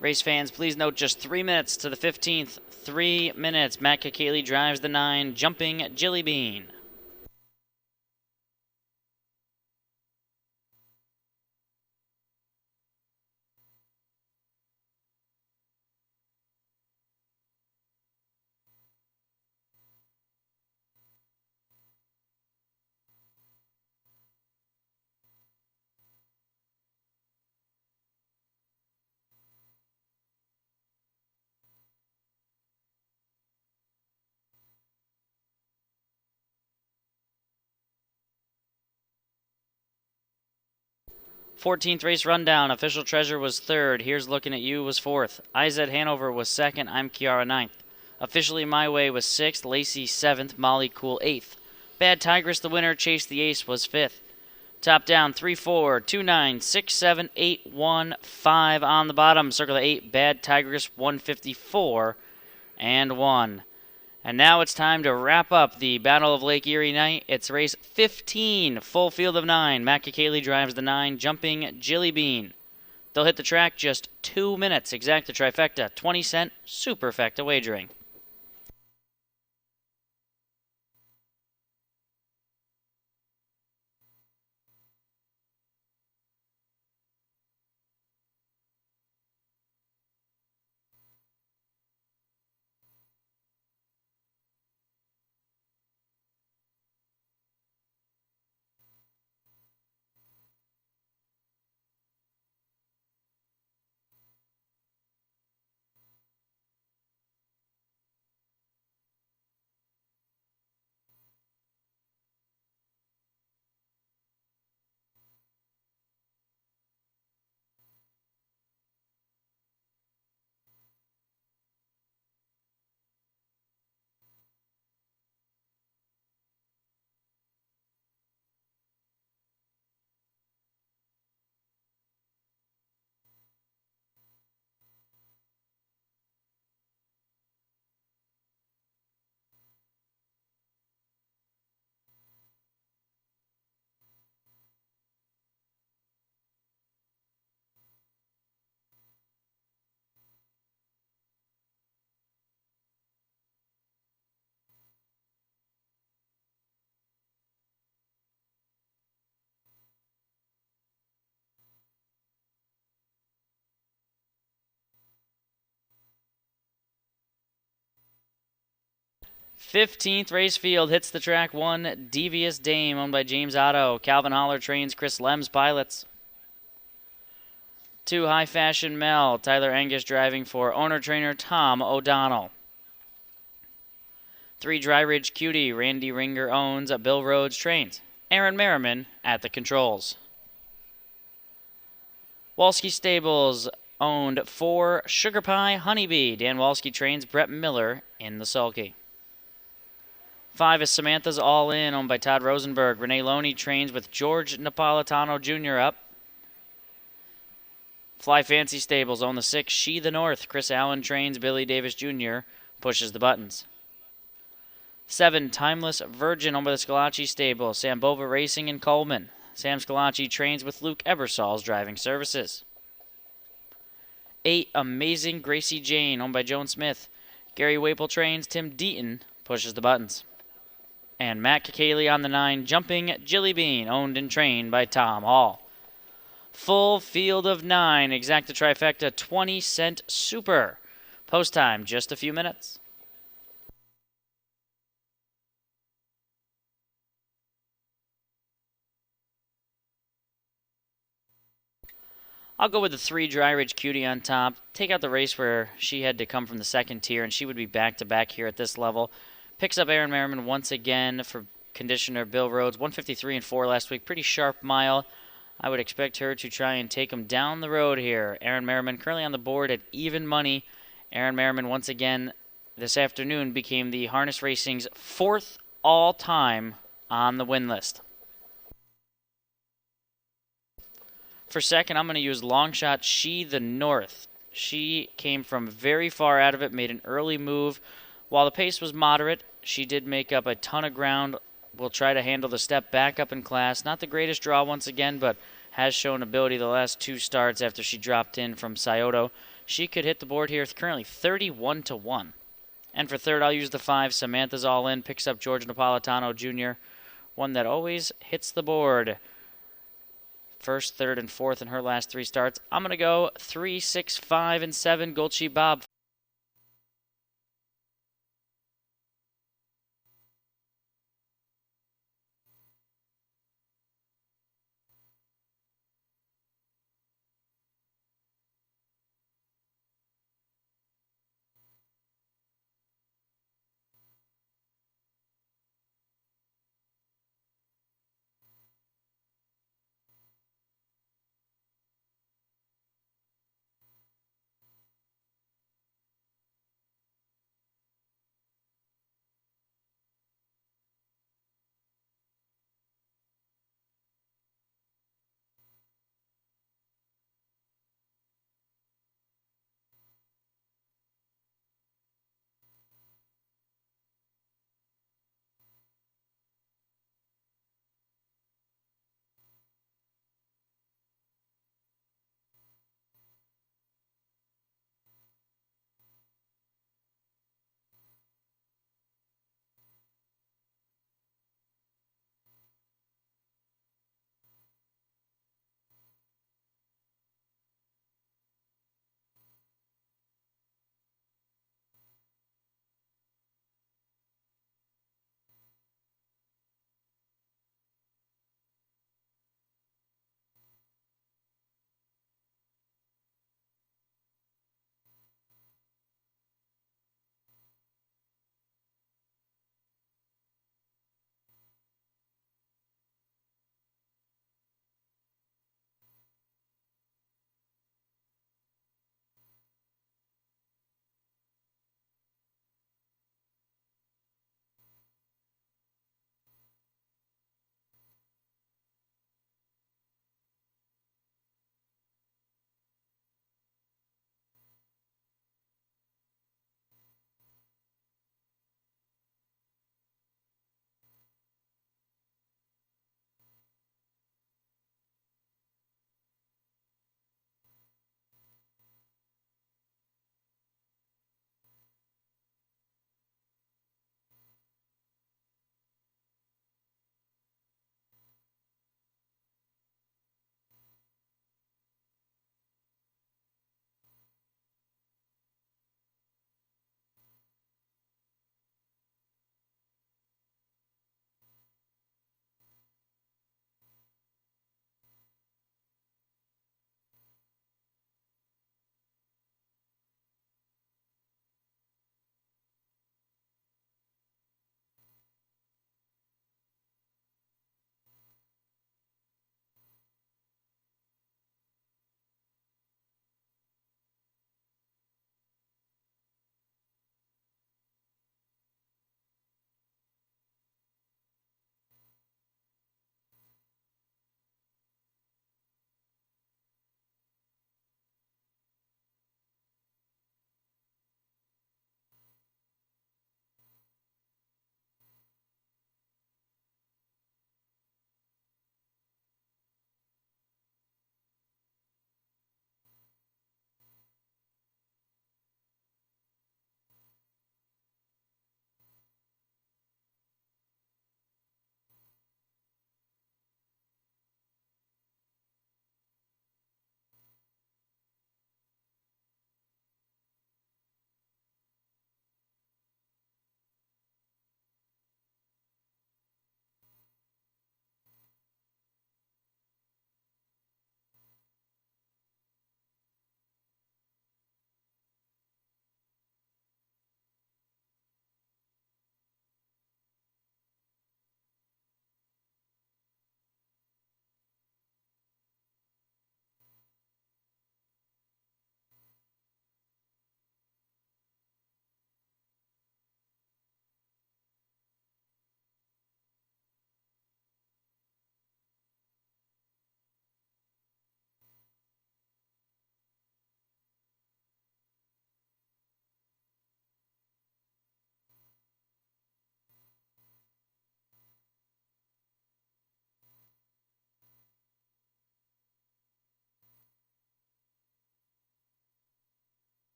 Race fans, please note just 3 minutes to the 15th. 3 minutes. Matt Kakaley drives the 9, Jumping Jilly Bean. '14th race rundown. Official Treasure was 3rd. Here's Looking at You was 4th. IZ Hanover was 2nd. I'm Kiara 9th. Officially My Way was 6th. Lacey 7th. Molly Cool 8th. Bad Tigress, the winner. Chase the Ace was 5th. Top down 3, 4, 2, 9, 6, 7, 8, 1, 5 on the bottom. Circle the 8. Bad Tigress 154 and 1. And now it's time to wrap up the Battle of Lake Erie night. It's race 15, full field of 9. Matt Kakaley drives the 9, Jumping Jilly Bean. They'll hit the track just 2 minutes. Exacta trifecta, 20-cent superfecta wagering. '15th race field hits the track. 1, Devious Dame, owned by James Otto. Calvin Holler trains. Chris Lems pilots. 2, High Fashion Mel. Tyler Angus driving for owner-trainer Tom O'Donnell. 3, Dry Ridge Cutie. Randy Ringer owns. Bill Rhodes trains. Aaron Merriman at the controls. Walski Stables owned 4, Sugar Pie Honeybee. Dan Walski trains. Brett Miller in the sulky. 5 is Samantha's All In, owned by Todd Rosenberg. Renee Loney trains with George Napolitano Jr. up. Fly Fancy Stables own the 6, She the North. Chris Allen trains Billy Davis Jr., pushes the buttons. 7, Timeless Virgin owned by the Scalacci Stable. Sam Bova Racing in Coleman. Sam Scalacci trains with Luke Ebersol's driving services. 8, Amazing Gracie Jane owned by Joan Smith. Gary Waple trains, Tim Deaton pushes the buttons. And Matt Kakaley on the 9, Jumping Jilly Bean, owned and trained by Tom Hall. Full field of 9, Exacta Trifecta, 20-cent Super. Post time, just a few minutes. I'll go with the 3 Dry Ridge Cutie on top. Take out the race where she had to come from the second tier, and she would be back-to-back here at this level. Picks up Aaron Merriman once again for conditioner Bill Rhodes. 153 and 4 last week. Pretty sharp mile. I would expect her to try and take him down the road here. Aaron Merriman currently on the board at even money. Aaron Merriman once again this afternoon became the Harness Racing's 4th all-time on the win list. For second, I'm going to use long shot She the North. She came from very far out of it, made an early move. While the pace was moderate, she did make up a ton of ground. Will try to handle the step back up in class. Not the greatest draw once again, but has shown ability the last 2 starts after she dropped in from Scioto. She could hit the board here, currently 31-1. And for third, I'll use the 5. Samantha's all in, picks up George Napolitano Jr., one that always hits the board. First, third, and fourth in her last 3 starts. I'm going to go 3, 6, 5, and 7. Gold Sheep Bob.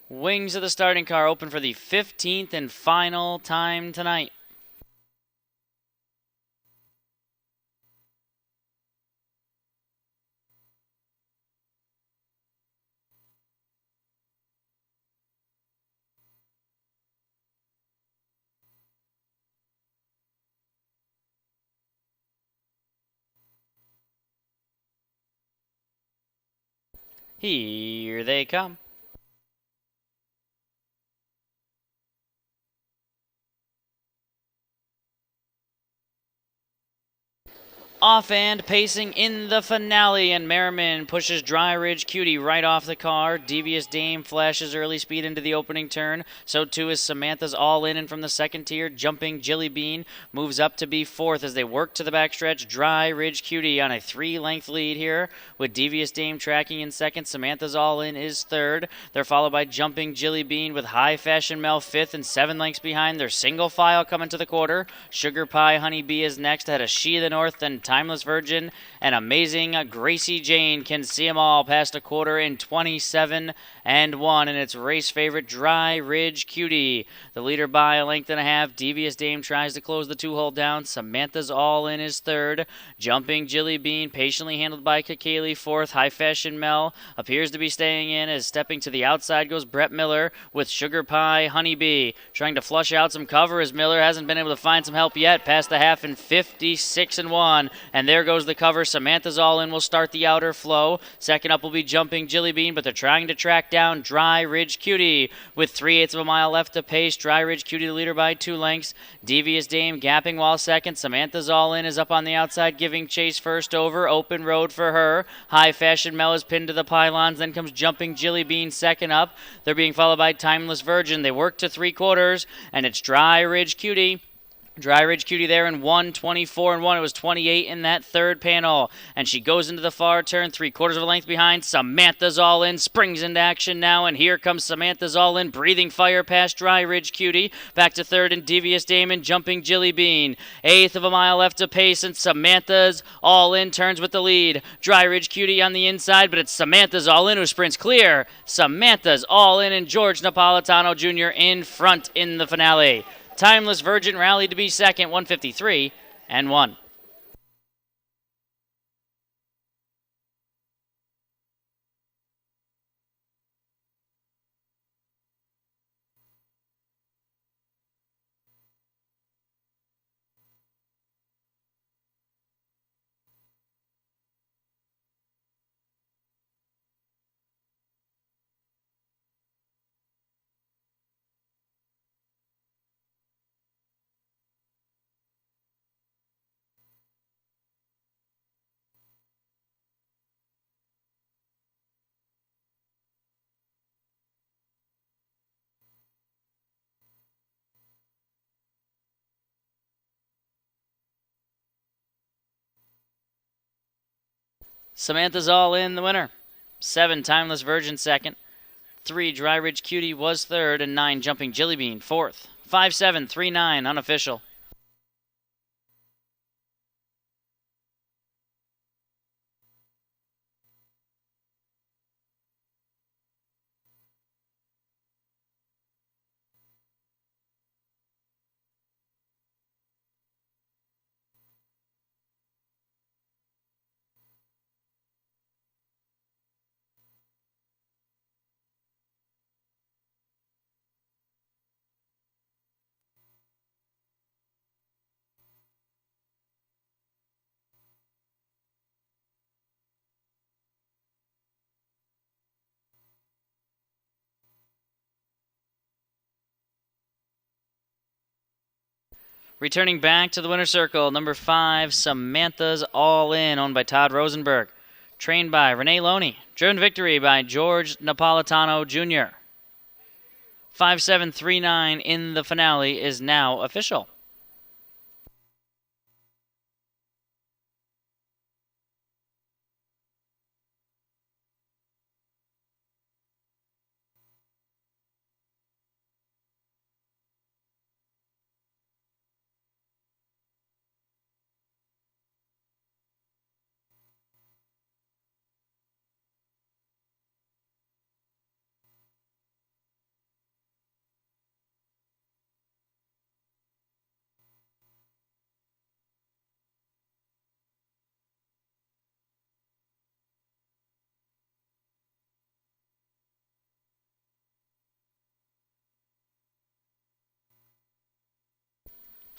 Wings of the starting car open for the 15th and final time tonight. Here they come. Off and pacing in the finale, and Merriman pushes Dry Ridge Cutie right off the car. Devious Dame flashes early speed into the opening turn. So too is Samantha's All In, and from the second tier, Jumping Jilly Bean moves up to be fourth as they work to the backstretch. Dry Ridge Cutie on a 3-length lead here, with Devious Dame tracking in second. Samantha's All In is third. They're followed by Jumping Jilly Bean with High Fashion Mel fifth, and 7 lengths behind. They're single file coming to the quarter. Sugar Pie Honey Bee is next ahead of She the North, then Timeless Virgin, and Amazing Gracie Jane can see them all past a quarter in 27 and 1, and it's race favorite Dry Ridge Cutie. The leader by a length and a half. Devious Dame tries to close the 2-hole down. Samantha's All In is third. Jumping Jilly Bean patiently handled by Kakeli fourth. High Fashion Mel appears to be staying in as stepping to the outside goes Brett Miller with Sugar Pie Honey Bee trying to flush out some cover as Miller hasn't been able to find some help yet. Past the half in 56 and 1, and there goes the cover. Samantha's All In will start the outer flow. Second up will be Jumping Jilly Bean, but they're trying to track down Dry Ridge Cutie with 3/8 of a mile left to pace. Dry Ridge Cutie the leader by 2 lengths. Devious Dame gapping while second. Samantha's All In is up on the outside, giving chase first over. Open road for her. High Fashion Mel is pinned to the pylons. Then comes Jumping Jilly Bean second up. They're being followed by Timeless Virgin. They work to 3/4, and it's Dry Ridge Cutie. Dry Ridge Cutie there in 1:24 and 1. It was 28 in that third panel. And she goes into the far turn, 3/4 of a length behind. Samantha's All In springs into action now. And here comes Samantha's All In, breathing fire past Dry Ridge Cutie. Back to third and Devious Dame and Jumping Jilly Bean. 1/8 of a mile left to pace, and Samantha's All In turns with the lead. Dry Ridge Cutie on the inside, but it's Samantha's All In who sprints clear. Samantha's All In and George Napolitano Jr. in front in the finale. Timeless Virgin rallied to be second, 1:53 and 1. Samantha's All In, the winner. 7, Timeless Virgin second. 3, Dry Ridge Cutie was third, and 9, Jumping Jilly Bean fourth. 5-7, 3-9, unofficial. Returning back to the winner's circle, number 5, Samantha's All In, owned by Todd Rosenberg. Trained by Renee Loney. Driven victory by George Napolitano Jr. 5-7-3-9 in the finale is now official.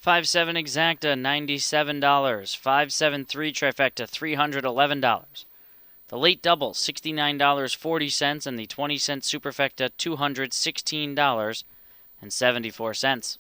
5-7 exacta, $97. 5-7-3 trifecta, $311. The late double, $69.40, and the 20-cent superfecta, $216.74.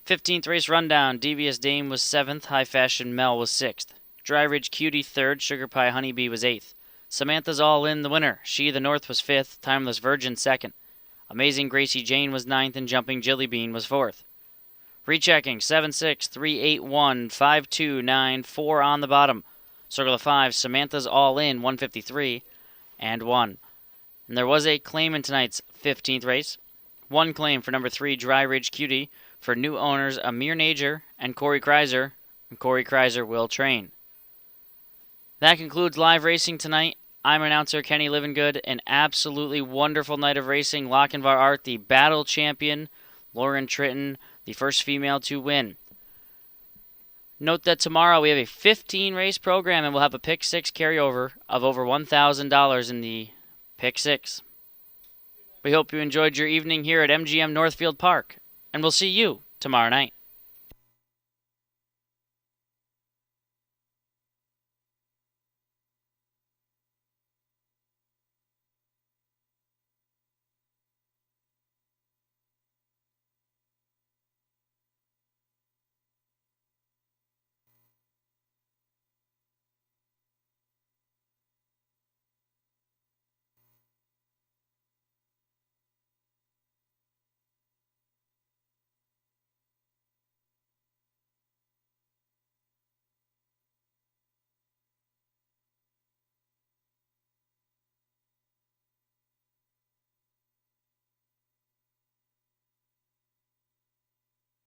15th race rundown. Devious Dame was 7th. High Fashion Mel was 6th. Dry Ridge Cutie 3rd. Sugar Pie Honeybee was 8th. Samantha's All In the winner. She the North was 5th. Timeless Virgin 2nd. Amazing Gracie Jane was 9th, and Jumping Jilly Bean was 4th. Rechecking 7-6, 3-8-1, 5-2, 9-4 on the bottom. Circle of 5, Samantha's All In 153 and 1. And there was a claim in tonight's 15th race. One claim for number 3, Dry Ridge Cutie, for new owners Amir Najer and Corey Kreiser, and Corey Kreiser will train. That concludes live racing tonight. I'm announcer Kenny Livengood. An absolutely wonderful night of racing. Lochinvar Art, the battle champion. Lauren Tritton, the first female to win. Note that tomorrow we have a 15-race program, and we'll have a Pick 6 carryover of over $1,000 in the Pick 6. We hope you enjoyed your evening here at MGM Northfield Park, and we'll see you tomorrow night.